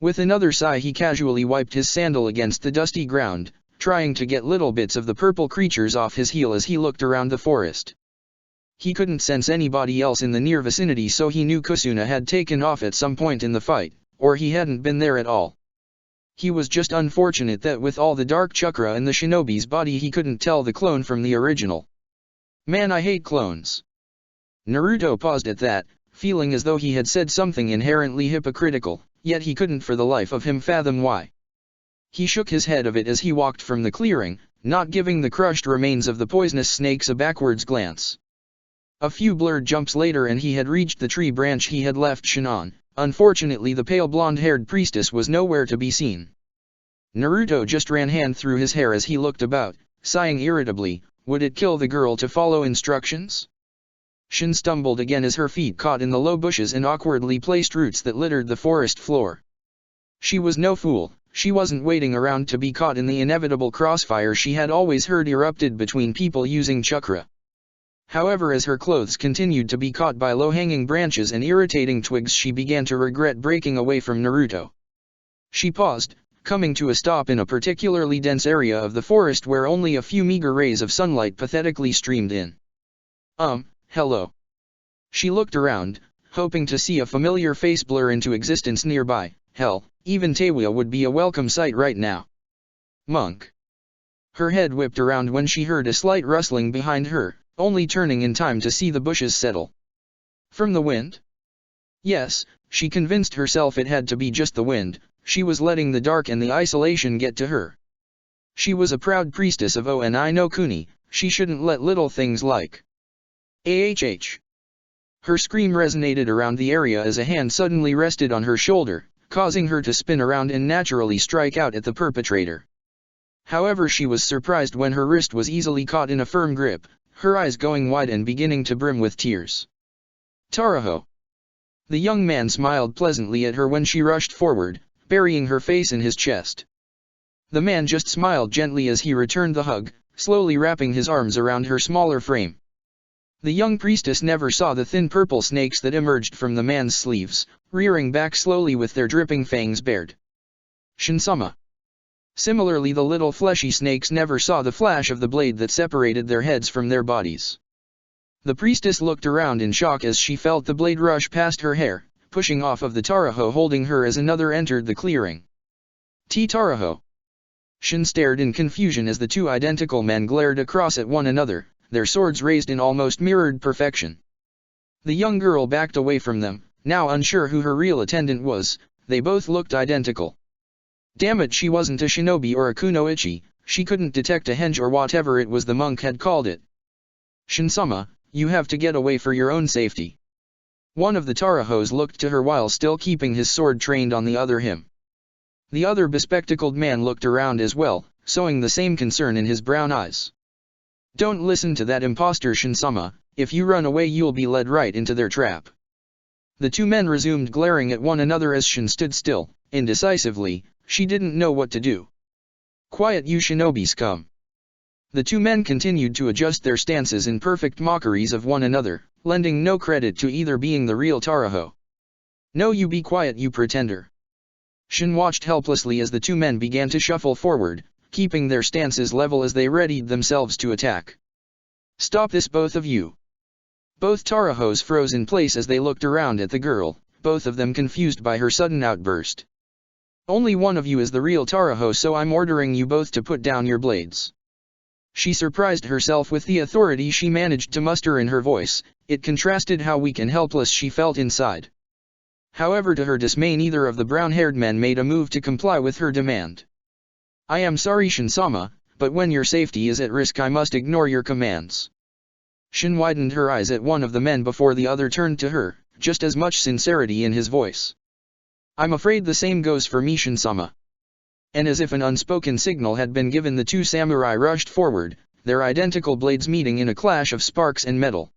With another sigh he casually wiped his sandal against the dusty ground, trying to get little bits of the purple creatures off his heel as he looked around the forest. He couldn't sense anybody else in the near vicinity, so he knew Kusuna had taken off at some point in the fight, or he hadn't been there at all. He was just unfortunate that with all the dark chakra in the shinobi's body he couldn't tell the clone from the original. Man, I hate clones. Naruto paused at that, feeling as though he had said something inherently hypocritical, yet he couldn't for the life of him fathom why. He shook his head of it as he walked from the clearing, not giving the crushed remains of the poisonous snakes a backwards glance. A few blurred jumps later and he had reached the tree branch he had left Shin on. Unfortunately the pale blonde-haired priestess was nowhere to be seen. Naruto just ran hand through his hair as he looked about, sighing irritably. Would it kill the girl to follow instructions? Shin stumbled again as her feet caught in the low bushes and awkwardly placed roots that littered the forest floor. She was no fool, she wasn't waiting around to be caught in the inevitable crossfire she had always heard erupted between people using chakra. However, as her clothes continued to be caught by low-hanging branches and irritating twigs, she began to regret breaking away from Naruto. She paused, coming to a stop in a particularly dense area of the forest where only a few meager rays of sunlight pathetically streamed in. Hello. She looked around, hoping to see a familiar face blur into existence nearby. Hell, even Teiwa would be a welcome sight right now. Monk. Her head whipped around when she heard a slight rustling behind her, only turning in time to see the bushes settle. From the wind? Yes, she convinced herself it had to be just the wind. She was letting the dark and the isolation get to her. She was a proud priestess of Oni no Kuni, she shouldn't let little things like Her scream resonated around the area as a hand suddenly rested on her shoulder, causing her to spin around and naturally strike out at the perpetrator. However, she was surprised when her wrist was easily caught in a firm grip, her eyes going wide and beginning to brim with tears. Taraho. The young man smiled pleasantly at her when she rushed forward, burying her face in his chest. The man just smiled gently as he returned the hug, slowly wrapping his arms around her smaller frame. The young priestess never saw the thin purple snakes that emerged from the man's sleeves, rearing back slowly with their dripping fangs bared. Shinsama. Similarly, the little fleshy snakes never saw the flash of the blade that separated their heads from their bodies. The priestess looked around in shock as she felt the blade rush past her hair, pushing off of the Taraho holding her as another entered the clearing. Taraho. Shin stared in confusion as the two identical men glared across at one another, their swords raised in almost mirrored perfection. The young girl backed away from them, now unsure who her real attendant was. They both looked identical. Damn it, she wasn't a shinobi or a kunoichi, she couldn't detect a henge or whatever it was the monk had called it. Shinsama, you have to get away for your own safety. One of the Tarahos looked to her while still keeping his sword trained on the other him. The other bespectacled man looked around as well, sowing the same concern in his brown eyes. Don't listen to that impostor, Shinsama, if you run away you'll be led right into their trap. The two men resumed glaring at one another as Shin stood still, indecisively. She didn't know what to do. Quiet, you shinobi scum. The two men continued to adjust their stances in perfect mockeries of one another, lending no credit to either being the real Taraho. No, you be quiet, you pretender. Shin watched helplessly as the two men began to shuffle forward, keeping their stances level as they readied themselves to attack. Stop this, both of you. Both Tarahos froze in place as they looked around at the girl, both of them confused by her sudden outburst. Only one of you is the real Taraho, so I'm ordering you both to put down your blades. She surprised herself with the authority she managed to muster in her voice. It contrasted how weak and helpless she felt inside. However, to her dismay, neither of the brown-haired men made a move to comply with her demand. I am sorry, Shin-sama, but when your safety is at risk I must ignore your commands. Shin widened her eyes at one of the men before the other turned to her, just as much sincerity in his voice. I'm afraid the same goes for me, Shin-sama. And as if an unspoken signal had been given, the two samurai rushed forward, their identical blades meeting in a clash of sparks and metal.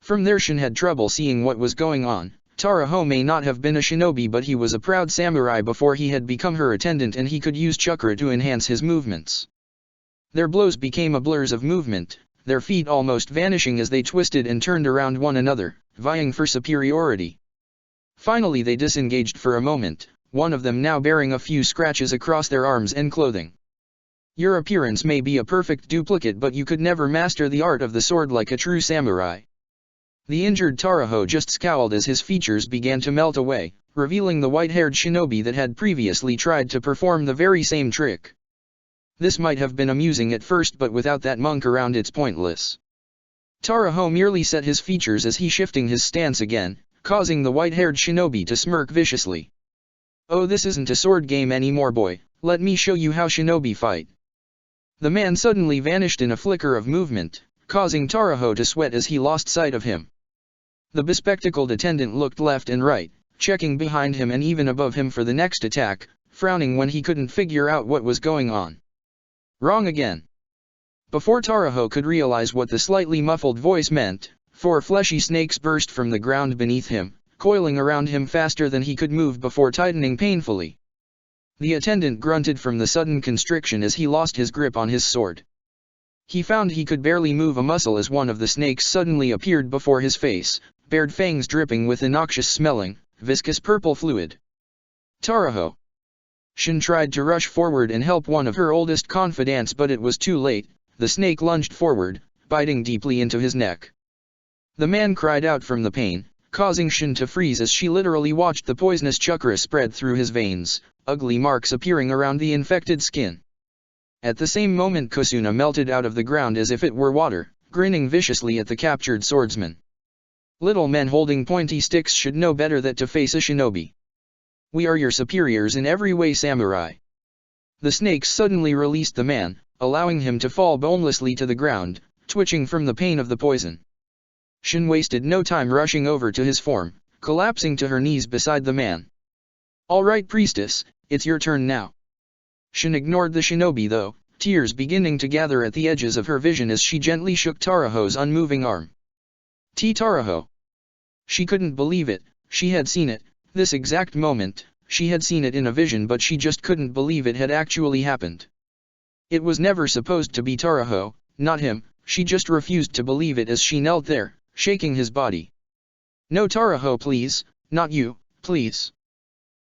From there Shin had trouble seeing what was going on. Taraho may not have been a shinobi, but he was a proud samurai before he had become her attendant, and he could use chakra to enhance his movements. Their blows became a blurs of movement, their feet almost vanishing as they twisted and turned around one another, vying for superiority. Finally they disengaged for a moment, one of them now bearing a few scratches across their arms and clothing. Your appearance may be a perfect duplicate, but you could never master the art of the sword like a true samurai. The injured Taraho just scowled as his features began to melt away, revealing the white-haired shinobi that had previously tried to perform the very same trick. This might have been amusing at first, but without that monk around it's pointless. Taraho merely set his features as he shifting his stance again, causing the white-haired shinobi to smirk viciously. Oh, this isn't a sword game anymore, boy, let me show you how shinobi fight. The man suddenly vanished in a flicker of movement, causing Taraho to sweat as he lost sight of him. The bespectacled attendant looked left and right, checking behind him and even above him for the next attack, frowning when he couldn't figure out what was going on. Wrong again. Before Taraho could realize what the slightly muffled voice meant, 4 fleshy snakes burst from the ground beneath him, coiling around him faster than he could move before tightening painfully. The attendant grunted from the sudden constriction as he lost his grip on his sword. He found he could barely move a muscle as one of the snakes suddenly appeared before his face, bared fangs dripping with a noxious-smelling, viscous purple fluid. Taraho! Shin tried to rush forward and help one of her oldest confidants, but it was too late. The snake lunged forward, biting deeply into his neck. The man cried out from the pain, causing Shin to freeze as she literally watched the poisonous chakra spread through his veins, ugly marks appearing around the infected skin. At the same moment Kusuna melted out of the ground as if it were water, grinning viciously at the captured swordsman. Little men holding pointy sticks should know better than to face a shinobi. We are your superiors in every way, samurai. The snakes suddenly released the man, allowing him to fall bonelessly to the ground, twitching from the pain of the poison. Shin wasted no time rushing over to his form, collapsing to her knees beside the man. All right, priestess, it's your turn now. Shin ignored the shinobi though, tears beginning to gather at the edges of her vision as she gently shook Taraho's unmoving arm. Taraho! She couldn't believe it, she had seen it, this exact moment, she had seen it in a vision, but she just couldn't believe it had actually happened. It was never supposed to be Taraho, not him, she just refused to believe it as she knelt there, shaking his body. No, Taraho, please, not you, please.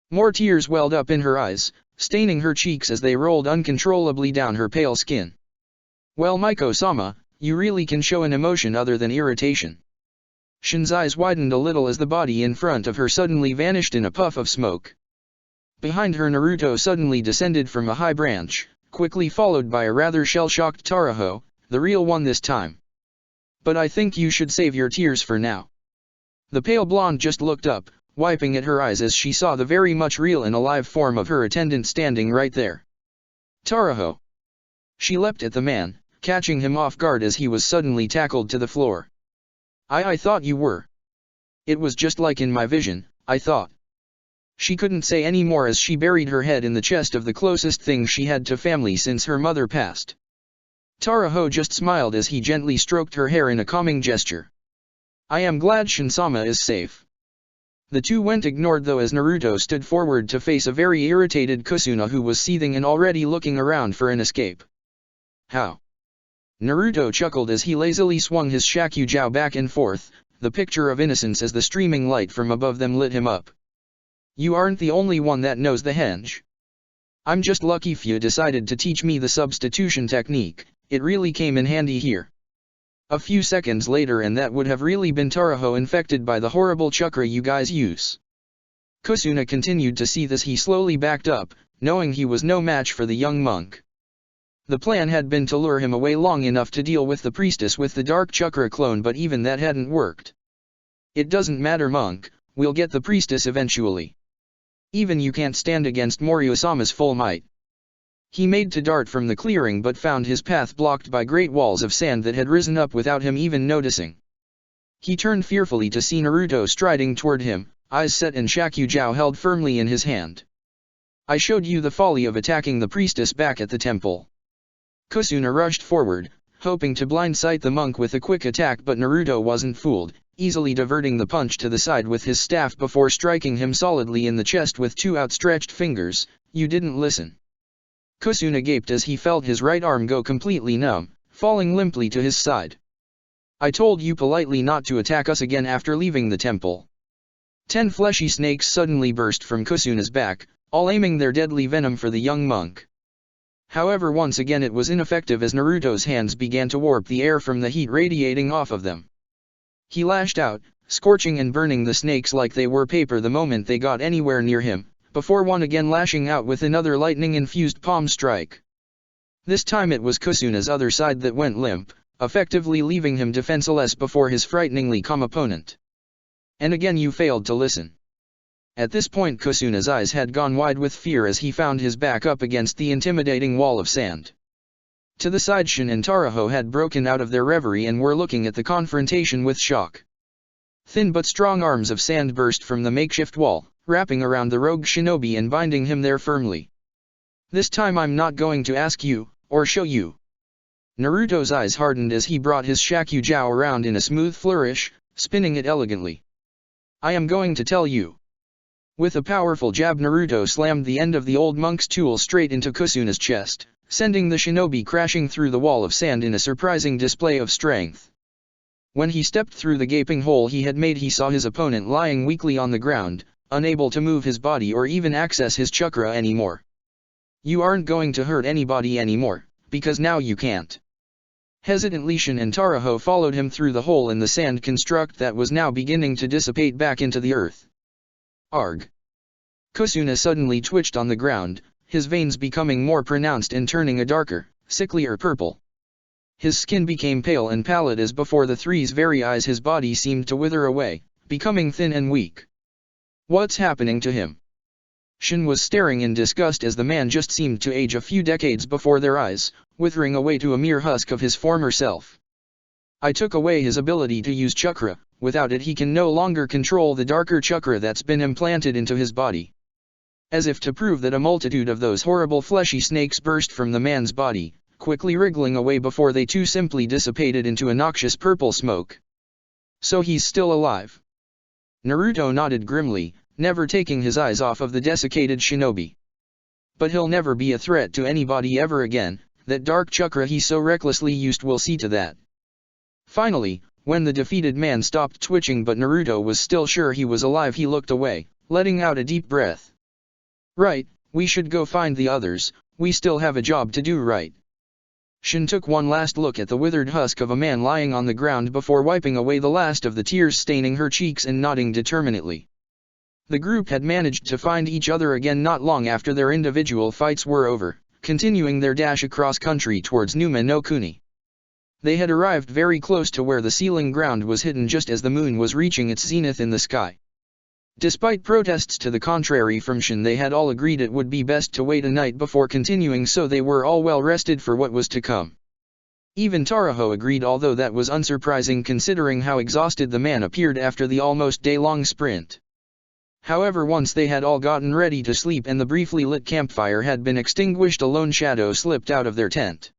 More tears welled up in her eyes, staining her cheeks as they rolled uncontrollably down her pale skin. Well, Maiko-sama, you really can show an emotion other than irritation. Shin's eyes widened a little as the body in front of her suddenly vanished in a puff of smoke. Behind her Naruto suddenly descended from a high branch, quickly followed by a rather shell-shocked Taraho, the real one this time. But I think you should save your tears for now. The pale blonde just looked up, wiping at her eyes as she saw the very much real and alive form of her attendant standing right there. Taraho! She leapt at the man, catching him off guard as he was suddenly tackled to the floor. I thought you were. It was just like in my vision, I thought. She couldn't say any more as she buried her head in the chest of the closest thing she had to family since her mother passed. Taraho just smiled as he gently stroked her hair in a calming gesture. I am glad Shin-sama is safe. The two went ignored though as Naruto stood forward to face a very irritated Kusuna who was seething and already looking around for an escape. How? Naruto chuckled as he lazily swung his Shakugou back and forth, the picture of innocence as the streaming light from above them lit him up. You aren't the only one that knows the henge. I'm just lucky you decided to teach me the substitution technique, it really came in handy here. A few seconds later and that would have really been Taraho infected by the horrible chakra you guys use. Kusuna continued to see this. He slowly backed up, knowing he was no match for the young monk. The plan had been to lure him away long enough to deal with the priestess with the dark chakra clone, but even that hadn't worked. It doesn't matter, monk, we'll get the priestess eventually. Even you can't stand against Moriosama's full might. He made to dart from the clearing but found his path blocked by great walls of sand that had risen up without him even noticing. He turned fearfully to see Naruto striding toward him, eyes set and Shakugao held firmly in his hand. I showed you the folly of attacking the priestess back at the temple. Kusuna rushed forward, hoping to blindsight the monk with a quick attack, but Naruto wasn't fooled, easily diverting the punch to the side with his staff before striking him solidly in the chest with two outstretched fingers. You didn't listen. Kusuna gaped as he felt his right arm go completely numb, falling limply to his side. I told you politely not to attack us again after leaving the temple. 10 fleshy snakes suddenly burst from Kusuna's back, all aiming their deadly venom for the young monk. However, once again it was ineffective as Naruto's hands began to warp the air from the heat radiating off of them. He lashed out, scorching and burning the snakes like they were paper the moment they got anywhere near him, before one again lashing out with another lightning-infused palm strike. This time it was Kusuna's other side that went limp, effectively leaving him defenseless before his frighteningly calm opponent. And again you failed to listen. At this point Kusuna's eyes had gone wide with fear as he found his back up against the intimidating wall of sand. To the side, Shin and Taraho had broken out of their reverie and were looking at the confrontation with shock. Thin but strong arms of sand burst from the makeshift wall, wrapping around the rogue shinobi and binding him there firmly. This time I'm not going to ask you, or show you. Naruto's eyes hardened as he brought his Shakugao around in a smooth flourish, spinning it elegantly. I am going to tell you. With a powerful jab, Naruto slammed the end of the old monk's tool straight into Kusuna's chest, sending the shinobi crashing through the wall of sand in a surprising display of strength. When he stepped through the gaping hole he had made, he saw his opponent lying weakly on the ground, unable to move his body or even access his chakra anymore. You aren't going to hurt anybody anymore, because now you can't. Hesitantly, Shin and Taraho followed him through the hole in the sand construct that was now beginning to dissipate back into the earth. Arg! Kusuna suddenly twitched on the ground, his veins becoming more pronounced and turning a darker, sicklier purple. His skin became pale and pallid as before the three's very eyes. His body seemed to wither away, becoming thin and weak. What's happening to him? Shin was staring in disgust as the man just seemed to age a few decades before their eyes, withering away to a mere husk of his former self. I took away his ability to use chakra. Without it he can no longer control the darker chakra that's been implanted into his body. As if to prove that, a multitude of those horrible fleshy snakes burst from the man's body, quickly wriggling away before they too simply dissipated into a noxious purple smoke. So he's still alive. Naruto nodded grimly, never taking his eyes off of the desiccated shinobi. But he'll never be a threat to anybody ever again. That dark chakra he so recklessly used will see to that. Finally, when the defeated man stopped twitching but Naruto was still sure he was alive, he looked away, letting out a deep breath. Right, we should go find the others, we still have a job to do, right? Shin took one last look at the withered husk of a man lying on the ground before wiping away the last of the tears staining her cheeks and nodding determinedly. The group had managed to find each other again not long after their individual fights were over, continuing their dash across country towards Numa no Kuni. They had arrived very close to where the sealing ground was hidden just as the moon was reaching its zenith in the sky. Despite protests to the contrary from Shin, they had all agreed it would be best to wait a night before continuing, so they were all well rested for what was to come. Even Taraho agreed, although that was unsurprising considering how exhausted the man appeared after the almost day-long sprint. However, once they had all gotten ready to sleep and the briefly lit campfire had been extinguished, a lone shadow slipped out of their tent.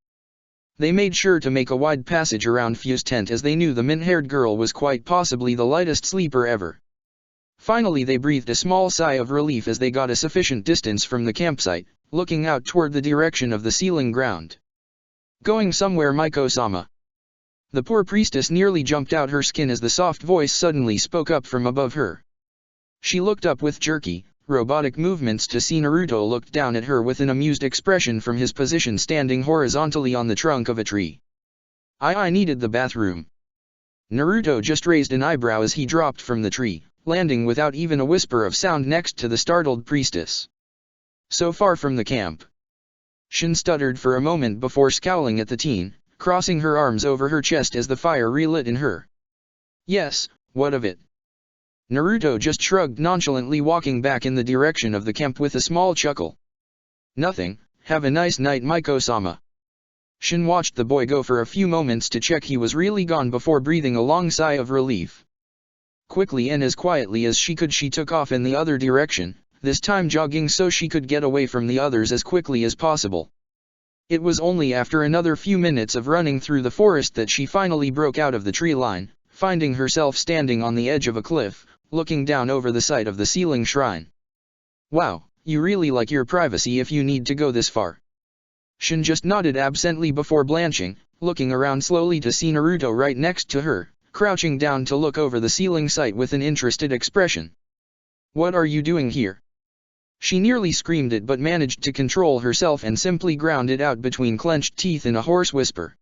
They made sure to make a wide passage around Fu's tent as they knew the mint-haired girl was quite possibly the lightest sleeper ever. Finally they breathed a small sigh of relief as they got a sufficient distance from the campsite, looking out toward the direction of the sealing ground. Going somewhere, Miko-sama? The poor priestess nearly jumped out her skin as the soft voice suddenly spoke up from above her. She looked up with jerky, robotic movements to see Naruto looked down at her with an amused expression from his position standing horizontally on the trunk of a tree. I needed the bathroom. Naruto just raised an eyebrow as he dropped from the tree, landing without even a whisper of sound next to the startled priestess. So far from the camp. Shin stuttered for a moment before scowling at the teen, crossing her arms over her chest as the fire relit in her. Yes, what of it? Naruto just shrugged nonchalantly, walking back in the direction of the camp with a small chuckle. Nothing, have a nice night, Miko-sama. Shin watched the boy go for a few moments to check he was really gone before breathing a long sigh of relief. Quickly and as quietly as she could, she took off in the other direction, this time jogging so she could get away from the others as quickly as possible. It was only after another few minutes of running through the forest that she finally broke out of the tree line, finding herself standing on the edge of a cliff, looking down over the site of the ceiling shrine. Wow, you really like your privacy if you need to go this far. Shin just nodded absently before blanching, looking around slowly to see Naruto right next to her, crouching down to look over the ceiling site with an interested expression. What are you doing here? She nearly screamed it but managed to control herself and simply ground it out between clenched teeth in a hoarse whisper.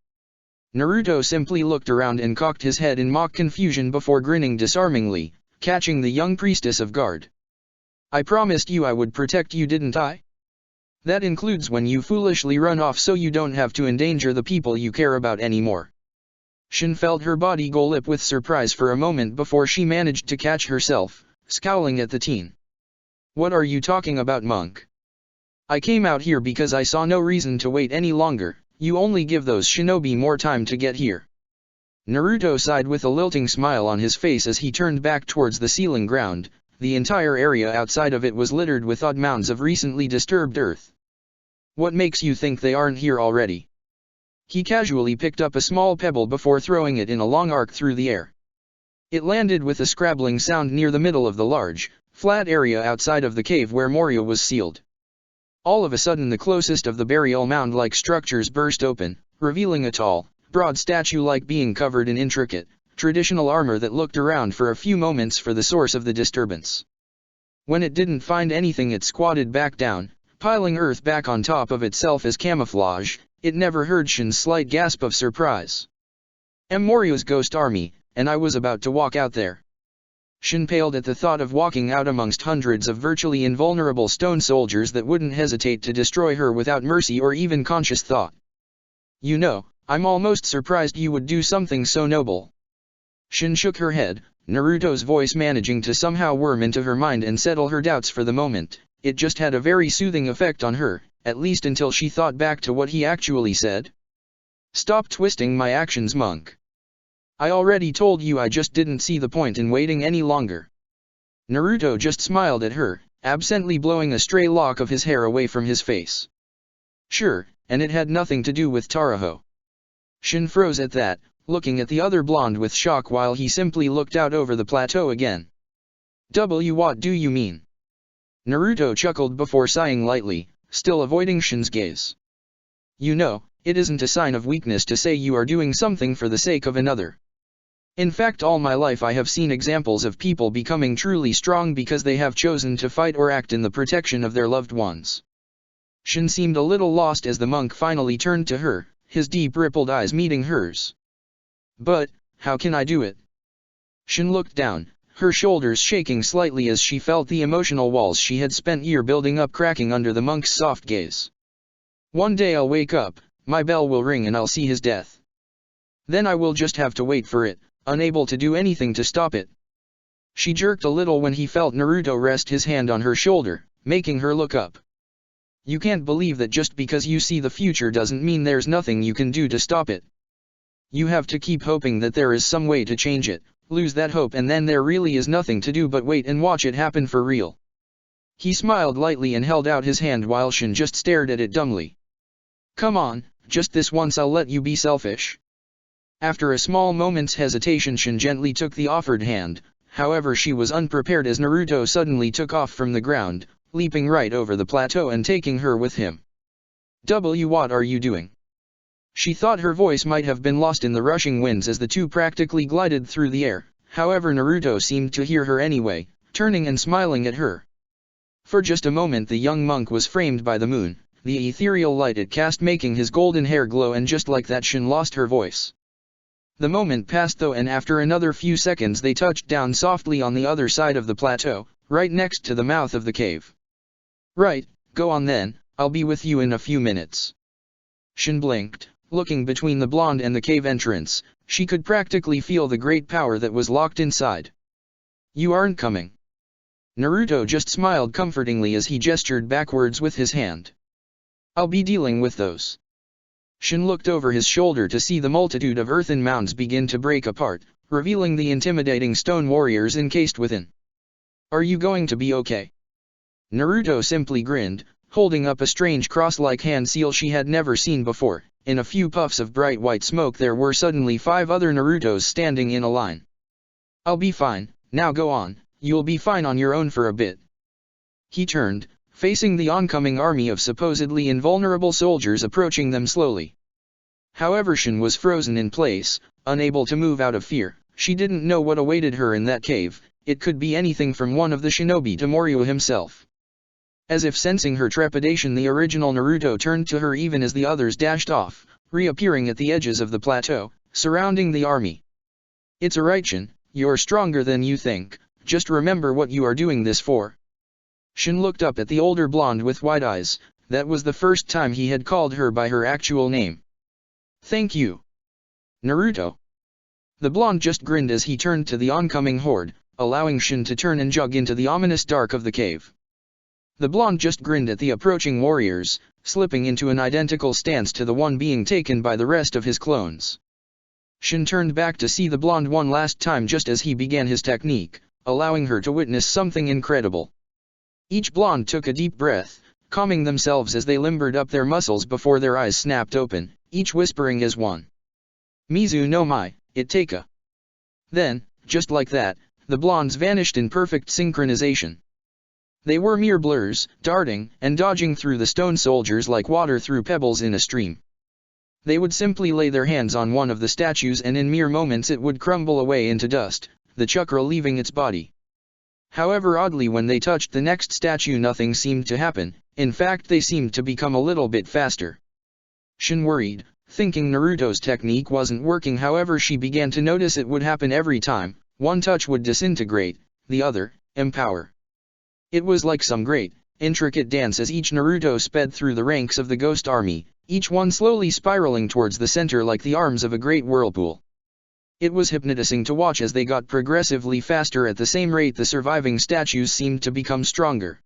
Naruto simply looked around and cocked his head in mock confusion before grinning disarmingly, catching the young priestess off guard. I promised you I would protect you, didn't I? That includes when you foolishly run off so you don't have to endanger the people you care about anymore. Shin felt her body go limp with surprise for a moment before she managed to catch herself, scowling at the teen. What are you talking about, monk? I came out here because I saw no reason to wait any longer, you only give those shinobi more time to get here. Naruto sighed with a lilting smile on his face as he turned back towards the ceiling ground. The entire area outside of it was littered with odd mounds of recently disturbed earth. What makes you think they aren't here already? He casually picked up a small pebble before throwing it in a long arc through the air. It landed with a scrabbling sound near the middle of the large, flat area outside of the cave where Moria was sealed. All of a sudden the closest of the burial mound-like structures burst open, revealing a tall, broad statue-like being covered in intricate, traditional armor that looked around for a few moments for the source of the disturbance. When it didn't find anything, it squatted back down, piling earth back on top of itself as camouflage. It never heard Shin's slight gasp of surprise. Moria's ghost army, and I was about to walk out there. Shin paled at the thought of walking out amongst hundreds of virtually invulnerable stone soldiers that wouldn't hesitate to destroy her without mercy or even conscious thought. You know, I'm almost surprised you would do something so noble. Shin shook her head, Naruto's voice managing to somehow worm into her mind and settle her doubts for the moment. It just had a very soothing effect on her, at least until she thought back to what he actually said. Stop twisting my actions, monk. I already told you I just didn't see the point in waiting any longer. Naruto just smiled at her, absently blowing a stray lock of his hair away from his face. Sure, and it had nothing to do with Taraho. Shin froze at that, looking at the other blonde with shock while he simply looked out over the plateau again. What do you mean? Naruto chuckled before sighing lightly, still avoiding Shin's gaze. You know, it isn't a sign of weakness to say you are doing something for the sake of another. In fact, all my life I have seen examples of people becoming truly strong because they have chosen to fight or act in the protection of their loved ones. Shin seemed a little lost as the monk finally turned to her, his deep rippled eyes meeting hers. But, how can I do it? Shin looked down, her shoulders shaking slightly as she felt the emotional walls she had spent years building up cracking under the monk's soft gaze. One day I'll wake up, my bell will ring and I'll see his death. Then I will just have to wait for it, unable to do anything to stop it. She jerked a little when he felt Naruto rest his hand on her shoulder, making her look up. You can't believe that just because you see the future doesn't mean there's nothing you can do to stop it. You have to keep hoping that there is some way to change it, lose that hope, and then there really is nothing to do but wait and watch it happen for real. He smiled lightly and held out his hand while Shin just stared at it dumbly. Come on, just this once I'll let you be selfish. After a small moment's hesitation, Shin gently took the offered hand, however she was unprepared as Naruto suddenly took off from the ground, leaping right over the plateau and taking her with him. What are you doing? She thought her voice might have been lost in the rushing winds as the two practically glided through the air, however Naruto seemed to hear her anyway, turning and smiling at her. For just a moment the young monk was framed by the moon, the ethereal light it cast making his golden hair glow, and just like that Shin lost her voice. The moment passed though, and after another few seconds they touched down softly on the other side of the plateau, right next to the mouth of the cave. "Right, go on then, I'll be with you in a few minutes." Shin blinked, looking between the blonde and the cave entrance. She could practically feel the great power that was locked inside. "You aren't coming." Naruto just smiled comfortingly as he gestured backwards with his hand. "I'll be dealing with those." Shin looked over his shoulder to see the multitude of earthen mounds begin to break apart, revealing the intimidating stone warriors encased within. "Are you going to be okay?" Naruto simply grinned, holding up a strange cross-like hand seal she had never seen before. In a few puffs of bright white smoke there were suddenly 5 other Narutos standing in a line. "I'll be fine, now go on, you'll be fine on your own for a bit." He turned, facing the oncoming army of supposedly invulnerable soldiers approaching them slowly. However, Shin was frozen in place, unable to move out of fear. She didn't know what awaited her in that cave. It could be anything from one of the shinobi to Moryu himself. As if sensing her trepidation, the original Naruto turned to her even as the others dashed off, reappearing at the edges of the plateau, surrounding the army. "It's alright, Shin, you're stronger than you think, just remember what you are doing this for." Shin looked up at the older blonde with wide eyes. That was the first time he had called her by her actual name. "Thank you, Naruto." The blonde just grinned as he turned to the oncoming horde, allowing Shin to turn and jog into the ominous dark of the cave. The blonde just grinned at the approaching warriors, slipping into an identical stance to the one being taken by the rest of his clones. Shin turned back to see the blonde one last time just as he began his technique, allowing her to witness something incredible. Each blonde took a deep breath, calming themselves as they limbered up their muscles before their eyes snapped open, each whispering as one. "Mizu no Mai, Itaka." Then, just like that, the blondes vanished in perfect synchronization. They were mere blurs, darting and dodging through the stone soldiers like water through pebbles in a stream. They would simply lay their hands on one of the statues and in mere moments it would crumble away into dust, the chakra leaving its body. However, oddly, when they touched the next statue nothing seemed to happen. In fact, they seemed to become a little bit faster. Shin worried, thinking Naruto's technique wasn't working. However, she began to notice it would happen every time. One touch would disintegrate, the other, empower. It was like some great, intricate dance as each Naruto sped through the ranks of the ghost army, each one slowly spiraling towards the center like the arms of a great whirlpool. It was hypnotizing to watch as they got progressively faster. At the same rate, the surviving statues seemed to become stronger.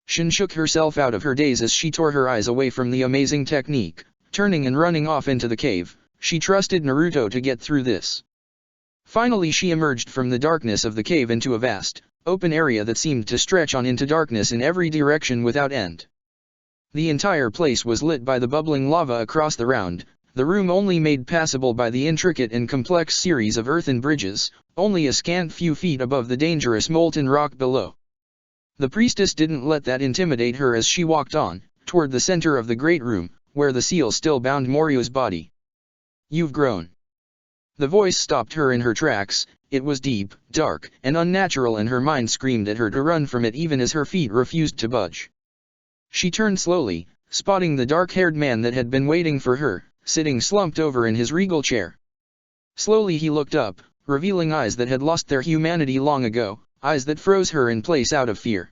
Shin shook herself out of her daze as she tore her eyes away from the amazing technique. Turning and running off into the cave, she trusted Naruto to get through this. Finally, she emerged from the darkness of the cave into a vast, open area that seemed to stretch on into darkness in every direction without end. The entire place was lit by the bubbling lava across the round, the room only made passable by the intricate and complex series of earthen bridges, only a scant few feet above the dangerous molten rock below. The priestess didn't let that intimidate her as she walked on, toward the center of the great room, where the seal still bound Moryu's body. "You've grown." The voice stopped her in her tracks. It was deep, dark, and unnatural, and her mind screamed at her to run from it even as her feet refused to budge. She turned slowly, spotting the dark-haired man that had been waiting for her, sitting slumped over in his regal chair. Slowly he looked up, revealing eyes that had lost their humanity long ago, eyes that froze her in place out of fear.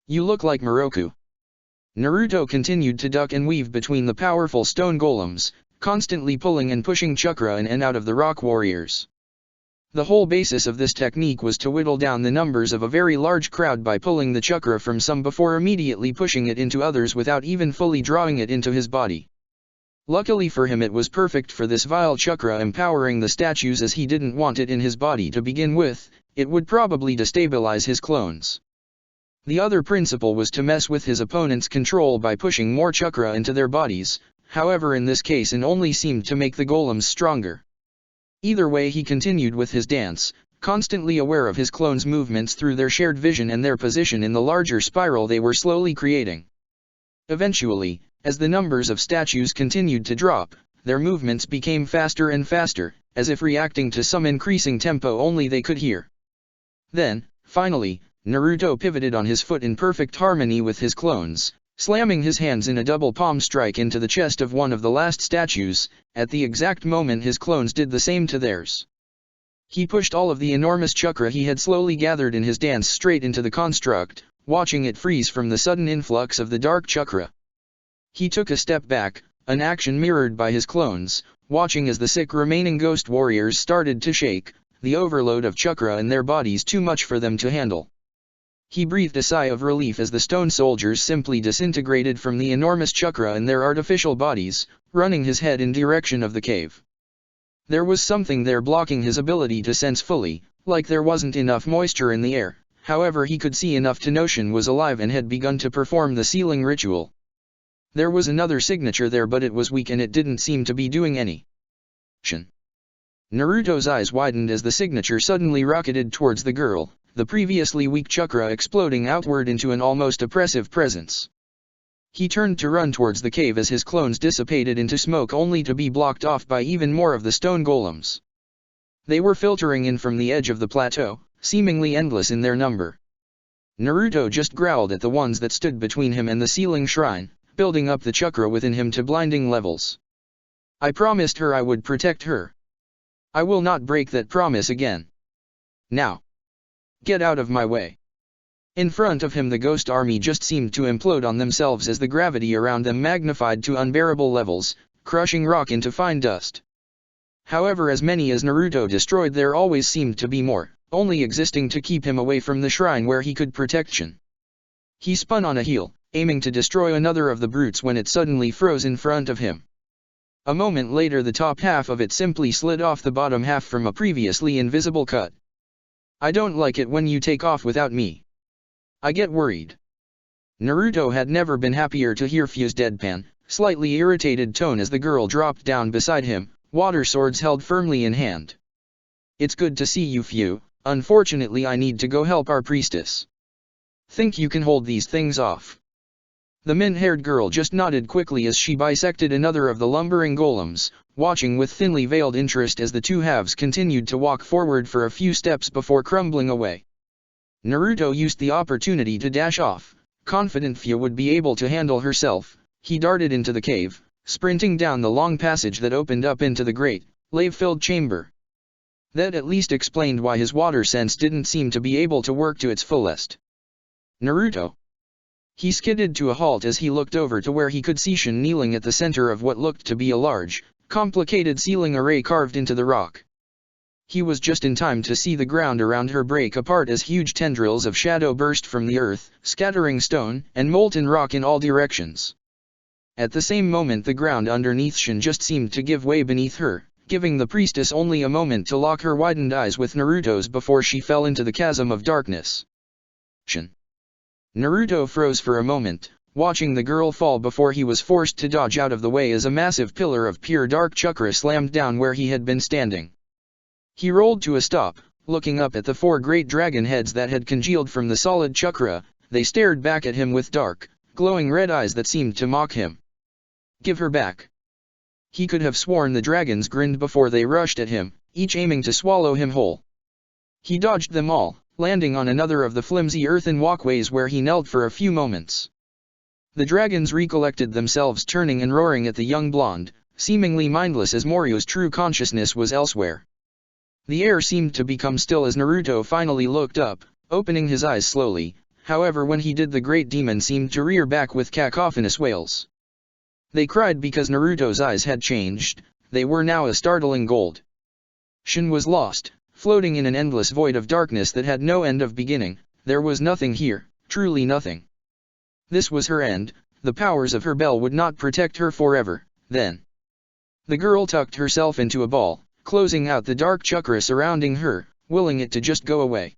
"You look like Moroku." Naruto continued to duck and weave between the powerful stone golems, constantly pulling and pushing chakra in and out of the rock warriors. The whole basis of this technique was to whittle down the numbers of a very large crowd by pulling the chakra from some before immediately pushing it into others without even fully drawing it into his body. Luckily for him, it was perfect for this vile chakra empowering the statues as he didn't want it in his body to begin with. It would probably destabilize his clones. The other principle was to mess with his opponent's control by pushing more chakra into their bodies. However, in this case it only seemed to make the golems stronger. Either way, he continued with his dance, constantly aware of his clones' movements through their shared vision and their position in the larger spiral they were slowly creating. Eventually, as the numbers of statues continued to drop, their movements became faster and faster, as if reacting to some increasing tempo only they could hear. Then, finally, Naruto pivoted on his foot in perfect harmony with his clones, slamming his hands in a double palm strike into the chest of one of the last statues. At the exact moment his clones did the same to theirs. He pushed all of the enormous chakra he had slowly gathered in his dance straight into the construct, watching it freeze from the sudden influx of the dark chakra. He took a step back, an action mirrored by his clones, watching as the sick remaining ghost warriors started to shake, the overload of chakra in their bodies too much for them to handle. He breathed a sigh of relief as the stone soldiers simply disintegrated from the enormous chakra in their artificial bodies, running his head in direction of the cave. There was something there blocking his ability to sense fully, like there wasn't enough moisture in the air. However, he could see enough to know Shin was alive and had begun to perform the sealing ritual. There was another signature there, but it was weak and it didn't seem to be doing any. Shin. Naruto's eyes widened as the signature suddenly rocketed towards the girl, the previously weak chakra exploding outward into an almost oppressive presence. He turned to run towards the cave as his clones dissipated into smoke, only to be blocked off by even more of the stone golems. They were filtering in from the edge of the plateau, seemingly endless in their number. Naruto just growled at the ones that stood between him and the sealing shrine, building up the chakra within him to blinding levels. I promised her I would protect her. I will not break that promise again. Now, get out of my way. In front of him the ghost army just seemed to implode on themselves as the gravity around them magnified to unbearable levels, crushing rock into fine dust. However, as many as Naruto destroyed, there always seemed to be more, only existing to keep him away from the shrine where he could protect Shin. He spun on a heel, aiming to destroy another of the brutes when it suddenly froze in front of him. A moment later the top half of it simply slid off the bottom half from a previously invisible cut. I don't like it when you take off without me. I get worried. Naruto had never been happier to hear Fu's deadpan, slightly irritated tone as the girl dropped down beside him, water swords held firmly in hand. It's good to see you, Fu. Unfortunately I need to go help our priestess. Think you can hold these things off? The mint-haired girl just nodded quickly as she bisected another of the lumbering golems, watching with thinly veiled interest as the two halves continued to walk forward for a few steps before crumbling away. Naruto used the opportunity to dash off. Confident Fu would be able to handle herself, he darted into the cave, sprinting down the long passage that opened up into the great, lave-filled chamber. That at least explained why his water sense didn't seem to be able to work to its fullest. Naruto. He skidded to a halt as he looked over to where he could see Shin kneeling at the center of what looked to be a large, complicated sealing array carved into the rock. He was just in time to see the ground around her break apart as huge tendrils of shadow burst from the earth, scattering stone and molten rock in all directions. At the same moment the ground underneath Shin just seemed to give way beneath her, giving the priestess only a moment to lock her widened eyes with Naruto's before she fell into the chasm of darkness. Shin. Naruto froze for a moment, watching the girl fall before he was forced to dodge out of the way as a massive pillar of pure dark chakra slammed down where he had been standing. He rolled to a stop, looking up at the four great dragon heads that had congealed from the solid chakra. They stared back at him with dark, glowing red eyes that seemed to mock him. Give her back. He could have sworn the dragons grinned before they rushed at him, each aiming to swallow him whole. He dodged them all, landing on another of the flimsy earthen walkways where he knelt for a few moments. The dragons recollected themselves, turning and roaring at the young blonde, seemingly mindless as Morio's true consciousness was elsewhere. The air seemed to become still as Naruto finally looked up, opening his eyes slowly. However, when he did, the great demon seemed to rear back with cacophonous wails. They cried because Naruto's eyes had changed. They were now a startling gold. Shin was lost, floating in an endless void of darkness that had no end of beginning. There was nothing here, truly nothing. This was her end. The powers of her bell would not protect her forever. Then the girl tucked herself into a ball, closing out the dark chakra surrounding her, willing it to just go away.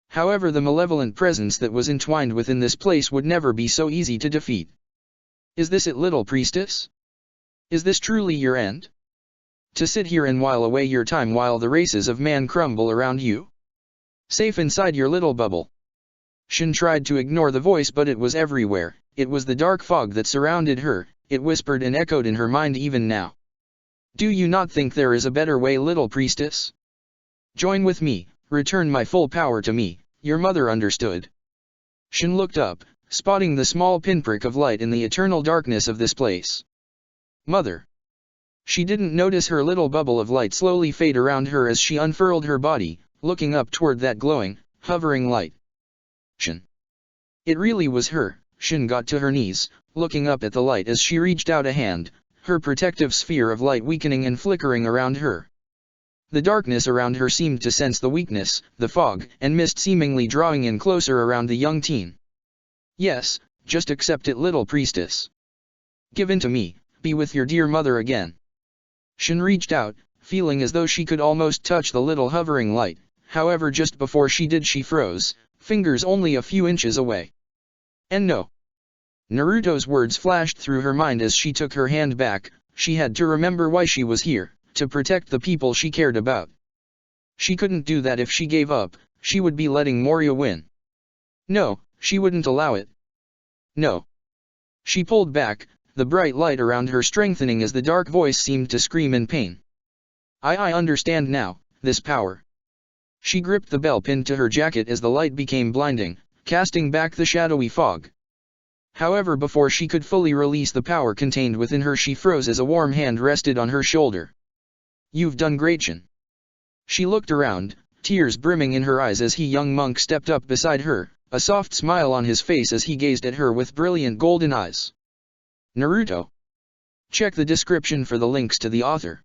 However, the malevolent presence that was entwined within this place would never be so easy to defeat. Is this it, little priestess? Is this truly your end? To sit here and while away your time while the races of man crumble around you? Safe inside your little bubble. Shin tried to ignore the voice, but it was everywhere. It was the dark fog that surrounded her. It whispered and echoed in her mind even now. Do you not think there is a better way, little priestess? Join with me, return my full power to me. Your mother understood. Shin looked up, spotting the small pinprick of light in the eternal darkness of this place. Mother. She didn't notice her little bubble of light slowly fade around her as she unfurled her body, looking up toward that glowing, hovering light. Shin. It really was her. Shin got to her knees, looking up at the light as she reached out a hand, her protective sphere of light weakening and flickering around her. The darkness around her seemed to sense the weakness, the fog and mist seemingly drawing in closer around the young teen. Yes, just accept it, little priestess. Give in to me, be with your dear mother again. Shin reached out, feeling as though she could almost touch the little hovering light, however just before she did she froze, fingers only a few inches away. And no. Naruto's words flashed through her mind as she took her hand back. She had to remember why she was here, to protect the people she cared about. She couldn't do that if she gave up, she would be letting Moria win. No, she wouldn't allow it. No. She pulled back, the bright light around her strengthening as the dark voice seemed to scream in pain. I understand now, this power. She gripped the bell pinned to her jacket as the light became blinding, casting back the shadowy fog. However, before she could fully release the power contained within her, she froze as a warm hand rested on her shoulder. You've done great, Shin. She looked around, tears brimming in her eyes as the young monk stepped up beside her, a soft smile on his face as he gazed at her with brilliant golden eyes. Naruto. Check the description for the links to the author.